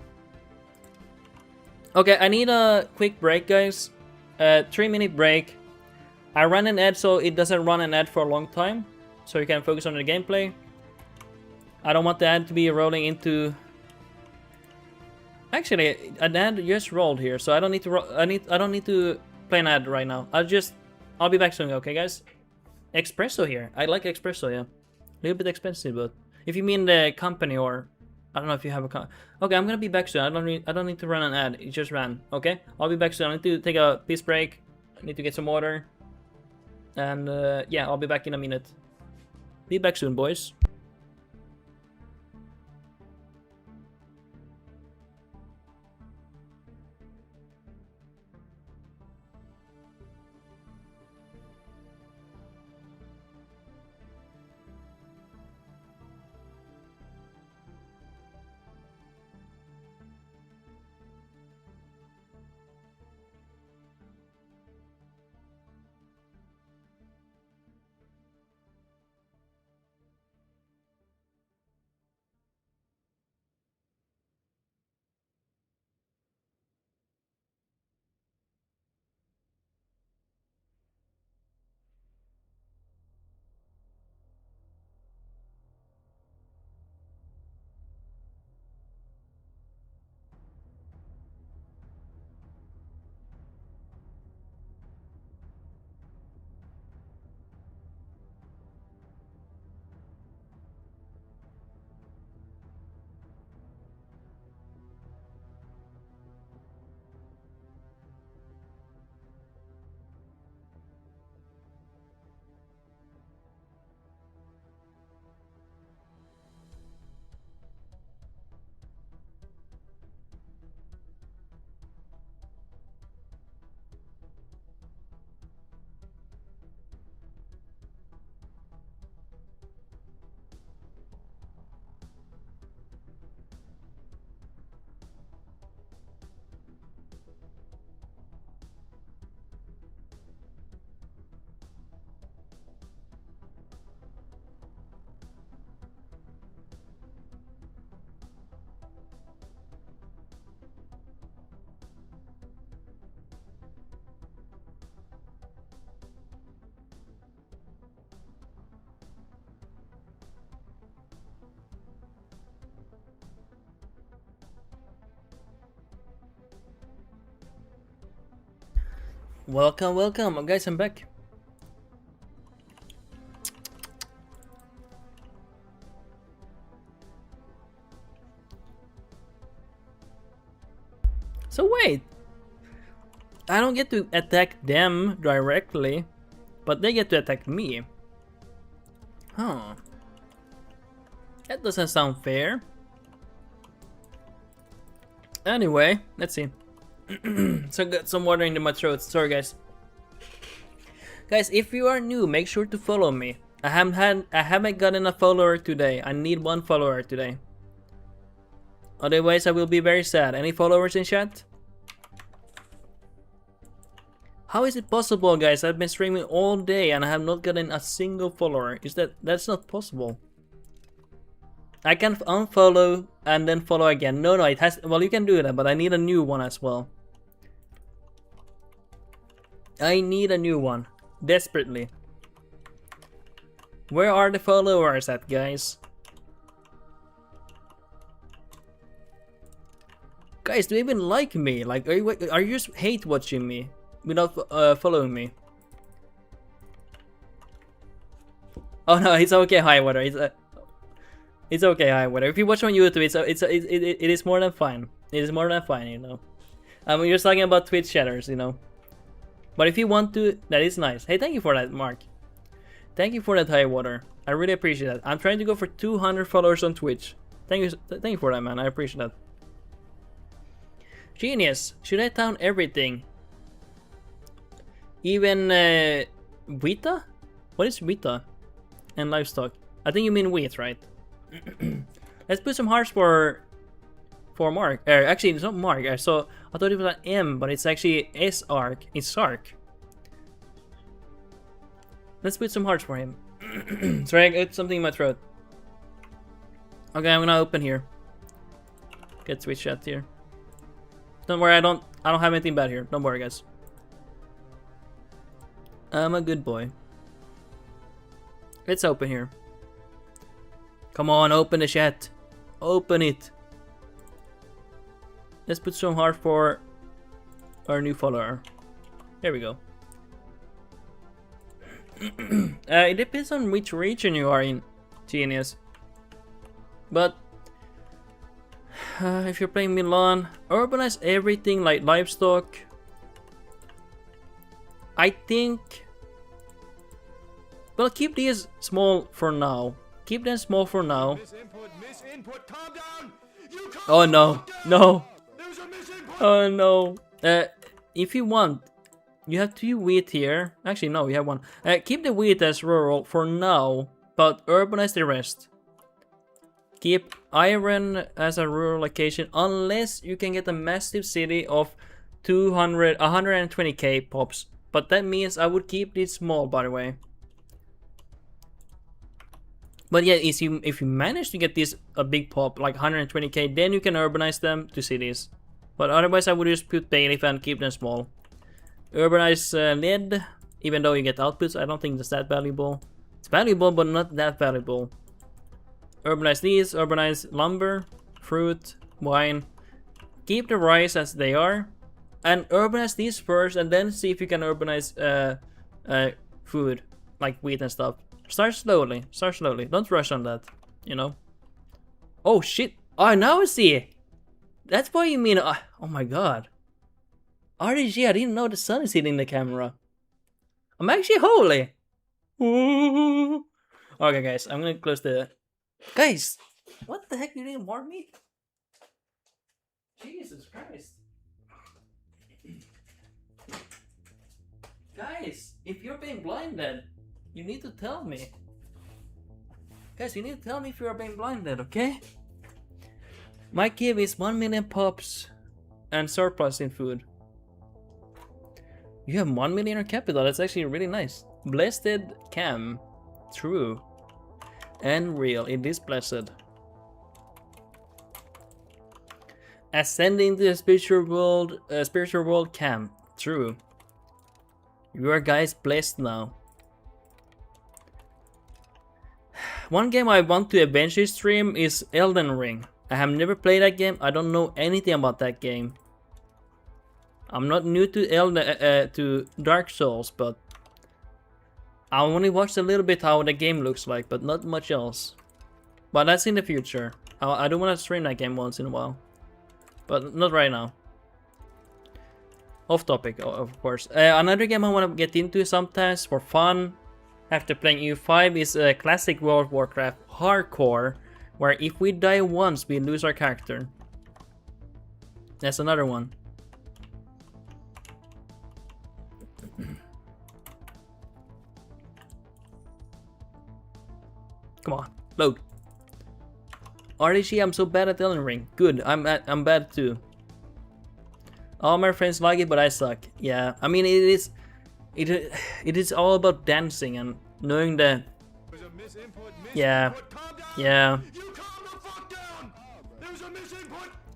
Okay, I need a quick break, guys. 3-minute break. I run an ad so it doesn't run an ad for a long time, so you can focus on the gameplay. I don't want the ad to be rolling into. Actually, an ad just rolled here, so I don't need to. I don't need to play an ad right now. I'll be back soon. Okay, guys. Espresso here. I like espresso. Yeah, a little bit expensive, but if you mean the company, or I don't know if you have a okay, I'm gonna be back soon. I don't need to run an ad. It just ran. Okay, I'll be back soon. I need to take a piss break. I need to get some water. And yeah, I'll be back in a minute. Be back soon, boys. Welcome, welcome. Guys, I'm back. So wait. I don't get to attack them directly, but they get to attack me. Huh. That doesn't sound fair. Anyway, let's see. So got some water in my throat. Sorry, guys. Guys, if you are new, make sure to follow me. I haven't gotten a follower today. I need 1 follower today. Otherwise, I will be very sad. Any followers in chat? How is it possible, guys? I've been streaming all day and I have not gotten a single follower. That's not possible? I can unfollow and then follow again. No, it has. Well, you can do that, but I need a new one as well. I need a new one desperately. Where are the followers at, guys? Guys, do you even like me? Like, are you just hate watching me without following me? Oh no, it's okay, High Water. It's okay, High Water. If you watch on YouTube, it is more than fine. It is more than fine, you know. We're just talking about Twitch chatters, you know. But if you want to, that is nice. Hey, thank you for that, Mark. Thank you for that, High Water. I really appreciate that. I'm trying to go for 200 followers on Twitch. Thank you for that, man. I appreciate that. Genius. Should I town everything? Even Wheata? What is Wheata? And livestock. I think you mean wheat, right? Let's put some hearts for Mark. Actually, it's not Mark. I thought it was an M, but it's actually S-Arc. It's Sark. Let's put some hearts for him. Sorry, I got something in my throat. Okay, I'm gonna open here. Get Twitch chat here. Don't worry, I don't have anything bad here. Don't worry, guys. I'm a good boy. Let's open here. Come on, open the chat. Open it. Let's put some heart for our new follower. There we go. It depends on which region you are in, Genius. But if you're playing Milan, urbanize everything like livestock. I think. Well, keep these small for now. Keep them small for now. Misinput, calm down. Oh no, no. Oh no. If you want, you have 2 wheat here. Actually, no, we have 1. Keep the wheat as rural for now, but urbanize the rest. Keep iron as a rural location unless you can get a massive city of 120k pops. But that means I would keep this small, by the way. But yeah, if you manage to get this a big pop like 120k, then you can urbanize them to cities. But otherwise, I would just put bailiff and keep them small. Urbanize lead, even though you get outputs, I don't think that's that valuable. It's valuable, but not that valuable. Urbanize these, urbanize lumber, fruit, wine. Keep the rice as they are, and urbanize these first, and then see if you can urbanize food like wheat and stuff. Start slowly. Don't rush on that, you know. Oh shit! Oh, now I see. That's what you mean. Oh my god. RDG, I didn't know the sun is hitting the camera. I'm actually holy. Ooh. Okay, guys, I'm gonna close the. Guys, what the heck? You didn't warn me? Jesus Christ. Guys, if you're being blinded, you need to tell me. Guys, you need to tell me if you are being blinded, okay? My give is 1 million pops and surplus in food. You have 1 million in capital, that's actually really nice. Blessed Cam. True. And real, it is blessed. Ascending to the spiritual world Cam. True. You are guys blessed now. One game I want to eventually stream is Elden Ring. I have never played that game. I don't know anything about that game. I'm not new to to Dark Souls, but I only watched a little bit how the game looks like, but not much else. But that's in the future. I do want to stream that game once in a while, but not right now. Off topic, of course. Another game I want to get into sometimes for fun after playing EU5 is classic World of Warcraft Hardcore, where if we die once, we lose our character. That's another one. Come on, load. RDG, I'm so bad at Elden Ring. Good, I'm bad too. All my friends like it, but I suck. Yeah, I mean it is all about dancing and knowing the. Yeah, yeah.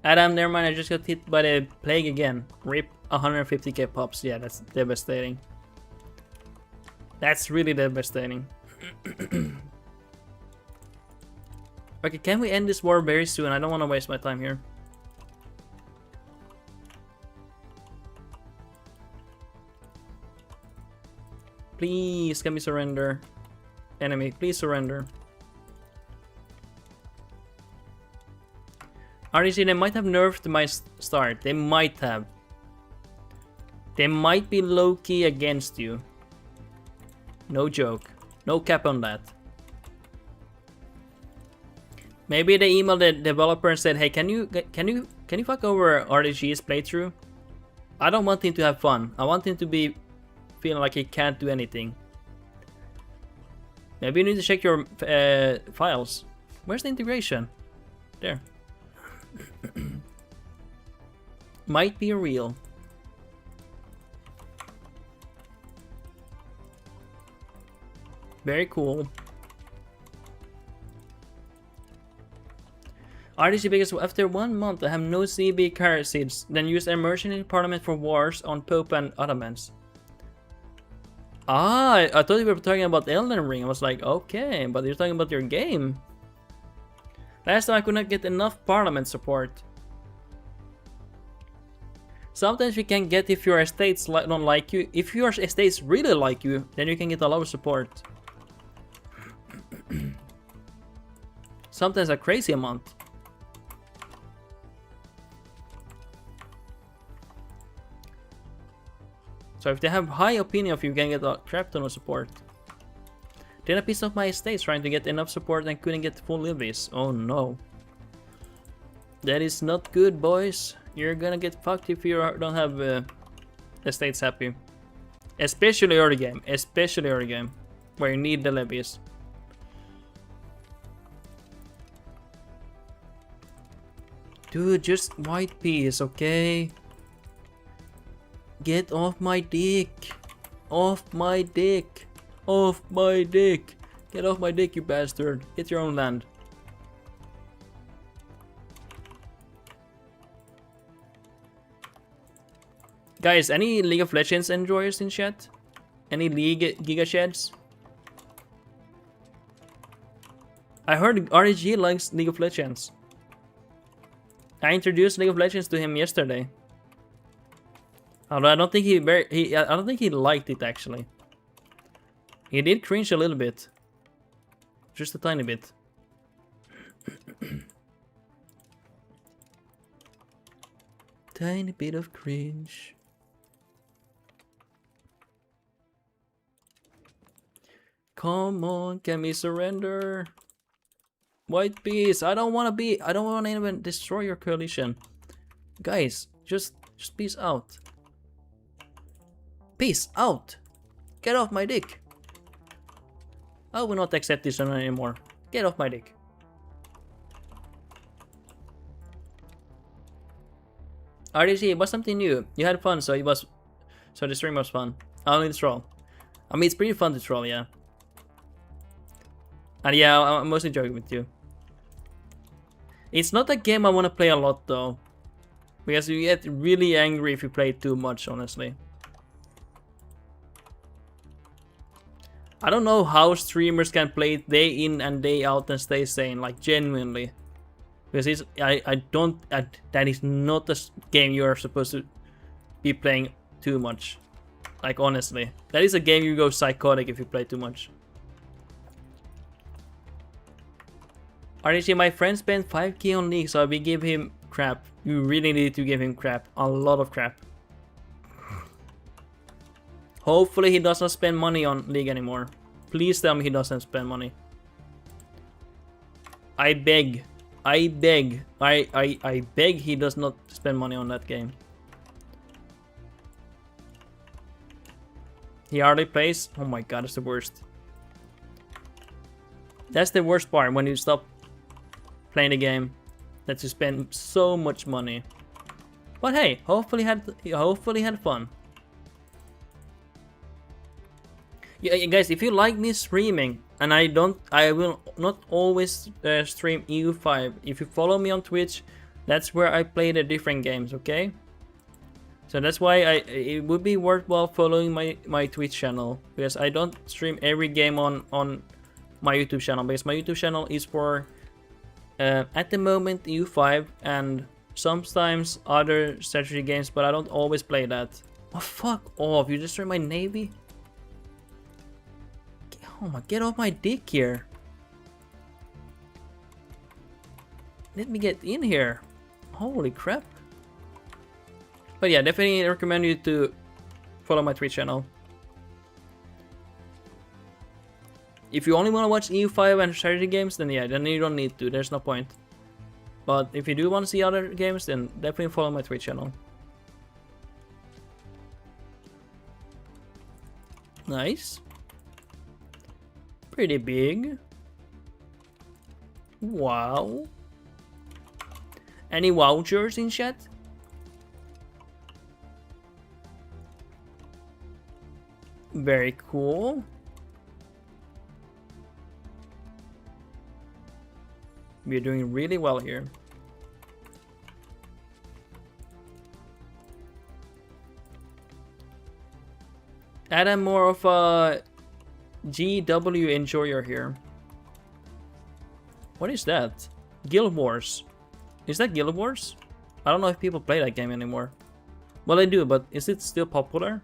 Adam, never mind. I just got hit by the plague again. Rip 150k pops. Yeah, that's devastating. That's really devastating. Okay, can we end this war very soon? I don't want to waste my time here. Please, can we surrender? Enemy, please surrender. RDC, they might have nerfed my start. They might have. They might be low-key against you. No joke. No cap on that. Maybe they emailed the developer and said, "Hey, can you fuck over RDG's playthrough? I don't want him to have fun. I want him to be feeling like he can't do anything." Maybe you need to check your files. Where's the integration? There. Might be real. Very cool. RDC, because after 1 month I have no CB carrot seeds, then use immersion in parliament for wars on Pope and Ottomans. Ah, I thought you were talking about Elden Ring. I was like, okay, but you're talking about your game. Last time I could not get enough parliament support. Sometimes you can get if your estates don't like you. If your estates really like you, then you can get a lot of support. Sometimes a crazy amount. So if they have high opinion of you, you can get a crap ton of support. Then I pissed off my estates trying to get enough support and couldn't get full levies. Oh no. That is not good, boys. You're gonna get fucked if you don't have estates happy. Especially early game. Especially early game. Where you need the levies. Dude, just white peas, okay? Get off my dick. Off my dick. Off my dick. Get off my dick, you bastard. Get your own land. Guys, any League of Legends enjoyers in chat? Any League Giga Sheds? I heard RG likes League of Legends. I introduced League of Legends to him yesterday. Although I don't think I don't think he liked it actually. He did cringe a little bit. Just a tiny bit. Tiny bit of cringe. Come on, can we surrender? White beast, I don't want to even destroy your coalition. Guys, just peace out. Peace out. Get off my dick. I will not accept this one anymore. Get off my dick. RDC, it was something new. You had fun, so the stream was fun. Only the troll. I mean, it's pretty fun to troll, yeah. And yeah, I'm mostly joking with you. It's not a game I want to play a lot though, because you get really angry if you play too much, honestly. I don't know how streamers can play it day in and day out and stay sane, like genuinely. Because that is not a game you are supposed to be playing too much. Like, honestly. That is a game you go psychotic if you play too much. RDG, my friend spent 5k on League, so we give him crap. You really need to give him crap. A lot of crap. Hopefully he does not spend money on League anymore. Please tell me he doesn't spend money. I beg. I beg. I beg he does not spend money on that game. He hardly plays. Oh my god, that's the worst. That's the worst part, when you stop playing the game. That you spend so much money. But hey, hopefully had fun. Yeah, guys, if you like me streaming, and I will not always stream EU5. If you follow me on Twitch, that's where I play the different games, okay? So that's why it would be worthwhile following my Twitch channel, because I don't stream every game on my YouTube channel, because my YouTube channel is for at the moment EU5 and sometimes other strategy games, but I don't always play that. Oh, fuck off, you destroyed my navy? Oh my, get off my dick here. Let me get in here. Holy crap. But yeah, definitely recommend you to follow my Twitch channel. If you only want to watch EU5 and strategy games, then yeah, then you don't need to. There's no point. But if you do want to see other games, then definitely follow my Twitch channel. Nice. Pretty big. Wow. Any vouchers in chat? Very cool. We're doing really well here. Add more of a GW enjoyer here. What is that? Guild Wars. Is that Guild Wars? I don't know if people play that game anymore. Well, they do, but is it still popular?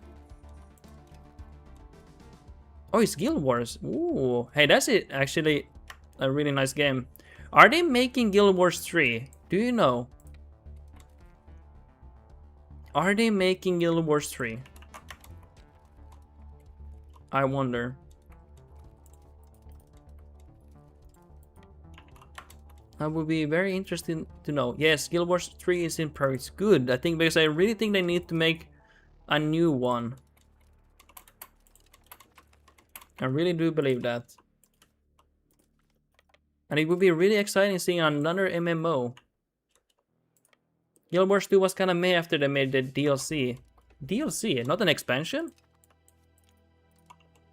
Oh, it's Guild Wars. Ooh, hey, that's it. Actually, a really nice game. Are they making Guild Wars 3? Do you know? Are they making Guild Wars 3? I wonder. I would be very interested to know. Yes, Guild Wars 3 is in progress. Good, I think, because I really think they need to make a new one. I really do believe that. And it would be really exciting seeing another MMO. Guild Wars 2 was kind of meh after they made the DLC. DLC, not an expansion?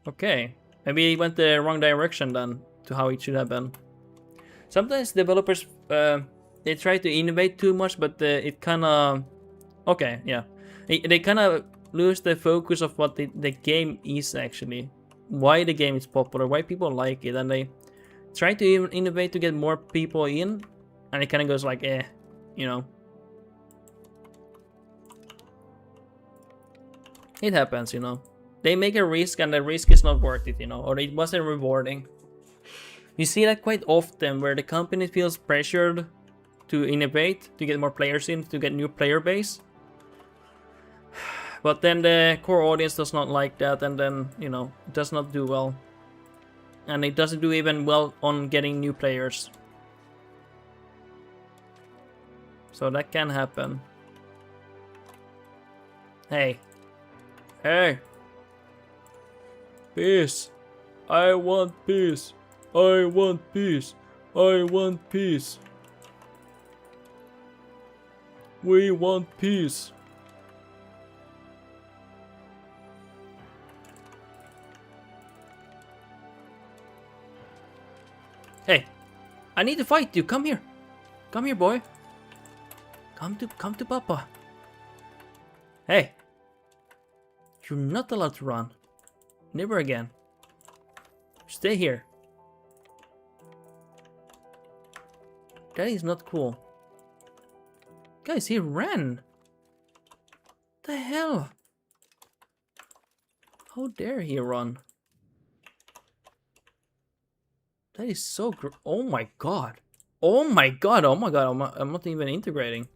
Okay. Maybe it went the wrong direction then to how it should have been. Sometimes developers, they try to innovate too much, but it kind of... Okay, yeah. They kind of lose the focus of what the game is actually. Why the game is popular, why people like it, and they try to innovate to get more people in, and it kind of goes like, you know. It happens, you know. They make a risk and the risk is not worth it, you know, or it wasn't rewarding. You see that quite often where the company feels pressured to innovate, to get more players in, to get new player base. But then the core audience does not like that, and then, you know, it does not do well. And it doesn't do even well on getting new players. So that can happen. Hey. Hey. Peace. I want peace. I want peace. I want peace. We want peace. Hey, I need to fight you. Come here. Come here, boy. Come to Papa. Hey. You're not allowed to run. Never again. Stay here. That is not cool. Guys, he ran. The hell? How dare he run? That is so oh my god. Oh my god, oh my god, I'm not even integrating.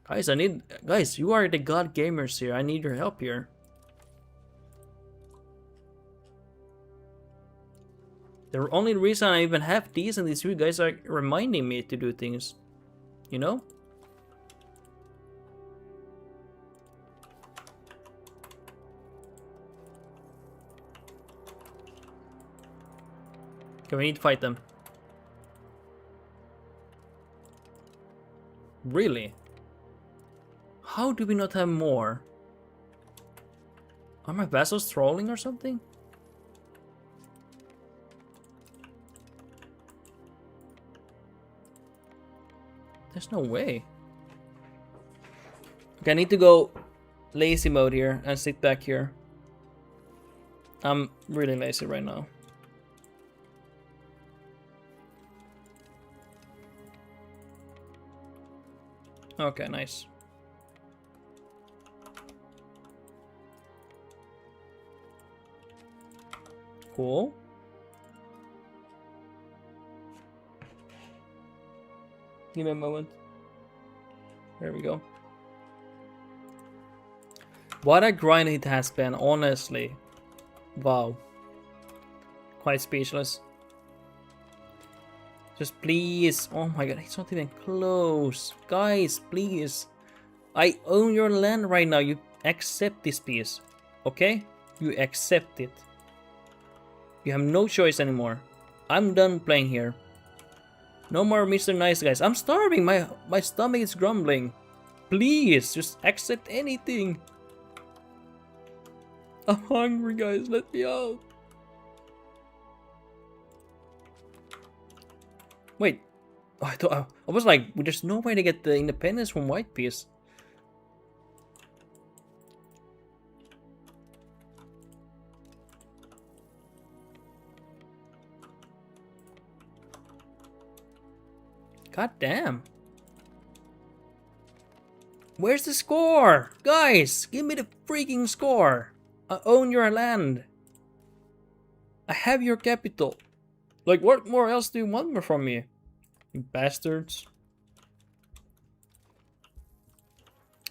Guys, guys, you are the god gamers here. I need your help here. The only reason I even have these and these you guys are reminding me to do things. You know? Okay, we need to fight them. Really? How do we not have more? Are my vassals trolling or something? There's no way. Okay, I need to go lazy mode here and sit back here. I'm really lazy right now. Okay, nice. Cool. Give me a moment. There we go. What a grind it has been, honestly. Wow. Quite speechless. Just please. Oh my god, it's not even close. Guys, please. I own your land right now. You accept this piece. Okay? You accept it. You have no choice anymore. I'm done playing here. No more Mr. Nice Guys. I'm starving. My stomach is grumbling. Please, just accept anything. I'm hungry, guys. Let me out. Wait. Oh, I was like, there's no way to get the independence from White Piece. God damn. Where's the score? Guys, give me the freaking score. I own your land. I have your capital. Like, what more else do you want from me? You bastards.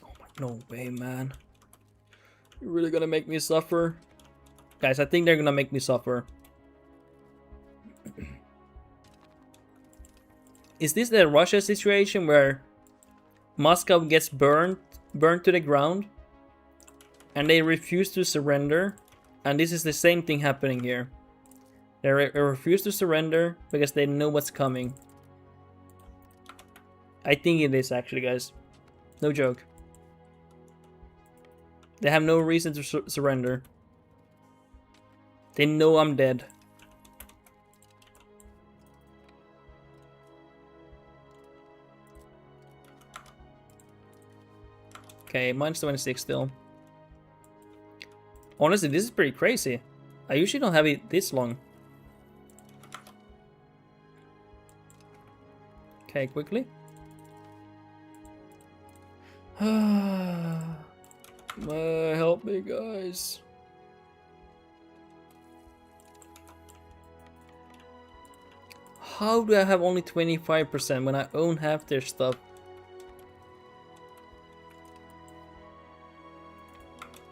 Oh my, no way, man. You're really gonna make me suffer? Guys, I think they're gonna make me suffer. Is this the Russia situation where Moscow gets burnt to the ground and they refuse to surrender? And this is the same thing happening here. They refuse to surrender because they know what's coming. I think it is actually, guys. No joke. They have no reason to surrender. They know I'm dead. Okay, minus 26 still. Honestly, this is pretty crazy. I usually don't have it this long. Okay, quickly. Help me, guys. How do I have only 25% when I own half their stuff?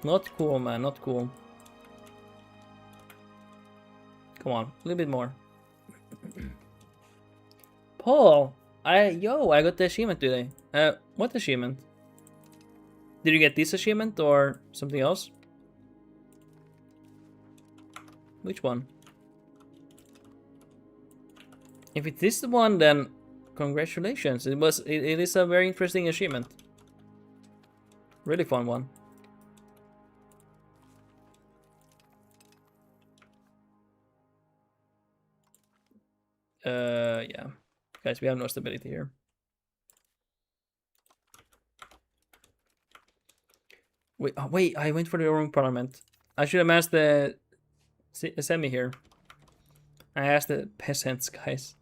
Not cool, man, not cool. Come on, a little bit more. Paul, I got the achievement today. What achievement? Did you get this achievement or something else? Which one? If it is the one, then congratulations. It is a very interesting achievement. Really fun one. Yeah. Guys, we have no stability here. Wait, oh, wait, I went for the wrong parliament. I should have asked the semi here. I asked the peasants, guys.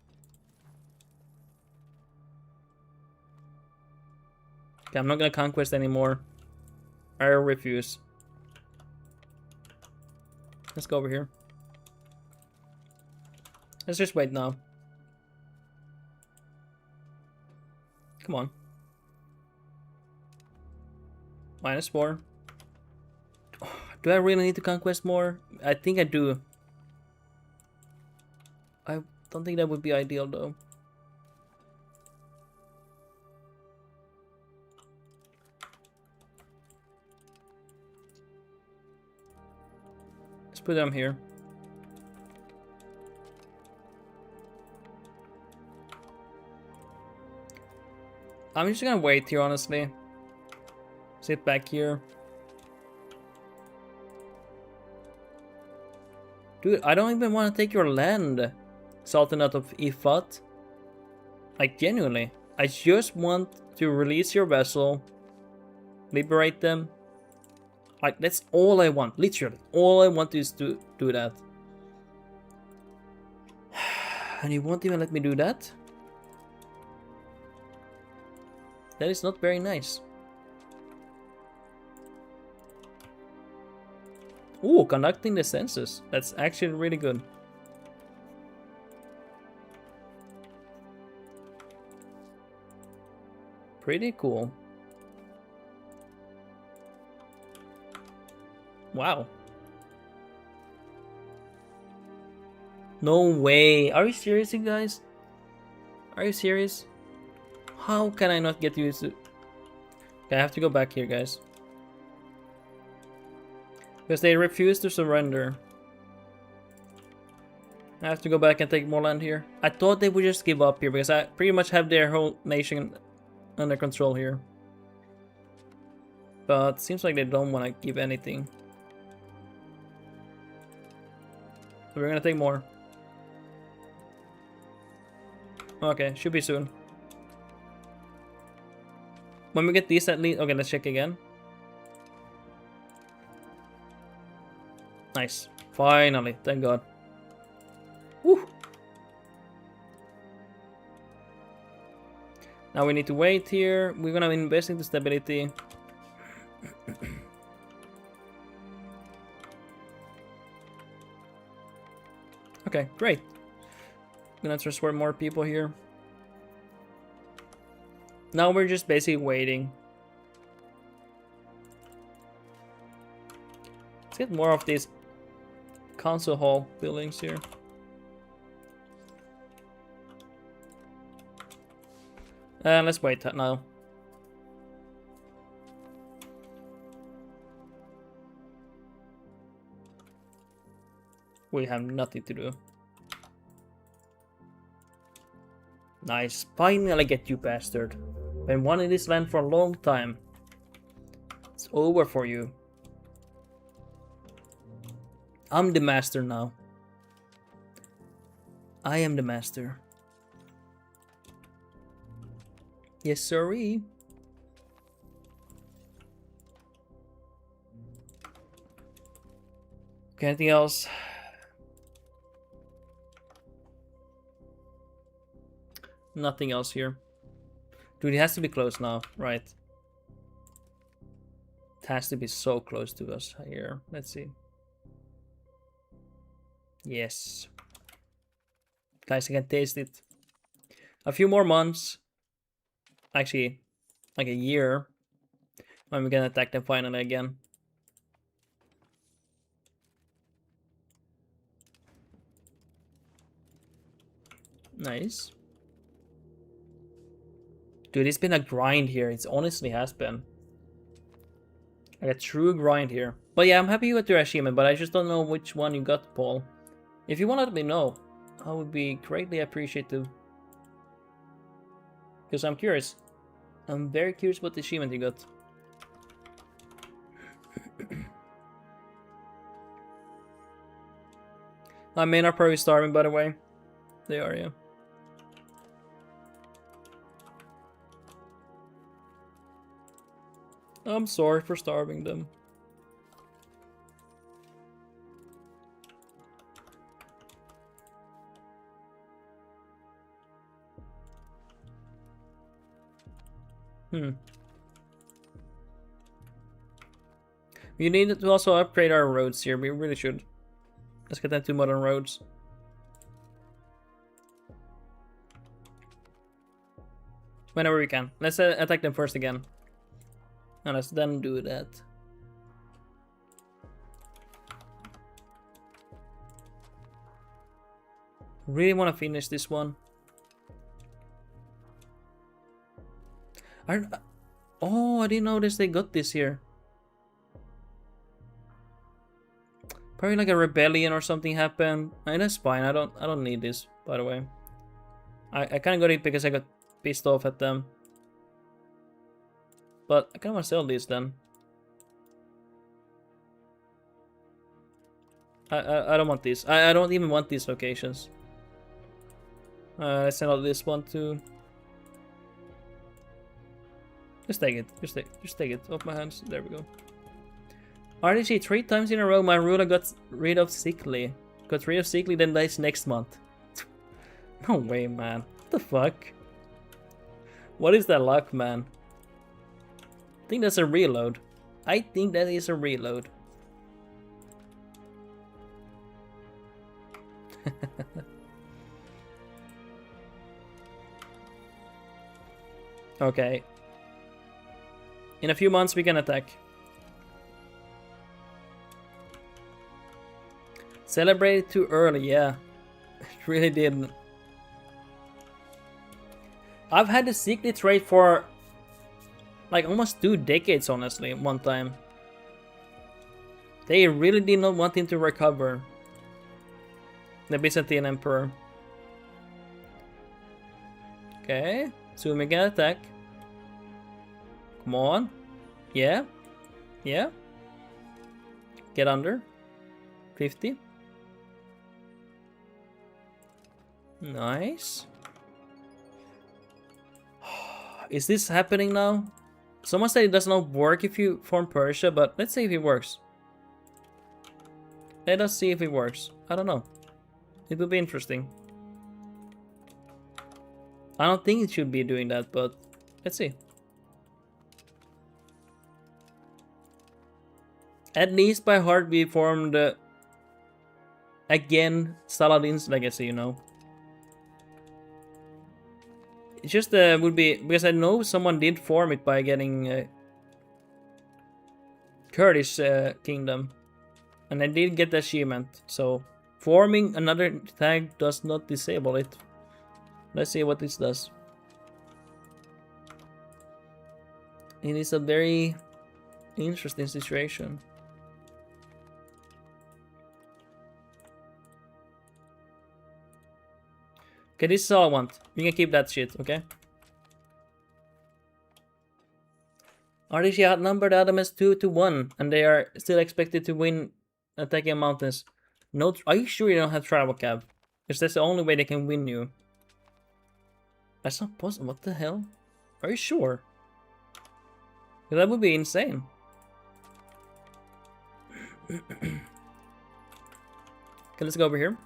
Okay, I'm not gonna conquest anymore. I refuse. Let's go over here. Let's just wait now. Come on. -4. Do I really need to conquest more? I think I do. I don't think that would be ideal though. Let's put them here. I'm just gonna wait here, honestly. Sit back here. Dude, I don't even want to take your land, Sultanate of Ifat. Like, genuinely. I just want to release your vessel. Liberate them. Like, that's all I want. Literally. All I want is to do that. And you won't even let me do that? That is not very nice. Ooh, conducting the census. That's actually really good. Pretty cool. Wow. No way. Are you serious, you guys? Are you serious? How can I not get used to... Okay, I have to go back here, guys. Because they refuse to surrender. I have to go back and take more land here. I thought they would just give up here because I pretty much have their whole nation under control here. But seems like they don't want to give anything. So we're gonna take more. Okay, should be soon. When we get these at least... Okay, let's check again. Nice. Finally, thank God. Woo! Now we need to wait here. We're gonna invest into stability. Okay, great. I'm gonna transfer more people here. Now we're just basically waiting. Let's get more of these council hall buildings here. And let's wait now. We have nothing to do. Nice. Finally get you, bastard. Been wanting this land for a long time. It's over for you. I'm the master now. I am the master. Yes, sirree. Okay, anything else? Nothing else here. Dude, it has to be close now, right? It has to be so close to us here. Let's see. Yes. Guys, I can taste it. A few more months. Actually, like a year. When we can attack them finally again. Nice. Dude, it's been a grind here. It honestly has been. Like a true grind here. But yeah, I'm happy with your achievement, but I just don't know which one you got, Paul. If you want to let me know, I would be greatly appreciative. Because I'm curious. I'm very curious what the achievement you got. My men are probably starving, by the way. They are, yeah. I'm sorry for starving them. We need to also upgrade our roads here. We really should. Let's get them to modern roads. Whenever we can. Let's attack them first again. And let's then do that. Really want to finish this one. Oh, I didn't notice they got this here. Probably like a rebellion or something happened. I mean, that's fine. I don't need this, by the way. I kind of got it because I got pissed off at them. But I kind of want to sell these then. I don't want these. I don't even want these locations. Let's send out this one too. Just take it. Just take it off my hands. There we go. RDG 3 times in a row. My ruler got rid of sickly. Got rid of sickly, then dies next month. No way, man. What the fuck? What is that luck, man? I think that's a reload. I think that is a reload. Okay. In a few months we can attack. Celebrated too early, yeah. It really didn't. I've had the secret trait for like almost 2 decades, honestly, one time. They really did not want him to recover. The Byzantine Emperor. Okay, so we can attack. Come on. Yeah. Yeah. Get under. 50. Nice. Is this happening now? Someone said it does not work if you form Persia, but let's see if it works. Let us see if it works. I don't know. It will be interesting. I don't think it should be doing that, but let's see. At least by heart we formed again Saladin's legacy, you know. It just would be because I know someone did form it by getting Kurdish kingdom, and I did get the achievement. So forming another tag does not disable it. Let's see what this does. It is a very interesting situation. Okay, this is all I want. You can keep that shit, okay? RDG outnumbered Adamas 2-1, and they are still expected to win attacking mountains. No, are you sure you don't have travel cab? Because that's the only way they can win you. That's not possible. What the hell? Are you sure? That would be insane. Okay, let's go over here.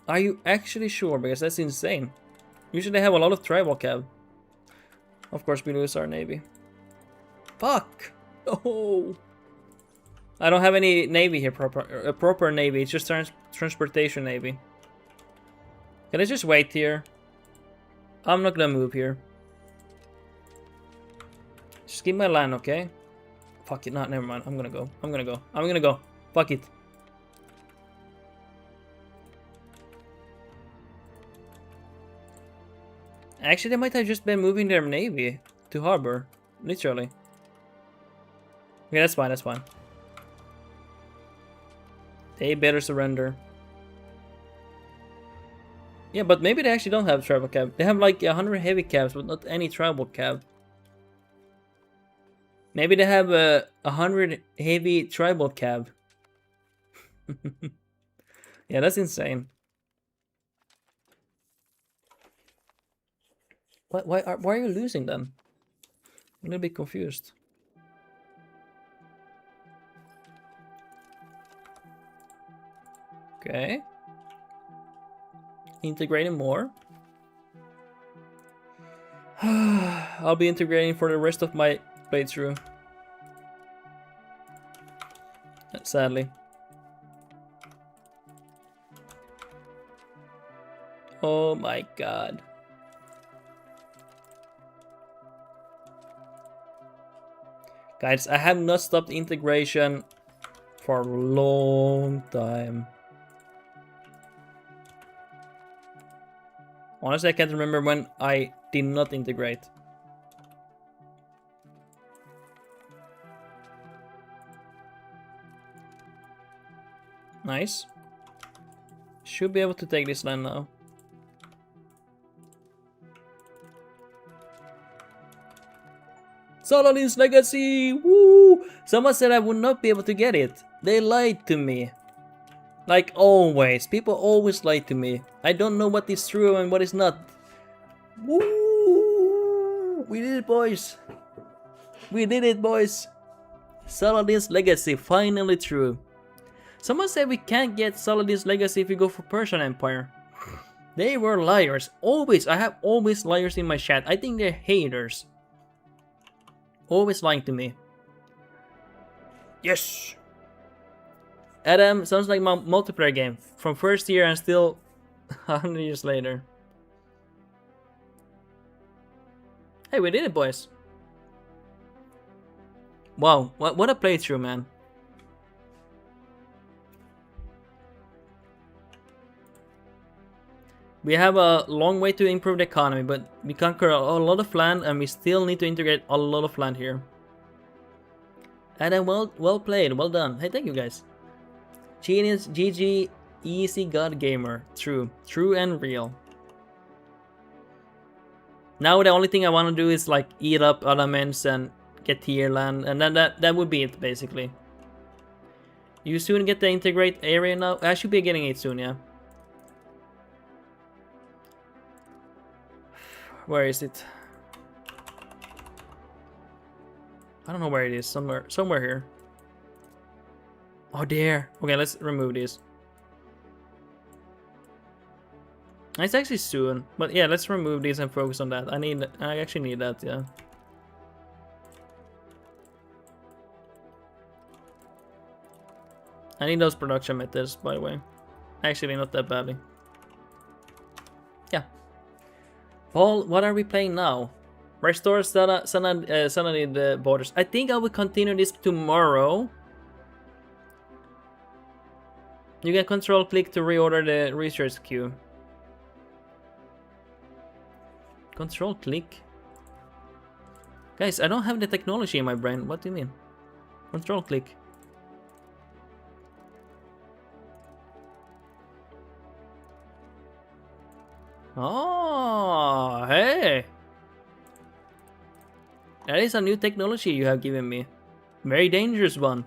Are you actually sure? Because that's insane. Usually they have a lot of tribal cab. Of course we lose our navy. Fuck! Oh! I don't have any navy here, proper navy. It's just transportation navy. Can I just wait here? I'm not gonna move here. Just give my land, okay? Fuck it, not, never mind. I'm gonna go. I'm gonna go. I'm gonna go. Fuck it. Actually, they might have just been moving their navy to harbor. Literally. Okay, that's fine, that's fine. They better surrender. Yeah, but maybe they actually don't have tribal cab. They have like 100 heavy cabs, but not any tribal cab. Maybe they have 100 heavy tribal cab. Yeah, that's insane. Why are you losing then? I'm a little bit confused. Okay. Integrating more. I'll be integrating for the rest of my playthrough. sadly. Oh my god. Guys, I have not stopped integration for a long time. Honestly, I can't remember when I did not integrate. Nice. Should be able to take this land now. Saladin's legacy! Woo! Someone said I would not be able to get it. They lied to me. Like always. People always lie to me. I don't know what is true and what is not. Woo! We did it, boys. We did it, boys. Saladin's legacy finally true. Someone said we can't get Saladin's legacy if we go for Persian Empire. They were liars. Always. I have always liars in my chat. I think they're haters. Always lying to me. Yes! Adam, sounds like my multiplayer game. From first year and still 100 years later. Hey, we did it, boys. Wow, what a playthrough, man. We have a long way to improve the economy, but we conquer a lot of land and we still need to integrate a lot of land here. Adam, well played, well done. Hey, thank you guys. Genius, GG, easy god gamer. True and real. Now the only thing I want to do is like eat up elements and get tier land, and then that would be it basically. You soon get the integrate area now. I should be getting it soon, yeah. Where is it? I don't know where it is. Somewhere here. Oh, there. Okay, let's remove this. It's actually soon, but yeah, let's remove these and focus on that. I actually need that, yeah. I need those production methods, by the way. Actually, not that badly. Yeah. Paul, what are we playing now? Restore Saladin borders. I think I will continue this tomorrow. You can control click to reorder the research queue. Control click? Guys, I don't have the technology in my brain. What do you mean? Control click. Oh, hey! That is a new technology you have given me. Very dangerous one.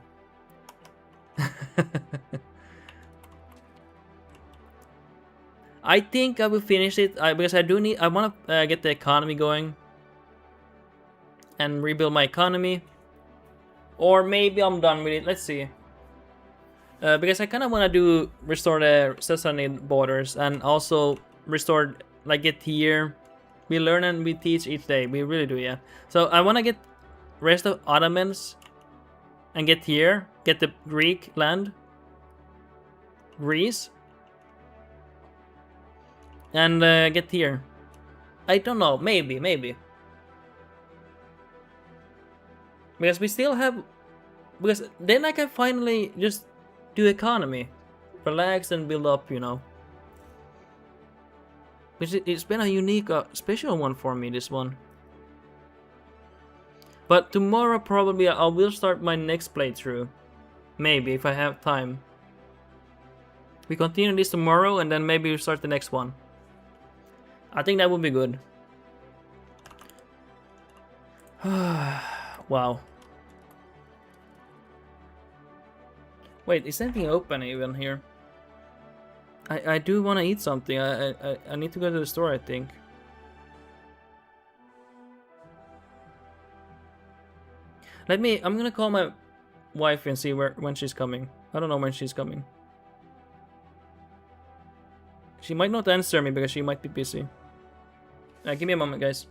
I think I will finish it because I want to get the economy going and rebuild my economy, or maybe I'm done with it. Let's see. Because I kind of want to restore the Sassanid borders and also restore, like, get here. We learn and we teach each day. We really do, yeah. So I want to get rest of Ottomans and get here, get the Greek land, Greece. And get here. I don't know. Maybe. Because we still have... Because then I can finally just do economy. Relax and build up, you know. Because it's been a unique, special one for me, this one. But tomorrow probably I will start my next playthrough. Maybe, if I have time. We continue this tomorrow and then maybe we start the next one. I think that would be good. Wow. Wait, is anything open even here? I do want to eat something. I need to go to the store, I think. I'm gonna call my wife and see when she's coming. I don't know when she's coming. She might not answer me because she might be busy. Give me a moment, guys.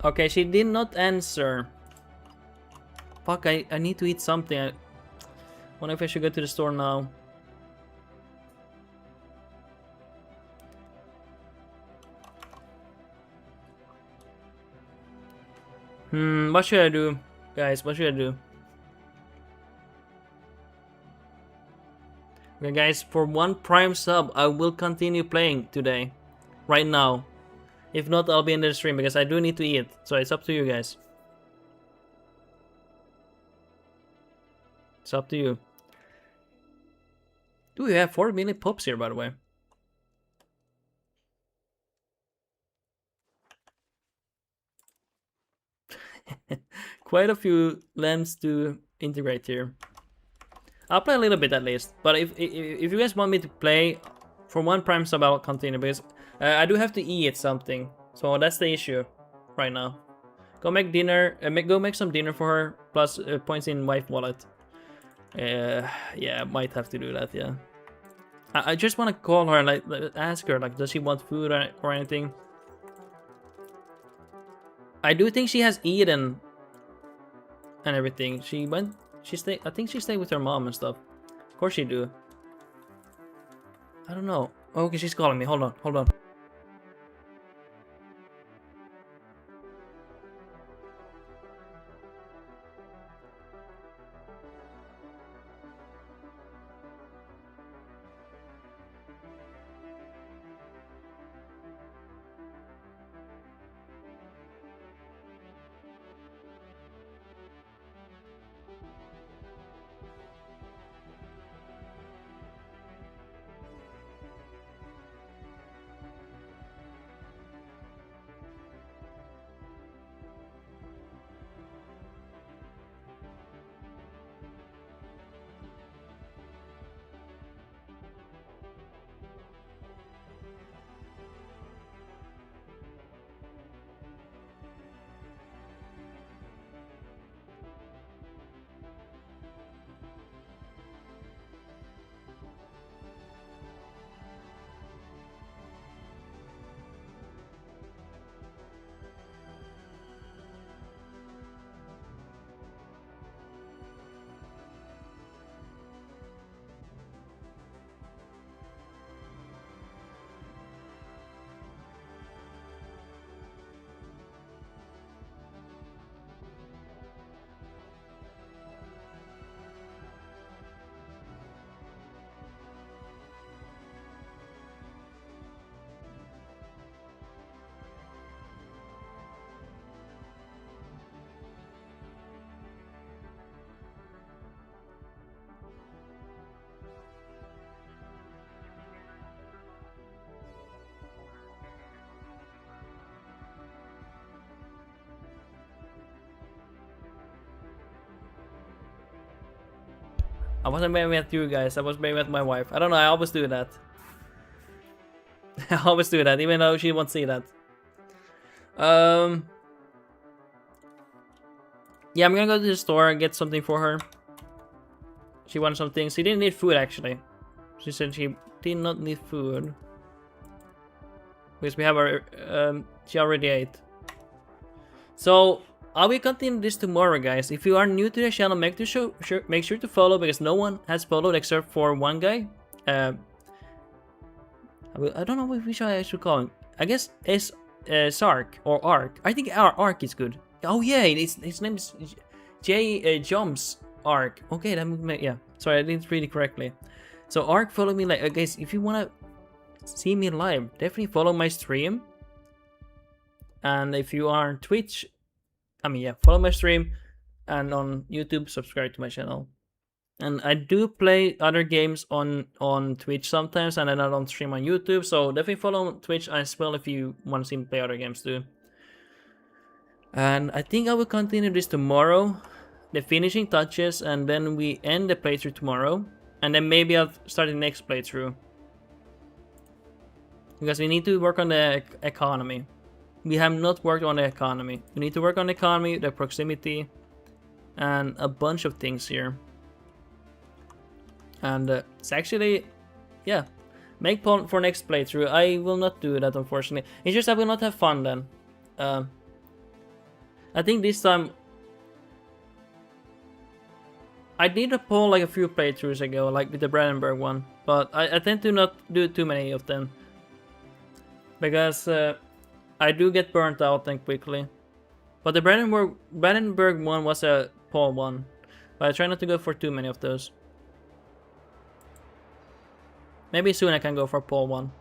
Okay, she did not answer. Fuck, I need to eat something. I wonder if I should go to the store now. What should I do? Guys, what should I do? Okay, guys, for 1 Prime sub, I will continue playing today. Right now. If not, I'll be in the stream because I do need to eat. So it's up to you guys. It's up to you. Do we have 4 million pops here, by the way? Quite a few lands to integrate here. I'll play a little bit at least. But if you guys want me to play for 1 Prime sub, I'll continue because I do have to eat something. So that's the issue right now. Go make dinner. Go make some dinner for her. Plus points in wife wallet. Yeah, might have to do that. Yeah. I just want to call her and like ask her like, does she want food or anything? I do think she has eaten and everything. She went. She stayed. I think she stayed with her mom and stuff. Of course she do. I don't know. Okay, she's calling me. Hold on. Hold on. I wasn't playing with you guys. I was playing with my wife. I don't know. I always do that. I always do that, even though she won't see that. Yeah, I'm gonna go to the store and get something for her. She wanted some things. She didn't need food actually. She said she did not need food because we have our. She already ate. So I will continue this tomorrow, guys. If you are new to the channel, make sure to follow because no one has followed except for one guy. I don't know which I should call him. I guess it's Sark or Ark. I think our Ark is good. Oh yeah, his name is Joms Ark. Okay, that make, yeah. Sorry, I didn't read it correctly. So Ark, follow me. Like, guys, if you wanna see me live, definitely follow my stream. And if you are on Twitch, follow my stream, and on YouTube, subscribe to my channel. And I do play other games on Twitch sometimes, and then I don't stream on YouTube. So definitely follow Twitch as well if you want to see me play other games too. And I think I will continue this tomorrow, the finishing touches, and then we end the playthrough tomorrow. And then maybe I'll start the next playthrough. Because we need to work on the economy. We have not worked on the economy. We need to work on the economy, the proximity, and a bunch of things here. And it's actually, yeah, make poll for next playthrough. I will not do that, unfortunately. It's just I will not have fun then. I think this time I did a poll like a few playthroughs ago, like with the Brandenburg one, but I tend to not do too many of them because I do get burnt out then quickly. But the Brandenburg one was a poll one, but I try not to go for too many of those. Maybe soon I can go for poll one.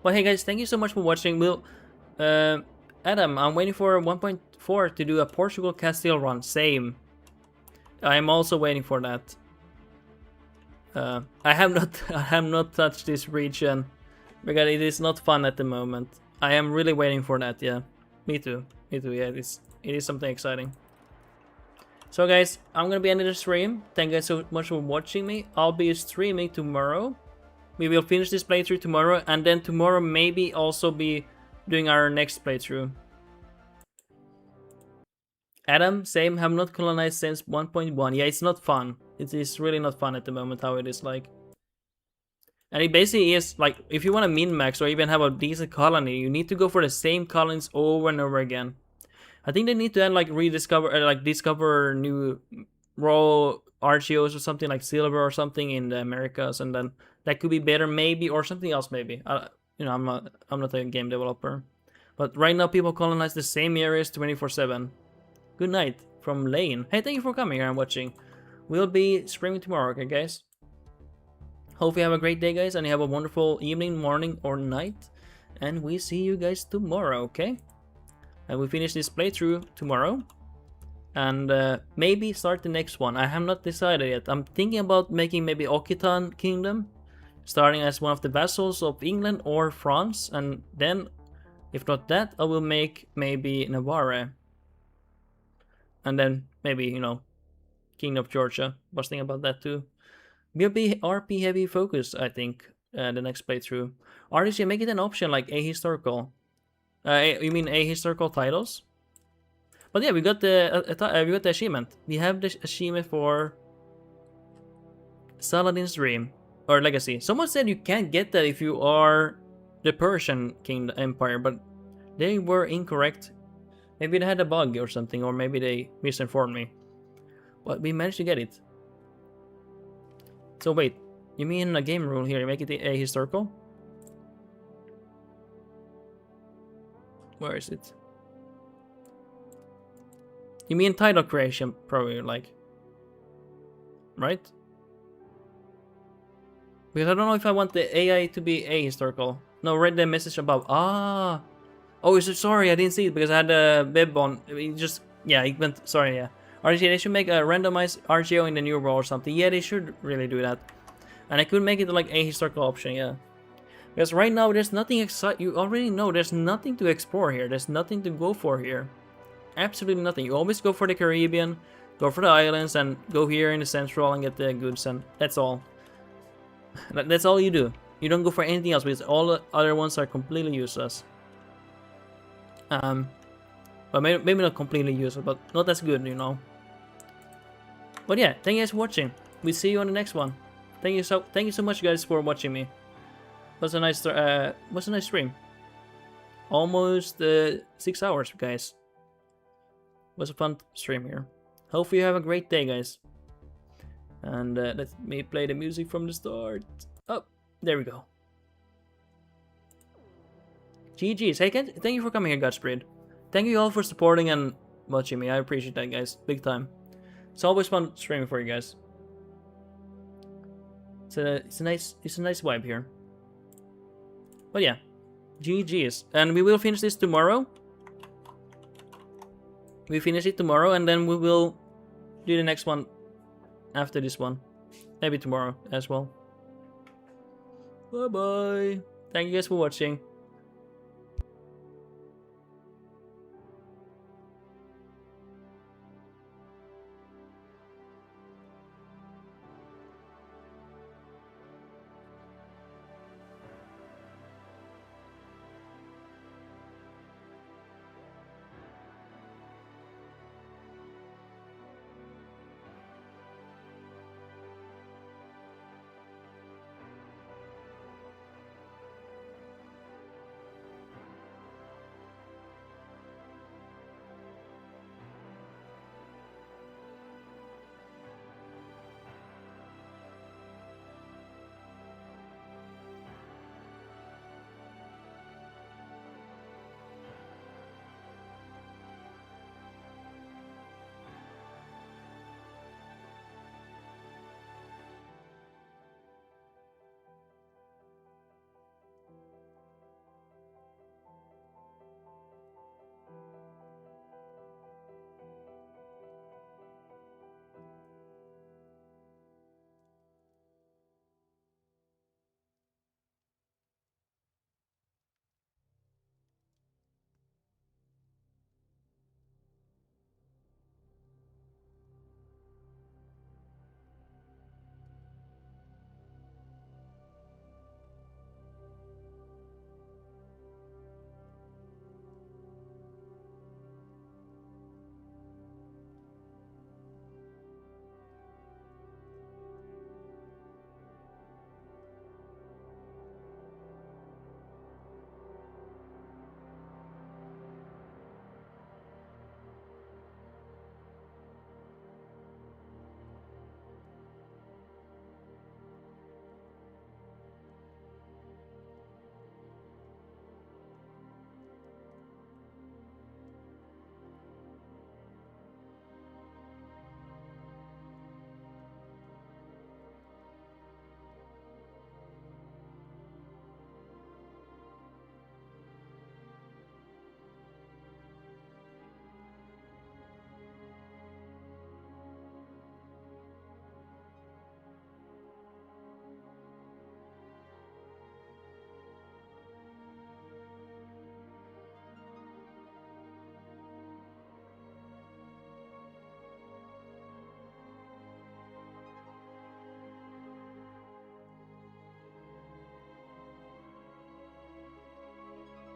But hey guys, thank you so much for watching. Adam, I'm waiting for 1.4 to do a Portugal Castile run. Same. I'm also waiting for that. I have not touched this region because it is not fun at the moment. I am really waiting for that. Yeah, me too. Yeah, it is something exciting. So guys, I'm gonna be ending the stream. Thank you guys so much for watching me. I'll be streaming tomorrow. We will finish this playthrough tomorrow, and then tomorrow maybe also be doing our next playthrough. Adam, same, have not colonized since 1.1. Yeah, it's not fun. It is really not fun at the moment how it is like. And it basically is like, if you want to min-max or even have a decent colony, you need to go for the same colonies over and over again. I think they need to add like discover new raw RGOs or something like silver or something in the Americas, and then that could be better maybe, or something else maybe. You know, I'm not a game developer, but right now people colonize the same areas 24/7. Good night from Lane. Hey, thank you for coming here and watching. We'll be streaming tomorrow, okay guys? Hope you have a great day, guys, and you have a wonderful evening, morning, or night. And we see you guys tomorrow, okay? And we finish this playthrough tomorrow. And maybe start the next one. I have not decided yet. I'm thinking about making maybe Occitan Kingdom, starting as one of the vassals of England or France. And then, if not that, I will make maybe Navarre. And then maybe, you know, King of Georgia. Was thinking about that too. We'll be RP heavy focus, I think, the next playthrough. Artists, you make it an option like ahistorical. You mean ahistorical titles? But yeah, we got the achievement. We have the achievement for Saladin's Dream or Legacy. Someone said you can't get that if you are the Persian King Empire, but they were incorrect. Maybe they had a bug or something, or maybe they misinformed me. But we managed to get it. So wait, you mean a game rule here? You make it ahistorical? Where is it? You mean title creation, probably, like, right? Because I don't know if I want the AI to be ahistorical. No, read the message above. Ah. Oh, sorry, I didn't see it because I had a bib on. It just, yeah, it went, sorry, yeah. RGO, they should make a randomized RGO in the new world or something. Yeah, they should really do that. And I could make it like a historical option, yeah. Because right now, there's nothing exciting. You already know there's nothing to explore here. There's nothing to go for here. Absolutely nothing. You always go for the Caribbean, go for the islands, and go here in the central and get the goods, and that's all. That's all you do. You don't go for anything else because all the other ones are completely useless. But maybe not completely useless, but not as good, you know. But yeah, thank you guys for watching. We'll see you on the next one. Thank you so much, guys, for watching me. Was a nice stream. Almost 6 hours, guys. Was a fun stream here. Hopefully you have a great day, guys. And let me play the music from the start. Oh, there we go. GG's. Hey, thank you for coming here, Godspread. Thank you all for supporting and watching me. I appreciate that, guys. Big time. It's always fun streaming for you guys. It's a nice vibe here. But yeah, GG's. And we will finish this tomorrow. We finish it tomorrow, and then we will do the next one after this one. Maybe tomorrow as well. Bye bye. Thank you guys for watching.